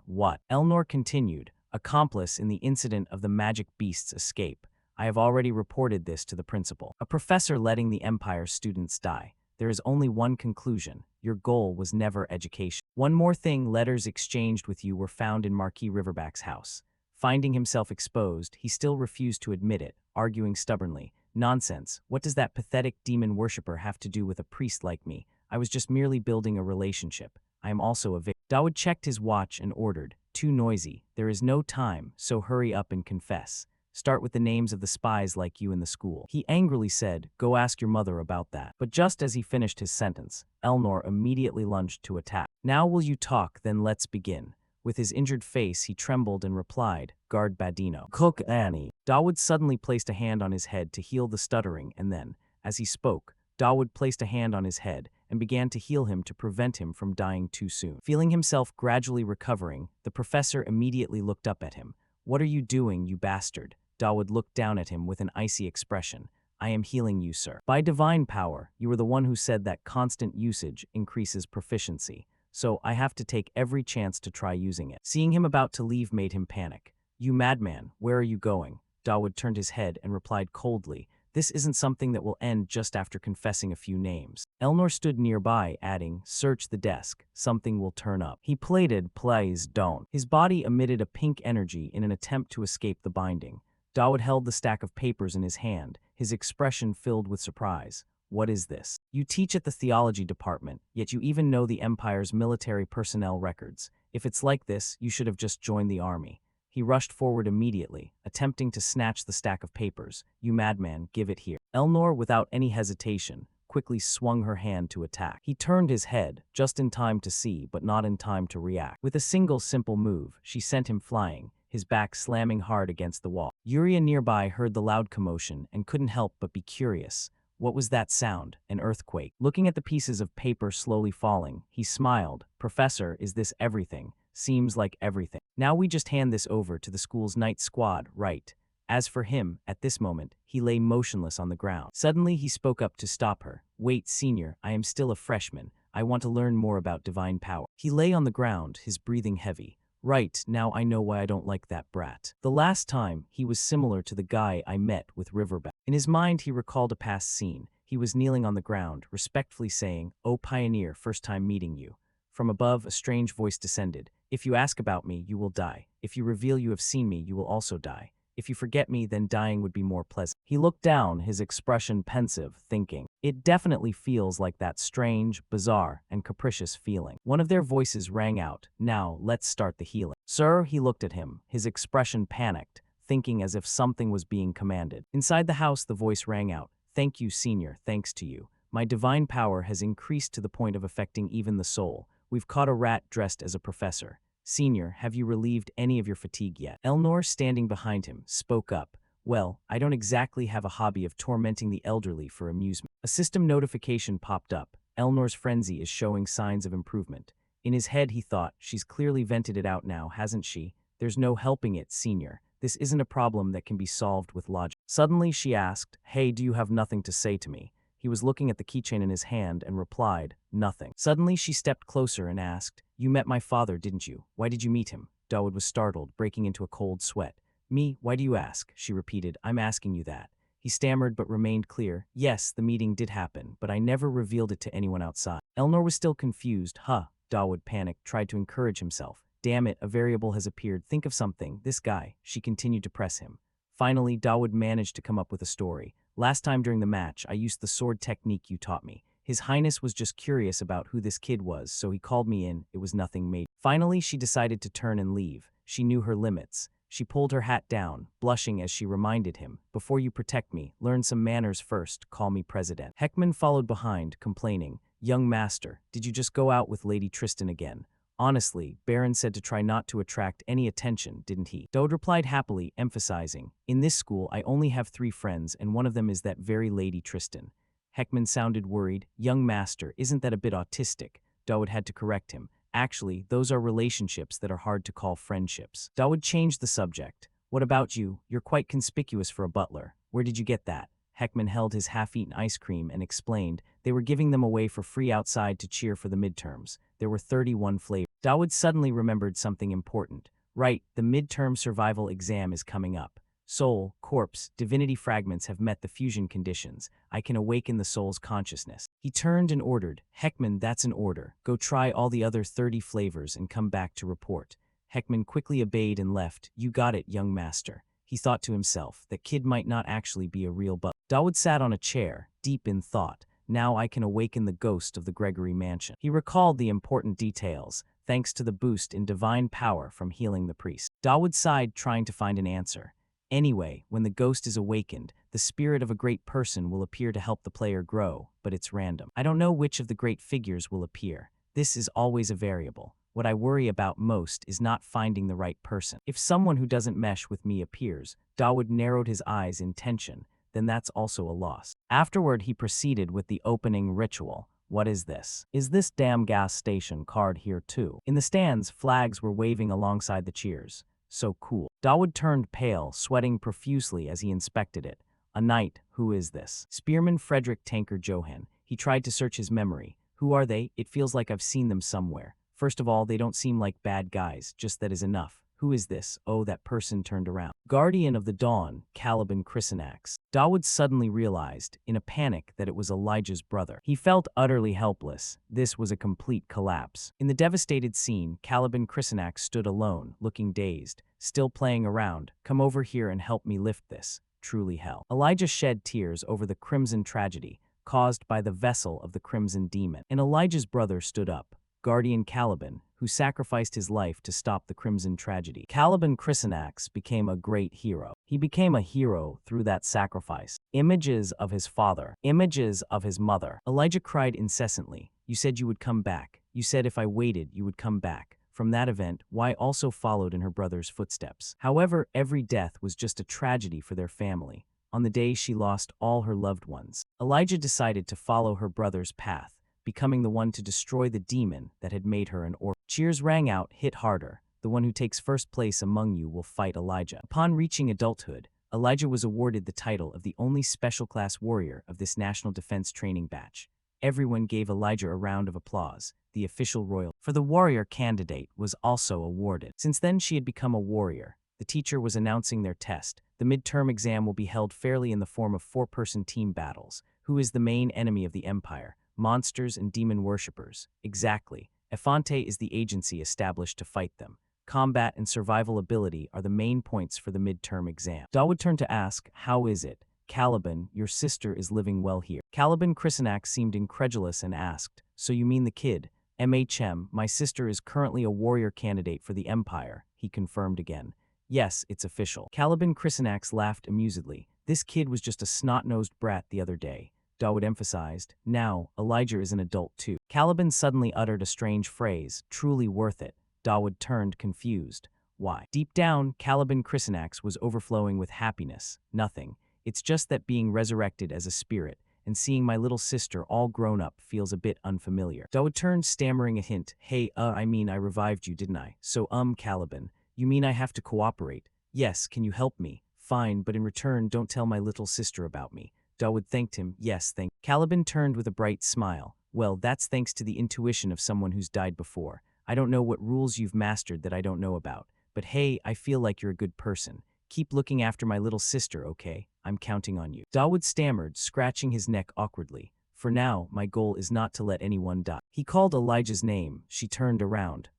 Elnor continued, accomplice in the incident of the magic beast's escape. I have already reported this to the principal. A professor letting the Empire's students die. There is only one conclusion. Your goal was never education. One more thing, letters exchanged with you were found in Marquis Riverback's house. Finding himself exposed, he still refused to admit it, arguing stubbornly. Nonsense. What does that pathetic demon worshipper have to do with a priest like me? I was just merely building a relationship. I am also a victim. Dawood checked his watch and ordered, Too noisy. There is no time, so hurry up and confess. Start with the names of the spies like you in the school. He angrily said, Go ask your mother about that. But just as he finished his sentence, Elnor immediately lunged to attack. Now will you talk, then let's begin. With his injured face, he trembled and replied, Guard Badino. Cook Annie. Dawood suddenly placed a hand on his head to heal the stuttering and then, as he spoke, Dawood placed a hand on his head and began to heal him to prevent him from dying too soon. Feeling himself gradually recovering, the professor immediately looked up at him. What are you doing, you bastard? Dawood looked down at him with an icy expression. I am healing you, sir. By divine power, you were the one who said that constant usage increases proficiency. So I have to take every chance to try using it. Seeing him about to leave made him panic. You madman, where are you going? Dawood turned his head and replied coldly, This isn't something that will end just after confessing a few names. Elnor stood nearby, adding, Search the desk. Something will turn up. He pleaded, Please don't. His body emitted a pink energy in an attempt to escape the binding. Dawood held the stack of papers in his hand, his expression filled with surprise. What is this? You teach at the theology department, yet you even know the Empire's military personnel records. If it's like this, you should have just joined the army. He rushed forward immediately, attempting to snatch the stack of papers. You madman, give it here. Elnor, without any hesitation, quickly swung her hand to attack. He turned his head, just in time to see, but not in time to react. With a single simple move, she sent him flying, his back slamming hard against the wall. Yuria nearby heard the loud commotion and couldn't help but be curious. What was that sound? An earthquake. Looking at the pieces of paper slowly falling, he smiled. Professor, is this everything? Seems like everything. Now we just hand this over to the school's night squad, right? As for him, at this moment, he lay motionless on the ground. Suddenly, he spoke up to stop her. Wait, senior, I am still a freshman. I want to learn more about divine power. He lay on the ground, his breathing heavy. Right, now I know why I don't like that brat. The last time, he was similar to the guy I met with Riverback. In his mind, he recalled a past scene. He was kneeling on the ground, respectfully saying, "Oh pioneer, first time meeting you." From above, a strange voice descended. "If you ask about me, you will die. If you reveal you have seen me, you will also die. If you forget me, then dying would be more pleasant." He looked down, his expression pensive, thinking, "It definitely feels like that strange, bizarre, and capricious feeling." One of their voices rang out, "Now, let's start the healing." "Sir," he looked at him, his expression panicked, thinking as if something was being commanded. Inside the house, the voice rang out, "Thank you, Senior, thanks to you. My divine power has increased to the point of affecting even the soul. We've caught a rat dressed as a professor. Senior, have you relieved any of your fatigue yet?" Elnor, standing behind him, spoke up. "Well, I don't exactly have a hobby of tormenting the elderly for amusement." A system notification popped up. Elnor's frenzy is showing signs of improvement. In his head, he thought, "She's clearly vented it out now, hasn't she? There's no helping it, Senior. This isn't a problem that can be solved with logic." Suddenly, she asked, "Hey, do you have nothing to say to me?" He was looking at the keychain in his hand and replied, "Nothing." Suddenly, she stepped closer and asked, "You met my father, didn't you? Why did you meet him?" Dawood was startled, breaking into a cold sweat. "Me? Why do you ask?" she repeated. "I'm asking you that." He stammered but remained clear. "Yes, the meeting did happen, but I never revealed it to anyone outside." Elnor was still confused. "Huh." Dawood panicked, tried to encourage himself. "Damn it, a variable has appeared. Think of something. This guy." She continued to press him. Finally, Dawood managed to come up with a story. "Last time during the match, I used the sword technique you taught me. His Highness was just curious about who this kid was, so he called me in. It was nothing major." Finally, she decided to turn and leave. She knew her limits. She pulled her hat down, blushing as she reminded him, "Before you protect me, learn some manners first, call me President." Heckman followed behind, complaining, "Young master, did you just go out with Lady Tristan again? Honestly, Baron said to try not to attract any attention, didn't he?" Dode replied happily, emphasizing, "In this school, I only have 3 friends, and one of them is that very Lady Tristan." Heckman sounded worried. "Young master, isn't that a bit autistic?" Dode had to correct him. "Actually, those are relationships that are hard to call friendships." Dawood changed the subject. "What about you? You're quite conspicuous for a butler. Where did you get that?" Heckman held his half-eaten ice cream and explained, "They were giving them away for free outside to cheer for the midterms. There were 31 flavors." Dawood suddenly remembered something important. "Right, the midterm survival exam is coming up. Soul, corpse, divinity fragments have met the fusion conditions. I can awaken the soul's consciousness." He turned and ordered, "Heckman, that's an order. Go try all the other 30 flavors and come back to report." Heckman quickly obeyed and left. "You got it, young master." He thought to himself, that kid might not actually be a real butler. Dawood sat on a chair, deep in thought. Now I can awaken the ghost of the Gregory mansion. He recalled the important details, thanks to the boost in divine power from healing the priest. Dawood sighed, trying to find an answer. Anyway, when the ghost is awakened, the spirit of a great person will appear to help the player grow, but it's random. I don't know which of the great figures will appear. This is always a variable. What I worry about most is not finding the right person. If someone who doesn't mesh with me appears, Dawood narrowed his eyes in tension, then that's also a loss. Afterward, he proceeded with the opening ritual. What is this? Is this damn gas station card here too? In the stands, flags were waving alongside the cheers. So cool. Dawood turned pale, sweating profusely as he inspected it. A knight, who is this? Spearman Frederick Tanker Johann. He tried to search his memory. Who are they? It feels like I've seen them somewhere. First of all, they don't seem like bad guys, just that is enough. Who is this? Oh, that person turned around. Guardian of the Dawn, Caliban Chrysanax. Dawood suddenly realized, in a panic, that it was Elijah's brother. He felt utterly helpless. This was a complete collapse. In the devastated scene, Caliban Chrysanax stood alone, looking dazed, still playing around. "Come over here and help me lift this." Truly hell. Elijah shed tears over the crimson tragedy, caused by the vessel of the crimson demon. And Elijah's brother stood up. Guardian Caliban, who sacrificed his life to stop the crimson tragedy. Caliban Chrysanax became a great hero. He became a hero through that sacrifice. Images of his father, images of his mother. Elijah cried incessantly. "You said you would come back. You said if I waited, you would come back." From that event, Y also followed in her brother's footsteps. However, every death was just a tragedy for their family. On the day she lost all her loved ones, Elijah decided to follow her brother's path, becoming the one to destroy the demon that had made her an orphan. Cheers rang out, "Hit harder. The one who takes first place among you will fight Elijah." Upon reaching adulthood, Elijah was awarded the title of the only special class warrior of this National Defense Training batch. Everyone gave Elijah a round of applause. The official royal for the warrior candidate was also awarded. Since then she had become a warrior. The teacher was announcing their test. The midterm exam will be held fairly in the form of 4-person team battles. Who is the main enemy of the Empire? Monsters and demon worshippers. Exactly. Efante is the agency established to fight them. Combat and survival ability are the main points for the midterm exam. Dawood turned to ask, "How is it? Caliban, your sister is living well here. Caliban Chrysanax seemed incredulous and asked, so you mean the kid? My sister is currently a warrior candidate for the Empire, he confirmed again. Yes, it's official. Caliban Chrysanax laughed amusedly. This kid was just a snot-nosed brat the other day. Dawood emphasized. Now, Elijah is an adult too. Caliban suddenly uttered a strange phrase, truly worth it. Dawood turned confused. Why? Deep down, Caliban Chrysanax was overflowing with happiness. Nothing. It's just that being resurrected as a spirit and seeing my little sister all grown up feels a bit unfamiliar. Dawood turned, stammering a hint. Hey, I revived you, didn't I? So, Caliban, you mean I have to cooperate? Yes, can you help me? Fine, but in return, don't tell my little sister about me. Dawood thanked him. Yes, thank. Caliban turned with a bright smile. Well, that's thanks to the intuition of someone who's died before. I don't know what rules you've mastered that I don't know about. But hey, I feel like you're a good person. Keep looking after my little sister, okay? I'm counting on you. Dawood stammered, scratching his neck awkwardly. For now, my goal is not to let anyone die. He called Elijah's name. She turned around.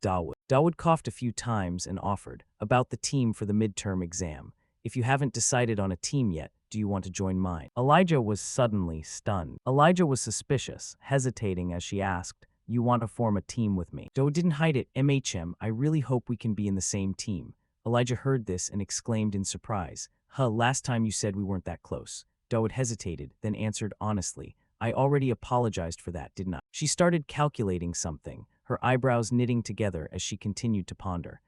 Dawood. Dawood coughed a few times and offered. About the team for the midterm exam. If you haven't decided on a team yet, do you want to join mine? Elijah was suddenly stunned. Elijah was suspicious, hesitating as she asked, you want to form a team with me? Dawood didn't hide it. I really hope we can be in the same team. Elijah heard this and exclaimed in surprise. Last time you said we weren't that close. Dawood hesitated, then answered honestly. I already apologized for that, didn't I? She started calculating something, her eyebrows knitting together as she continued to ponder.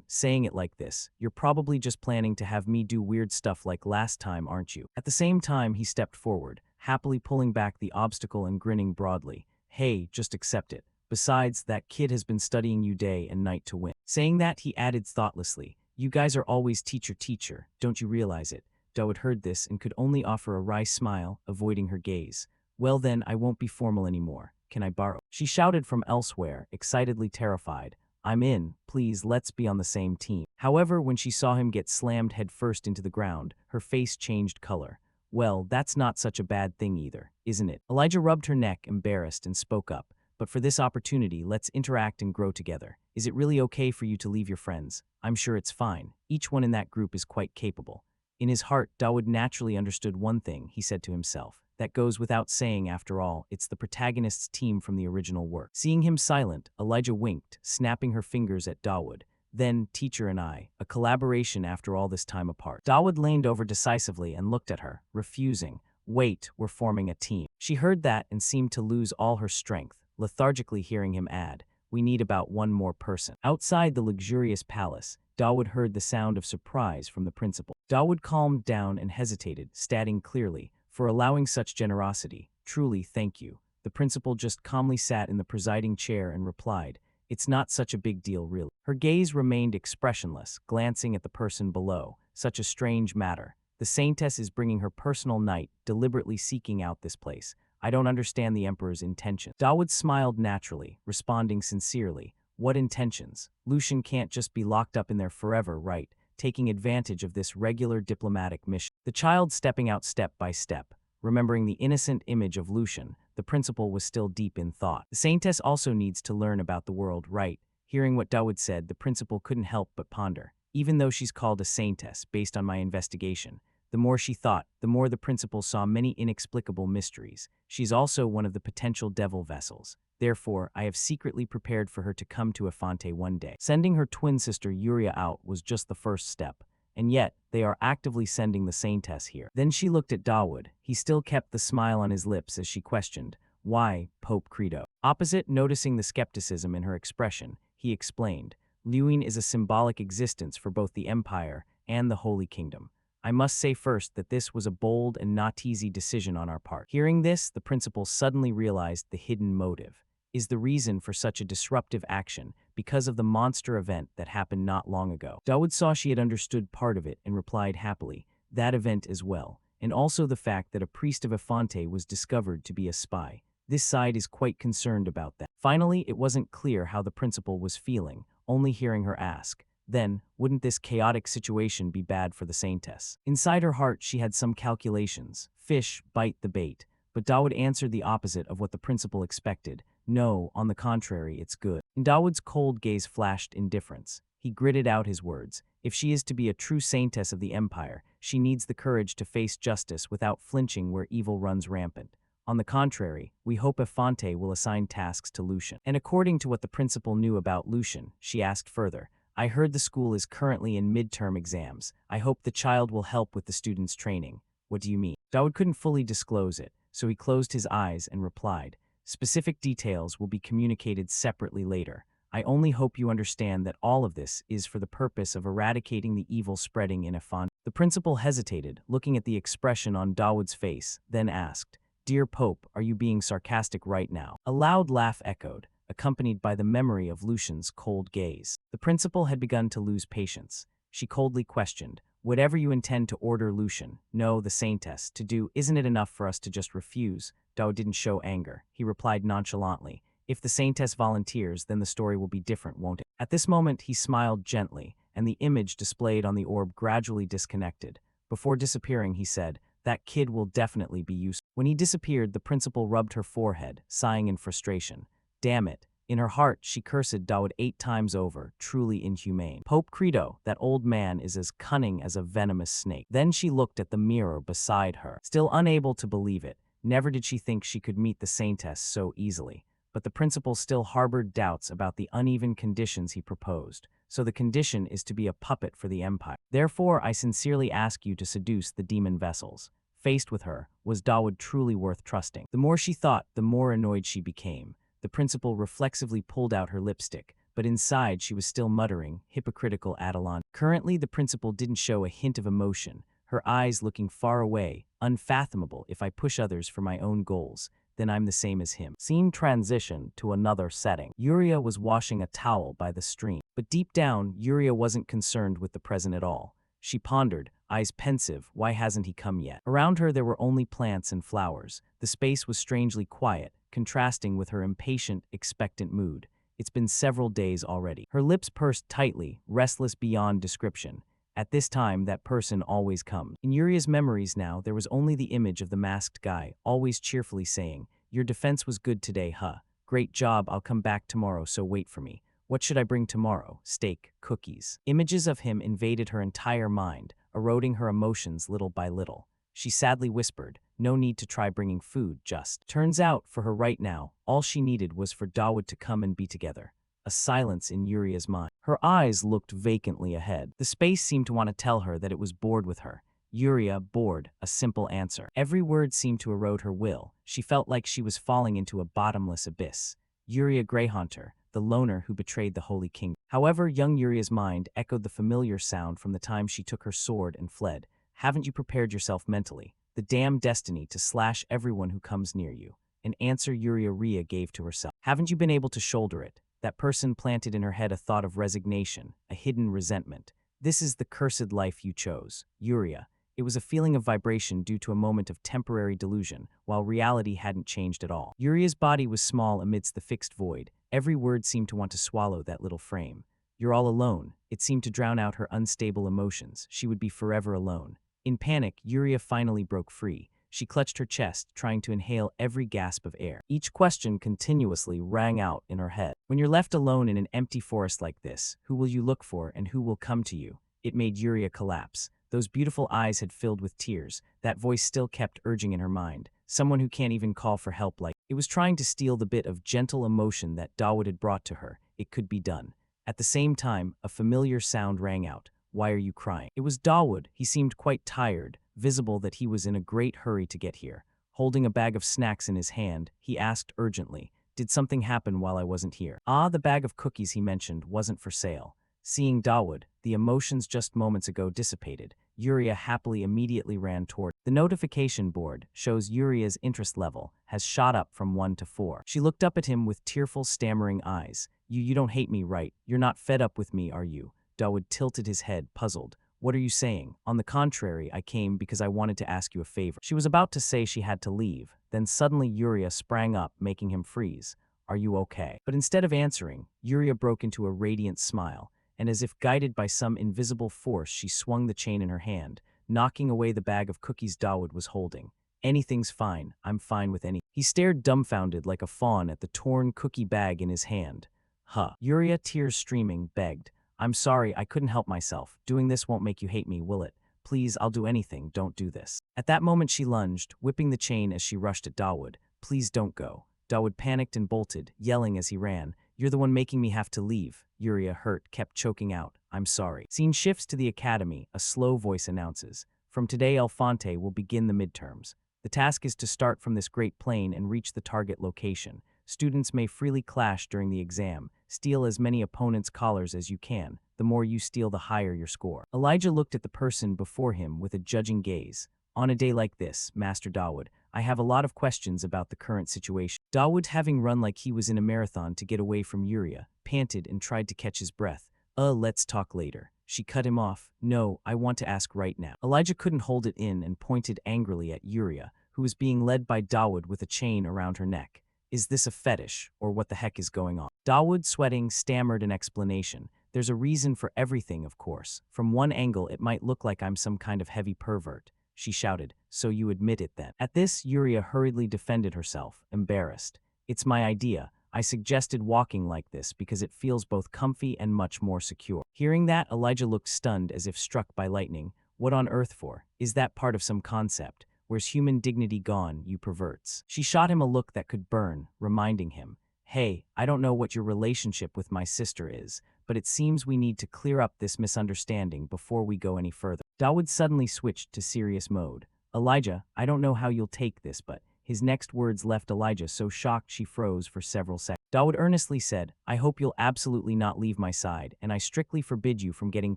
Saying it like this, you're probably just planning to have me do weird stuff like last time, aren't you? At the same time, he stepped forward, happily pulling back the obstacle and grinning broadly. Hey, just accept it. Besides, that kid has been studying you day and night to win. Saying that, he added thoughtlessly, you guys are always teacher, don't you realize it? Dawood heard this and could only offer a wry smile, avoiding her gaze. Well then, I won't be formal anymore. Can I borrow? She shouted from elsewhere, excitedly terrified. I'm in, please let's be on the same team. However, when she saw him get slammed headfirst into the ground, her face changed color. Well, that's not such a bad thing either, isn't it? Elijah rubbed her neck, embarrassed, and spoke up. But for this opportunity, let's interact and grow together. Is it really okay for you to leave your friends? I'm sure it's fine. Each one in that group is quite capable. In his heart, Dawood naturally understood one thing, he said to himself. That goes without saying, after all, it's the protagonist's team from the original work. Seeing him silent, Elijah winked, snapping her fingers at Dawood. Then, teacher and I, a collaboration after all this time apart. Dawood leaned over decisively and looked at her, refusing. Wait, we're forming a team. She heard that and seemed to lose all her strength, lethargically hearing him add, we need about one more person. Outside the luxurious palace, Dawood heard the sound of surprise from the principal. Dawood calmed down and hesitated, stating clearly, for allowing such generosity, truly thank you. The principal just calmly sat in the presiding chair and replied, it's not such a big deal really. Her gaze remained expressionless, glancing at the person below. Such a strange matter. The saintess is bringing her personal knight, deliberately seeking out this place. I don't understand the emperor's intention. Dawood smiled naturally, responding sincerely. What intentions? Lucian can't just be locked up in there forever, right? Taking advantage of this regular diplomatic mission. The child stepping out step by step. Remembering the innocent image of Lucian, the principal was still deep in thought. The saintess also needs to learn about the world, right? Hearing what Dawood said, the principal couldn't help but ponder. Even though she's called a saintess, based on my investigation, the more she thought, the more the principal saw many inexplicable mysteries. She's also one of the potential devil vessels. Therefore, I have secretly prepared for her to come to Afante one day. Sending her twin sister Yuria out was just the first step, and yet they are actively sending the saintess here. Then she looked at Dawood. He still kept the smile on his lips as she questioned, why, Pope Credo? Opposite, noticing the skepticism in her expression, he explained, Lewin is a symbolic existence for both the Empire and the Holy Kingdom. I must say first that this was a bold and not easy decision on our part. Hearing this, the principal suddenly realized the hidden motive. Is the reason for such a disruptive action because of the monster event that happened not long ago. Dawood saw she had understood part of it and replied happily, that event as well, and also the fact that a priest of Afante was discovered to be a spy. This side is quite concerned about that. Finally, it wasn't clear how the principal was feeling, only hearing her ask, then, wouldn't this chaotic situation be bad for the saintess? Inside her heart, she had some calculations. Fish bite the bait. But Dawood answered the opposite of what the principal expected. No, on the contrary, it's good. In Dawood's cold gaze flashed indifference. He gritted out his words. If she is to be a true saintess of the Empire, she needs the courage to face justice without flinching where evil runs rampant. On the contrary, we hope Efante will assign tasks to Lucian. And according to what the principal knew about Lucian, she asked further, I heard the school is currently in midterm exams. I hope the child will help with the students' training. What do you mean? Dawood couldn't fully disclose it, so he closed his eyes and replied, specific details will be communicated separately later. I only hope you understand that all of this is for the purpose of eradicating the evil spreading in Efante. The principal hesitated, looking at the expression on Dawood's face, then asked, Dear Pope, are you being sarcastic right now? A loud laugh echoed, accompanied by the memory of Lucian's cold gaze. The principal had begun to lose patience. She coldly questioned, Whatever you intend to order Lucian, no, the saintess, to do, isn't it enough for us to just refuse? Dawood didn't show anger. He replied nonchalantly, If the saintess volunteers, then the story will be different, won't it? At this moment, he smiled gently, and the image displayed on the orb gradually disconnected. Before disappearing, he said, That kid will definitely be useful. When he disappeared, the principal rubbed her forehead, sighing in frustration. Damn it. In her heart, she cursed Dawood 8 times over, truly inhumane. Pope Credo, that old man is as cunning as a venomous snake. Then she looked at the mirror beside her. Still unable to believe it, never did she think she could meet the saintess so easily. But the principal still harbored doubts about the uneven conditions he proposed. So the condition is to be a puppet for the Empire. Therefore, I sincerely ask you to seduce the demon vessels. Faced with her, was Dawood truly worth trusting? The more she thought, the more annoyed she became. The principal reflexively pulled out her lipstick, but inside she was still muttering, hypocritical Adelan. Currently, the principal didn't show a hint of emotion, her eyes looking far away, unfathomable. If I push others for my own goals, then I'm the same as him. Scene transition to another setting. Yuria was washing a towel by the stream. But deep down, Yuria wasn't concerned with the present at all. She pondered, eyes pensive, why hasn't he come yet? Around her there were only plants and flowers. The space was strangely quiet, contrasting with her impatient, expectant mood. It's been several days already. Her lips pursed tightly, restless beyond description. At this time, that person always comes. In Yuria's memories now, there was only the image of the masked guy, always cheerfully saying, Your defense was good today, huh? Great job, I'll come back tomorrow, so wait for me. What should I bring tomorrow? Steak, cookies. Images of him invaded her entire mind, eroding her emotions little by little. She sadly whispered, No need to try bringing food, just. Turns out, for her right now, all she needed was for Dawood to come and be together. A silence in Yuria's mind. Her eyes looked vacantly ahead. The space seemed to want to tell her that it was bored with her. Yuria, bored, a simple answer. Every word seemed to erode her will. She felt like she was falling into a bottomless abyss. Yuria Greyhaunter, the loner who betrayed the Holy King. However, young Yuria's mind echoed the familiar sound from the time she took her sword and fled. Haven't you prepared yourself mentally? The damn destiny to slash everyone who comes near you. An answer Yuria Ria gave to herself. Haven't you been able to shoulder it? That person planted in her head a thought of resignation, a hidden resentment. This is the cursed life you chose, Yuria. It was a feeling of vibration due to a moment of temporary delusion, while reality hadn't changed at all. Yuria's body was small amidst the fixed void. Every word seemed to want to swallow that little frame. You're all alone. It seemed to drown out her unstable emotions. She would be forever alone. In panic, Yuria finally broke free. She clutched her chest, trying to inhale every gasp of air. Each question continuously rang out in her head. When you're left alone in an empty forest like this, who will you look for and who will come to you? It made Yuria collapse. Those beautiful eyes had filled with tears. That voice still kept urging in her mind. Someone who can't even call for help like it was trying to steal the bit of gentle emotion that Dawood had brought to her. It could be done. At the same time, a familiar sound rang out. Why are you crying? It was Dawood. He seemed quite tired, visible that he was in a great hurry to get here. Holding a bag of snacks in his hand, he asked urgently, Did something happen while I wasn't here? Ah, the bag of cookies he mentioned wasn't for sale. Seeing Dawood, the emotions just moments ago dissipated. Yuria happily immediately ran toward. The notification board shows Yuria's interest level has shot up from 1 to 4. She looked up at him with tearful, stammering eyes. You don't hate me, right? You're not fed up with me, are you? Dawood tilted his head, puzzled. What are you saying? On the contrary, I came because I wanted to ask you a favor. She was about to say she had to leave. Then suddenly Yuria sprang up, making him freeze. Are you okay? But instead of answering, Yuria broke into a radiant smile, and as if guided by some invisible force, she swung the chain in her hand, knocking away the bag of cookies Dawood was holding. Anything's fine. I'm fine with any. He stared dumbfounded like a fawn at the torn cookie bag in his hand. Yuria, tears streaming, begged. I'm sorry, I couldn't help myself. Doing this won't make you hate me, will it? Please, I'll do anything, don't do this. At that moment she lunged, whipping the chain as she rushed at Dawood. Please don't go. Dawood panicked and bolted, yelling as he ran. You're the one making me have to leave. Yuria, hurt, kept choking out. I'm sorry. Scene shifts to the academy, a slow voice announces. From today, Alphonte will begin the midterms. The task is to start from this great plain and reach the target location. Students may freely clash during the exam. Steal as many opponents' collars as you can. The more you steal, the higher your score. Elijah looked at the person before him with a judging gaze. On a day like this, Master Dawood, I have a lot of questions about the current situation. Dawood, having run like he was in a marathon to get away from Yuria, panted and tried to catch his breath. Let's talk later. She cut him off. No, I want to ask right now. Elijah couldn't hold it in and pointed angrily at Yuria, who was being led by Dawood with a chain around her neck. Is this a fetish, or what the heck is going on? Dawood, sweating, stammered an explanation. There's a reason for everything, of course. From one angle, it might look like I'm some kind of heavy pervert. She shouted. So you admit it then? At this, Yuria hurriedly defended herself, embarrassed. It's my idea. I suggested walking like this because it feels both comfy and much more secure. Hearing that, Elijah looked stunned as if struck by lightning. What on earth for? Is that part of some concept? Where's human dignity gone, you perverts? She shot him a look that could burn, reminding him, hey, I don't know what your relationship with my sister is, but it seems we need to clear up this misunderstanding before we go any further. Dawood suddenly switched to serious mode. Elijah, I don't know how you'll take this, but his next words left Elijah so shocked she froze for several seconds. Dawood earnestly said, I hope you'll absolutely not leave my side, and I strictly forbid you from getting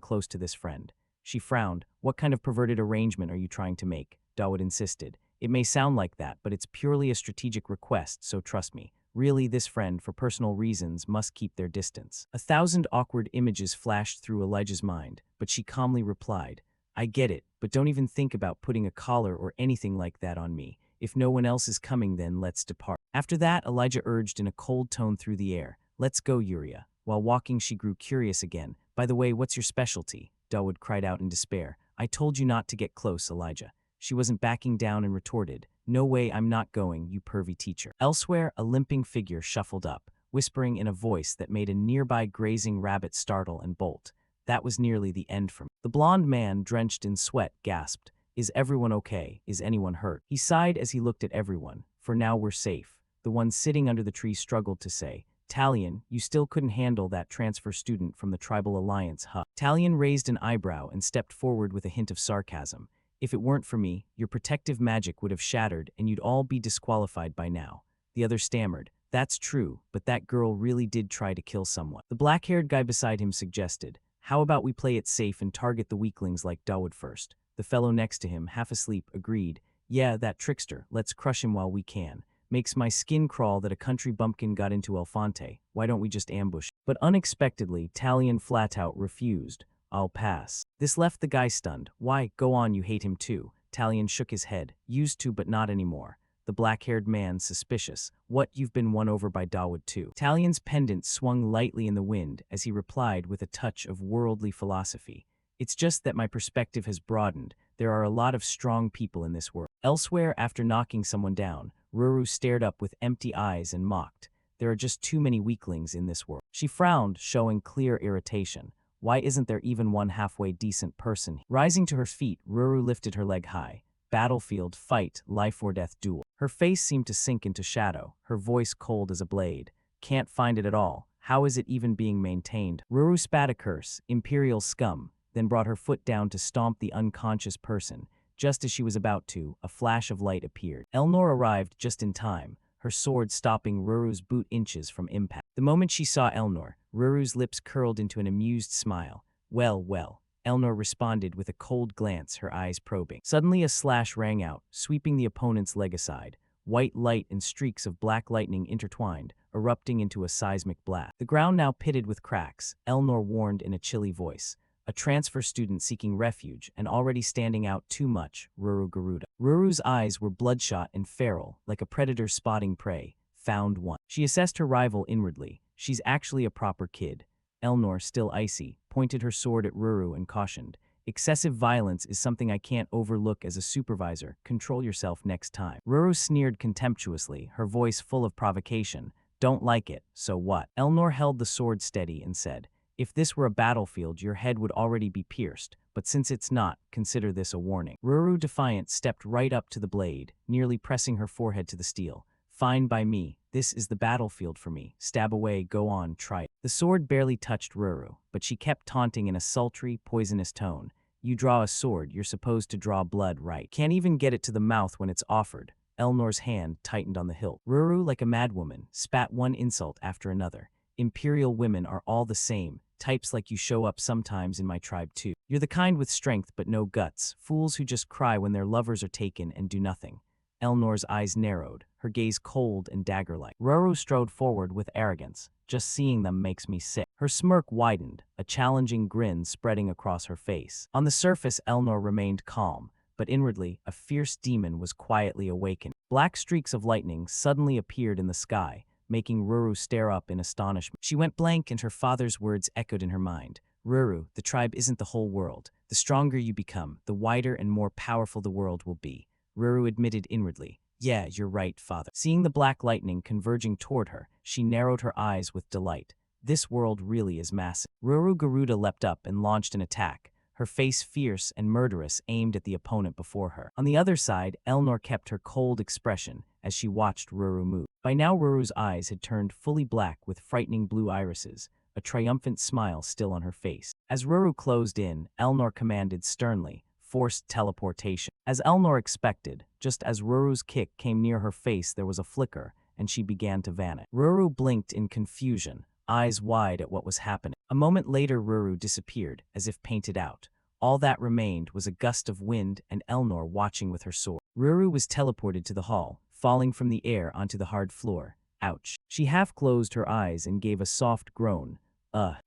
close to this friend. She frowned. What kind of perverted arrangement are you trying to make? Dawood insisted. It may sound like that, but it's purely a strategic request, so trust me. Really, this friend, for personal reasons, must keep their distance. 1,000 awkward images flashed through Elijah's mind, but she calmly replied, I get it, but don't even think about putting a collar or anything like that on me. If no one else is coming, then let's depart. After that, Elijah urged in a cold tone through the air, let's go, Yuria. While walking, she grew curious again. By the way, what's your specialty? Dawood cried out in despair. I told you not to get close, Elijah. She wasn't backing down and retorted, no way, I'm not going, you pervy teacher. Elsewhere, a limping figure shuffled up, whispering in a voice that made a nearby grazing rabbit startle and bolt. That was nearly the end for me. The blond man, drenched in sweat, gasped, Is everyone okay? Is anyone hurt? He sighed as he looked at everyone. For now we're safe. The one sitting under the tree struggled to say, Talion, you still couldn't handle that transfer student from the Tribal Alliance, huh? Talion raised an eyebrow and stepped forward with a hint of sarcasm. If it weren't for me, your protective magic would have shattered and you'd all be disqualified by now. The other stammered. That's true, but that girl really did try to kill someone. The black-haired guy beside him suggested, how about we play it safe and target the weaklings like Dawood first? The fellow next to him, half asleep, agreed. Yeah, that trickster, let's crush him while we can. Makes my skin crawl that a country bumpkin got into Alphonte. Why don't we just ambush? But unexpectedly, Talion flat out refused. I'll pass. This left the guy stunned. Why, go on, you hate him too. Talion shook his head. Used to, but not anymore. The black-haired man, suspicious. What, you've been won over by Dawood too? Talion's pendant swung lightly in the wind as he replied with a touch of worldly philosophy. It's just that my perspective has broadened. There are a lot of strong people in this world. Elsewhere, after knocking someone down, Ruru stared up with empty eyes and mocked. There are just too many weaklings in this world. She frowned, showing clear irritation. Why isn't there even one halfway decent person? Rising to her feet, Ruru lifted her leg high. Battlefield, fight, life or death duel. Her face seemed to sink into shadow, her voice cold as a blade. Can't find it at all. How is it even being maintained? Ruru spat a curse, imperial scum, then brought her foot down to stomp the unconscious person. Just as she was about to, a flash of light appeared. Elnor arrived just in time, her sword stopping Ruru's boot inches from impact. The moment she saw Elnor, Ruru's lips curled into an amused smile. Well, well. Elnor responded with a cold glance, her eyes probing. Suddenly a slash rang out, sweeping the opponent's leg aside. White light and streaks of black lightning intertwined, erupting into a seismic blast. The ground now pitted with cracks, Elnor warned in a chilly voice. A transfer student seeking refuge and already standing out too much, Ruru Garuda. Ruru's eyes were bloodshot and feral, like a predator spotting prey. Found one. She assessed her rival inwardly. She's actually a proper kid. Elnor, still icy, pointed her sword at Ruru and cautioned. Excessive violence is something I can't overlook as a supervisor. Control yourself next time. Ruru sneered contemptuously, her voice full of provocation. Don't like it, so what? Elnor held the sword steady and said, If this were a battlefield, your head would already be pierced, but since it's not, consider this a warning. Ruru, defiant, stepped right up to the blade, nearly pressing her forehead to the steel. Fine by me. This is the battlefield for me. Stab away, go on, try it. The sword barely touched Ruru, but she kept taunting in a sultry, poisonous tone. You draw a sword, you're supposed to draw blood, right? Can't even get it to the mouth when it's offered. Elnor's hand tightened on the hilt. Ruru, like a madwoman, spat one insult after another. Imperial women are all the same. Types like you show up sometimes in my tribe too. You're the kind with strength but no guts, fools who just cry when their lovers are taken and do nothing. Elnor's eyes narrowed, her gaze cold and dagger-like. Ruru strode forward with arrogance. Just seeing them makes me sick. Her smirk widened, a challenging grin spreading across her face. On the surface, Elnor remained calm, but inwardly, a fierce demon was quietly awakened. Black streaks of lightning suddenly appeared in the sky, making Ruru stare up in astonishment. She went blank and her father's words echoed in her mind. Ruru, the tribe isn't the whole world. The stronger you become, the wider and more powerful the world will be. Ruru admitted inwardly. Yeah, you're right, father. Seeing the black lightning converging toward her, she narrowed her eyes with delight. This world really is massive. Ruru Garuda leapt up and launched an attack, her face fierce and murderous, aimed at the opponent before her. On the other side, Elnor kept her cold expression as she watched Ruru move. By now Ruru's eyes had turned fully black with frightening blue irises, a triumphant smile still on her face. As Ruru closed in, Elnor commanded sternly, forced teleportation. As Elnor expected, just as Ruru's kick came near her face there was a flicker, and she began to vanish. Ruru blinked in confusion, eyes wide at what was happening. A moment later Ruru disappeared, as if painted out. All that remained was a gust of wind and Elnor watching with her sword. Ruru was teleported to the hall, falling from the air onto the hard floor. Ouch. She half closed her eyes and gave a soft groan.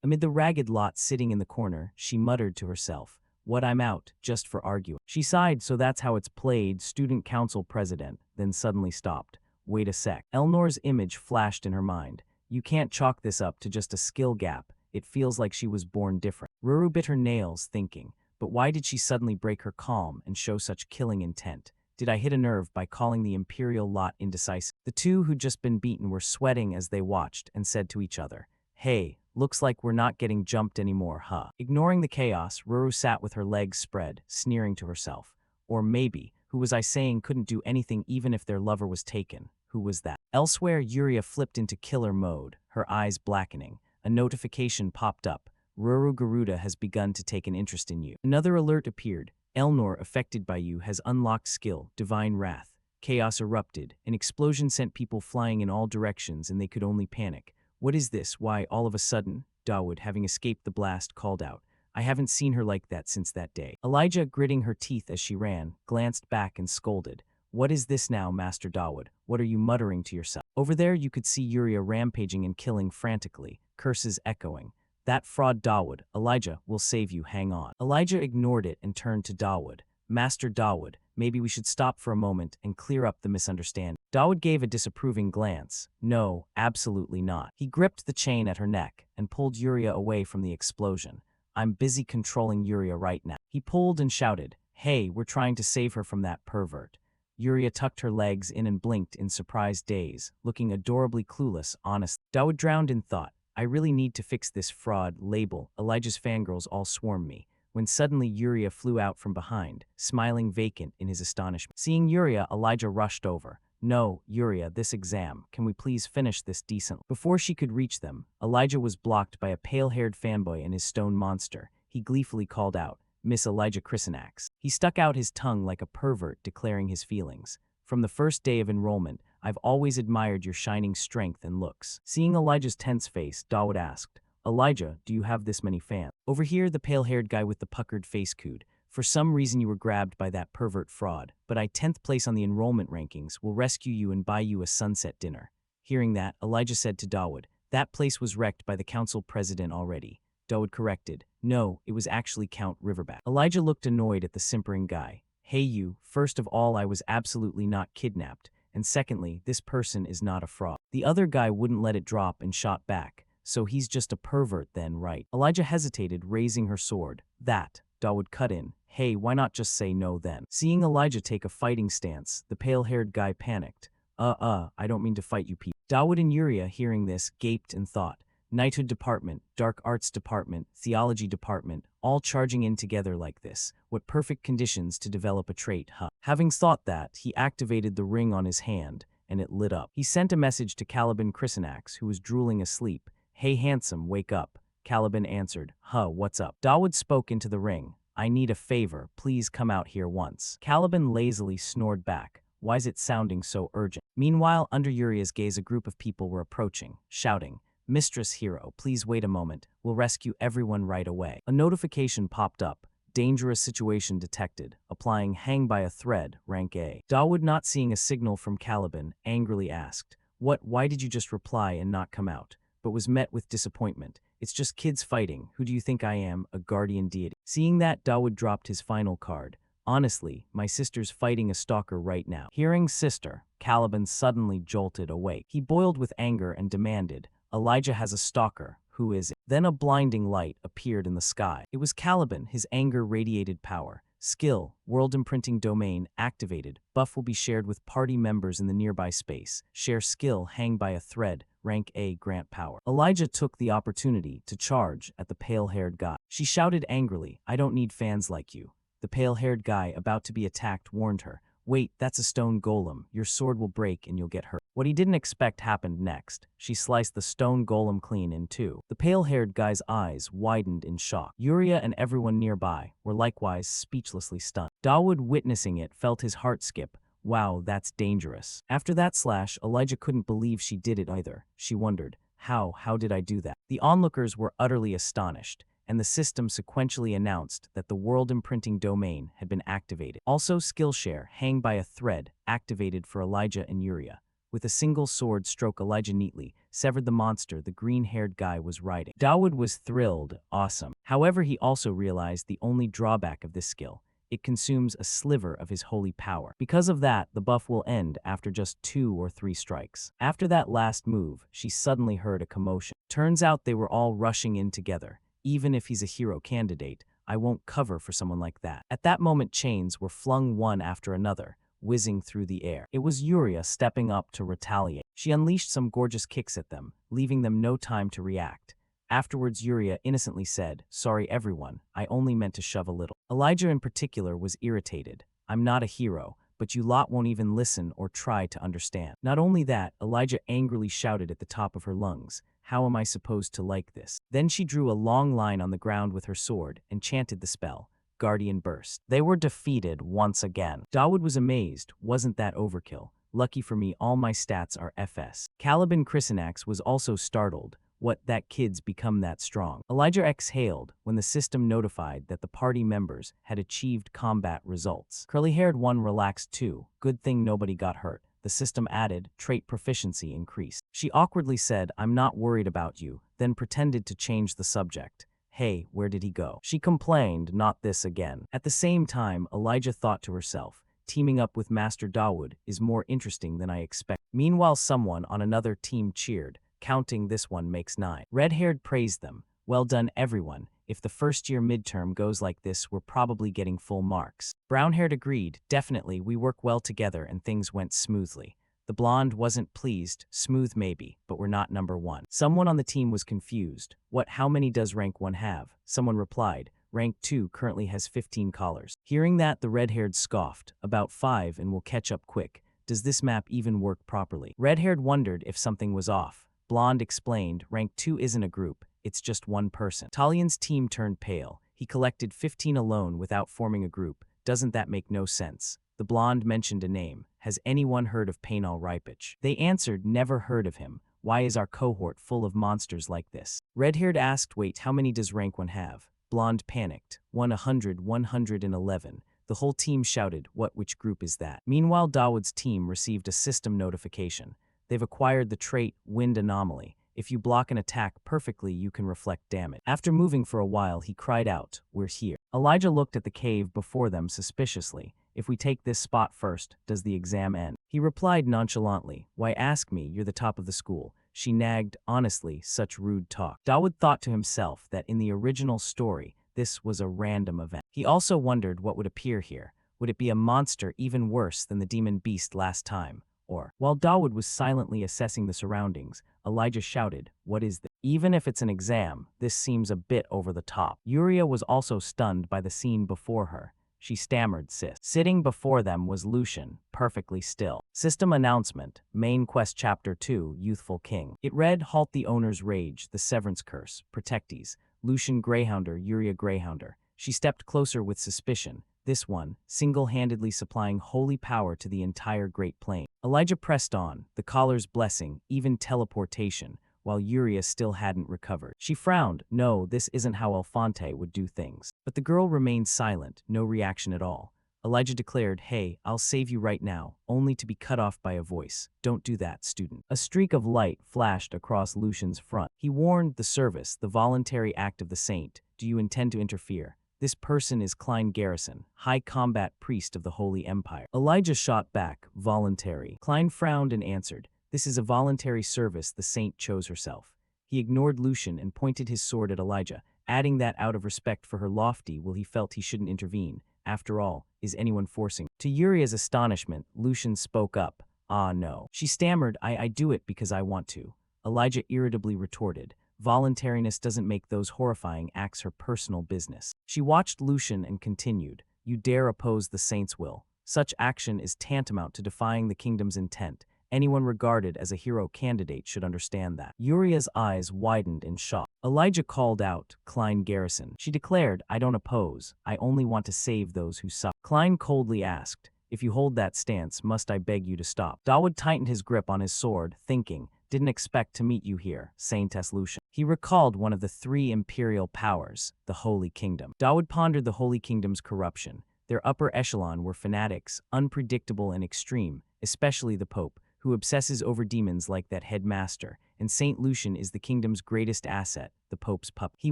Amid the ragged lot sitting in the corner, she muttered to herself. What, I'm out, just for arguing. She sighed, so that's how it's played, student council president, then suddenly stopped. Wait a sec. Elnor's image flashed in her mind. You can't chalk this up to just a skill gap. It feels like she was born different. Ruru bit her nails, thinking, but why did she suddenly break her calm and show such killing intent? Did I hit a nerve by calling the Imperial lot indecisive? The two who'd just been beaten were sweating as they watched and said to each other, Hey, looks like we're not getting jumped anymore, huh? Ignoring the chaos, Ruru sat with her legs spread, sneering to herself. Or maybe, who was I saying couldn't do anything even if their lover was taken? Who was that? Elsewhere, Yuria flipped into killer mode, her eyes blackening. A notification popped up. Ruru Garuda has begun to take an interest in you. Another alert appeared. Elnor, affected by you, has unlocked skill, Divine Wrath. Chaos erupted. An explosion sent people flying in all directions and they could only panic. What is this? Why, all of a sudden, Dawood, having escaped the blast, called out. I haven't seen her like that since that day. Elijah, gritting her teeth as she ran, glanced back and scolded. What is this now, Master Dawood? What are you muttering to yourself? Over there you could see Yuria rampaging and killing frantically, curses echoing. That fraud Dawood, Elijah, will save you, hang on. Elijah ignored it and turned to Dawood. Master Dawood, maybe we should stop for a moment and clear up the misunderstanding. Dawood gave a disapproving glance. No, absolutely not. He gripped the chain at her neck and pulled Yuria away from the explosion. I'm busy controlling Yuria right now. He pulled and shouted, Hey, we're trying to save her from that pervert. Yuria tucked her legs in and blinked in surprised daze, looking adorably clueless, honest. Dawood drowned in thought. I really need to fix this fraud label. Elijah's fangirls all swarm me. When suddenly Yuria flew out from behind, smiling vacant in his astonishment. Seeing Yuria, Elijah rushed over. No, Yuria, this exam. Can we please finish this decently? Before she could reach them, Elijah was blocked by a pale-haired fanboy and his stone monster. He gleefully called out, Miss Elijah Chrysanax. He stuck out his tongue like a pervert, declaring his feelings. From the first day of enrollment, I've always admired your shining strength and looks. Seeing Elijah's tense face, Dawood asked, Elijah, do you have this many fans? Over here, the pale-haired guy with the puckered face cooed. For some reason you were grabbed by that pervert fraud, but I 10th place on the enrollment rankings, will rescue you and buy you a sunset dinner. Hearing that, Elijah said to Dawood, that place was wrecked by the council president already. Dawood corrected, no, it was actually Count Riverback. Elijah looked annoyed at the simpering guy. Hey you, first of all I was absolutely not kidnapped, and secondly, this person is not a fraud. The other guy wouldn't let it drop and shot back, so he's just a pervert then, right? Elijah hesitated, raising her sword. That, Dawood cut in. Hey, why not just say no then? Seeing Elijah take a fighting stance, the pale-haired guy panicked. I don't mean to fight you people. Dawood and Yuria, hearing this, gaped and thought, Knighthood department, dark arts department, theology department, all charging in together like this. What perfect conditions to develop a trait, huh? Having thought that, he activated the ring on his hand, and it lit up. He sent a message to Caliban Chrysanax, who was drooling asleep. Hey handsome, wake up. Caliban answered, huh, what's up? Dawood spoke into the ring. I need a favor, please come out here once. Caliban lazily snored back. Why's it sounding so urgent? Meanwhile, under Uria's gaze a group of people were approaching, shouting, Mistress Hero, please wait a moment, we'll rescue everyone right away. A notification popped up. Dangerous situation detected. Applying hang by a thread, rank A. Dawood, not seeing a signal from Caliban, angrily asked, why did you just reply and not come out? But was met with disappointment. It's just kids fighting. Who do you think I am, a guardian deity? Seeing that, Dawood dropped his final card. Honestly, my sister's fighting a stalker right now. Hearing sister, Caliban suddenly jolted awake. He boiled with anger and demanded, Elijah has a stalker. Who is it? Then a blinding light appeared in the sky. It was Caliban. His anger radiated power. Skill, world imprinting domain, activated. Buff will be shared with party members in the nearby space. Share skill, hang by a thread. Rank A, grant power. Elijah took the opportunity to charge at the pale-haired guy. She shouted angrily, I don't need fans like you. The pale-haired guy, about to be attacked, warned her, wait, that's a stone golem. Your sword will break and you'll get hurt. What he didn't expect happened next. She sliced the stone golem clean in two. The pale-haired guy's eyes widened in shock. Yuria and everyone nearby were likewise speechlessly stunned. Dawood, witnessing it, felt his heart skip. Wow, that's dangerous. After that slash, Elijah couldn't believe she did it either. She wondered, how did I do that? The onlookers were utterly astonished, and the system sequentially announced that the world imprinting domain had been activated. Also, Skillshare, hang by a thread, activated for Elijah and Yuria. With a single sword stroke, Elijah neatly severed the monster the green-haired guy was riding. Dawood was thrilled, awesome. However, he also realized the only drawback of this skill. It consumes a sliver of his holy power. Because of that, the buff will end after just 2 or 3 strikes. After that last move, she suddenly heard a commotion. Turns out they were all rushing in together. Even if he's a hero candidate, I won't cover for someone like that. At that moment, chains were flung one after another, whizzing through the air. It was Yuria stepping up to retaliate. She unleashed some gorgeous kicks at them, leaving them no time to react. Afterwards, Yuria innocently said, sorry everyone, I only meant to shove a little. Elijah in particular was irritated. I'm not a hero, but you lot won't even listen or try to understand. Not only that, Elijah angrily shouted at the top of her lungs, how am I supposed to like this? Then she drew a long line on the ground with her sword and chanted the spell, Guardian Burst. They were defeated once again. Dawood was amazed. Wasn't that overkill? Lucky for me, all my stats are FS. Caliban Chrysanax was also startled. What, that kid's become that strong? Elijah exhaled when the system notified that the party members had achieved combat results. Curly-haired one relaxed too. Good thing nobody got hurt. The system added, trait proficiency increased. She awkwardly said, I'm not worried about you, then pretended to change the subject. Hey, where did he go? She complained, not this again. At the same time, Elijah thought to herself, teaming up with Master Dawood is more interesting than I expected. Meanwhile, someone on another team cheered, counting this one makes 9. Red-haired praised them. Well done everyone. If the first-year midterm goes like this, we're probably getting full marks. Brown-haired agreed, definitely, we work well together and things went smoothly. The blonde wasn't pleased, smooth maybe, but we're not number 1. Someone on the team was confused. What, how many does rank 1 have? Someone replied, rank 2 currently has 15 collars. Hearing that, the red-haired scoffed, about 5 and we'll catch up quick. Does this map even work properly? Red-haired wondered if something was off. Blonde explained, rank 2 isn't a group, it's just one person. Talian's team turned pale. He collected 15 alone without forming a group. Doesn't that make no sense? The blonde mentioned a name. Has anyone heard of Painal Ripich? They answered, never heard of him. Why is our cohort full of monsters like this? Red-haired asked, wait, how many does rank 1 have? Blonde panicked. 111. The whole team shouted, which group is that? Meanwhile, Dawood's team received a system notification. They've acquired the trait, Wind Anomaly. If you block an attack perfectly, you can reflect damage. After moving for a while, he cried out, we're here. Elijah looked at the cave before them suspiciously. If we take this spot first, does the exam end? He replied nonchalantly, why ask me, you're the top of the school. She nagged, honestly, such rude talk. Dawood thought to himself that in the original story, this was a random event. He also wondered what would appear here. Would it be a monster even worse than the demon beast last time? or. While Dawood was silently assessing the surroundings, Elijah shouted, "What is this? Even if it's an exam, this seems a bit over the top." Yuria was also stunned by the scene before her. She stammered, "Sis." Sitting before them was Lucian, perfectly still. System announcement, Main Quest Chapter 2, Youthful King. It read, "Halt the owner's rage, the severance curse, protectees. Lucian Greyhounder, Yuria Greyhounder." She stepped closer with suspicion. This one, single-handedly supplying holy power to the entire Great Plain. Elijah pressed on, the caller's blessing, even teleportation, while Yuria still hadn't recovered. She frowned. No, this isn't how Alphonte would do things. But the girl remained silent, no reaction at all. Elijah declared, "Hey, I'll save you right now," only to be cut off by a voice. "Don't do that, student." A streak of light flashed across Lucian's front. He warned, "The service, the voluntary act of the saint. Do you intend to interfere? This person is Klein Garrison, High Combat Priest of the Holy Empire." Elijah shot back, "Voluntary." Klein frowned and answered, "This is a voluntary service the saint chose herself." He ignored Lucian and pointed his sword at Elijah, adding that out of respect for her lofty will he felt he shouldn't intervene. After all, is anyone forcing? To Yuria's astonishment, Lucian spoke up. "Ah, no." She stammered, I do it because I want to." Elijah irritably retorted, "Voluntariness doesn't make those horrifying acts her personal business." She watched Lucian and continued, "You dare oppose the saint's will. Such action is tantamount to defying the kingdom's intent. Anyone regarded as a hero candidate should understand that." Yuria's eyes widened in shock. Elijah called out, "Klein Garrison." She declared, "I don't oppose. I only want to save those who suffer." Klein coldly asked, "If you hold that stance, must I beg you to stop?" Dawood tightened his grip on his sword, thinking, "Didn't expect to meet you here, Saintess Lucian." He recalled one of the three imperial powers, the Holy Kingdom. Dawood pondered the Holy Kingdom's corruption. Their upper echelon were fanatics, unpredictable and extreme, especially the Pope, who obsesses over demons like that headmaster, and Saint Lucian is the kingdom's greatest asset, the Pope's puppet. He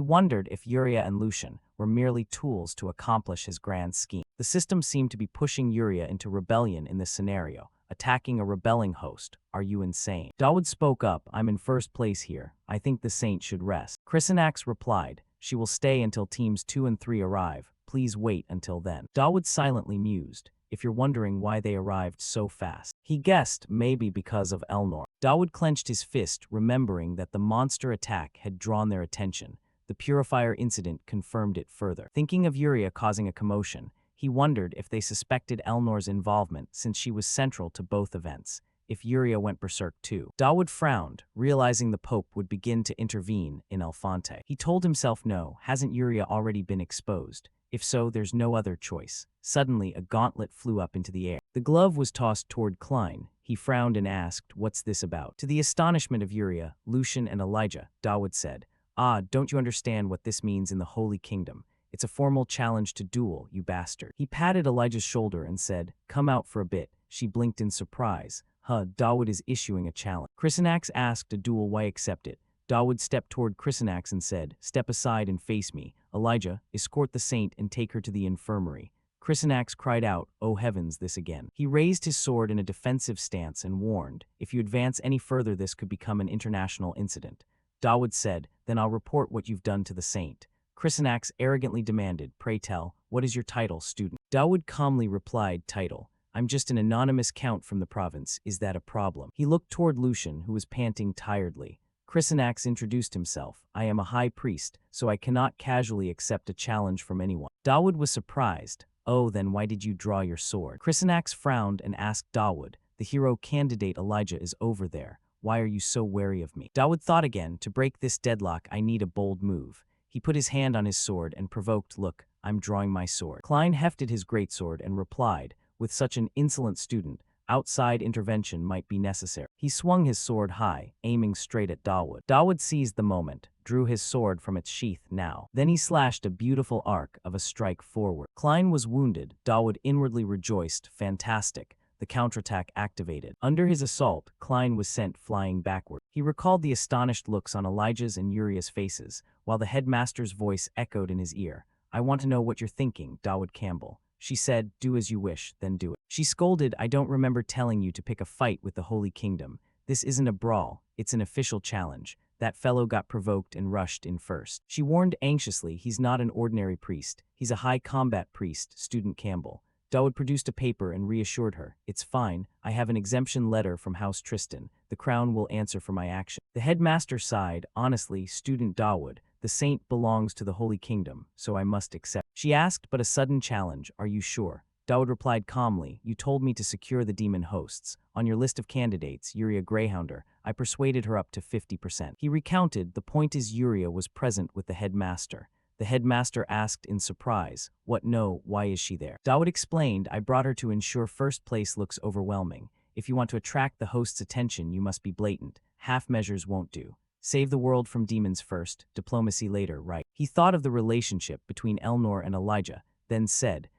wondered if Yuria and Lucian were merely tools to accomplish his grand scheme. The system seemed to be pushing Yuria into rebellion in this scenario, attacking a rebelling host. "Are you insane?" Dawood spoke up, "I'm in first place here. I think the saint should rest." Chrysanax replied, "She will stay until teams 2 and 3 arrive. Please wait until then." Dawood silently mused, if you're wondering why they arrived so fast. He guessed maybe because of Elnor. Dawood clenched his fist, remembering that the monster attack had drawn their attention. The purifier incident confirmed it further. Thinking of Yuria causing a commotion, he wondered if they suspected Elnor's involvement since she was central to both events. If Yuria went berserk too. Dawood frowned, realizing the Pope would begin to intervene in Alphonte. He told himself no, hasn't Yuria already been exposed? If so, there's no other choice. Suddenly, a gauntlet flew up into the air. The glove was tossed toward Klein. He frowned and asked, "What's this about?" To the astonishment of Yuria, Lucian, and Elijah, Dawood said, "Ah, don't you understand what this means in the Holy Kingdom? It's a formal challenge to duel, you bastard." He patted Elijah's shoulder and said, "Come out for a bit." She blinked in surprise. Dawood is issuing a challenge. Chrysanax asked a duel, why accept it? Dawood stepped toward Chrysanax and said, "Step aside and face me. Elijah, escort the saint and take her to the infirmary." Chrysanax cried out, "Oh heavens, this again." He raised his sword in a defensive stance and warned, "If you advance any further, this could become an international incident." Dawood said, "Then I'll report what you've done to the saint." Chrysanax arrogantly demanded, "Pray tell, what is your title, student?" Dawood calmly replied, "Title. I'm just an anonymous count from the province. Is that a problem?" He looked toward Lucian, who was panting tiredly. Chrysanax introduced himself. "I am a high priest, so I cannot casually accept a challenge from anyone." Dawood was surprised. "Oh, then why did you draw your sword?" Chrysanax frowned and asked Dawood, "The hero candidate Elijah is over there. Why are you so wary of me?" Dawood thought again, "To break this deadlock, I need a bold move." He put his hand on his sword and provoked, "Look, I'm drawing my sword." Klein hefted his greatsword and replied, "With such an insolent student, outside intervention might be necessary." He swung his sword high, aiming straight at Dawood. Dawood seized the moment, drew his sword from its sheath now. Then he slashed a beautiful arc of a strike forward. Klein was wounded. Dawood inwardly rejoiced. Fantastic. The counterattack activated. Under his assault, Klein was sent flying backward. He recalled the astonished looks on Elijah's and Yuria's faces, while the headmaster's voice echoed in his ear. "I want to know what you're thinking, Dawood Campbell." She said, "Do as you wish, then do it." She scolded, "I don't remember telling you to pick a fight with the Holy Kingdom. This isn't a brawl, it's an official challenge. That fellow got provoked and rushed in first." She warned anxiously, "He's not an ordinary priest. He's a high combat priest, Student Campbell. Dawood produced a paper and reassured her. It's fine. I have an exemption letter from House Tristan. The Crown will answer for my action. The headmaster sighed. Honestly, student Dawood, the saint belongs to the Holy Kingdom, so I must accept. She asked but a sudden challenge. Are you sure? Dawood replied calmly. You told me to secure the demon hosts. On your list of candidates, Yuria Greyhounder, I persuaded her up to 50%. He recounted. The point is Yuria was present with the headmaster. The headmaster asked in surprise, what no, why is she there? Dawood explained, I brought her to ensure first place looks overwhelming. If you want to attract the host's attention, you must be blatant. Half measures won't do. Save the world from demons first, diplomacy later, right? He thought of the relationship between Elnor and Elijah, then said,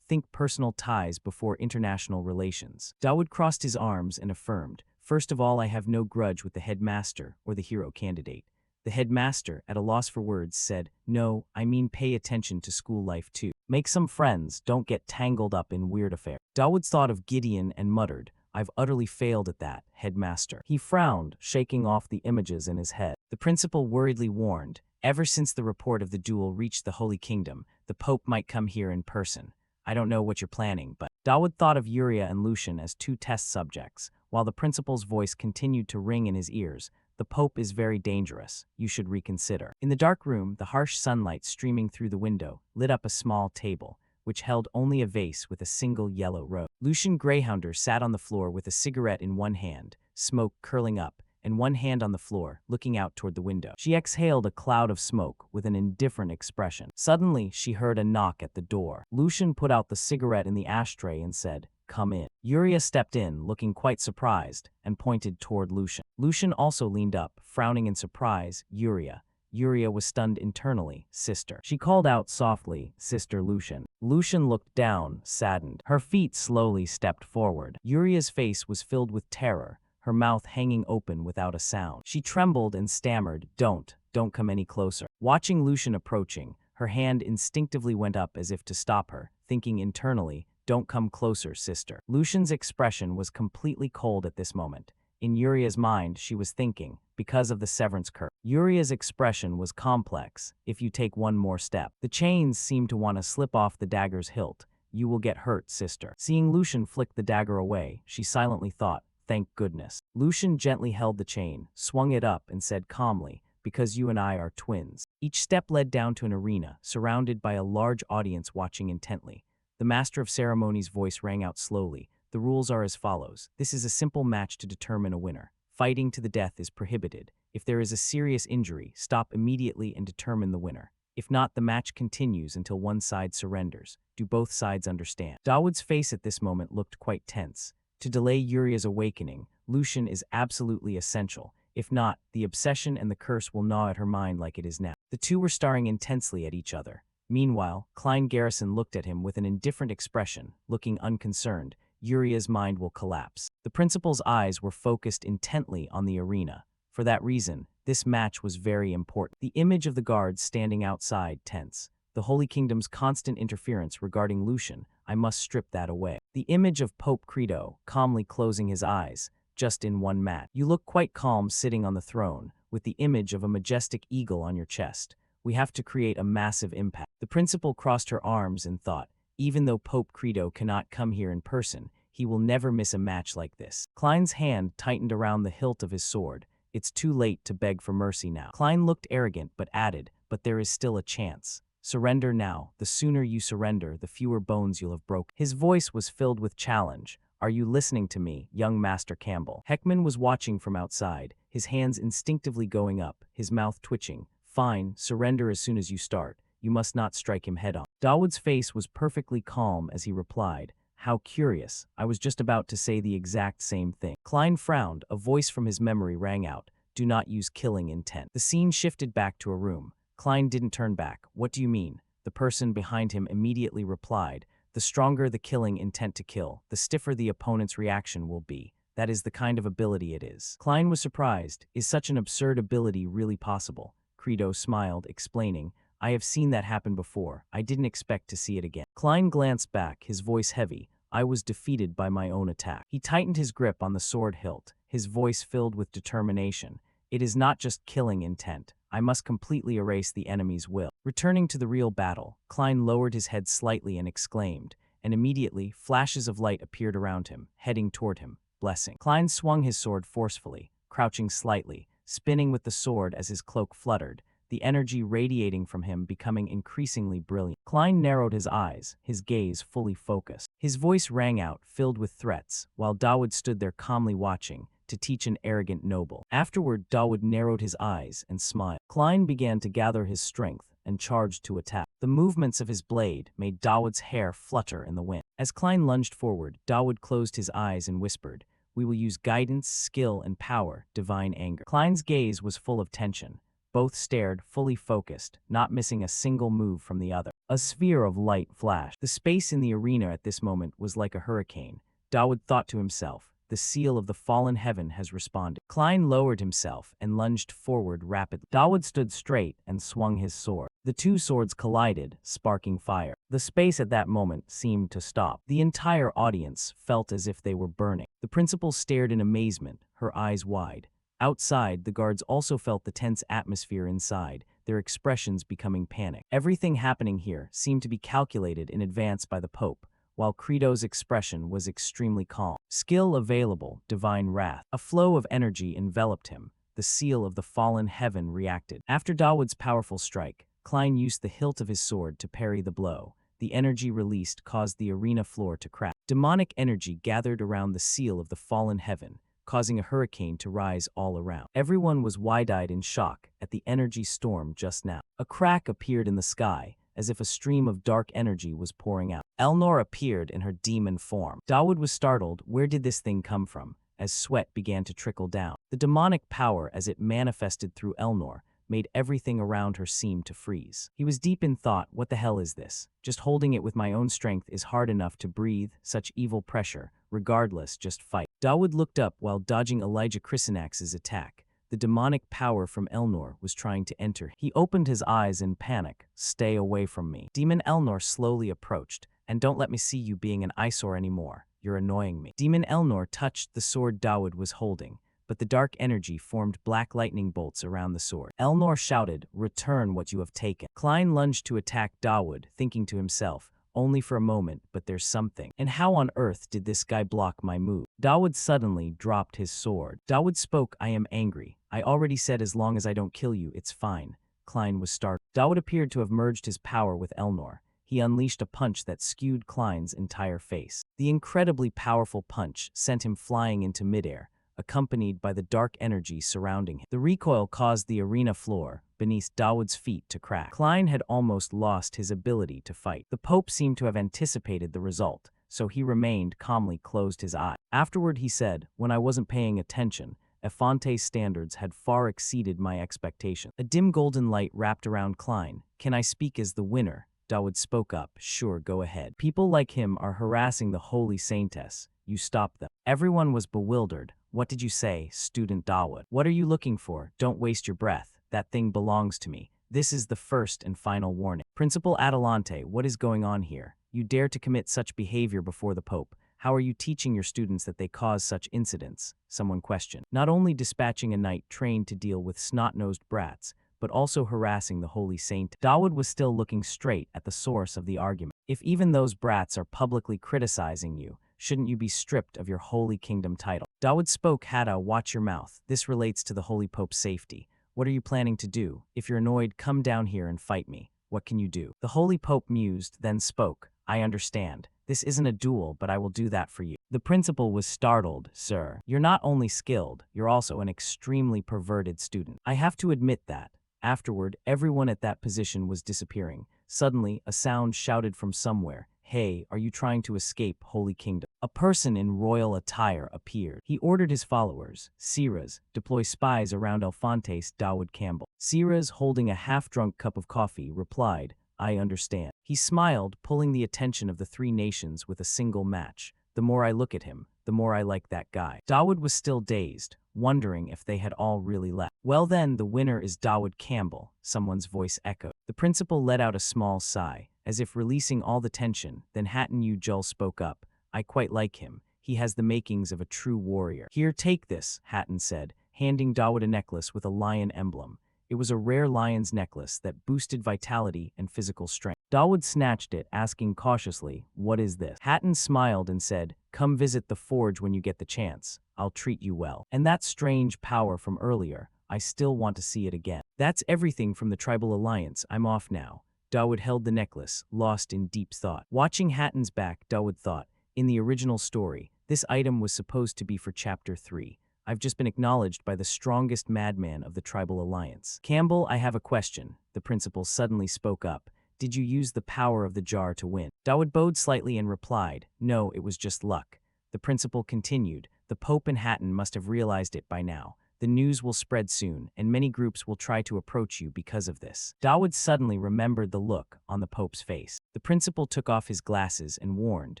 think personal ties before international relations. Dawood crossed his arms and affirmed, first of all, I have no grudge with the headmaster or the hero candidate. The headmaster, at a loss for words, said, no, I mean pay attention to school life too. Make some friends, don't get tangled up in weird affairs. Dawood thought of Gideon and muttered, I've utterly failed at that, headmaster. He frowned, shaking off the images in his head. The principal worriedly warned, ever since the report of the duel reached the Holy Kingdom, the Pope might come here in person. I don't know what you're planning, but Dawood thought of Yuria and Lucian as two test subjects. While the principal's voice continued to ring in his ears, the Pope is very dangerous. You should reconsider. In the dark room, the harsh sunlight streaming through the window lit up a small table, which held only a vase with a single yellow rose. Lucian Greyhounder sat on the floor with a cigarette in one hand, smoke curling up, and one hand on the floor, looking out toward the window. She exhaled a cloud of smoke with an indifferent expression. Suddenly, she heard a knock at the door. Lucian put out the cigarette in the ashtray and said, come in. Yuria stepped in, looking quite surprised, and pointed toward Lucian. Lucian also leaned up, frowning in surprise. Yuria. Yuria was stunned internally. Sister. She called out softly, Sister Lucian. Lucian looked down, saddened. Her feet slowly stepped forward. Yuria's face was filled with terror, her mouth hanging open without a sound. She trembled and stammered, don't come any closer. Watching Lucian approaching, her hand instinctively went up as if to stop her, thinking internally, don't come closer, sister. Lucian's expression was completely cold at this moment. In Yuria's mind, she was thinking, because of the severance curse. Yuria's expression was complex. If you take one more step. The chains seemed to want to slip off the dagger's hilt. You will get hurt, sister. Seeing Lucian flick the dagger away, she silently thought, thank goodness. Lucian gently held the chain, swung it up, and said calmly, because you and I are twins. Each step led down to an arena, surrounded by a large audience watching intently. The master of ceremonies' voice rang out slowly. The rules are as follows. This is a simple match to determine a winner. Fighting to the death is prohibited. If there is a serious injury, stop immediately and determine the winner. If not, the match continues until one side surrenders. Do both sides understand? Dawood's face at this moment looked quite tense. To delay Yuria's awakening, Lucian is absolutely essential. If not, the obsession and the curse will gnaw at her mind like it is now. The two were staring intensely at each other. Meanwhile, Klein Garrison looked at him with an indifferent expression, looking unconcerned. Yuria's mind will collapse. The principal's eyes were focused intently on the arena. For that reason, this match was very important. The image of the guards standing outside tense. The Holy Kingdom's constant interference regarding Lucian, I must strip that away. The image of Pope Credo, calmly closing his eyes, just in one match. You look quite calm sitting on the throne, with the image of a majestic eagle on your chest. We have to create a massive impact. The principal crossed her arms and thought, even though Pope Credo cannot come here in person, he will never miss a match like this. Klein's hand tightened around the hilt of his sword. It's too late to beg for mercy now. Klein looked arrogant but added, but there is still a chance. Surrender now. The sooner you surrender, the fewer bones you'll have broken. His voice was filled with challenge. Are you listening to me, young Master Campbell? Heckman was watching from outside, his hands instinctively going up, his mouth twitching. Fine, surrender as soon as you start. You must not strike him head on. Dawood's face was perfectly calm as he replied, how curious. I was just about to say the exact same thing. Klein frowned. A voice from his memory rang out. Do not use killing intent. The scene shifted back to a room. Klein didn't turn back. What do you mean? The person behind him immediately replied, the stronger the killing intent to kill, the stiffer the opponent's reaction will be. That is the kind of ability it is. Klein was surprised. Is such an absurd ability really possible? Credo smiled, explaining, I have seen that happen before. I didn't expect to see it again. Klein glanced back, his voice heavy. I was defeated by my own attack. He tightened his grip on the sword hilt, his voice filled with determination. It is not just killing intent. I must completely erase the enemy's will. Returning to the real battle, Klein lowered his head slightly and exclaimed, and immediately flashes of light appeared around him, heading toward him, blessing. Klein swung his sword forcefully, crouching slightly, spinning with the sword as his cloak fluttered, the energy radiating from him becoming increasingly brilliant. Klein narrowed his eyes, his gaze fully focused. His voice rang out, filled with threats, while Dawood stood there calmly watching, to teach an arrogant noble. Afterward, Dawood narrowed his eyes and smiled. Klein began to gather his strength and charged to attack. The movements of his blade made Dawood's hair flutter in the wind. As Klein lunged forward, Dawood closed his eyes and whispered, "We will use guidance, skill, and power, divine anger." Klein's gaze was full of tension. Both stared, fully focused, not missing a single move from the other. A sphere of light flashed. The space in the arena at this moment was like a hurricane. Dawood thought to himself, "The seal of the fallen heaven has responded." Klein lowered himself and lunged forward rapidly. Dawood stood straight and swung his sword. The two swords collided, sparking fire. The space at that moment seemed to stop. The entire audience felt as if they were burning. The principal stared in amazement, her eyes wide. Outside, the guards also felt the tense atmosphere inside, their expressions becoming panic. Everything happening here seemed to be calculated in advance by the Pope, while Credo's expression was extremely calm. Skill available, divine wrath. A flow of energy enveloped him. The seal of the fallen heaven reacted. After Dawood's powerful strike, Klein used the hilt of his sword to parry the blow. The energy released caused the arena floor to crack. Demonic energy gathered around the seal of the fallen heaven, causing a hurricane to rise all around. Everyone was wide-eyed in shock at the energy storm just now. A crack appeared in the sky, as if a stream of dark energy was pouring out. Elnor appeared in her demon form. Dawood was startled. Where did this thing come from? As sweat began to trickle down. The demonic power as it manifested through Elnor made everything around her seem to freeze. He was deep in thought. What the hell is this? Just holding it with my own strength is hard enough to breathe, such evil pressure. Regardless, just fight. Dawood looked up while dodging Elijah Chrisanax's attack. The demonic power from Elnor was trying to enter. He opened his eyes in panic. "Stay away from me." Demon Elnor slowly approached. "And don't let me see you being an eyesore anymore. You're annoying me." Demon Elnor touched the sword Dawood was holding, but the dark energy formed black lightning bolts around the sword. Elnor shouted, "Return what you have taken." Klein lunged to attack Dawood, thinking to himself, "Only for a moment, but there's something. And how on earth did this guy block my move?" Dawood suddenly dropped his sword. Dawood spoke, "I am angry. I already said as long as I don't kill you, it's fine." Klein was startled. Dawood appeared to have merged his power with Elnor. He unleashed a punch that skewed Klein's entire face. The incredibly powerful punch sent him flying into midair, accompanied by the dark energy surrounding him. The recoil caused the arena floor beneath Dawood's feet to crack. Klein had almost lost his ability to fight. The Pope seemed to have anticipated the result, so he remained calmly closed his eye. Afterward he said, "When I wasn't paying attention, Efante's standards had far exceeded my expectations." A dim golden light wrapped around Klein. "Can I speak as the winner?" Dawood spoke up. "Sure, go ahead. People like him are harassing the holy saintess. You stop them." Everyone was bewildered. "What did you say, student Dawood? What are you looking for? Don't waste your breath. That thing belongs to me. This is the first and final warning." "Principal Adelante, what is going on here? You dare to commit such behavior before the Pope. How are you teaching your students that they cause such incidents?" someone questioned. "Not only dispatching a knight trained to deal with snot-nosed brats, but also harassing the holy saint." Dawood was still looking straight at the source of the argument. "If even those brats are publicly criticizing you, shouldn't you be stripped of your Holy Kingdom title?" Dawood spoke. "Hada, watch your mouth. This relates to the Holy Pope's safety. What are you planning to do? If you're annoyed, come down here and fight me. What can you do?" The Holy Pope mused, then spoke. "I understand. This isn't a duel, but I will do that for you." The principal was startled. "Sir, you're not only skilled, you're also an extremely perverted student. I have to admit that." Afterward, everyone at that position was disappearing. Suddenly, a sound shouted from somewhere, "Hey, are you trying to escape, Holy Kingdom?" A person in royal attire appeared. He ordered his followers, Siras, deploy spies around Alphonse Dawood Campbell. Siras, holding a half-drunk cup of coffee, replied, "I understand." He smiled, pulling the attention of the three nations with a single match. "The more I look at him, the more I like that guy." Dawood was still dazed, wondering if they had all really left. "Well then, the winner is Dawood Campbell," someone's voice echoed. The principal let out a small sigh, as if releasing all the tension. Then Hatton Yu Jul spoke up. "I quite like him. He has the makings of a true warrior." "Here, take this," Hatton said, handing Dawood a necklace with a lion emblem. It was a rare lion's necklace that boosted vitality and physical strength. Dawood snatched it, asking cautiously, "What is this?" Hatton smiled and said, "Come visit the forge when you get the chance. I'll treat you well." And that strange power from earlier, I still want to see it again. That's everything from the tribal alliance. I'm off now. Dawood held the necklace, lost in deep thought. Watching Hatton's back, Dawood thought, in the original story, this item was supposed to be for Chapter 3. I've just been acknowledged by the strongest madman of the tribal alliance. Campbell, I have a question. The principal suddenly spoke up. Did you use the power of the jar to win? Dawood bowed slightly and replied, no, it was just luck. The principal continued, the Pope and Hatton must have realized it by now. The news will spread soon, and many groups will try to approach you because of this. Dawood suddenly remembered the look on the Pope's face. The principal took off his glasses and warned,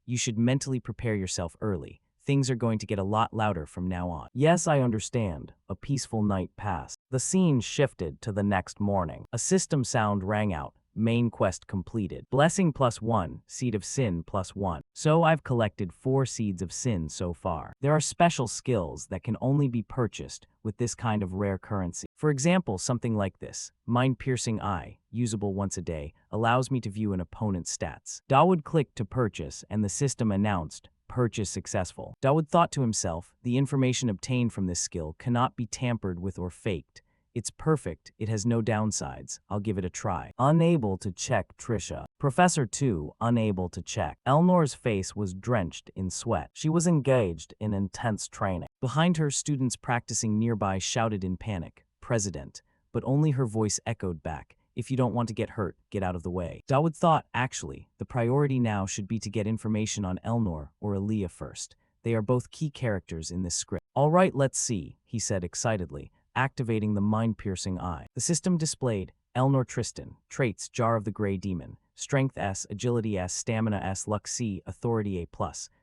you should mentally prepare yourself early. Things are going to get a lot louder from now on. Yes, I understand. A peaceful night passed. The scene shifted to the next morning. A system sound rang out. Main quest completed. Blessing +1, seed of sin +1. So I've collected 4 seeds of sin so far. There are special skills that can only be purchased with this kind of rare currency. For example, something like this. Mind-piercing eye, usable once a day, allows me to view an opponent's stats. Dawood clicked to purchase and the system announced, purchase successful. Dawood thought to himself, the information obtained from this skill cannot be tampered with or faked. It's perfect, it has no downsides, I'll give it a try. Unable to check Trisha. Professor 2, unable to check. Elnor's face was drenched in sweat. She was engaged in intense training. Behind her, students practicing nearby shouted in panic, President, but only her voice echoed back. If you don't want to get hurt, get out of the way. Dawood thought, actually, the priority now should be to get information on Elnor or Aaliyah first. They are both key characters in this script. All right, let's see, he said excitedly, activating the mind-piercing eye. The system displayed Elnor Tristan, traits Jar of the Grey Demon, Strength S, Agility S, Stamina S, Luck C, Authority A+,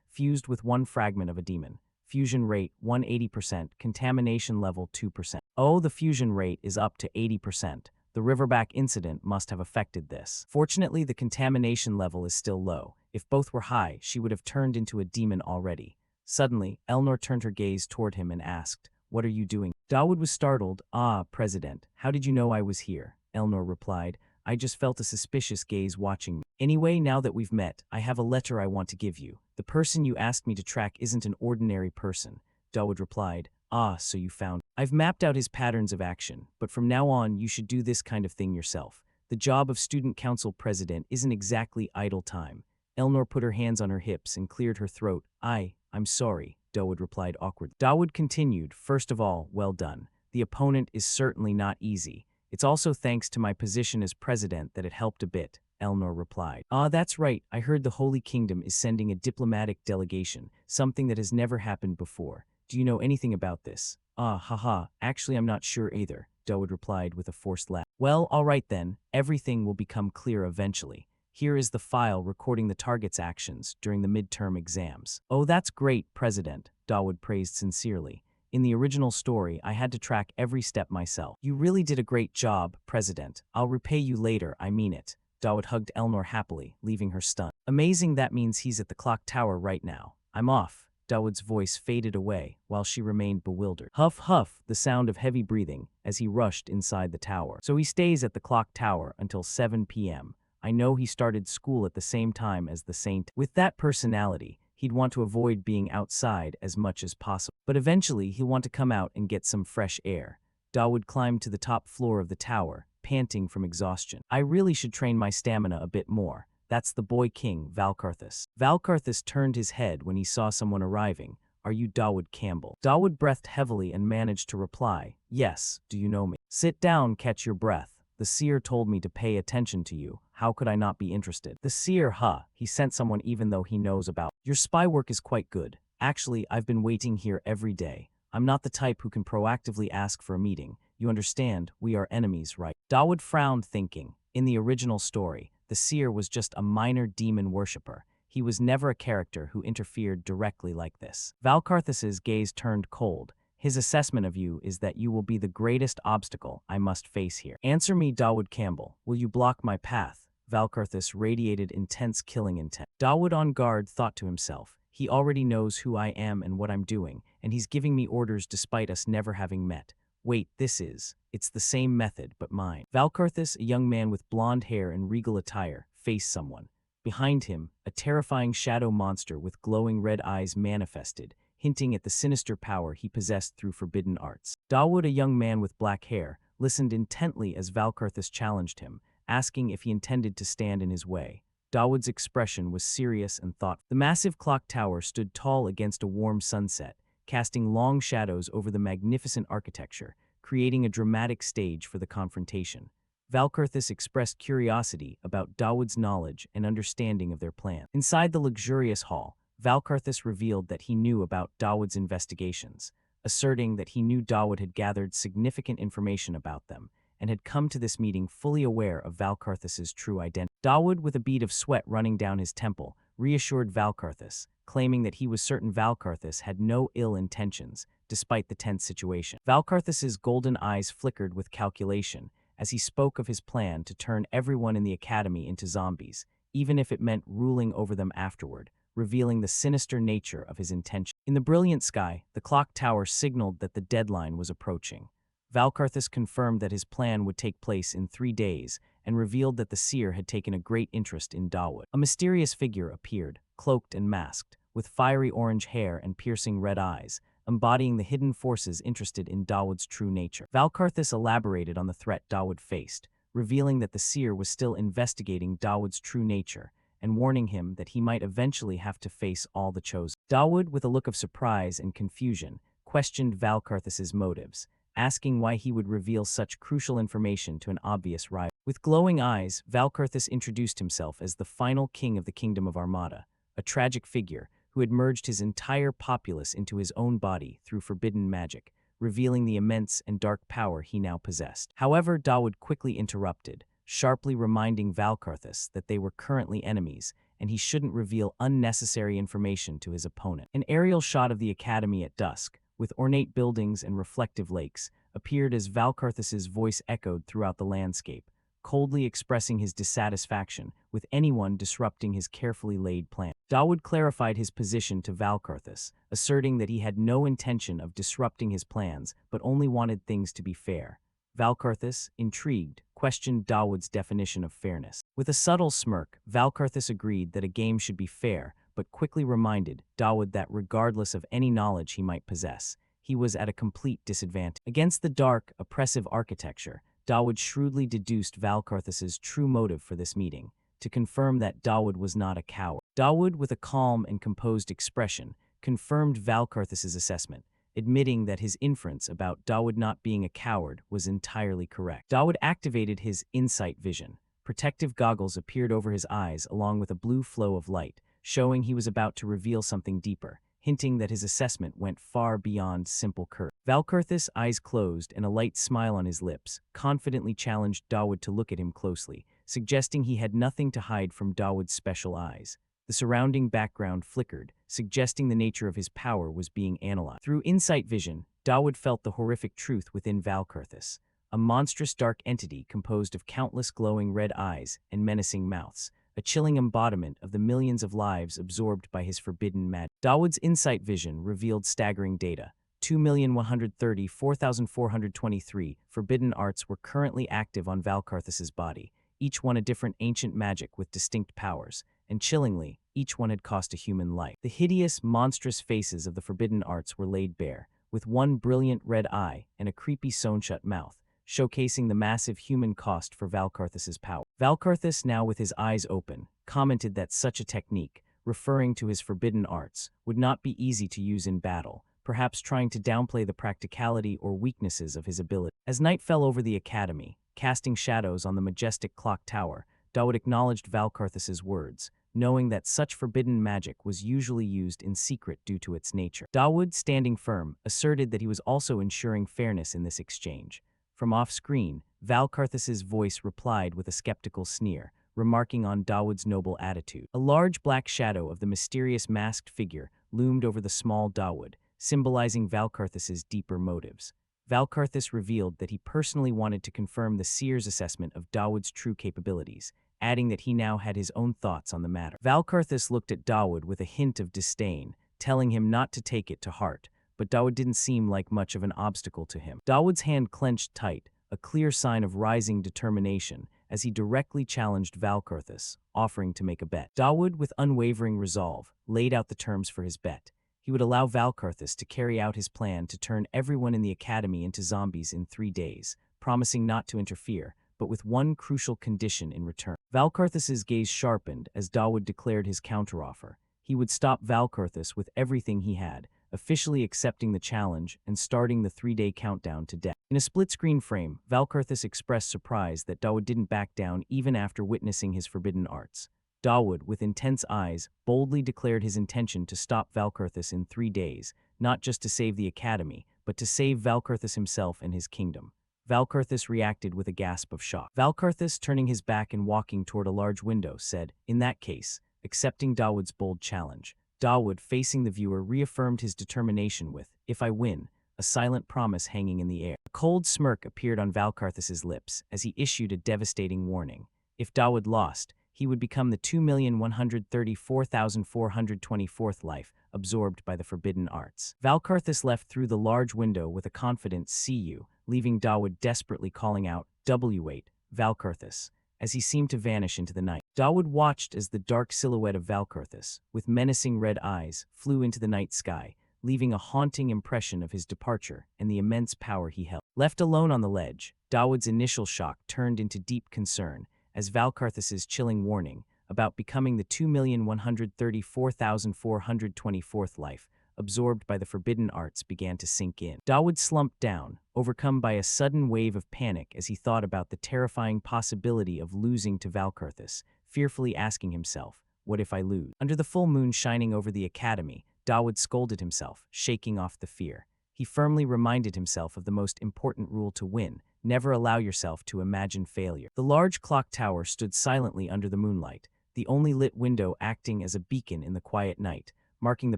fused with 1 fragment of a demon. Fusion rate 180%, contamination level 2%. Oh, the fusion rate is up to 80%. The Riverback incident must have affected this. Fortunately, the contamination level is still low. If both were high, she would have turned into a demon already. Suddenly, Elnor turned her gaze toward him and asked, what are you doing? Dawood was startled. Ah, President, how did you know I was here? Elnor replied, I just felt a suspicious gaze watching me. Anyway, now that we've met, I have a letter I want to give you. The person you asked me to track isn't an ordinary person. Dawood replied, ah, so you found. I've mapped out his patterns of action, but from now on you should do this kind of thing yourself. The job of student council president isn't exactly idle time. Elnor put her hands on her hips and cleared her throat. I'm sorry, Dawood replied awkwardly. Dawood continued, first of all, well done. The opponent is certainly not easy. It's also thanks to my position as president that it helped a bit, Elnor replied. Ah, that's right, I heard the Holy Kingdom is sending a diplomatic delegation, something that has never happened before. Do you know anything about this? Ah, haha, actually I'm not sure either, Dawood replied with a forced laugh. Well, all right then, everything will become clear eventually. Here is the file recording the target's actions during the midterm exams. Oh, that's great, President, Dawood praised sincerely. In the original story, I had to track every step myself. You really did a great job, President. I'll repay you later, I mean it. Dawood hugged Elnor happily, leaving her stunned. Amazing, that means he's at the clock tower right now. I'm off. Dawood's voice faded away, while she remained bewildered. Huff, huff, the sound of heavy breathing as he rushed inside the tower. So he stays at the clock tower until 7 p.m. I know he started school at the same time as the Saint. With that personality, he'd want to avoid being outside as much as possible. But eventually, he'll want to come out and get some fresh air. Dawood climbed to the top floor of the tower, panting from exhaustion. I really should train my stamina a bit more. That's the boy king, Valkarthus. Valkarthus turned his head when he saw someone arriving. Are you Dawood Campbell? Dawood breathed heavily and managed to reply, yes, do you know me? Sit down, catch your breath. The seer told me to pay attention to you. How could I not be interested? The seer, he sent someone even though he knows about. Your spy work is quite good. Actually, I've been waiting here every day. I'm not the type who can proactively ask for a meeting. You understand, we are enemies, right? Dawood frowned, thinking, in the original story, the seer was just a minor demon worshipper. He was never a character who interfered directly like this. Valkarthus's gaze turned cold. His assessment of you is that you will be the greatest obstacle I must face here. Answer me, Dawood Campbell. Will you block my path? Valkarthus radiated intense killing intent. Dawood, on guard, thought to himself, he already knows who I am and what I'm doing, and he's giving me orders despite us never having met. Wait, it's the same method, but mine. Valkarthus, a young man with blonde hair and regal attire, faced someone. Behind him, a terrifying shadow monster with glowing red eyes manifested, hinting at the sinister power he possessed through forbidden arts. Dawood, a young man with black hair, listened intently as Valkarthus challenged him, asking if he intended to stand in his way. Dawood's expression was serious and thoughtful. The massive clock tower stood tall against a warm sunset, casting long shadows over the magnificent architecture, creating a dramatic stage for the confrontation. Valkarthus expressed curiosity about Dawood's knowledge and understanding of their plan. Inside the luxurious hall, Valkarthus revealed that he knew about Dawood's investigations, asserting that he knew Dawood had gathered significant information about them and had come to this meeting fully aware of Valkarthus's true identity. Dawood, with a bead of sweat running down his temple, reassured Valkarthus, claiming that he was certain Valkarthus had no ill intentions, despite the tense situation. Valkarthus's golden eyes flickered with calculation as he spoke of his plan to turn everyone in the academy into zombies, even if it meant ruling over them afterward, revealing the sinister nature of his intention. In the brilliant sky, the clock tower signaled that the deadline was approaching. Valkarthus confirmed that his plan would take place in 3 days and revealed that the seer had taken a great interest in Dawood. A mysterious figure appeared, cloaked and masked, with fiery orange hair and piercing red eyes, embodying the hidden forces interested in Dawood's true nature. Valkarthus elaborated on the threat Dawood faced, revealing that the seer was still investigating Dawood's true nature and warning him that he might eventually have to face all the chosen. Dawood, with a look of surprise and confusion, questioned Valkarthus's motives, asking why he would reveal such crucial information to an obvious rival. With glowing eyes, Valkarthus introduced himself as the final king of the Kingdom of Armada, a tragic figure who had merged his entire populace into his own body through forbidden magic, revealing the immense and dark power he now possessed. However, Dawood quickly interrupted, sharply reminding Valkarthus that they were currently enemies, and he shouldn't reveal unnecessary information to his opponent. An aerial shot of the academy at dusk, with ornate buildings and reflective lakes, appeared as Valkarthus's voice echoed throughout the landscape, coldly expressing his dissatisfaction with anyone disrupting his carefully laid plan. Dawood clarified his position to Valkarthus, asserting that he had no intention of disrupting his plans but only wanted things to be fair. Valkarthus, intrigued, questioned Dawood's definition of fairness. With a subtle smirk, Valkarthus agreed that a game should be fair, but quickly reminded Dawood that regardless of any knowledge he might possess, he was at a complete disadvantage. Against the dark, oppressive architecture, Dawood shrewdly deduced Valkarthus's true motive for this meeting, to confirm that Dawood was not a coward. Dawood, with a calm and composed expression, confirmed Valkarthus's assessment, admitting that his inference about Dawood not being a coward was entirely correct. Dawood activated his insight vision. Protective goggles appeared over his eyes along with a blue flow of light, showing he was about to reveal something deeper, hinting that his assessment went far beyond simple courage. Valkarthus, eyes closed and a light smile on his lips, confidently challenged Dawood to look at him closely, suggesting he had nothing to hide from Dawood's special eyes. The surrounding background flickered, suggesting the nature of his power was being analyzed. Through insight vision, Dawood felt the horrific truth within Valkarthus, a monstrous dark entity composed of countless glowing red eyes and menacing mouths, a chilling embodiment of the millions of lives absorbed by his forbidden magic. Dawood's insight vision revealed staggering data. 2,134,423 forbidden arts were currently active on Valkarthus's body, each one a different ancient magic with distinct powers, and chillingly, each one had cost a human life. The hideous, monstrous faces of the forbidden arts were laid bare, with one brilliant red eye and a creepy sewn-shut mouth, showcasing the massive human cost for Valkarthus's power. Valkarthus, now with his eyes open, commented that such a technique, referring to his forbidden arts, would not be easy to use in battle, perhaps trying to downplay the practicality or weaknesses of his ability. As night fell over the academy, casting shadows on the majestic clock tower, Dawood acknowledged Valkarthus's words, knowing that such forbidden magic was usually used in secret due to its nature. Dawood, standing firm, asserted that he was also ensuring fairness in this exchange. From off-screen, Valkarthus's voice replied with a skeptical sneer, remarking on Dawood's noble attitude. A large black shadow of the mysterious masked figure loomed over the small Dawood, symbolizing Valkarthus's deeper motives. Valkarthus revealed that he personally wanted to confirm the seer's assessment of Dawood's true capabilities, adding that he now had his own thoughts on the matter. Valkarthus looked at Dawood with a hint of disdain, telling him not to take it to heart, but Dawood didn't seem like much of an obstacle to him. Dawood's hand clenched tight, a clear sign of rising determination, as he directly challenged Valkarthus, offering to make a bet. Dawood, with unwavering resolve, laid out the terms for his bet. He would allow Valkarthus to carry out his plan to turn everyone in the academy into zombies in 3 days, promising not to interfere, but with one crucial condition in return. Valkarthus's gaze sharpened as Dawood declared his counteroffer. He would stop Valkarthus with everything he had, officially accepting the challenge and starting the 3-day countdown to death. In a split-screen frame, Valkarthus expressed surprise that Dawood didn't back down even after witnessing his forbidden arts. Dawood, with intense eyes, boldly declared his intention to stop Valkarthus in 3 days, not just to save the academy, but to save Valkarthus himself and his kingdom. Valkarthus reacted with a gasp of shock. Valkarthus, turning his back and walking toward a large window, said, "In that case," accepting Dawood's bold challenge. Dawood, facing the viewer, reaffirmed his determination with, "If I win," a silent promise hanging in the air. A cold smirk appeared on Valkarthus's lips as he issued a devastating warning. If Dawood lost, he would become the 2,134,424th life absorbed by the forbidden arts. Valkarthus left through the large window with a confident "see you," leaving Dawood desperately calling out, "W8, Valkarthus," as he seemed to vanish into the night. Dawood watched as the dark silhouette of Valkarthus, with menacing red eyes, flew into the night sky, leaving a haunting impression of his departure and the immense power he held. Left alone on the ledge, Dawood's initial shock turned into deep concern as Valkarthus's chilling warning about becoming the 2,134,424th life absorbed by the forbidden arts began to sink in. Dawood slumped down, overcome by a sudden wave of panic as he thought about the terrifying possibility of losing to Valkarthus, fearfully asking himself, "What if I lose?" Under the full moon shining over the academy, Dawood scolded himself, shaking off the fear. He firmly reminded himself of the most important rule to win: never allow yourself to imagine failure. The large clock tower stood silently under the moonlight, the only lit window acting as a beacon in the quiet night, marking the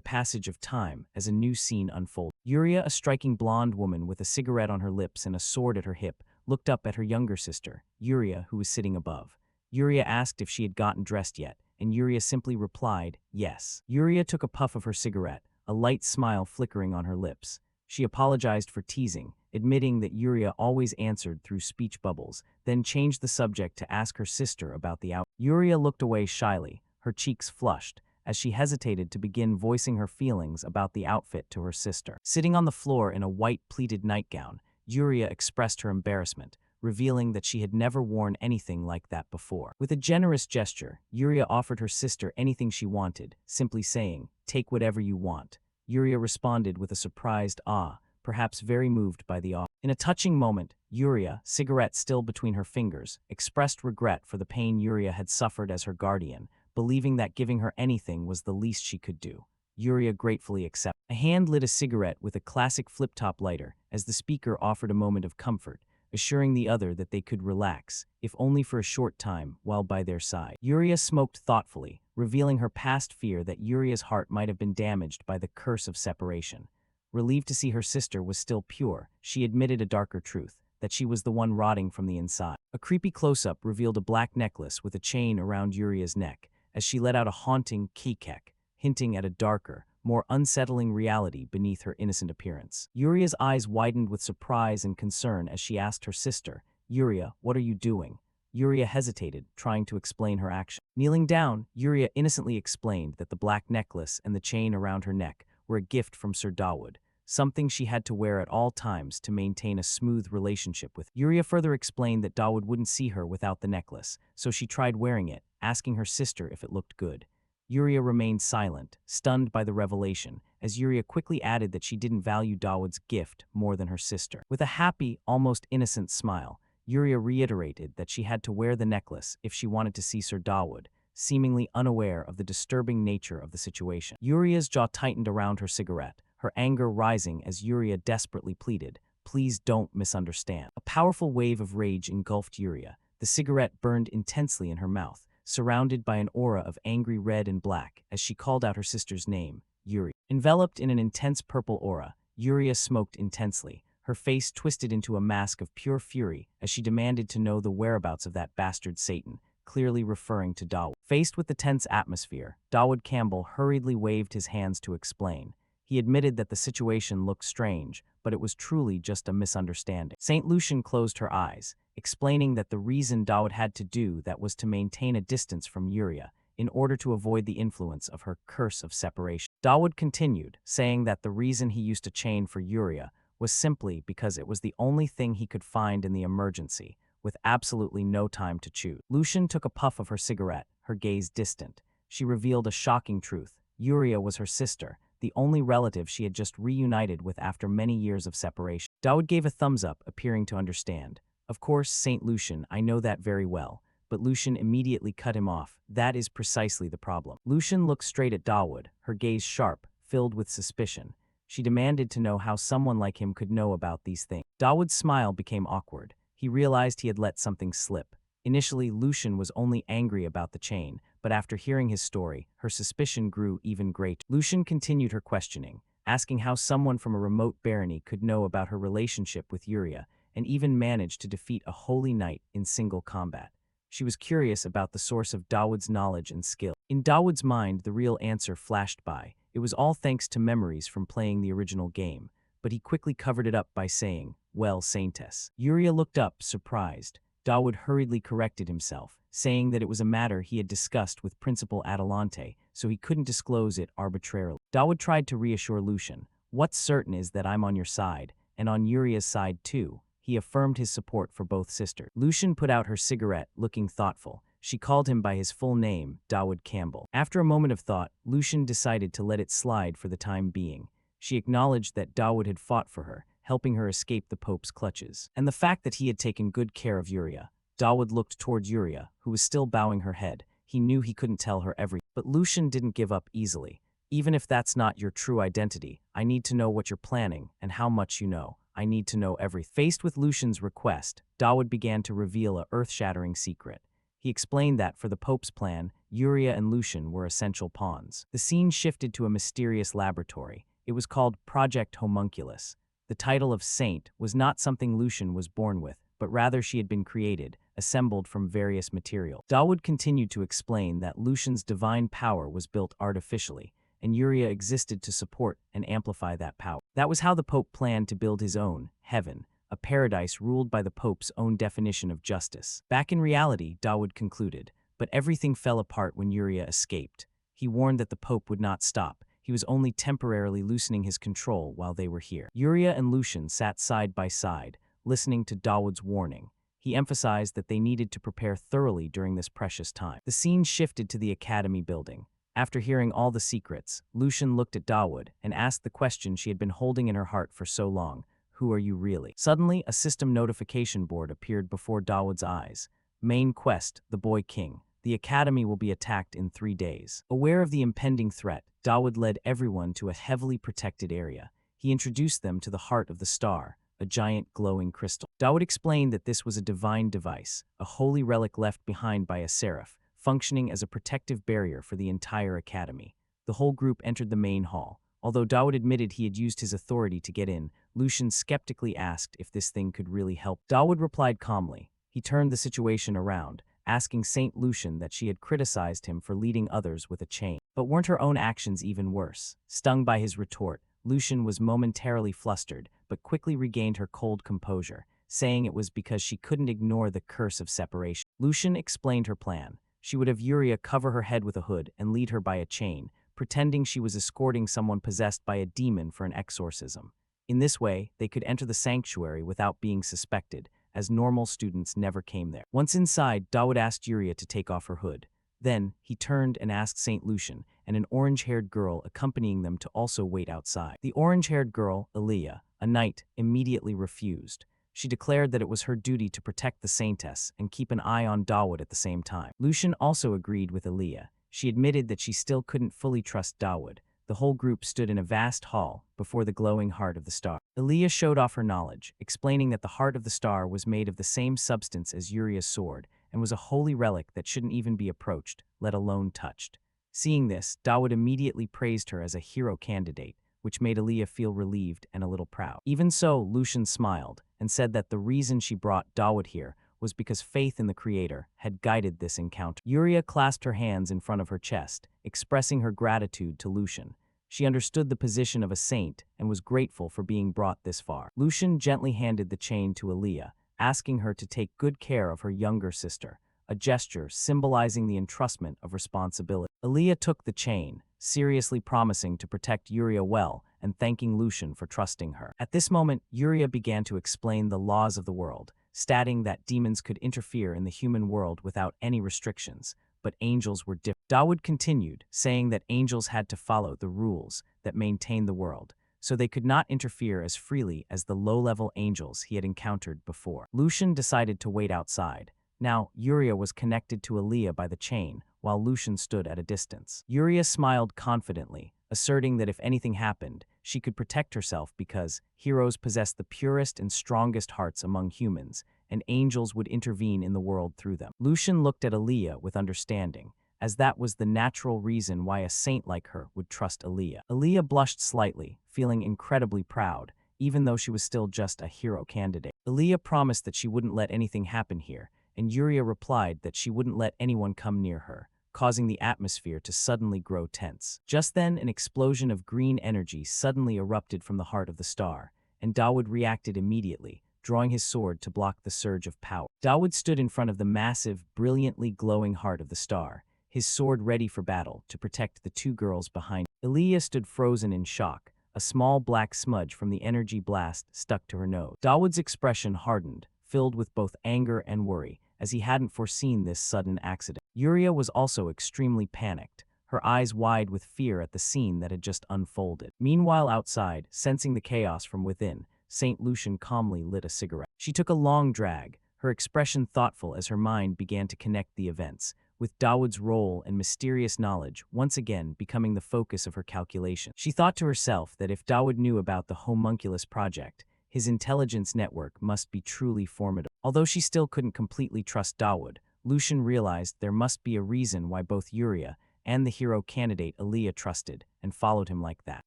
passage of time as a new scene unfolded. Yuria, a striking blonde woman with a cigarette on her lips and a sword at her hip, looked up at her younger sister, Yuria, who was sitting above. Yuria asked if she had gotten dressed yet, and Yuria simply replied, "Yes." Yuria took a puff of her cigarette, a light smile flickering on her lips. She apologized for teasing, admitting that Yuria always answered through speech bubbles, then changed the subject to ask her sister about the outfit. Yuria looked away shyly, her cheeks flushed, as she hesitated to begin voicing her feelings about the outfit to her sister. Sitting on the floor in a white pleated nightgown, Yuria expressed her embarrassment, revealing that she had never worn anything like that before. With a generous gesture, Yuria offered her sister anything she wanted, simply saying, "Take whatever you want." Yuria responded with a surprised "ah," perhaps very moved by the offer. In a touching moment, Yuria, cigarette still between her fingers, expressed regret for the pain Yuria had suffered as her guardian, believing that giving her anything was the least she could do. Yuria gratefully accepted. A hand lit a cigarette with a classic flip-top lighter as the speaker offered a moment of comfort, assuring the other that they could relax, if only for a short time, while by their side. Yuria smoked thoughtfully, revealing her past fear that Yuria's heart might have been damaged by the curse of separation. Relieved to see her sister was still pure, she admitted a darker truth, that she was the one rotting from the inside. A creepy close-up revealed a black necklace with a chain around Yuria's neck, as she let out a haunting kikek, hinting at a darker, more unsettling reality beneath her innocent appearance. Yuria's eyes widened with surprise and concern as she asked her sister, "Yuria, what are you doing?" Yuria hesitated, trying to explain her action. Kneeling down, Yuria innocently explained that the black necklace and the chain around her neck were a gift from Sir Dawood, something she had to wear at all times to maintain a smooth relationship with. Yuria further explained that Dawood wouldn't see her without the necklace, so she tried wearing it, asking her sister if it looked good. Yuria remained silent, stunned by the revelation, as Yuria quickly added that she didn't value Dawood's gift more than her sister. With a happy, almost innocent smile, Yuria reiterated that she had to wear the necklace if she wanted to see Sir Dawood, seemingly unaware of the disturbing nature of the situation. Yuria's jaw tightened around her cigarette, her anger rising as Yuria desperately pleaded, "Please don't misunderstand." A powerful wave of rage engulfed Yuria. The cigarette burned intensely in her mouth, surrounded by an aura of angry red and black as she called out her sister's name, Yuri. Enveloped in an intense purple aura, Yuria smoked intensely, her face twisted into a mask of pure fury as she demanded to know the whereabouts of that bastard Satan, clearly referring to Dawood. Faced with the tense atmosphere, Dawood Campbell hurriedly waved his hands to explain. He admitted that the situation looked strange, but it was truly just a misunderstanding. Saint Lucian closed her eyes, explaining that the reason Dawood had to do that was to maintain a distance from Yuria, in order to avoid the influence of her curse of separation. Dawood continued, saying that the reason he used a chain for Yuria was simply because it was the only thing he could find in the emergency, with absolutely no time to choose. Lucian took a puff of her cigarette, her gaze distant. She revealed a shocking truth. Yuria was her sister, the only relative she had just reunited with after many years of separation. Dawood gave a thumbs up, appearing to understand. Of course, Saint Lucian, I know that very well. But Lucian immediately cut him off. That is precisely the problem. Lucian looked straight at Dawood, her gaze sharp, filled with suspicion. She demanded to know how someone like him could know about these things. Dawood's smile became awkward. He realized he had let something slip. Initially, Lucian was only angry about the chain, but after hearing his story, her suspicion grew even greater. Lucian continued her questioning, asking how someone from a remote barony could know about her relationship with Yuria, and even managed to defeat a holy knight in single combat. She was curious about the source of Dawood's knowledge and skill. In Dawood's mind, the real answer flashed by. It was all thanks to memories from playing the original game, but he quickly covered it up by saying, "Well, Saintess." Yuria looked up, surprised. Dawood hurriedly corrected himself, saying that it was a matter he had discussed with Principal Adelante, so he couldn't disclose it arbitrarily. Dawood tried to reassure Lucian. "What's certain is that I'm on your side, and on Yuria's side too." He affirmed his support for both sisters. Lucian put out her cigarette, looking thoughtful. She called him by his full name, Dawood Campbell. After a moment of thought, Lucian decided to let it slide for the time being. She acknowledged that Dawood had fought for her, helping her escape the Pope's clutches, and the fact that he had taken good care of Yuria. Dawood looked toward Yuria, who was still bowing her head. He knew he couldn't tell her everything. But Lucian didn't give up easily. "Even if that's not your true identity, I need to know what you're planning and how much you know. I need to know everything." Faced with Lucian's request, Dawood began to reveal a earth-shattering secret. He explained that for the Pope's plan, Yuria and Lucian were essential pawns. The scene shifted to a mysterious laboratory. It was called Project Homunculus. The title of Saint was not something Lucian was born with, but rather she had been created, assembled from various materials. Dawood continued to explain that Lucian's divine power was built artificially, and Yuria existed to support and amplify that power. That was how the Pope planned to build his own heaven, a paradise ruled by the Pope's own definition of justice. Back in reality, Dawood concluded, but everything fell apart when Yuria escaped. He warned that the Pope would not stop. He was only temporarily loosening his control while they were here. Yuria and Lucian sat side by side, listening to Dawood's warning. He emphasized that they needed to prepare thoroughly during this precious time. The scene shifted to the Academy building. After hearing all the secrets, Lucian looked at Dawood and asked the question she had been holding in her heart for so long. "Who are you really?" Suddenly, a system notification board appeared before Dawood's eyes. "Main quest, the Boy King. The Academy will be attacked in 3 days." Aware of the impending threat, Dawood led everyone to a heavily protected area. He introduced them to the heart of the star, a giant glowing crystal. Dawood explained that this was a divine device, a holy relic left behind by a seraph, functioning as a protective barrier for the entire academy. The whole group entered the main hall. Although Dawood admitted he had used his authority to get in, Lucian skeptically asked if this thing could really help. Dawood replied calmly. He turned the situation around, asking Saint Lucian that she had criticized him for leading others with a chain. But weren't her own actions even worse? Stung by his retort, Lucian was momentarily flustered, but quickly regained her cold composure, saying it was because she couldn't ignore the curse of separation. Lucian explained her plan. She would have Yuria cover her head with a hood and lead her by a chain, pretending she was escorting someone possessed by a demon for an exorcism. In this way, they could enter the sanctuary without being suspected, as normal students never came there. Once inside, Dawood asked Yuria to take off her hood. Then, he turned and asked Saint Lucian and an orange-haired girl accompanying them to also wait outside. The orange-haired girl, Aaliyah, a knight, immediately refused. She declared that it was her duty to protect the saintess and keep an eye on Dawood at the same time. Lucian also agreed with Aaliyah. She admitted that she still couldn't fully trust Dawood. The whole group stood in a vast hall before the glowing heart of the star. Aaliyah showed off her knowledge, explaining that the heart of the star was made of the same substance as Yuria's sword and was a holy relic that shouldn't even be approached, let alone touched. Seeing this, Dawood immediately praised her as a hero candidate, which made Aaliyah feel relieved and a little proud. Even so, Lucian smiled and said that the reason she brought Dawood here was because faith in the Creator had guided this encounter. Yuria clasped her hands in front of her chest, expressing her gratitude to Lucian. She understood the position of a saint and was grateful for being brought this far. Lucian gently handed the chain to Aaliyah, asking her to take good care of her younger sister, a gesture symbolizing the entrustment of responsibility. Aaliyah took the chain, seriously promising to protect Yuria well and thanking Lucian for trusting her. At this moment, Yuria began to explain the laws of the world, stating that demons could interfere in the human world without any restrictions, but angels were different. Dawood continued, saying that angels had to follow the rules that maintain the world, so they could not interfere as freely as the low-level angels he had encountered before. Lucian decided to wait outside. Now, Yuria was connected to Aaliyah by the chain, while Lucian stood at a distance. Yuria smiled confidently, asserting that if anything happened, she could protect herself because heroes possess the purest and strongest hearts among humans, and angels would intervene in the world through them. Lucian looked at Aaliyah with understanding, as that was the natural reason why a saint like her would trust Aaliyah. Aaliyah blushed slightly, feeling incredibly proud, even though she was still just a hero candidate. Aaliyah promised that she wouldn't let anything happen here, and Yuria replied that she wouldn't let anyone come near her, causing the atmosphere to suddenly grow tense. Just then, an explosion of green energy suddenly erupted from the heart of the star, and Dawood reacted immediately, drawing his sword to block the surge of power. Dawood stood in front of the massive, brilliantly glowing heart of the star, his sword ready for battle to protect the two girls behind him. Aaliyah stood frozen in shock, a small black smudge from the energy blast stuck to her nose. Dawood's expression hardened, filled with both anger and worry, as he hadn't foreseen this sudden accident. Yuria was also extremely panicked, her eyes wide with fear at the scene that had just unfolded. Meanwhile outside, sensing the chaos from within, Saint Lucian calmly lit a cigarette. She took a long drag, her expression thoughtful as her mind began to connect the events, with Dawood's role and mysterious knowledge once again becoming the focus of her calculation. She thought to herself that if Dawood knew about the homunculus project, his intelligence network must be truly formidable. Although she still couldn't completely trust Dawood, Lucian realized there must be a reason why both Yuria and the hero candidate Aaliyah trusted and followed him like that.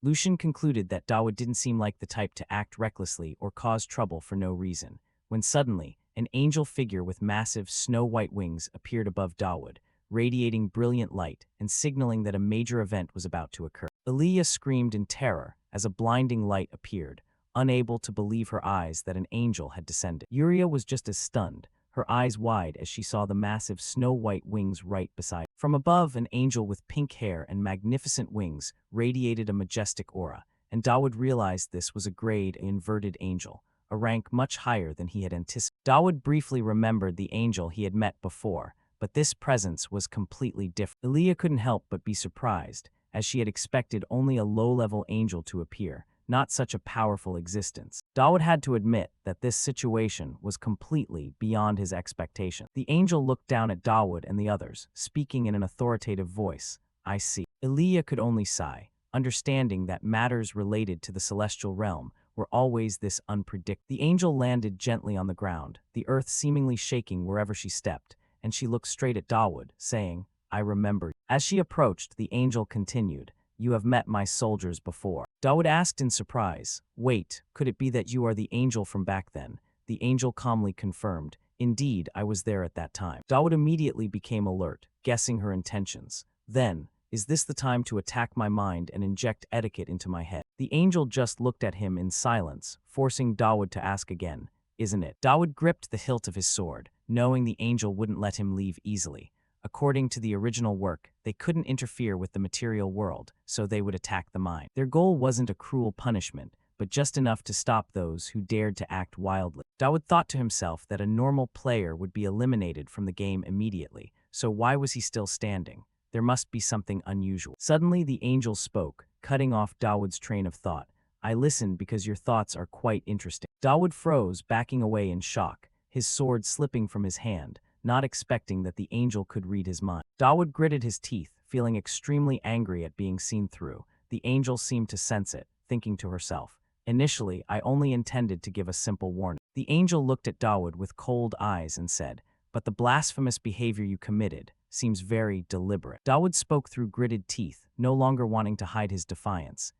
Lucian concluded that Dawood didn't seem like the type to act recklessly or cause trouble for no reason, when suddenly, an angel figure with massive snow-white wings appeared above Dawood, radiating brilliant light and signaling that a major event was about to occur. Aaliyah screamed in terror as a blinding light appeared, unable to believe her eyes that an angel had descended. Yuria was just as stunned, her eyes wide as she saw the massive snow-white wings right beside her. From above, an angel with pink hair and magnificent wings radiated a majestic aura, and Dawood realized this was a grade inverted angel, a rank much higher than he had anticipated. Dawood briefly remembered the angel he had met before, but this presence was completely different. Aaliyah couldn't help but be surprised, as she had expected only a low-level angel to appear, not such a powerful existence. Dawood had to admit that this situation was completely beyond his expectation. The angel looked down at Dawood and the others, speaking in an authoritative voice. "I see." Aaliyah could only sigh, understanding that matters related to the celestial realm were always this unpredictable. The angel landed gently on the ground, the earth seemingly shaking wherever she stepped, and she looked straight at Dawood, saying, "I remember you." As she approached, the angel continued, "You have met my soldiers before." Dawood asked in surprise, "Wait, could it be that you are the angel from back then?" The angel calmly confirmed, "Indeed, I was there at that time." Dawood immediately became alert, guessing her intentions. Then, "Is this the time to attack my mind and inject etiquette into my head?" The angel just looked at him in silence, forcing Dawood to ask again, "Isn't it?" Dawood gripped the hilt of his sword, knowing the angel wouldn't let him leave easily. According to the original work, they couldn't interfere with the material world, so they would attack the mind. Their goal wasn't a cruel punishment, but just enough to stop those who dared to act wildly. Dawood thought to himself that a normal player would be eliminated from the game immediately, so why was he still standing? There must be something unusual. Suddenly, the angel spoke, cutting off Dawood's train of thought. "I listened because your thoughts are quite interesting." Dawood froze, backing away in shock, his sword slipping from his hand, not expecting that the angel could read his mind. Dawood gritted his teeth, feeling extremely angry at being seen through. The angel seemed to sense it, thinking to herself, "Initially, I only intended to give a simple warning." The angel looked at Dawood with cold eyes and said, "But the blasphemous behavior you committed seems very deliberate." Dawood spoke through gritted teeth, no longer wanting to hide his defiance.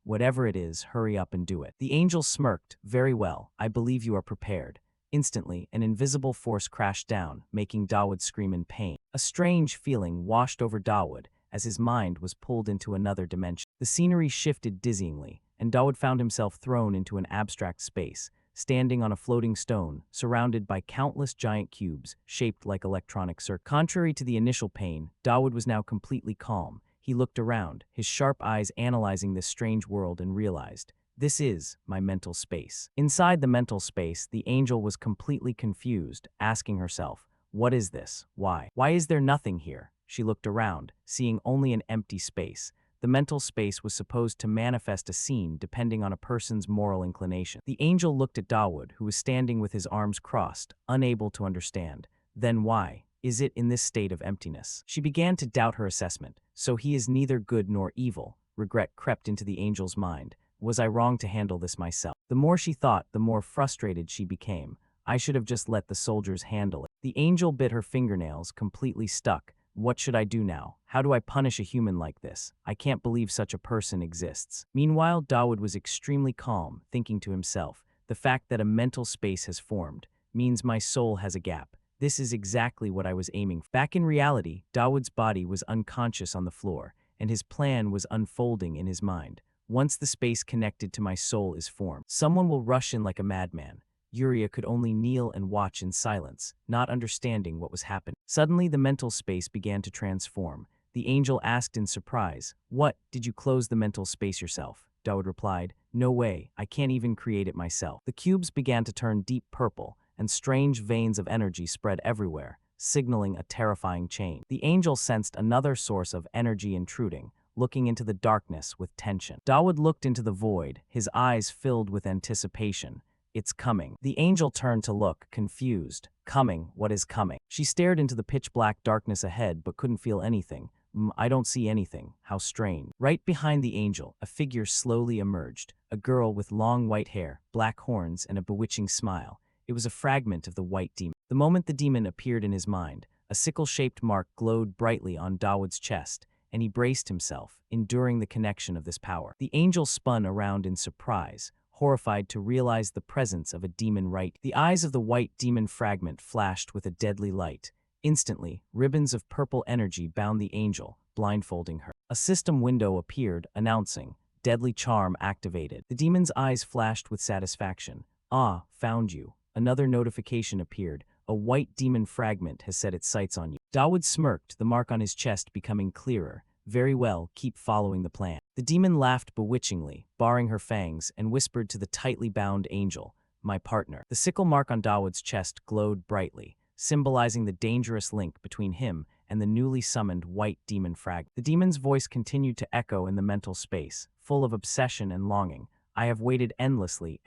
Whatever it is, hurry up and do it." The angel smirked, "Very well, I believe you are prepared." Instantly, an invisible force crashed down, making Dawood scream in pain. A strange feeling washed over Dawood as his mind was pulled into another dimension. The scenery shifted dizzyingly, and Dawood found himself thrown into an abstract space, standing on a floating stone, surrounded by countless giant cubes shaped like electronic circuits. Contrary to the initial pain, Dawood was now completely calm. He looked around, his sharp eyes analyzing this strange world, and realized, this is my mental space. Inside the mental space, the angel was completely confused, asking herself, what is this? Why? Why is there nothing here? She looked around, seeing only an empty space. The mental space was supposed to manifest a scene depending on a person's moral inclination. The angel looked at Dawood, who was standing with his arms crossed, unable to understand. Then why is it in this state of emptiness? She began to doubt her assessment. So he is neither good nor evil. Regret crept into the angel's mind. Was I wrong to handle this myself? The more she thought, the more frustrated she became. I should have just let the soldiers handle it. The angel bit her fingernails, completely stuck. What should I do now? How do I punish a human like this? I can't believe such a person exists. Meanwhile, Dawood was extremely calm, thinking to himself, the fact that a mental space has formed means my soul has a gap. This is exactly what I was aiming for. Back in reality, Dawood's body was unconscious on the floor, and his plan was unfolding in his mind. Once the space connected to my soul is formed, someone will rush in like a madman. Yuria could only kneel and watch in silence, not understanding what was happening. Suddenly, the mental space began to transform. The angel asked in surprise, "What, did you close the mental space yourself?" Dawood replied, "No way, I can't even create it myself." The cubes began to turn deep purple, and strange veins of energy spread everywhere, signaling a terrifying change. The angel sensed another source of energy intruding, looking into the darkness with tension. Dawood looked into the void, his eyes filled with anticipation. It's coming. The angel turned to look, confused. Coming? What is coming? She stared into the pitch-black darkness ahead but couldn't feel anything. I don't see anything. How strange. Right behind the angel, a figure slowly emerged. A girl with long white hair, black horns, and a bewitching smile. It was a fragment of the white demon. The moment the demon appeared in his mind, a sickle-shaped mark glowed brightly on Dawood's chest, and he braced himself, enduring the connection of this power. The angel spun around in surprise, horrified to realize the presence of a demon right. The eyes of the white demon fragment flashed with a deadly light. Instantly, ribbons of purple energy bound the angel, blindfolding her. A system window appeared, announcing, "Deadly charm activated." The demon's eyes flashed with satisfaction. "Ah, found you." Another notification appeared. "A white demon fragment has set its sights on you." Dawood smirked, the mark on his chest becoming clearer. "Very well, keep following the plan." The demon laughed bewitchingly, baring her fangs, and whispered to the tightly bound angel, "My partner." The sickle mark on Dawood's chest glowed brightly, symbolizing the dangerous link between him and the newly summoned white demon fragment. The demon's voice continued to echo in the mental space, full of obsession and longing. "I have waited endlessly,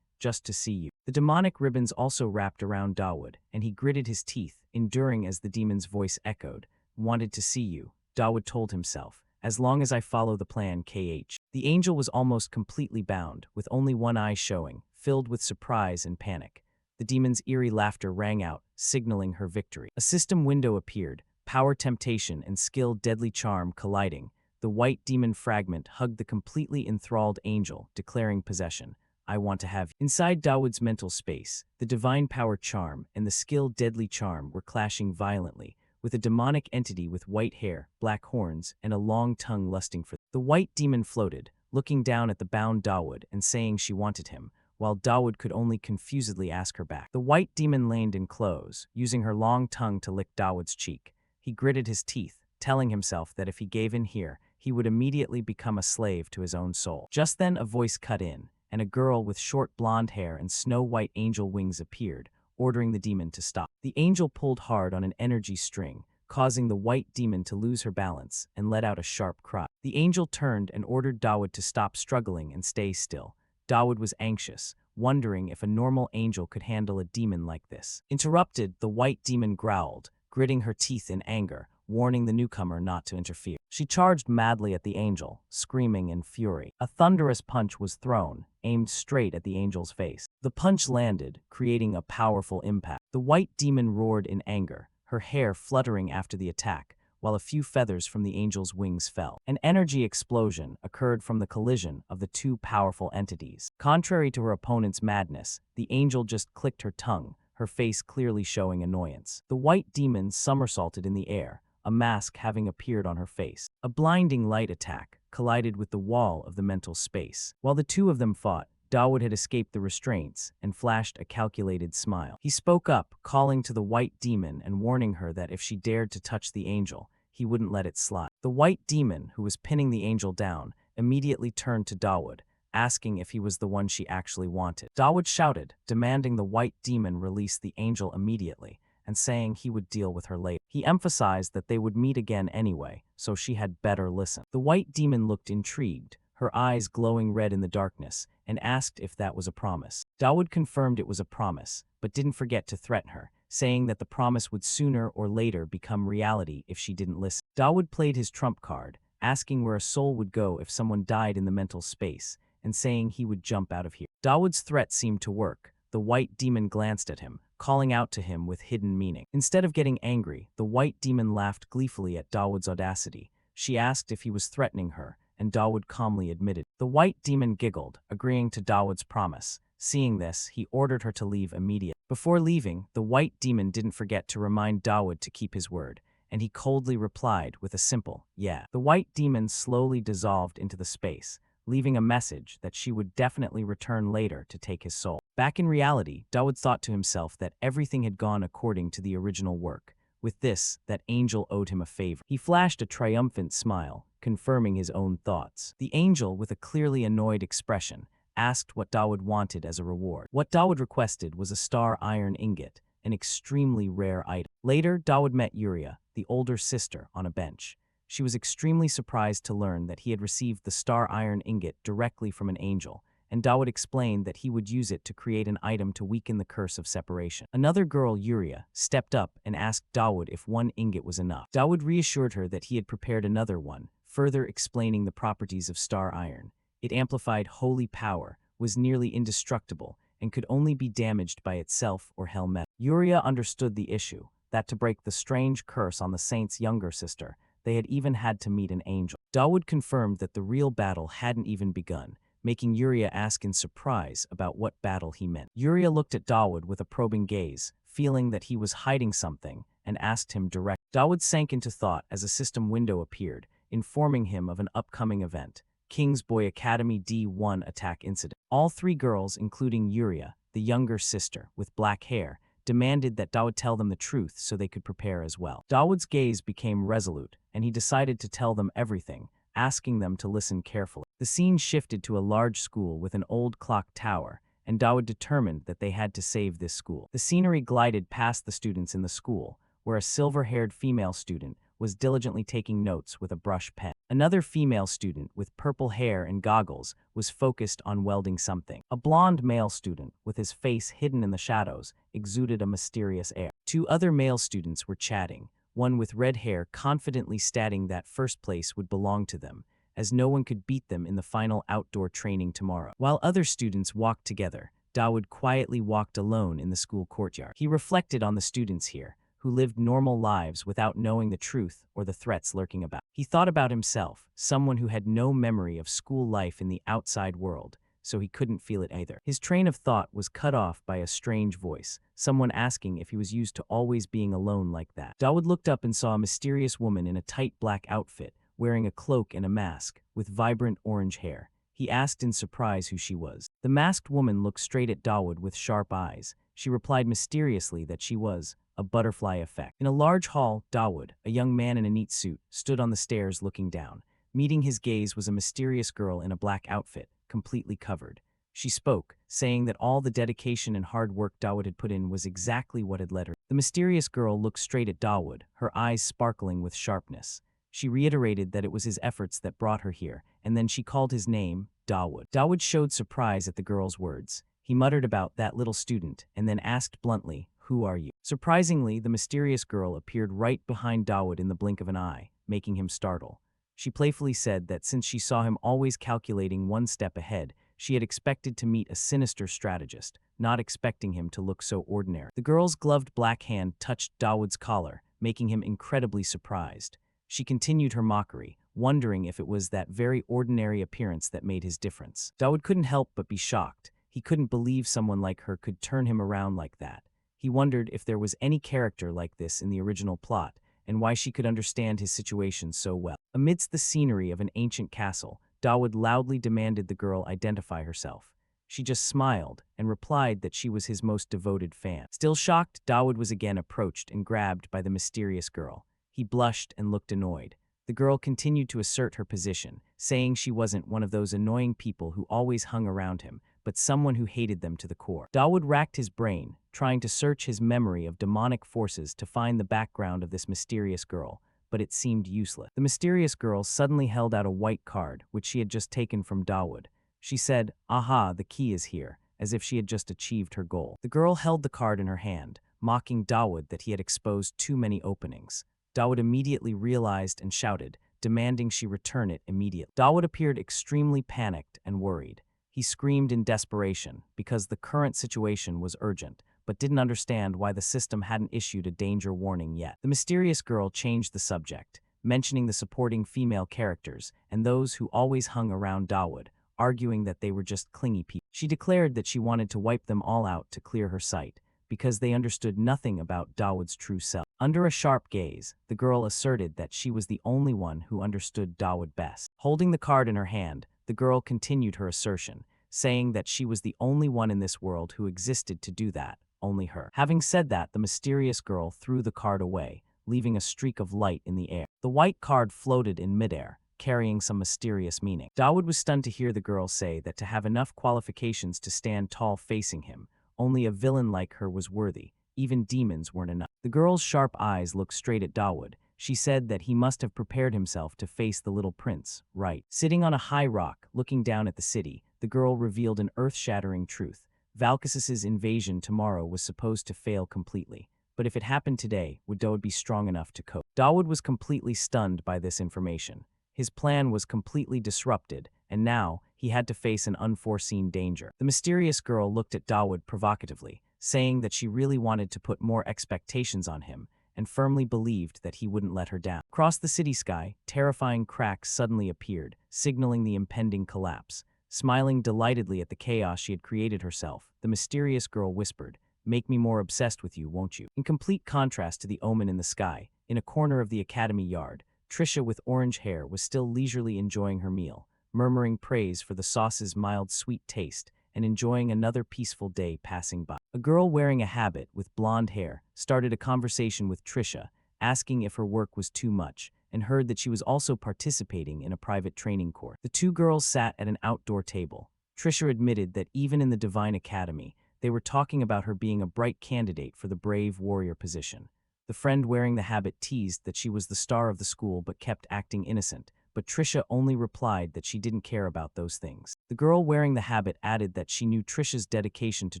just to see you." The demonic ribbons also wrapped around Dawood, and he gritted his teeth, enduring as the demon's voice echoed. "Wanted to see you," Dawood told himself. "As long as I follow the plan, KH." The angel was almost completely bound, with only one eye showing, filled with surprise and panic. The demon's eerie laughter rang out, signaling her victory. A system window appeared, power temptation and skill deadly charm colliding. The white demon fragment hugged the completely enthralled angel, declaring possession. "I want to have you." Inside Dawood's mental space, the divine power charm and the skill deadly charm were clashing violently, with a demonic entity with white hair, black horns, and a long tongue lusting for them. The white demon floated, looking down at the bound Dawood and saying she wanted him, while Dawood could only confusedly ask her back. The white demon leaned in close, using her long tongue to lick Dawood's cheek. He gritted his teeth, telling himself that if he gave in here, he would immediately become a slave to his own soul. Just then a voice cut in, and a girl with short blonde hair and snow-white angel wings appeared, ordering the demon to stop. The angel pulled hard on an energy string, causing the white demon to lose her balance and let out a sharp cry. The angel turned and ordered Dawood to stop struggling and stay still. Dawood was anxious, wondering if a normal angel could handle a demon like this. Interrupted, the white demon growled, gritting her teeth in anger, warning the newcomer not to interfere. She charged madly at the angel, screaming in fury. A thunderous punch was thrown, aimed straight at the angel's face. The punch landed, creating a powerful impact. The white demon roared in anger, her hair fluttering after the attack, while a few feathers from the angel's wings fell. An energy explosion occurred from the collision of the two powerful entities. Contrary to her opponent's madness, the angel just clicked her tongue, her face clearly showing annoyance. The white demon somersaulted in the air, a mask having appeared on her face. A blinding light attack, collided with the wall of the mental space. While the two of them fought, Dawood had escaped the restraints and flashed a calculated smile. He spoke up, calling to the white demon and warning her that if she dared to touch the angel, he wouldn't let it slide. The white demon, who was pinning the angel down, immediately turned to Dawood, asking if he was the one she actually wanted. Dawood shouted, demanding the white demon release the angel immediately, and saying he would deal with her later. He emphasized that they would meet again anyway, so she had better listen. The white demon looked intrigued, her eyes glowing red in the darkness, and asked if that was a promise. Dawood confirmed it was a promise, but didn't forget to threaten her, saying that the promise would sooner or later become reality if she didn't listen. Dawood played his trump card, asking where a soul would go if someone died in the mental space, and saying he would jump out of here. Dawood's threat seemed to work. The white demon glanced at him, calling out to him with hidden meaning. Instead of getting angry, the white demon laughed gleefully at Dawood's audacity. She asked if he was threatening her, and Dawood calmly admitted. The white demon giggled, agreeing to Dawood's promise. Seeing this, he ordered her to leave immediately. Before leaving, the white demon didn't forget to remind Dawood to keep his word, and he coldly replied with a simple, yeah. The white demon slowly dissolved into the space, leaving a message that she would definitely return later to take his soul. Back in reality, Dawood thought to himself that everything had gone according to the original work. With this, that angel owed him a favor. He flashed a triumphant smile, confirming his own thoughts. The angel, with a clearly annoyed expression, asked what Dawood wanted as a reward. What Dawood requested was a star iron ingot, an extremely rare item. Later, Dawood met Yuria, the older sister, on a bench. She was extremely surprised to learn that he had received the star iron ingot directly from an angel, and Dawood explained that he would use it to create an item to weaken the curse of separation. Another girl, Yuria, stepped up and asked Dawood if one ingot was enough. Dawood reassured her that he had prepared another one, further explaining the properties of star iron. It amplified holy power, was nearly indestructible, and could only be damaged by itself or hell metal. Yuria understood the issue, that to break the strange curse on the saint's younger sister, they had even had to meet an angel. Dawood confirmed that the real battle hadn't even begun, making Yuria ask in surprise about what battle he meant. Yuria looked at Dawood with a probing gaze, feeling that he was hiding something, and asked him directly. Dawood sank into thought as a system window appeared, informing him of an upcoming event, King's Boy Academy D1 attack incident. All three girls, including Yuria, the younger sister, with black hair, demanded that Dawood tell them the truth so they could prepare as well. Dawood's gaze became resolute, and he decided to tell them everything, asking them to listen carefully. The scene shifted to a large school with an old clock tower, and Dawood determined that they had to save this school. The scenery glided past the students in the school, where a silver-haired female student was diligently taking notes with a brush pen. Another female student with purple hair and goggles was focused on welding something. A blonde male student, with his face hidden in the shadows, exuded a mysterious air. Two other male students were chatting, one with red hair confidently stating that first place would belong to them, as no one could beat them in the final outdoor training tomorrow. While other students walked together, Dawood quietly walked alone in the school courtyard. He reflected on the students here, who lived normal lives without knowing the truth or the threats lurking about. He thought about himself, someone who had no memory of school life in the outside world, so he couldn't feel it either. His train of thought was cut off by a strange voice, someone asking if he was used to always being alone like that. Dawood looked up and saw a mysterious woman in a tight black outfit, wearing a cloak and a mask, with vibrant orange hair. He asked in surprise who she was. The masked woman looked straight at Dawood with sharp eyes. She replied mysteriously that she was a butterfly effect. In a large hall, Dawood, a young man in a neat suit, stood on the stairs looking down. Meeting his gaze was a mysterious girl in a black outfit, completely covered. She spoke, saying that all the dedication and hard work Dawood had put in was exactly what had led her. The mysterious girl looked straight at Dawood, her eyes sparkling with sharpness. She reiterated that it was his efforts that brought her here, and then she called his name, Dawood. Dawood showed surprise at the girl's words. He muttered about that little student, and then asked bluntly, "Who are you?" Surprisingly, the mysterious girl appeared right behind Dawood in the blink of an eye, making him startle. She playfully said that since she saw him always calculating one step ahead, she had expected to meet a sinister strategist, not expecting him to look so ordinary. The girl's gloved black hand touched Dawood's collar, making him incredibly surprised. She continued her mockery, wondering if it was that very ordinary appearance that made his difference. Dawood couldn't help but be shocked. He couldn't believe someone like her could turn him around like that. He wondered if there was any character like this in the original plot, and why she could understand his situation so well. Amidst the scenery of an ancient castle, Dawood loudly demanded the girl identify herself. She just smiled and replied that she was his most devoted fan. Still shocked, Dawood was again approached and grabbed by the mysterious girl. He blushed and looked annoyed. The girl continued to assert her position, saying she wasn't one of those annoying people who always hung around him, but someone who hated them to the core. Dawood racked his brain, trying to search his memory of demonic forces to find the background of this mysterious girl, but it seemed useless. The mysterious girl suddenly held out a white card, which she had just taken from Dawood. She said, "Aha, the key is here," as if she had just achieved her goal. The girl held the card in her hand, mocking Dawood that he had exposed too many openings. Dawood immediately realized and shouted, demanding she return it immediately. Dawood appeared extremely panicked and worried. He screamed in desperation because the current situation was urgent, but didn't understand why the system hadn't issued a danger warning yet. The mysterious girl changed the subject, mentioning the supporting female characters and those who always hung around Dawood, arguing that they were just clingy people. She declared that she wanted to wipe them all out to clear her sight, because they understood nothing about Dawood's true self. Under a sharp gaze, the girl asserted that she was the only one who understood Dawood best. Holding the card in her hand, the girl continued her assertion, saying that she was the only one in this world who existed to do that, only her. Having said that, the mysterious girl threw the card away, leaving a streak of light in the air. The white card floated in midair, carrying some mysterious meaning. Dawood was stunned to hear the girl say that to have enough qualifications to stand tall facing him, only a villain like her was worthy. Even demons weren't enough. The girl's sharp eyes looked straight at Dawood. She said that he must have prepared himself to face the little prince, right? Sitting on a high rock, looking down at the city, the girl revealed an earth-shattering truth. Valkis's invasion tomorrow was supposed to fail completely. But if it happened today, would Dawood be strong enough to cope? Dawood was completely stunned by this information. His plan was completely disrupted, and now he had to face an unforeseen danger. The mysterious girl looked at Dawood provocatively, saying that she really wanted to put more expectations on him and firmly believed that he wouldn't let her down. Across the city sky, terrifying cracks suddenly appeared, signaling the impending collapse. Smiling delightedly at the chaos she had created herself, the mysterious girl whispered, "Make me more obsessed with you, won't you?" In complete contrast to the omen in the sky, in a corner of the academy yard, Trisha with orange hair was still leisurely enjoying her meal, murmuring praise for the sauce's mild sweet taste and enjoying another peaceful day passing by. A girl wearing a habit with blonde hair started a conversation with Trisha, asking if her work was too much, and heard that she was also participating in a private training course. The two girls sat at an outdoor table. Trisha admitted that even in the Divine Academy, they were talking about her being a bright candidate for the brave warrior position. The friend wearing the habit teased that she was the star of the school but kept acting innocent, but Trisha only replied that she didn't care about those things. The girl wearing the habit added that she knew Trisha's dedication to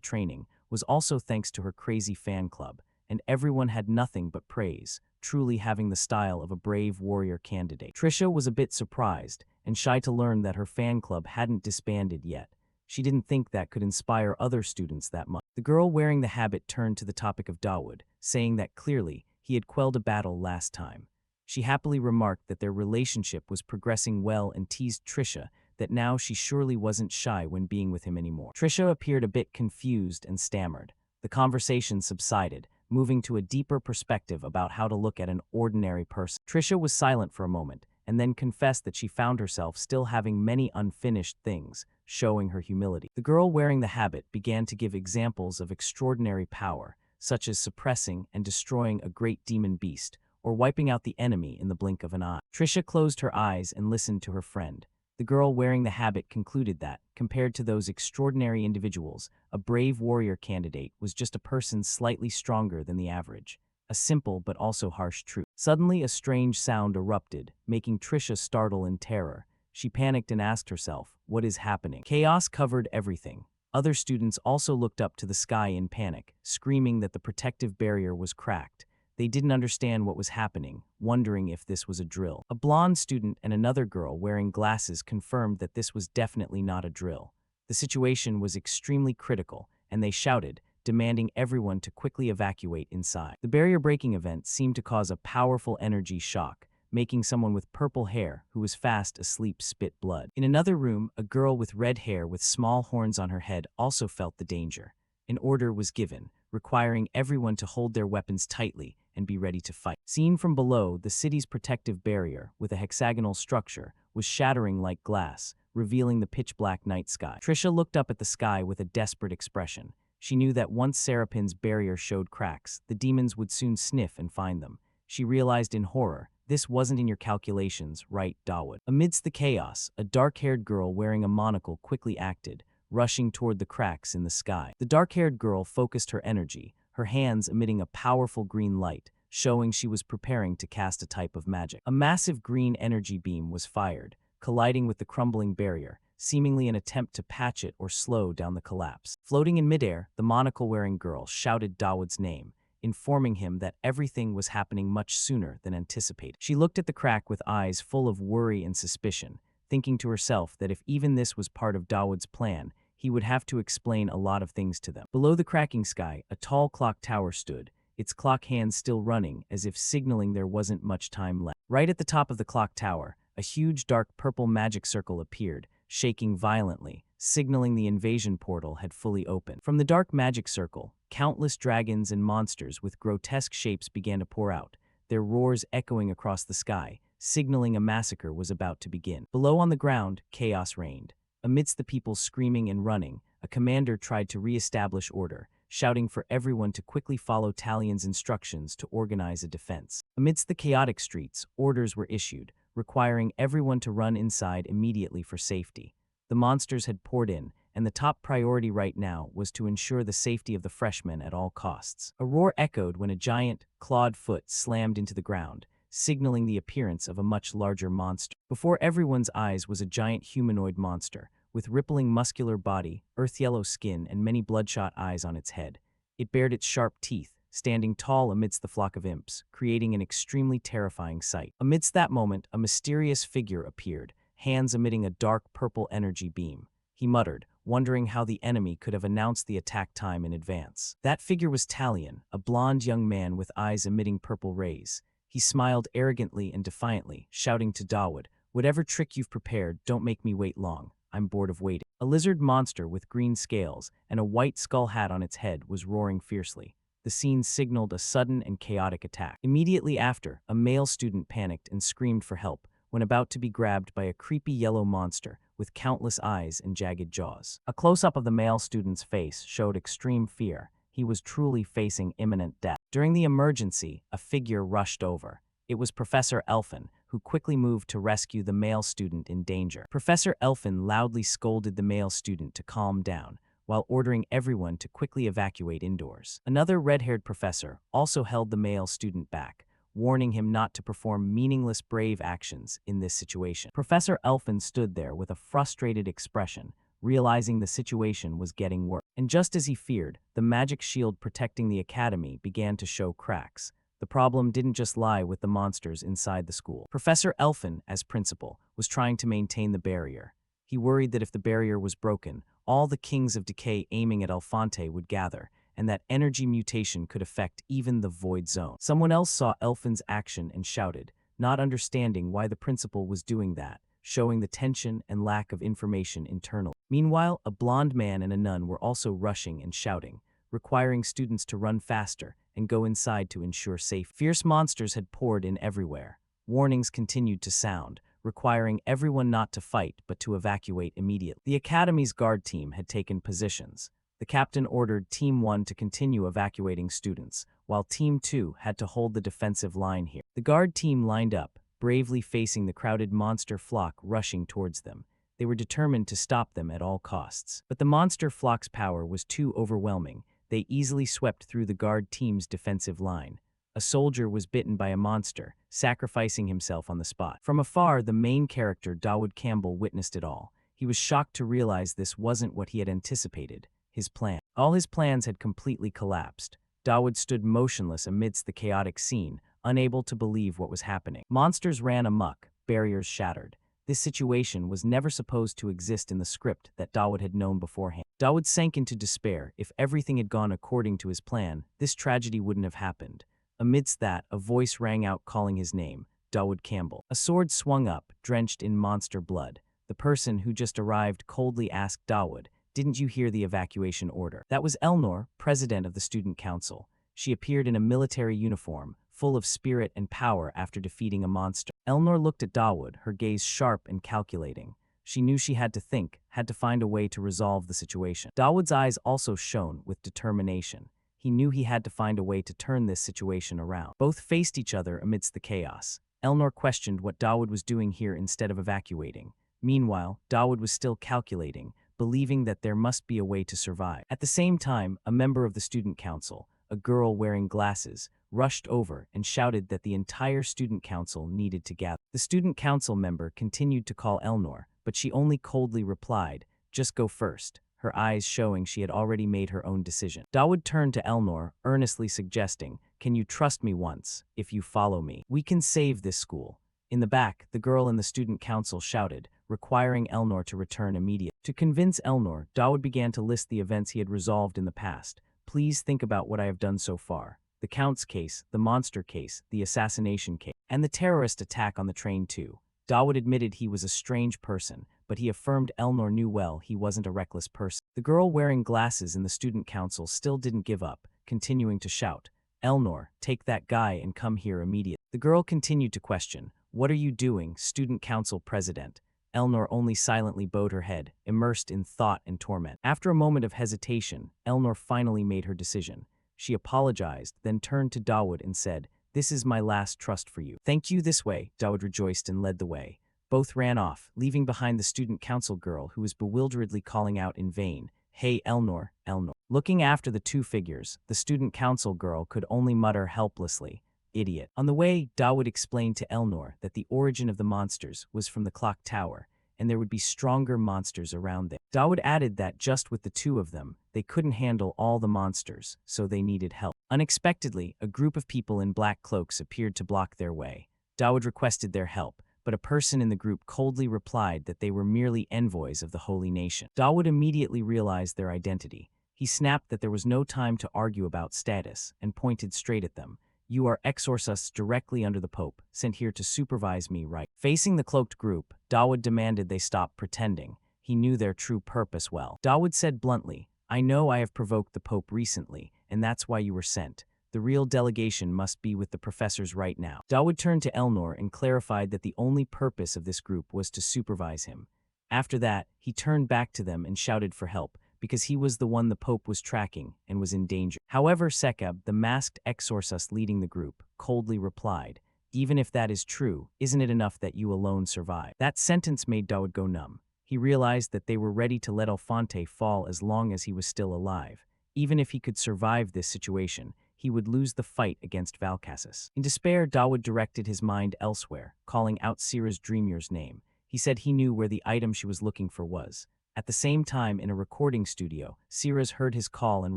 training was also thanks to her crazy fan club, and everyone had nothing but praise, truly having the style of a brave warrior candidate. Trisha was a bit surprised and shy to learn that her fan club hadn't disbanded yet. She didn't think that could inspire other students that much. The girl wearing the habit turned to the topic of Dawood, saying that clearly he had quelled a battle last time. She happily remarked that their relationship was progressing well and teased Trisha that now she surely wasn't shy when being with him anymore. Trisha appeared a bit confused and stammered. The conversation subsided, moving to a deeper perspective about how to look at an ordinary person. Trisha was silent for a moment, and then confessed that she found herself still having many unfinished things, showing her humility. The girl wearing the habit began to give examples of extraordinary power, such as suppressing and destroying a great demon beast, or wiping out the enemy in the blink of an eye. Trisha closed her eyes and listened to her friend. The girl wearing the habit concluded that, compared to those extraordinary individuals, a brave warrior candidate was just a person slightly stronger than the average. A simple but also harsh truth. Suddenly, a strange sound erupted, making Trisha startle in terror. She panicked and asked herself, "What is happening?" Chaos covered everything. Other students also looked up to the sky in panic, screaming that the protective barrier was cracked. They didn't understand what was happening, wondering if this was a drill. A blonde student and another girl wearing glasses confirmed that this was definitely not a drill. The situation was extremely critical, and they shouted, demanding everyone to quickly evacuate inside. The barrier-breaking event seemed to cause a powerful energy shock, making someone with purple hair who was fast asleep spit blood. In another room, a girl with red hair with small horns on her head also felt the danger. An order was given, requiring everyone to hold their weapons tightly and be ready to fight. Seen from below, the city's protective barrier, with a hexagonal structure, was shattering like glass, revealing the pitch-black night sky. Trisha looked up at the sky with a desperate expression. She knew that once Serapin's barrier showed cracks, the demons would soon sniff and find them. She realized in horror, this wasn't in your calculations, right, Dawood? Amidst the chaos, a dark-haired girl wearing a monocle quickly acted, rushing toward the cracks in the sky. The dark-haired girl focused her energy, her hands emitting a powerful green light, showing she was preparing to cast a type of magic. A massive green energy beam was fired, colliding with the crumbling barrier, seemingly an attempt to patch it or slow down the collapse. Floating in midair, the monocle-wearing girl shouted Dawood's name, informing him that everything was happening much sooner than anticipated. She looked at the crack with eyes full of worry and suspicion, thinking to herself that if even this was part of Dawood's plan, he would have to explain a lot of things to them. Below the cracking sky, a tall clock tower stood, its clock hands still running as if signaling there wasn't much time left. Right at the top of the clock tower, a huge dark purple magic circle appeared, shaking violently, signaling the invasion portal had fully opened. From the dark magic circle, countless dragons and monsters with grotesque shapes began to pour out, their roars echoing across the sky, signaling a massacre was about to begin. Below on the ground, chaos reigned. Amidst the people screaming and running, a commander tried to re-establish order, shouting for everyone to quickly follow Talion's instructions to organize a defense. Amidst the chaotic streets, orders were issued, requiring everyone to run inside immediately for safety. The monsters had poured in, and the top priority right now was to ensure the safety of the freshmen at all costs. A roar echoed when a giant, clawed foot slammed into the ground, signaling the appearance of a much larger monster. Before everyone's eyes was a giant humanoid monster, with rippling muscular body, earth-yellow skin, and many bloodshot eyes on its head. It bared its sharp teeth, standing tall amidst the flock of imps, creating an extremely terrifying sight. Amidst that moment, a mysterious figure appeared, hands emitting a dark purple energy beam. He muttered, wondering how the enemy could have announced the attack time in advance. That figure was Talion, a blond young man with eyes emitting purple rays. He smiled arrogantly and defiantly, shouting to Dawood, "Whatever trick you've prepared, don't make me wait long. I'm bored of waiting." A lizard monster with green scales and a white skull hat on its head was roaring fiercely. The scene signaled a sudden and chaotic attack. Immediately after, a male student panicked and screamed for help when about to be grabbed by a creepy yellow monster with countless eyes and jagged jaws. A close-up of the male student's face showed extreme fear. He was truly facing imminent death. During the emergency, a figure rushed over. It was Professor Elfin, who quickly moved to rescue the male student in danger. Professor Elfin loudly scolded the male student to calm down, while ordering everyone to quickly evacuate indoors. Another red-haired professor also held the male student back, warning him not to perform meaningless brave actions in this situation. Professor Elfin stood there with a frustrated expression, realizing the situation was getting worse. And just as he feared, the magic shield protecting the academy began to show cracks. The problem didn't just lie with the monsters inside the school. Professor Elfin, as principal, was trying to maintain the barrier. He worried that if the barrier was broken, all the kings of decay aiming at Alphonte would gather, and that energy mutation could affect even the void zone. Someone else saw Elfin's action and shouted, not understanding why the principal was doing that, showing the tension and lack of information internally. Meanwhile, a blonde man and a nun were also rushing and shouting, requiring students to run faster and go inside to ensure safety. Fierce monsters had poured in everywhere. Warnings continued to sound, requiring everyone not to fight but to evacuate immediately. The academy's guard team had taken positions. The captain ordered Team 1 to continue evacuating students, while Team 2 had to hold the defensive line here. The guard team lined up, bravely facing the crowded monster flock rushing towards them. They were determined to stop them at all costs. But the monster flock's power was too overwhelming. They easily swept through the guard team's defensive line. A soldier was bitten by a monster, sacrificing himself on the spot. From afar, the main character, Dawood Campbell, witnessed it all. He was shocked to realize this wasn't what he had anticipated. His plan. All his plans had completely collapsed. Dawood stood motionless amidst the chaotic scene, unable to believe what was happening. Monsters ran amok, barriers shattered. This situation was never supposed to exist in the script that Dawood had known beforehand. Dawood sank into despair. If everything had gone according to his plan, this tragedy wouldn't have happened. Amidst that, a voice rang out calling his name, Dawood Campbell. A sword swung up, drenched in monster blood. The person who just arrived coldly asked Dawood, "Didn't you hear the evacuation order?" That was Elnor, president of the student council. She appeared in a military uniform, full of spirit and power after defeating a monster. Elnor looked at Dawood, her gaze sharp and calculating. She knew she had to think, had to find a way to resolve the situation. Dawood's eyes also shone with determination. He knew he had to find a way to turn this situation around. Both faced each other amidst the chaos. Elnor questioned what Dawood was doing here instead of evacuating. Meanwhile, Dawood was still calculating, believing that there must be a way to survive. At the same time, a member of the student council, a girl wearing glasses, rushed over and shouted that the entire student council needed to gather. The student council member continued to call Elnor, but she only coldly replied, "Just go first," her eyes showing she had already made her own decision. Dawood turned to Elnor, earnestly suggesting, "Can you trust me once, if you follow me? We can save this school." In the back, the girl in the student council shouted, requiring Elnor to return immediately. To convince Elnor, Dawood began to list the events he had resolved in the past. "Please think about what I have done so far. The Count's case, the monster case, the assassination case, and the terrorist attack on the train too." Dawood admitted he was a strange person, but he affirmed Elnor knew well he wasn't a reckless person. The girl wearing glasses in the student council still didn't give up, continuing to shout, "Elnor, take that guy and come here immediately." The girl continued to question, "What are you doing, student council president?" Elnor only silently bowed her head, immersed in thought and torment. After a moment of hesitation, Elnor finally made her decision. She apologized, then turned to Dawood and said, "This is my last trust for you." "Thank you, this way," Dawood rejoiced and led the way. Both ran off, leaving behind the student council girl who was bewilderedly calling out in vain, "Hey, Elnor, Elnor." Looking after the two figures, the student council girl could only mutter helplessly, "Idiot." On the way, Dawood explained to Elnor that the origin of the monsters was from the clock tower, and there would be stronger monsters around there. Dawood added that just with the two of them, they couldn't handle all the monsters, so they needed help. Unexpectedly, a group of people in black cloaks appeared to block their way. Dawood requested their help, but a person in the group coldly replied that they were merely envoys of the holy nation. Dawood immediately realized their identity. He snapped that there was no time to argue about status and pointed straight at them. "You are exorcists directly under the Pope, sent here to supervise me, right?" Facing the cloaked group, Dawood demanded they stop pretending. He knew their true purpose well. Dawood said bluntly, "I know I have provoked the Pope recently, and that's why you were sent. The real delegation must be with the professors right now." Dawood turned to Elnor and clarified that the only purpose of this group was to supervise him. After that, he turned back to them and shouted for help, because he was the one the Pope was tracking and was in danger. However, Sekab, the masked exorcist leading the group, coldly replied, "Even if that is true, isn't it enough that you alone survive?" That sentence made Dawood go numb. He realized that they were ready to let Alphonse fall as long as he was still alive. Even if he could survive this situation, he would lose the fight against Valcassus. In despair, Dawood directed his mind elsewhere, calling out Sira's Dreamur's name. He said he knew where the item she was looking for was. At the same time, in a recording studio, Sira's heard his call and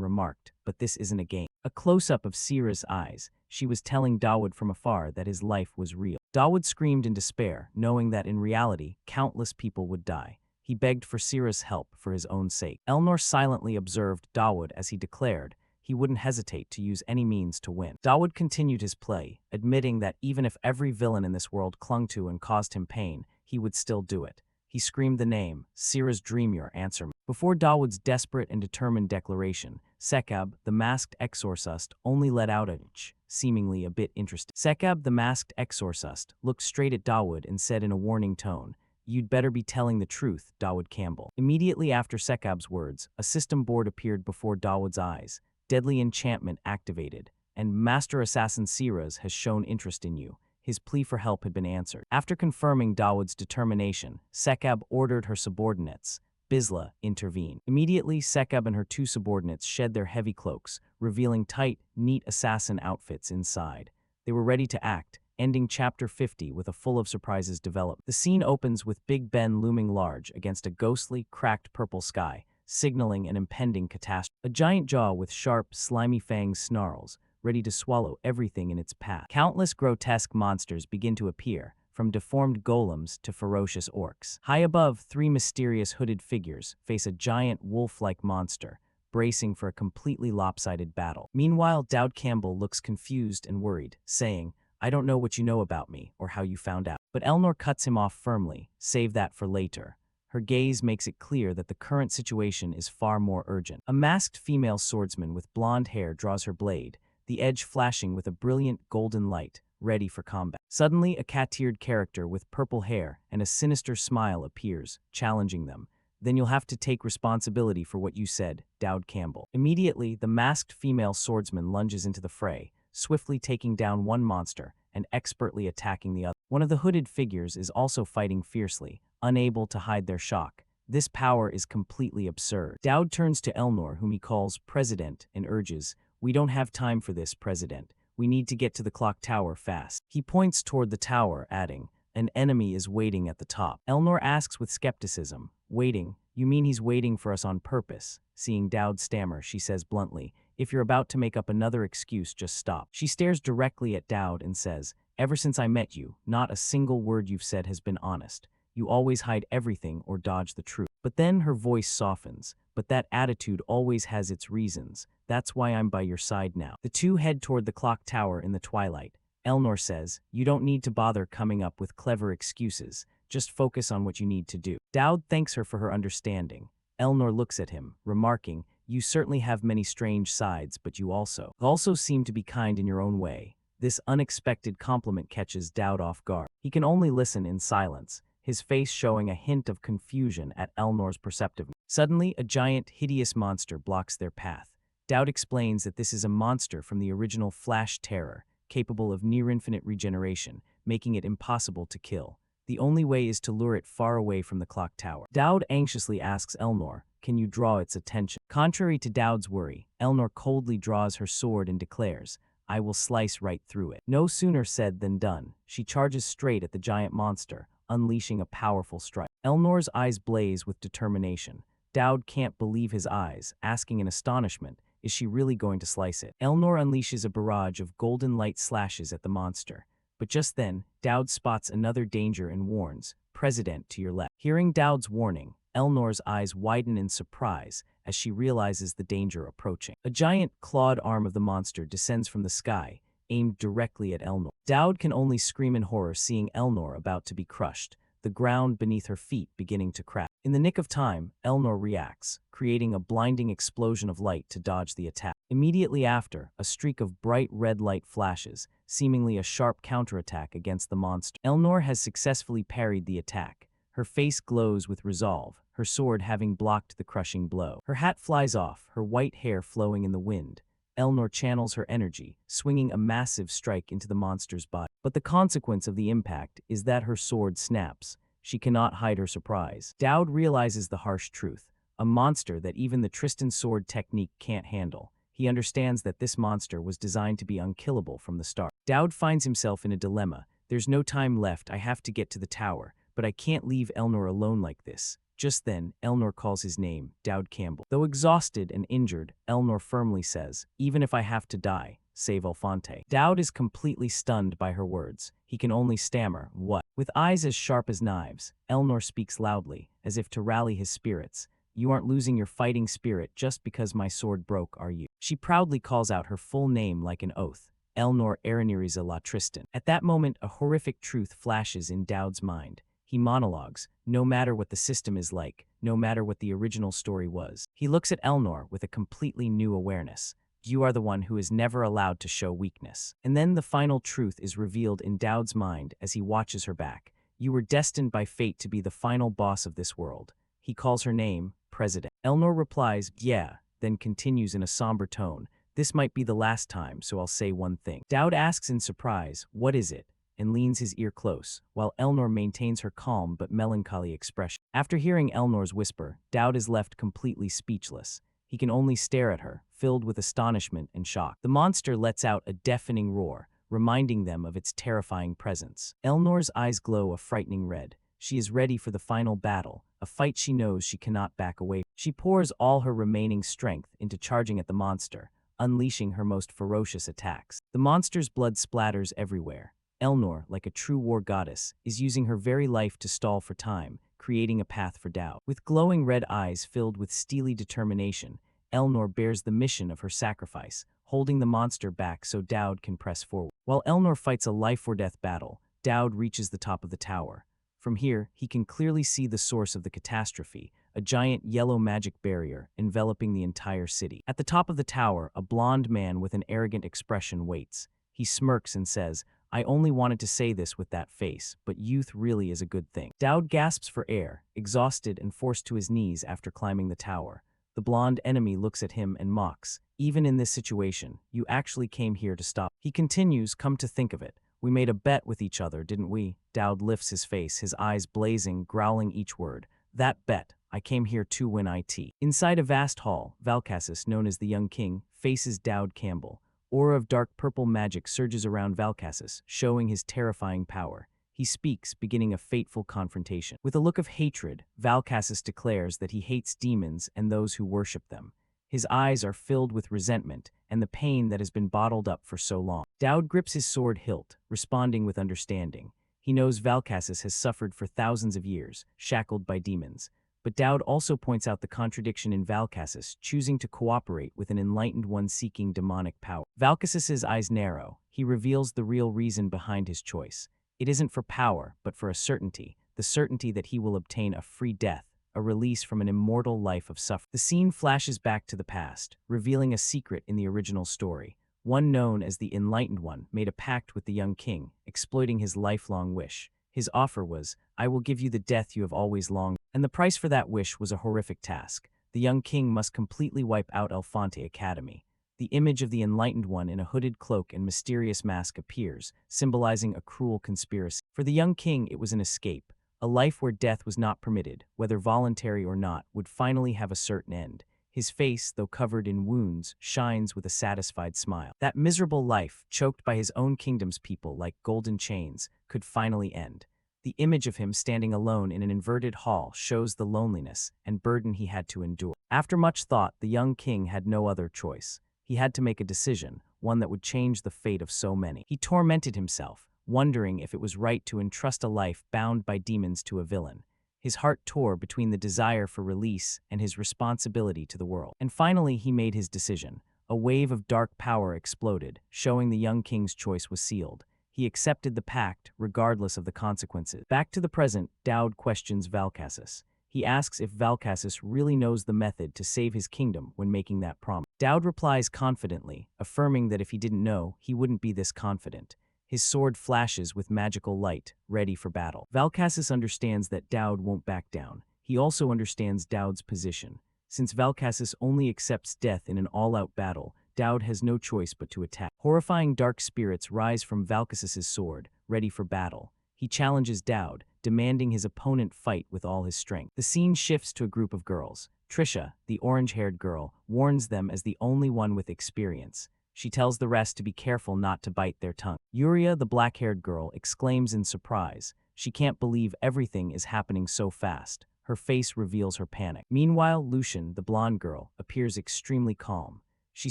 remarked, "But this isn't a game." A close-up of Sira's eyes, she was telling Dawood from afar that his life was real. Dawood screamed in despair, knowing that in reality, countless people would die. He begged for Sira's help for his own sake. Elnor silently observed Dawood as he declared he wouldn't hesitate to use any means to win. Dawood continued his play, admitting that even if every villain in this world clung to and caused him pain, he would still do it. He screamed the name, "Sira's Dreamur, answer me." Before Dawood's desperate and determined declaration, Sekab, the masked exorcist, only let out a ch, seemingly a bit interested. Sekab, the masked exorcist, looked straight at Dawood and said in a warning tone, "You'd better be telling the truth, Dawood Campbell." Immediately after Sekab's words, a system board appeared before Dawood's eyes. "Deadly enchantment activated, and Master Assassin Siraz has shown interest in you." His plea for help had been answered. After confirming Dawood's determination, Sekab ordered her subordinates. Bisla intervened. Immediately, Sekab and her two subordinates shed their heavy cloaks, revealing tight, neat assassin outfits inside. They were ready to act, ending Chapter 50 with a full of surprises developed. The scene opens with Big Ben looming large against a ghostly, cracked purple sky, signaling an impending catastrophe. A giant jaw with sharp, slimy fangs snarls, ready to swallow everything in its path. Countless grotesque monsters begin to appear, from deformed golems to ferocious orcs. High above, three mysterious hooded figures face a giant wolf-like monster, bracing for a completely lopsided battle. Meanwhile, Dawood Campbell looks confused and worried, saying, "I don't know what you know about me or how you found out." But Elnor cuts him off firmly, "Save that for later." Her gaze makes it clear that the current situation is far more urgent. A masked female swordsman with blonde hair draws her blade, the edge flashing with a brilliant golden light, ready for combat. Suddenly, a cat-eared character with purple hair and a sinister smile appears, challenging them. Then you'll have to take responsibility for what you said, Dowd Campbell. Immediately, the masked female swordsman lunges into the fray, swiftly taking down one monster and expertly attacking the other. One of the hooded figures is also fighting fiercely, unable to hide their shock. This power is completely absurd. Dowd turns to Elnor, whom he calls President, and urges, "We don't have time for this, President. We need to get to the clock tower fast." He points toward the tower, adding, "An enemy is waiting at the top." Elnor asks with skepticism, "Waiting? You mean he's waiting for us on purpose?" Seeing Dowd stammer, she says bluntly, "If you're about to make up another excuse, just stop." She stares directly at Dowd and says, "Ever since I met you, not a single word you've said has been honest. You always hide everything or dodge the truth." But then her voice softens. "But that attitude always has its reasons. That's why I'm by your side now." The two head toward the clock tower in the twilight. Elnor says, "You don't need to bother coming up with clever excuses. Just focus on what you need to do." Dowd thanks her for her understanding. Elnor looks at him, remarking, "You certainly have many strange sides, but you also seem to be kind in your own way." This unexpected compliment catches Dowd off guard. He can only listen in silence, his face showing a hint of confusion at Elnor's perceptiveness. Suddenly, a giant, hideous monster blocks their path. Dowd explains that this is a monster from the original Flash Terror, capable of near-infinite regeneration, making it impossible to kill. The only way is to lure it far away from the clock tower. Dowd anxiously asks Elnor, "Can you draw its attention?" Contrary to Dowd's worry, Elnor coldly draws her sword and declares, "I will slice right through it." No sooner said than done. She charges straight at the giant monster, unleashing a powerful strike. Elnor's eyes blaze with determination. Dowd can't believe his eyes, asking in astonishment, "Is she really going to slice it?" Elnor unleashes a barrage of golden light slashes at the monster. But just then, Dowd spots another danger and warns, "President, to your left." Hearing Dowd's warning, Elnor's eyes widen in surprise as she realizes the danger approaching. A giant, clawed arm of the monster descends from the sky, aimed directly at Elnor. Dowd can only scream in horror seeing Elnor about to be crushed, the ground beneath her feet beginning to crack. In the nick of time, Elnor reacts, creating a blinding explosion of light to dodge the attack. Immediately after, a streak of bright red light flashes, seemingly a sharp counterattack against the monster. Elnor has successfully parried the attack. Her face glows with resolve, her sword having blocked the crushing blow. Her hat flies off, her white hair flowing in the wind. Elnor channels her energy, swinging a massive strike into the monster's body. But the consequence of the impact is that her sword snaps. She cannot hide her surprise. Dowd realizes the harsh truth, a monster that even the Tristan sword technique can't handle. He understands that this monster was designed to be unkillable from the start. Dowd finds himself in a dilemma. "There's no time left, I have to get to the tower, but I can't leave Elnor alone like this." Just then, Elnor calls his name, Dowd Campbell. Though exhausted and injured, Elnor firmly says, "Even if I have to die, save Alphonte." Dowd is completely stunned by her words. He can only stammer, "What?" With eyes as sharp as knives, Elnor speaks loudly, as if to rally his spirits. "You aren't losing your fighting spirit just because my sword broke, are you?" She proudly calls out her full name like an oath, Elnor Eriniriza La Tristan. At that moment, a horrific truth flashes in Dowd's mind. He monologues, no matter what the system is like, no matter what the original story was. He looks at Elnor with a completely new awareness. "You are the one who is never allowed to show weakness." And then the final truth is revealed in Dowd's mind as he watches her back. "You were destined by fate to be the final boss of this world." He calls her name, President. Elnor replies, "Yeah," then continues in a somber tone, "This might be the last time, so I'll say one thing." Dowd asks in surprise, "What is it?" and leans his ear close, while Elnor maintains her calm but melancholy expression. After hearing Elnor's whisper, Dowd is left completely speechless. He can only stare at her, filled with astonishment and shock. The monster lets out a deafening roar, reminding them of its terrifying presence. Elnor's eyes glow a frightening red. She is ready for the final battle, a fight she knows she cannot back away from. She pours all her remaining strength into charging at the monster, unleashing her most ferocious attacks. The monster's blood splatters everywhere. Elnor, like a true war goddess, is using her very life to stall for time, creating a path for Dowd. With glowing red eyes filled with steely determination, Elnor bears the mission of her sacrifice, holding the monster back so Dowd can press forward. While Elnor fights a life-or-death battle, Dowd reaches the top of the tower. From here, he can clearly see the source of the catastrophe, a giant yellow magic barrier enveloping the entire city. At the top of the tower, a blond man with an arrogant expression waits. He smirks and says, "I only wanted to say this with that face, but youth really is a good thing." Dowd gasps for air, exhausted and forced to his knees after climbing the tower. The blonde enemy looks at him and mocks. "Even in this situation, you actually came here to stop." He continues, "Come to think of it, we made a bet with each other, didn't we?" Dowd lifts his face, his eyes blazing, growling each word. "That bet. I came here to win it." Inside a vast hall, Valkassus, known as the Young King, faces Dowd Campbell. Aura of dark purple magic surges around Valkassus, showing his terrifying power. He speaks, beginning a fateful confrontation. With a look of hatred, Valkassus declares that he hates demons and those who worship them. His eyes are filled with resentment and the pain that has been bottled up for so long. Dowd grips his sword hilt, responding with understanding. He knows Valkassus has suffered for thousands of years, shackled by demons. But Dowd also points out the contradiction in Valkassus, choosing to cooperate with an enlightened one seeking demonic power. Valkassus's eyes narrow. He reveals the real reason behind his choice. It isn't for power, but for a certainty, the certainty that he will obtain a free death, a release from an immortal life of suffering. The scene flashes back to the past, revealing a secret in the original story. One known as the Enlightened One made a pact with the young king, exploiting his lifelong wish. His offer was, "I will give you the death you have always longed," and the price for that wish was a horrific task. The young king must completely wipe out Elfonte Academy. The image of the Enlightened One in a hooded cloak and mysterious mask appears, symbolizing a cruel conspiracy. For the young king, it was an escape. A life where death was not permitted, whether voluntary or not, would finally have a certain end. His face, though covered in wounds, shines with a satisfied smile. That miserable life, choked by his own kingdom's people like golden chains, could finally end. The image of him standing alone in an inverted hall shows the loneliness and burden he had to endure. After much thought, the young king had no other choice. He had to make a decision, one that would change the fate of so many. He tormented himself, wondering if it was right to entrust a life bound by demons to a villain. His heart tore between the desire for release and his responsibility to the world. And finally, he made his decision. A wave of dark power exploded, showing the young king's choice was sealed. He accepted the pact, regardless of the consequences. Back to the present, Dowd questions Valkassus. He asks if Valkassus really knows the method to save his kingdom when making that promise. Dowd replies confidently, affirming that if he didn't know, he wouldn't be this confident. His sword flashes with magical light, ready for battle. Valkassus understands that Dowd won't back down. He also understands Dowd's position. Since Valkassus only accepts death in an all-out battle, Dowd has no choice but to attack. Horrifying dark spirits rise from Valkassus's sword, ready for battle. He challenges Dowd, demanding his opponent fight with all his strength. The scene shifts to a group of girls. Trisha, the orange-haired girl, warns them as the only one with experience. She tells the rest to be careful not to bite their tongue. Yuria, the black-haired girl, exclaims in surprise. She can't believe everything is happening so fast. Her face reveals her panic. Meanwhile, Lucian, the blonde girl, appears extremely calm. She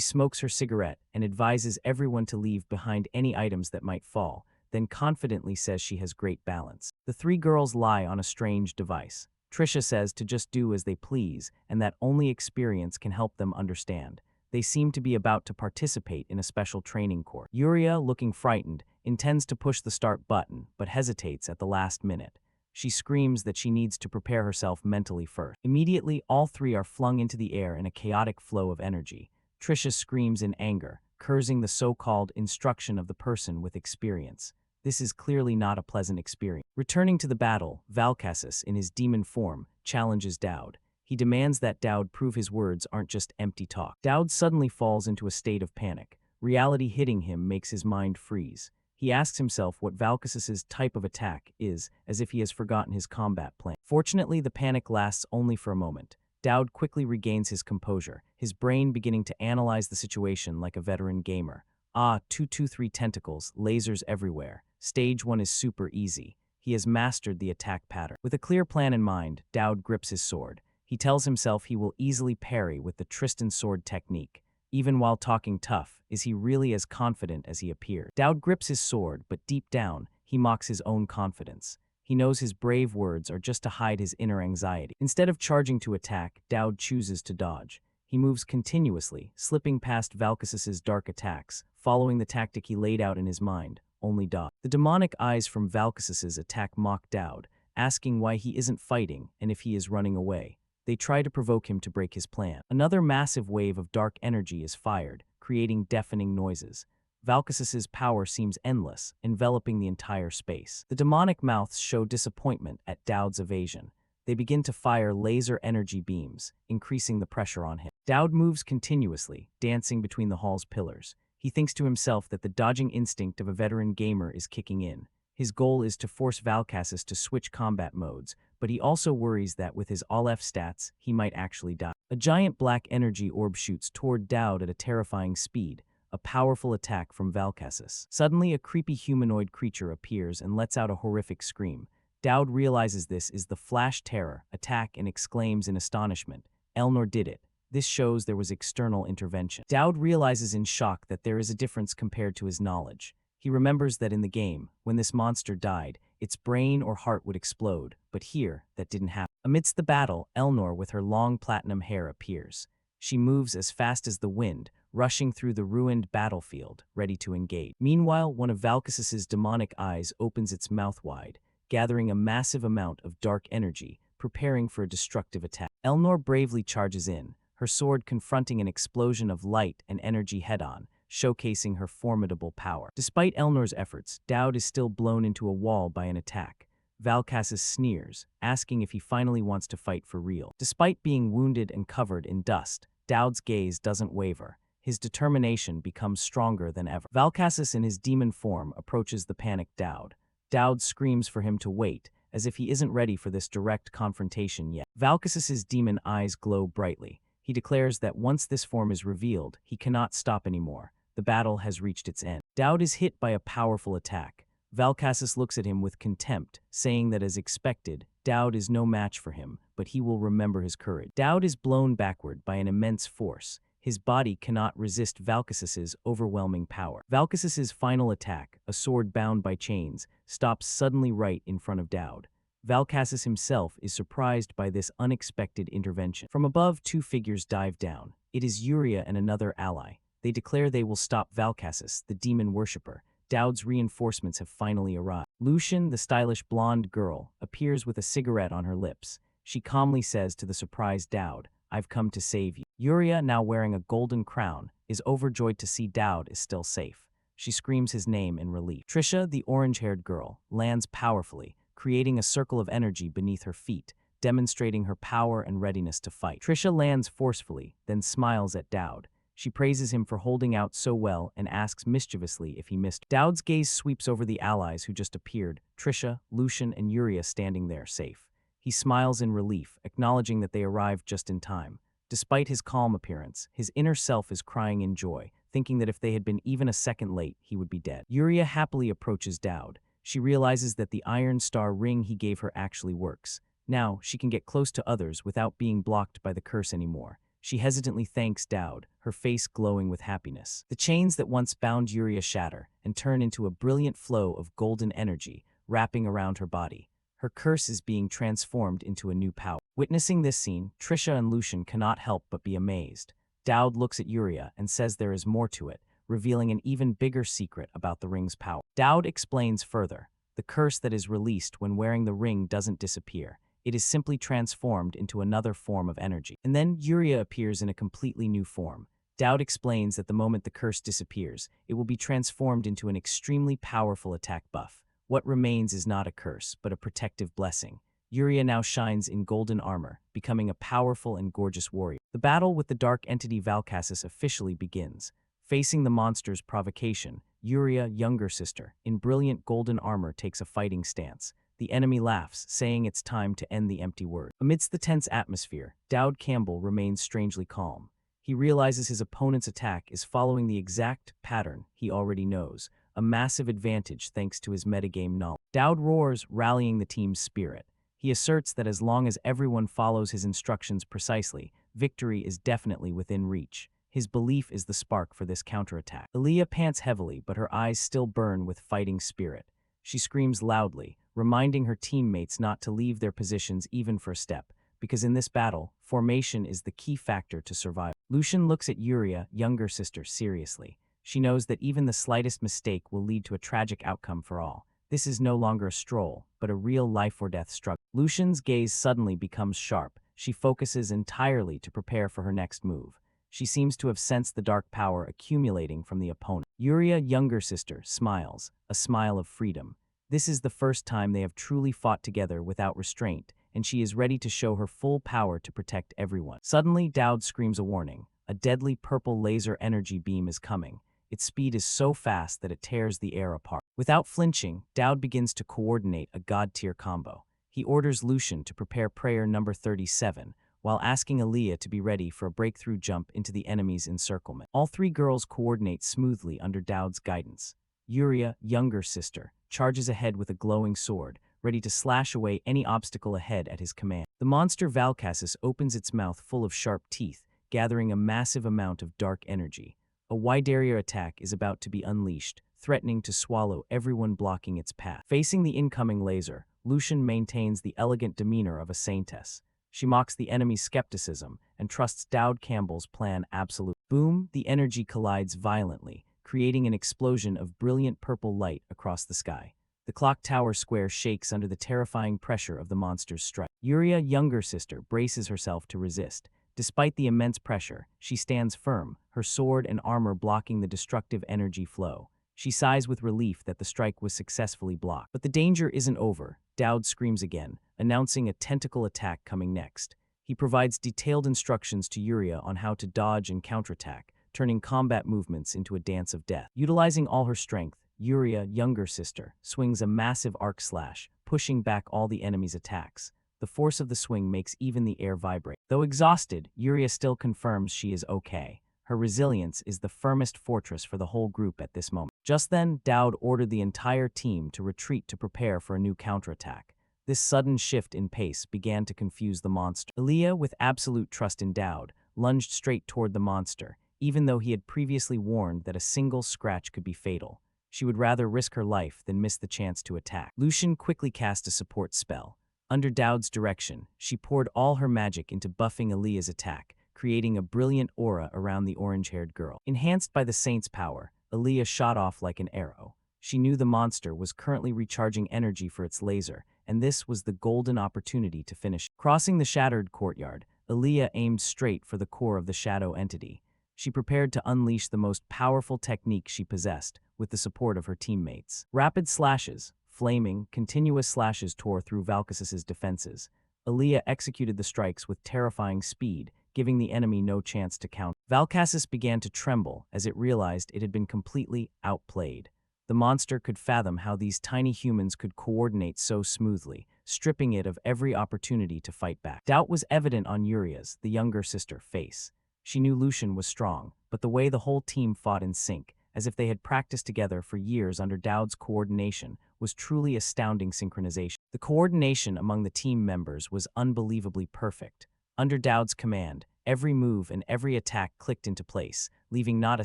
smokes her cigarette and advises everyone to leave behind any items that might fall, then confidently says she has great balance. The three girls lie on a strange device. Trisha says to just do as they please and that only experience can help them understand. They seem to be about to participate in a special training course. Yuria, looking frightened, intends to push the start button, but hesitates at the last minute. She screams that she needs to prepare herself mentally first. Immediately, all three are flung into the air in a chaotic flow of energy. Trisha screams in anger, cursing the so-called instruction of the person with experience. This is clearly not a pleasant experience. Returning to the battle, Valkassus, in his demon form, challenges Dowd. He demands that Dowd prove his words aren't just empty talk. Dowd suddenly falls into a state of panic. Reality hitting him makes his mind freeze. He asks himself what Valkassus's type of attack is, as if he has forgotten his combat plan. Fortunately, the panic lasts only for a moment. Dowd quickly regains his composure, his brain beginning to analyze the situation like a veteran gamer. 223 tentacles, lasers everywhere. Stage 1 is super easy. He has mastered the attack pattern. With a clear plan in mind, Dowd grips his sword. He tells himself he will easily parry with the Tristan sword technique. Even while talking tough, is he really as confident as he appears? Dowd grips his sword, but deep down, he mocks his own confidence. He knows his brave words are just to hide his inner anxiety. Instead of charging to attack, Dowd chooses to dodge. He moves continuously, slipping past Valkassus's dark attacks, following the tactic he laid out in his mind, only dodge. The demonic eyes from Valkassus's attack mock Dowd, asking why he isn't fighting and if he is running away. They try to provoke him to break his plan. Another massive wave of dark energy is fired, creating deafening noises. Valkasis's power seems endless, enveloping the entire space. The demonic mouths show disappointment at Dowd's evasion. They begin to fire laser energy beams, increasing the pressure on him. Dowd moves continuously, dancing between the hall's pillars. He thinks to himself that the dodging instinct of a veteran gamer is kicking in. His goal is to force Valkasis to switch combat modes, but he also worries that with his all-F stats, he might actually die. A giant black energy orb shoots toward Dowd at a terrifying speed, a powerful attack from Valkasis. Suddenly, a creepy humanoid creature appears and lets out a horrific scream. Dowd realizes this is the Flash Terror attack and exclaims in astonishment, "Elnor did it. This shows there was external intervention." Dowd realizes in shock that there is a difference compared to his knowledge. He remembers that in the game, when this monster died, its brain or heart would explode, but here, that didn't happen. Amidst the battle, Elnor with her long platinum hair appears. She moves as fast as the wind, rushing through the ruined battlefield, ready to engage. Meanwhile, one of Valkasis's demonic eyes opens its mouth wide, gathering a massive amount of dark energy, preparing for a destructive attack. Elnor bravely charges in, her sword confronting an explosion of light and energy head-on, showcasing her formidable power. Despite Elnor's efforts, Dowd is still blown into a wall by an attack. Valkasis sneers, asking if he finally wants to fight for real. Despite being wounded and covered in dust, Dowd's gaze doesn't waver. His determination becomes stronger than ever. Valkasis in his demon form approaches the panicked Dowd. Dowd screams for him to wait, as if he isn't ready for this direct confrontation yet. Valkasis's demon eyes glow brightly. He declares that once this form is revealed, he cannot stop anymore. The battle has reached its end. Dowd is hit by a powerful attack. Valkasis looks at him with contempt, saying that as expected, Dowd is no match for him, but he will remember his courage. Dowd is blown backward by an immense force. His body cannot resist Valkasis's overwhelming power. Valkasis's final attack, a sword bound by chains, stops suddenly right in front of Dowd. Valkasis himself is surprised by this unexpected intervention. From above, two figures dive down. It is Yuria and another ally. They declare they will stop Valkasis, the demon worshipper. Dowd's reinforcements have finally arrived. Lucian, the stylish blonde girl, appears with a cigarette on her lips. She calmly says to the surprised Dowd, "I've come to save you." Yuria, now wearing a golden crown, is overjoyed to see Dowd is still safe. She screams his name in relief. Trisha, the orange-haired girl, lands powerfully, creating a circle of energy beneath her feet, demonstrating her power and readiness to fight. Trisha lands forcefully, then smiles at Dowd. She praises him for holding out so well and asks mischievously if he missed. Dowd's gaze sweeps over the allies who just appeared, Trisha, Lucian, and Yuria standing there safe. He smiles in relief, acknowledging that they arrived just in time. Despite his calm appearance, his inner self is crying in joy, thinking that if they had been even a second late, he would be dead. Yuria happily approaches Dowd. She realizes that the Iron Star ring he gave her actually works. Now, she can get close to others without being blocked by the curse anymore. She hesitantly thanks Dowd, her face glowing with happiness. The chains that once bound Yuria shatter and turn into a brilliant flow of golden energy, wrapping around her body. Her curse is being transformed into a new power. Witnessing this scene, Trisha and Lucian cannot help but be amazed. Dowd looks at Yuria and says there is more to it, revealing an even bigger secret about the ring's power. Dowd explains further. The curse that is released when wearing the ring doesn't disappear. It is simply transformed into another form of energy. And then Yuria appears in a completely new form. Dowd explains that the moment the curse disappears, it will be transformed into an extremely powerful attack buff. What remains is not a curse, but a protective blessing. Yuria now shines in golden armor, becoming a powerful and gorgeous warrior. The battle with the dark entity Valkasis officially begins. Facing the monster's provocation, Yuria, younger sister, in brilliant golden armor takes a fighting stance. The enemy laughs, saying it's time to end the empty word. Amidst the tense atmosphere, Dowd Campbell remains strangely calm. He realizes his opponent's attack is following the exact pattern he already knows, a massive advantage thanks to his metagame knowledge. Dowd roars, rallying the team's spirit. He asserts that as long as everyone follows his instructions precisely, victory is definitely within reach. His belief is the spark for this counterattack. Aaliyah pants heavily, but her eyes still burn with fighting spirit. She screams loudly, reminding her teammates not to leave their positions even for a step, because in this battle, formation is the key factor to survival. Lucian looks at Yuria, younger sister, seriously. She knows that even the slightest mistake will lead to a tragic outcome for all. This is no longer a stroll, but a real life-or-death struggle. Lucian's gaze suddenly becomes sharp, she focuses entirely to prepare for her next move. She seems to have sensed the dark power accumulating from the opponent. Yuria, younger sister, smiles, a smile of freedom. This is the first time they have truly fought together without restraint, and she is ready to show her full power to protect everyone. Suddenly, Dowd screams a warning. A deadly purple laser energy beam is coming. Its speed is so fast that it tears the air apart. Without flinching, Dowd begins to coordinate a god-tier combo. He orders Lucian to prepare prayer number 37, while asking Aaliyah to be ready for a breakthrough jump into the enemy's encirclement. All three girls coordinate smoothly under Dowd's guidance. Yuria, younger sister, charges ahead with a glowing sword, ready to slash away any obstacle ahead at his command. The monster Valkassis opens its mouth full of sharp teeth, gathering a massive amount of dark energy. A wide area attack is about to be unleashed, threatening to swallow everyone blocking its path. Facing the incoming laser, Lucian maintains the elegant demeanor of a saintess. She mocks the enemy's skepticism and trusts Dowd Campbell's plan absolutely. Boom, the energy collides violently, creating an explosion of brilliant purple light across the sky. The clock tower square shakes under the terrifying pressure of the monster's strike. Yuria, younger sister, braces herself to resist. Despite the immense pressure, she stands firm, her sword and armor blocking the destructive energy flow. She sighs with relief that the strike was successfully blocked. But the danger isn't over. Dowd screams again, announcing a tentacle attack coming next. He provides detailed instructions to Yuria on how to dodge and counterattack, turning combat movements into a dance of death. Utilizing all her strength, Yuria, younger sister, swings a massive arc slash, pushing back all the enemy's attacks. The force of the swing makes even the air vibrate. Though exhausted, Yuria still confirms she is okay. Her resilience is the firmest fortress for the whole group at this moment. Just then, Dowd ordered the entire team to retreat to prepare for a new counterattack. This sudden shift in pace began to confuse the monster. Aaliyah, with absolute trust in Dowd, lunged straight toward the monster, even though he had previously warned that a single scratch could be fatal. She would rather risk her life than miss the chance to attack. Lucian quickly cast a support spell. Under Dowd's direction, she poured all her magic into buffing Aaliyah's attack, creating a brilliant aura around the orange-haired girl. Enhanced by the saint's power, Aaliyah shot off like an arrow. She knew the monster was currently recharging energy for its laser, and this was the golden opportunity to finish. Crossing the shattered courtyard, Aaliyah aimed straight for the core of the shadow entity. She prepared to unleash the most powerful technique she possessed, with the support of her teammates. Rapid slashes, flaming, continuous slashes tore through Valkassis's defenses. Aaliyah executed the strikes with terrifying speed, giving the enemy no chance to counter. Valkassis began to tremble as it realized it had been completely outplayed. The monster could fathom how these tiny humans could coordinate so smoothly, stripping it of every opportunity to fight back. Doubt was evident on Yuria's, the younger sister, face. She knew Lucian was strong, but the way the whole team fought in sync, as if they had practiced together for years under Dowd's coordination, was truly astounding synchronization. The coordination among the team members was unbelievably perfect. Under Dowd's command, every move and every attack clicked into place, leaving not a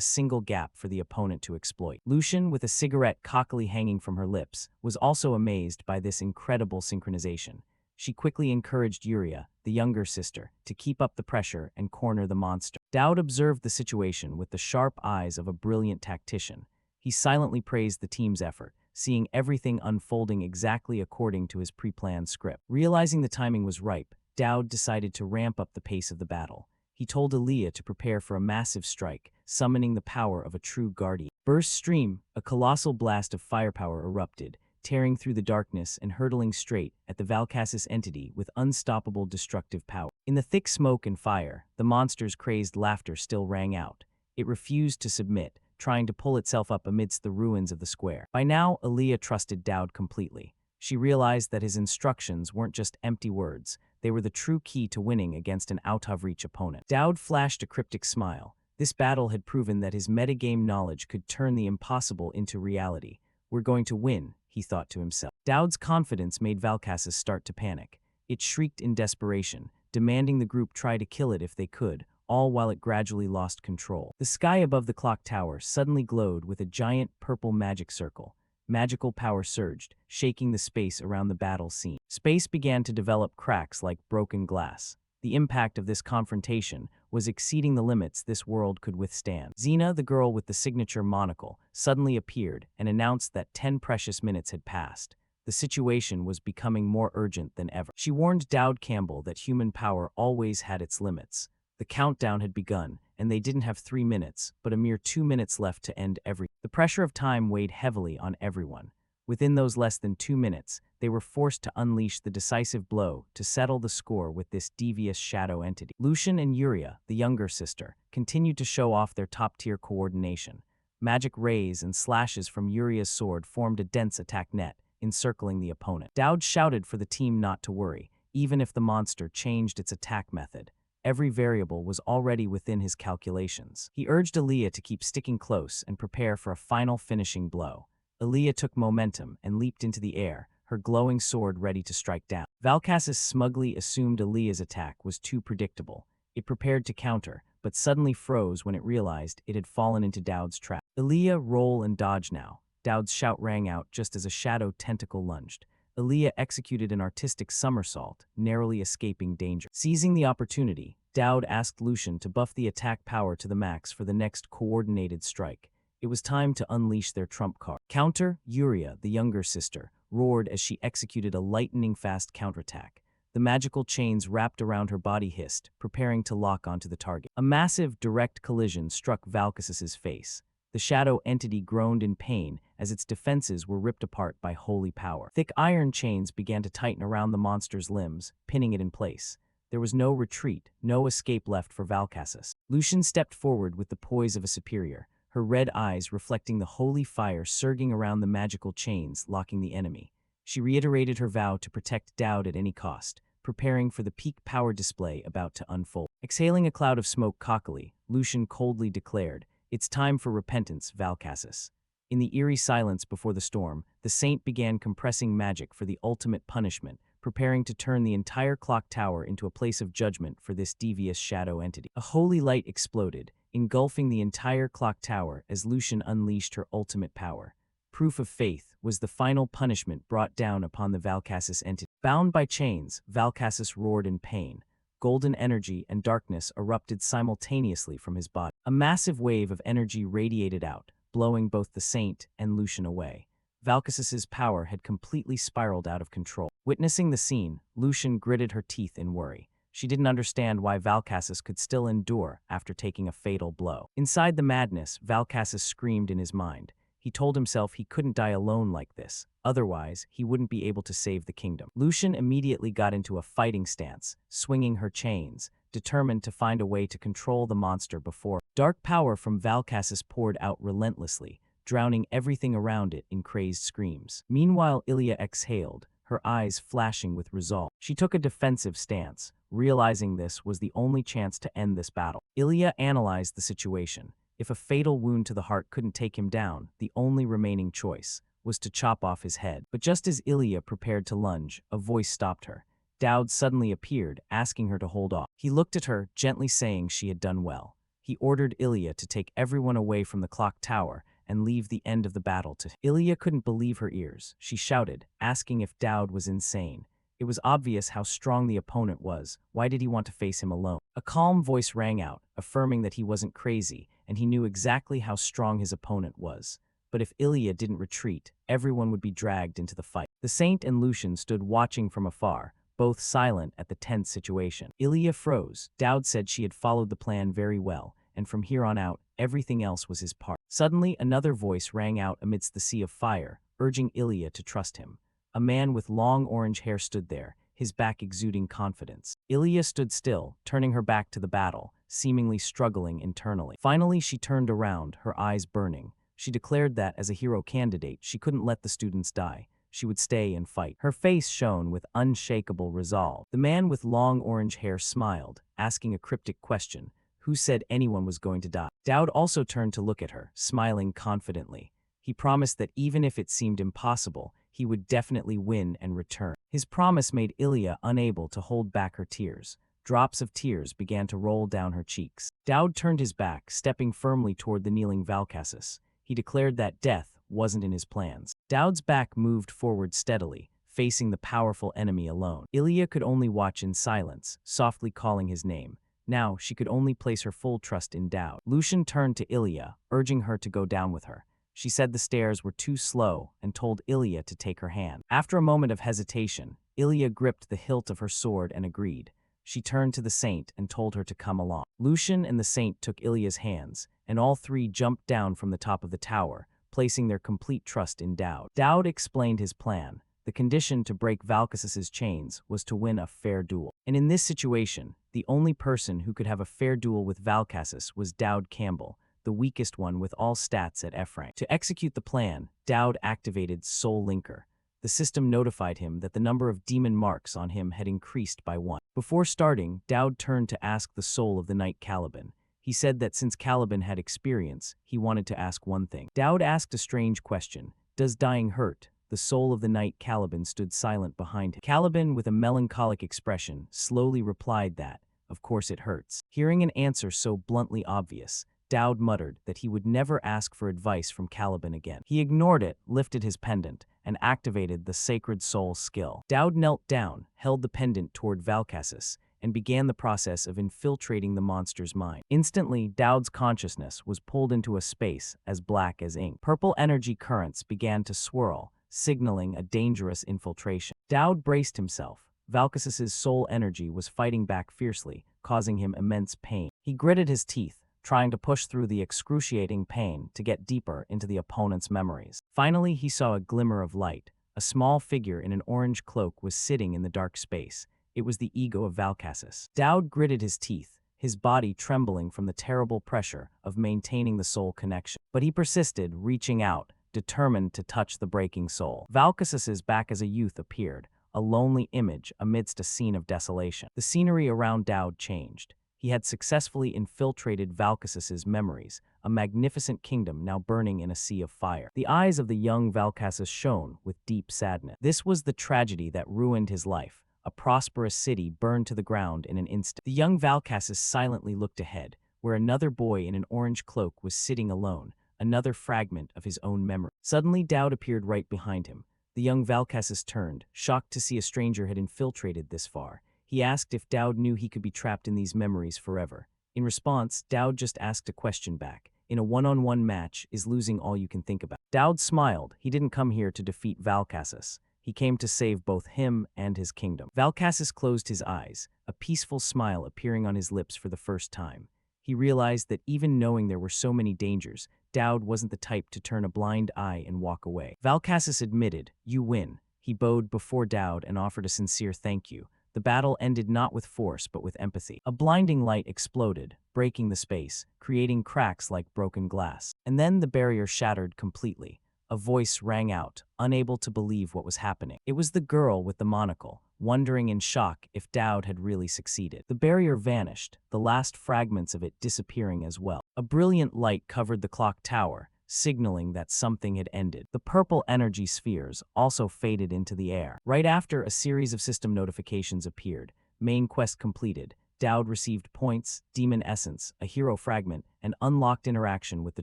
single gap for the opponent to exploit. Lucian, with a cigarette cockily hanging from her lips, was also amazed by this incredible synchronization. She quickly encouraged Yuria, the younger sister, to keep up the pressure and corner the monster. Dowd observed the situation with the sharp eyes of a brilliant tactician. He silently praised the team's effort, seeing everything unfolding exactly according to his pre-planned script. Realizing the timing was ripe, Dowd decided to ramp up the pace of the battle. He told Aaliyah to prepare for a massive strike, summoning the power of a true guardian. Burst stream, a colossal blast of firepower erupted, tearing through the darkness and hurtling straight at the Valkassis entity with unstoppable destructive power. In the thick smoke and fire, the monster's crazed laughter still rang out. It refused to submit, trying to pull itself up amidst the ruins of the square. By now, Aaliyah trusted Dowd completely. She realized that his instructions weren't just empty words. They were the true key to winning against an out-of-reach opponent. Dowd flashed a cryptic smile. This battle had proven that his metagame knowledge could turn the impossible into reality. "We're going to win," he thought to himself. Dowd's confidence made Valkassis start to panic. It shrieked in desperation, demanding the group try to kill it if they could, all while it gradually lost control. The sky above the clock tower suddenly glowed with a giant purple magic circle. Magical power surged, shaking the space around the battle scene. Space began to develop cracks like broken glass. The impact of this confrontation was exceeding the limits this world could withstand. Xena, the girl with the signature monocle, suddenly appeared and announced that 10 precious minutes had passed. The situation was becoming more urgent than ever. She warned Dowd Campbell that human power always had its limits. The countdown had begun, and they didn't have 3 minutes, but a mere 2 minutes left to end everything. The pressure of time weighed heavily on everyone. Within those less than 2 minutes, they were forced to unleash the decisive blow to settle the score with this devious shadow entity. Lucian and Yuria, the younger sister, continued to show off their top-tier coordination. Magic rays and slashes from Yuria's sword formed a dense attack net, encircling the opponent. Dowd shouted for the team not to worry, even if the monster changed its attack method. Every variable was already within his calculations. He urged Aaliyah to keep sticking close and prepare for a final finishing blow. Aaliyah took momentum and leaped into the air, her glowing sword ready to strike down. Valkassis smugly assumed Aaliyah's attack was too predictable. It prepared to counter, but suddenly froze when it realized it had fallen into Dowd's trap. Aaliyah, roll and dodge now. Dowd's shout rang out just as a shadow tentacle lunged. Aaliyah executed an artistic somersault, narrowly escaping danger. Seizing the opportunity, Dowd asked Lucian to buff the attack power to the max for the next coordinated strike. It was time to unleash their trump card. Counter, Yuria, the younger sister, roared as she executed a lightning-fast counterattack. The magical chains wrapped around her body hissed, preparing to lock onto the target. A massive, direct collision struck Valkassis's face. The shadow entity groaned in pain as its defenses were ripped apart by holy power. Thick iron chains began to tighten around the monster's limbs, pinning it in place. There was no retreat, no escape left for Valkassis. Lucian stepped forward with the poise of a superior, her red eyes reflecting the holy fire surging around the magical chains, locking the enemy. She reiterated her vow to protect Dowd at any cost, preparing for the peak power display about to unfold. Exhaling a cloud of smoke cockily, Lucian coldly declared, "It's time for repentance, Valkassis." In the eerie silence before the storm, the saint began compressing magic for the ultimate punishment, preparing to turn the entire clock tower into a place of judgment for this devious shadow entity. A holy light exploded, engulfing the entire clock tower as Lucian unleashed her ultimate power. Proof of faith was the final punishment brought down upon the Valkassis entity. Bound by chains, Valkassis roared in pain. Golden energy and darkness erupted simultaneously from his body. A massive wave of energy radiated out, blowing both the saint and Lucian away. Valkassis's power had completely spiraled out of control. Witnessing the scene, Lucian gritted her teeth in worry. She didn't understand why Valkassis could still endure after taking a fatal blow. Inside the madness, Valkassis screamed in his mind. He told himself he couldn't die alone like this, otherwise he wouldn't be able to save the kingdom. Lucian immediately got into a fighting stance, swinging her chains, determined to find a way to control the monster before. Dark power from Valkassis poured out relentlessly, drowning everything around it in crazed screams. Meanwhile, Ilya exhaled, her eyes flashing with resolve. She took a defensive stance, realizing this was the only chance to end this battle. Ilya analyzed the situation. If a fatal wound to the heart couldn't take him down, the only remaining choice was to chop off his head. But just as Ilya prepared to lunge, a voice stopped her. Dowd suddenly appeared, asking her to hold off. He looked at her, gently saying she had done well. He ordered Ilya to take everyone away from the clock tower and leave the end of the battle to him. Ilya couldn't believe her ears. She shouted, asking if Dowd was insane. It was obvious how strong the opponent was. Why did he want to face him alone? A calm voice rang out, affirming that he wasn't crazy, and he knew exactly how strong his opponent was. But if Ilya didn't retreat, everyone would be dragged into the fight. The saint and Lucian stood watching from afar, both silent at the tense situation. Ilya froze. Dowd said she had followed the plan very well, and from here on out, everything else was his part. Suddenly, another voice rang out amidst the sea of fire, urging Ilya to trust him. A man with long orange hair stood there, his back exuding confidence. Ilya stood still, turning her back to the battle, seemingly struggling internally. Finally, she turned around, her eyes burning. She declared that, as a hero candidate, she couldn't let the students die. She would stay and fight. Her face shone with unshakable resolve. The man with long orange hair smiled, asking a cryptic question. Who said anyone was going to die? Dowd also turned to look at her, smiling confidently. He promised that even if it seemed impossible, he would definitely win and return. His promise made Ilya unable to hold back her tears. Drops of tears began to roll down her cheeks. Dowd turned his back, stepping firmly toward the kneeling Valkassis. He declared that death wasn't in his plans. Dowd's back moved forward steadily, facing the powerful enemy alone. Ilya could only watch in silence, softly calling his name. Now, she could only place her full trust in Dowd. Lucian turned to Ilya, urging her to go down with her. She said the stairs were too slow and told Ilya to take her hand. After a moment of hesitation, Ilya gripped the hilt of her sword and agreed. She turned to the saint and told her to come along. Lucian and the saint took Ilya's hands, and all three jumped down from the top of the tower, placing their complete trust in Dowd. Dowd explained his plan. The condition to break Valkasis's chains was to win a fair duel. And in this situation, the only person who could have a fair duel with Valkasis was Dowd Campbell, the weakest one with all stats at F rank. To execute the plan, Dowd activated Soul Linker. The system notified him that the number of demon marks on him had increased by 1. Before starting, Dowd turned to ask the soul of the knight Caliban. He said that since Caliban had experience, he wanted to ask one thing. Dowd asked a strange question. Does dying hurt? The soul of the knight Caliban stood silent behind him. Caliban, with a melancholic expression, slowly replied that, of course it hurts. Hearing an answer so bluntly obvious, Dowd muttered that he would never ask for advice from Caliban again. He ignored it, lifted his pendant, and activated the Sacred Soul skill. Dowd knelt down, held the pendant toward Valkasis, and began the process of infiltrating the monster's mind. Instantly, Dowd's consciousness was pulled into a space as black as ink. Purple energy currents began to swirl, signaling a dangerous infiltration. Dowd braced himself. Valkasis's soul energy was fighting back fiercely, causing him immense pain. He gritted his teeth, trying to push through the excruciating pain to get deeper into the opponent's memories. Finally, he saw a glimmer of light. A small figure in an orange cloak was sitting in the dark space. It was the ego of Valkasis. Dowd gritted his teeth, his body trembling from the terrible pressure of maintaining the soul connection. But he persisted, reaching out, determined to touch the breaking soul. Valkasis's back as a youth appeared, a lonely image amidst a scene of desolation. The scenery around Dowd changed. He had successfully infiltrated Valkasis's memories, a magnificent kingdom now burning in a sea of fire. The eyes of the young Valkasis shone with deep sadness. This was the tragedy that ruined his life. A prosperous city burned to the ground in an instant. The young Valkasis silently looked ahead, where another boy in an orange cloak was sitting alone, another fragment of his own memory. Suddenly, Dowd appeared right behind him. The young Valkasis turned, shocked to see a stranger had infiltrated this far. He asked if Dowd knew he could be trapped in these memories forever. In response, Dowd just asked a question back. In a one-on-one match, is losing all you can think about? Dowd smiled. He didn't come here to defeat Valkasis. He came to save both him and his kingdom. Valkasis closed his eyes, a peaceful smile appearing on his lips for the first time. He realized that even knowing there were so many dangers, Dowd wasn't the type to turn a blind eye and walk away. Valkasis admitted, "You win." He bowed before Dowd and offered a sincere thank you. The battle ended not with force but with empathy. A blinding light exploded, breaking the space, creating cracks like broken glass. And then the barrier shattered completely. A voice rang out, unable to believe what was happening. It was the girl with the monocle, wondering in shock if Dowd had really succeeded. The barrier vanished, the last fragments of it disappearing as well. A brilliant light covered the clock tower, signaling that something had ended. The purple energy spheres also faded into the air. Right after, a series of system notifications appeared. Main quest completed. Dowd received points, demon essence, a hero fragment, and unlocked interaction with the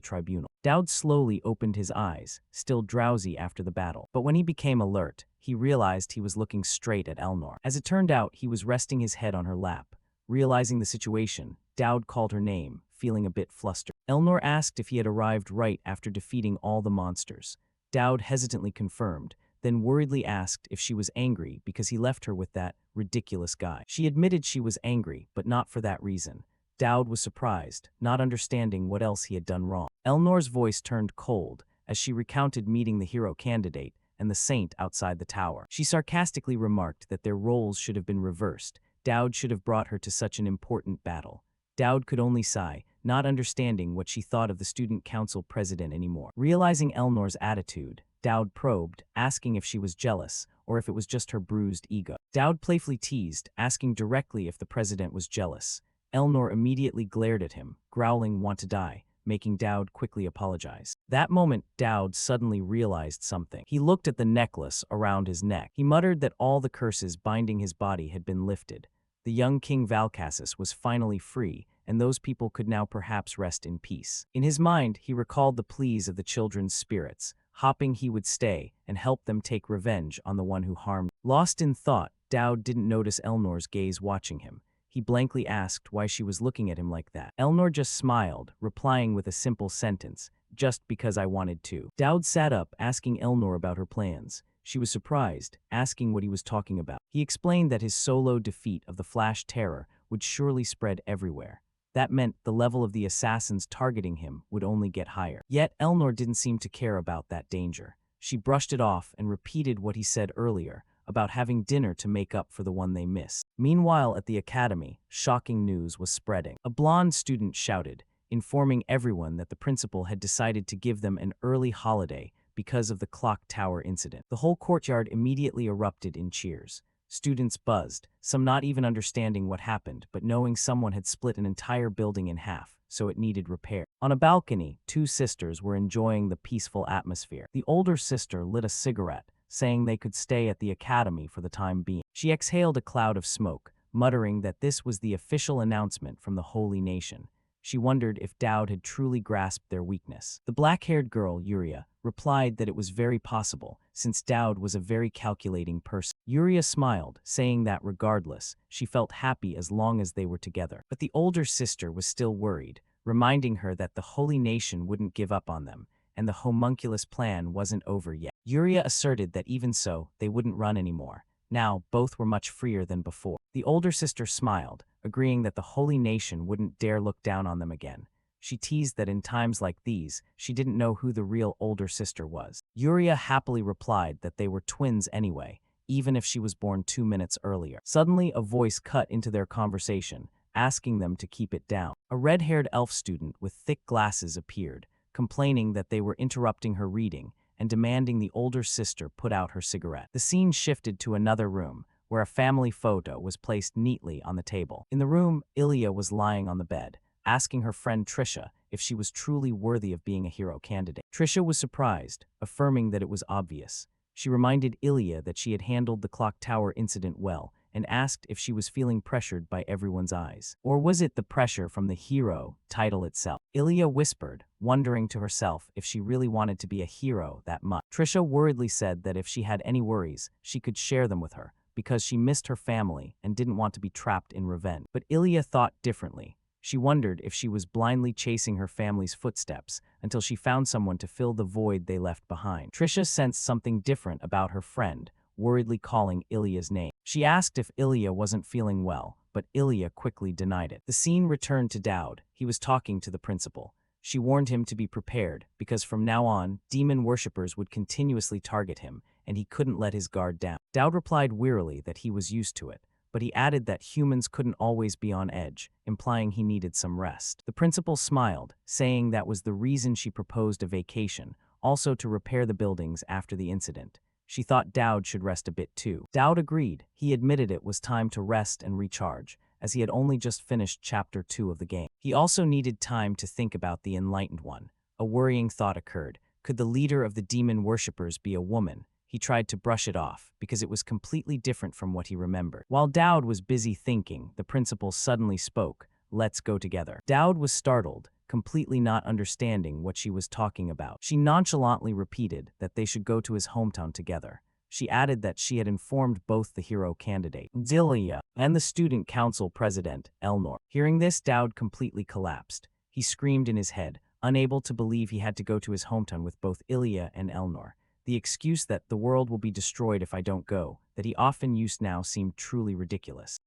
tribunal. Dowd slowly opened his eyes, still drowsy after the battle. But when he became alert, he realized he was looking straight at Elnor. As it turned out, he was resting his head on her lap. Realizing the situation, Dowd called her name, feeling a bit flustered. Elnor asked if he had arrived right after defeating all the monsters. Dowd hesitantly confirmed, then worriedly asked if she was angry because he left her with that ridiculous guy. She admitted she was angry, but not for that reason. Dowd was surprised, not understanding what else he had done wrong. Elnor's voice turned cold as she recounted meeting the hero candidate and the saint outside the tower. She sarcastically remarked that their roles should have been reversed. Dowd should have brought her to such an important battle. Dowd could only sigh, not understanding what she thought of the student council president anymore. Realizing Elnor's attitude, Dowd probed, asking if she was jealous, or if it was just her bruised ego. Dowd playfully teased, asking directly if the president was jealous. Elnor immediately glared at him, growling, "Want to die," making Dowd quickly apologize. That moment, Dowd suddenly realized something. He looked at the necklace around his neck. He muttered that all the curses binding his body had been lifted. The young King Valkasis was finally free, and those people could now perhaps rest in peace. In his mind, he recalled the pleas of the children's spirits, hoping he would stay and help them take revenge on the one who harmed. Lost in thought, Dowd didn't notice Elnor's gaze watching him. He blankly asked why she was looking at him like that. Elnor just smiled, replying with a simple sentence, just because I wanted to. Dowd sat up, asking Elnor about her plans. She was surprised, asking what he was talking about. He explained that his solo defeat of the Flash Terror would surely spread everywhere. That meant the level of the assassins targeting him would only get higher. Yet Elnor didn't seem to care about that danger. She brushed it off and repeated what he said earlier about having dinner to make up for the one they missed. Meanwhile, at the academy, shocking news was spreading. A blonde student shouted, informing everyone that the principal had decided to give them an early holiday because of the clock tower incident. The whole courtyard immediately erupted in cheers. Students buzzed, some not even understanding what happened, but knowing someone had split an entire building in half, so it needed repair. On a balcony, two sisters were enjoying the peaceful atmosphere. The older sister lit a cigarette, saying they could stay at the academy for the time being. She exhaled a cloud of smoke, muttering that this was the official announcement from the holy nation. She wondered if Dowd had truly grasped their weakness. The black-haired girl, Yuria, replied that it was very possible, since Dowd was a very calculating person. Yuria smiled, saying that regardless, she felt happy as long as they were together. But the older sister was still worried, reminding her that the holy nation wouldn't give up on them, and the homunculus plan wasn't over yet. Yuria asserted that even so, they wouldn't run anymore. Now, both were much freer than before. The older sister smiled, agreeing that the holy nation wouldn't dare look down on them again. She teased that in times like these, she didn't know who the real older sister was. Yuria happily replied that they were twins anyway, even if she was born 2 minutes earlier. Suddenly, a voice cut into their conversation, asking them to keep it down. A red-haired elf student with thick glasses appeared, complaining that they were interrupting her reading and demanding the older sister put out her cigarette. The scene shifted to another room, where a family photo was placed neatly on the table. In the room, Ilya was lying on the bed, asking her friend Trisha if she was truly worthy of being a hero candidate. Trisha was surprised, affirming that it was obvious. She reminded Ilya that she had handled the clock tower incident well, and asked if she was feeling pressured by everyone's eyes. Or was it the pressure from the hero title itself? Ilya whispered, wondering to herself if she really wanted to be a hero that much. Trisha worriedly said that if she had any worries, she could share them with her, because she missed her family and didn't want to be trapped in revenge. But Ilya thought differently. She wondered if she was blindly chasing her family's footsteps until she found someone to fill the void they left behind. Trisha sensed something different about her friend, worriedly calling Ilya's name. She asked if Ilya wasn't feeling well, but Ilya quickly denied it. The scene returned to Dowd. He was talking to the principal. She warned him to be prepared, because from now on, demon worshippers would continuously target him, and he couldn't let his guard down. Dowd replied wearily that he was used to it, but he added that humans couldn't always be on edge, implying he needed some rest. The principal smiled, saying that was the reason she proposed a vacation, also to repair the buildings after the incident. She thought Dowd should rest a bit too. Dowd agreed. He admitted it was time to rest and recharge, as he had only just finished Chapter 2 of the game. He also needed time to think about the Enlightened One. A worrying thought occurred. Could the leader of the demon worshippers be a woman? He tried to brush it off, because it was completely different from what he remembered. While Dowd was busy thinking, the principal suddenly spoke, "Let's go together." Dowd was startled, completely not understanding what she was talking about. She nonchalantly repeated that they should go to his hometown together. She added that she had informed both the hero candidate, Ilya, and the student council president, Elnor. Hearing this, Dowd completely collapsed. He screamed in his head, unable to believe he had to go to his hometown with both Ilya and Elnor. The excuse that the world will be destroyed if I don't go, that he often used now seemed truly ridiculous.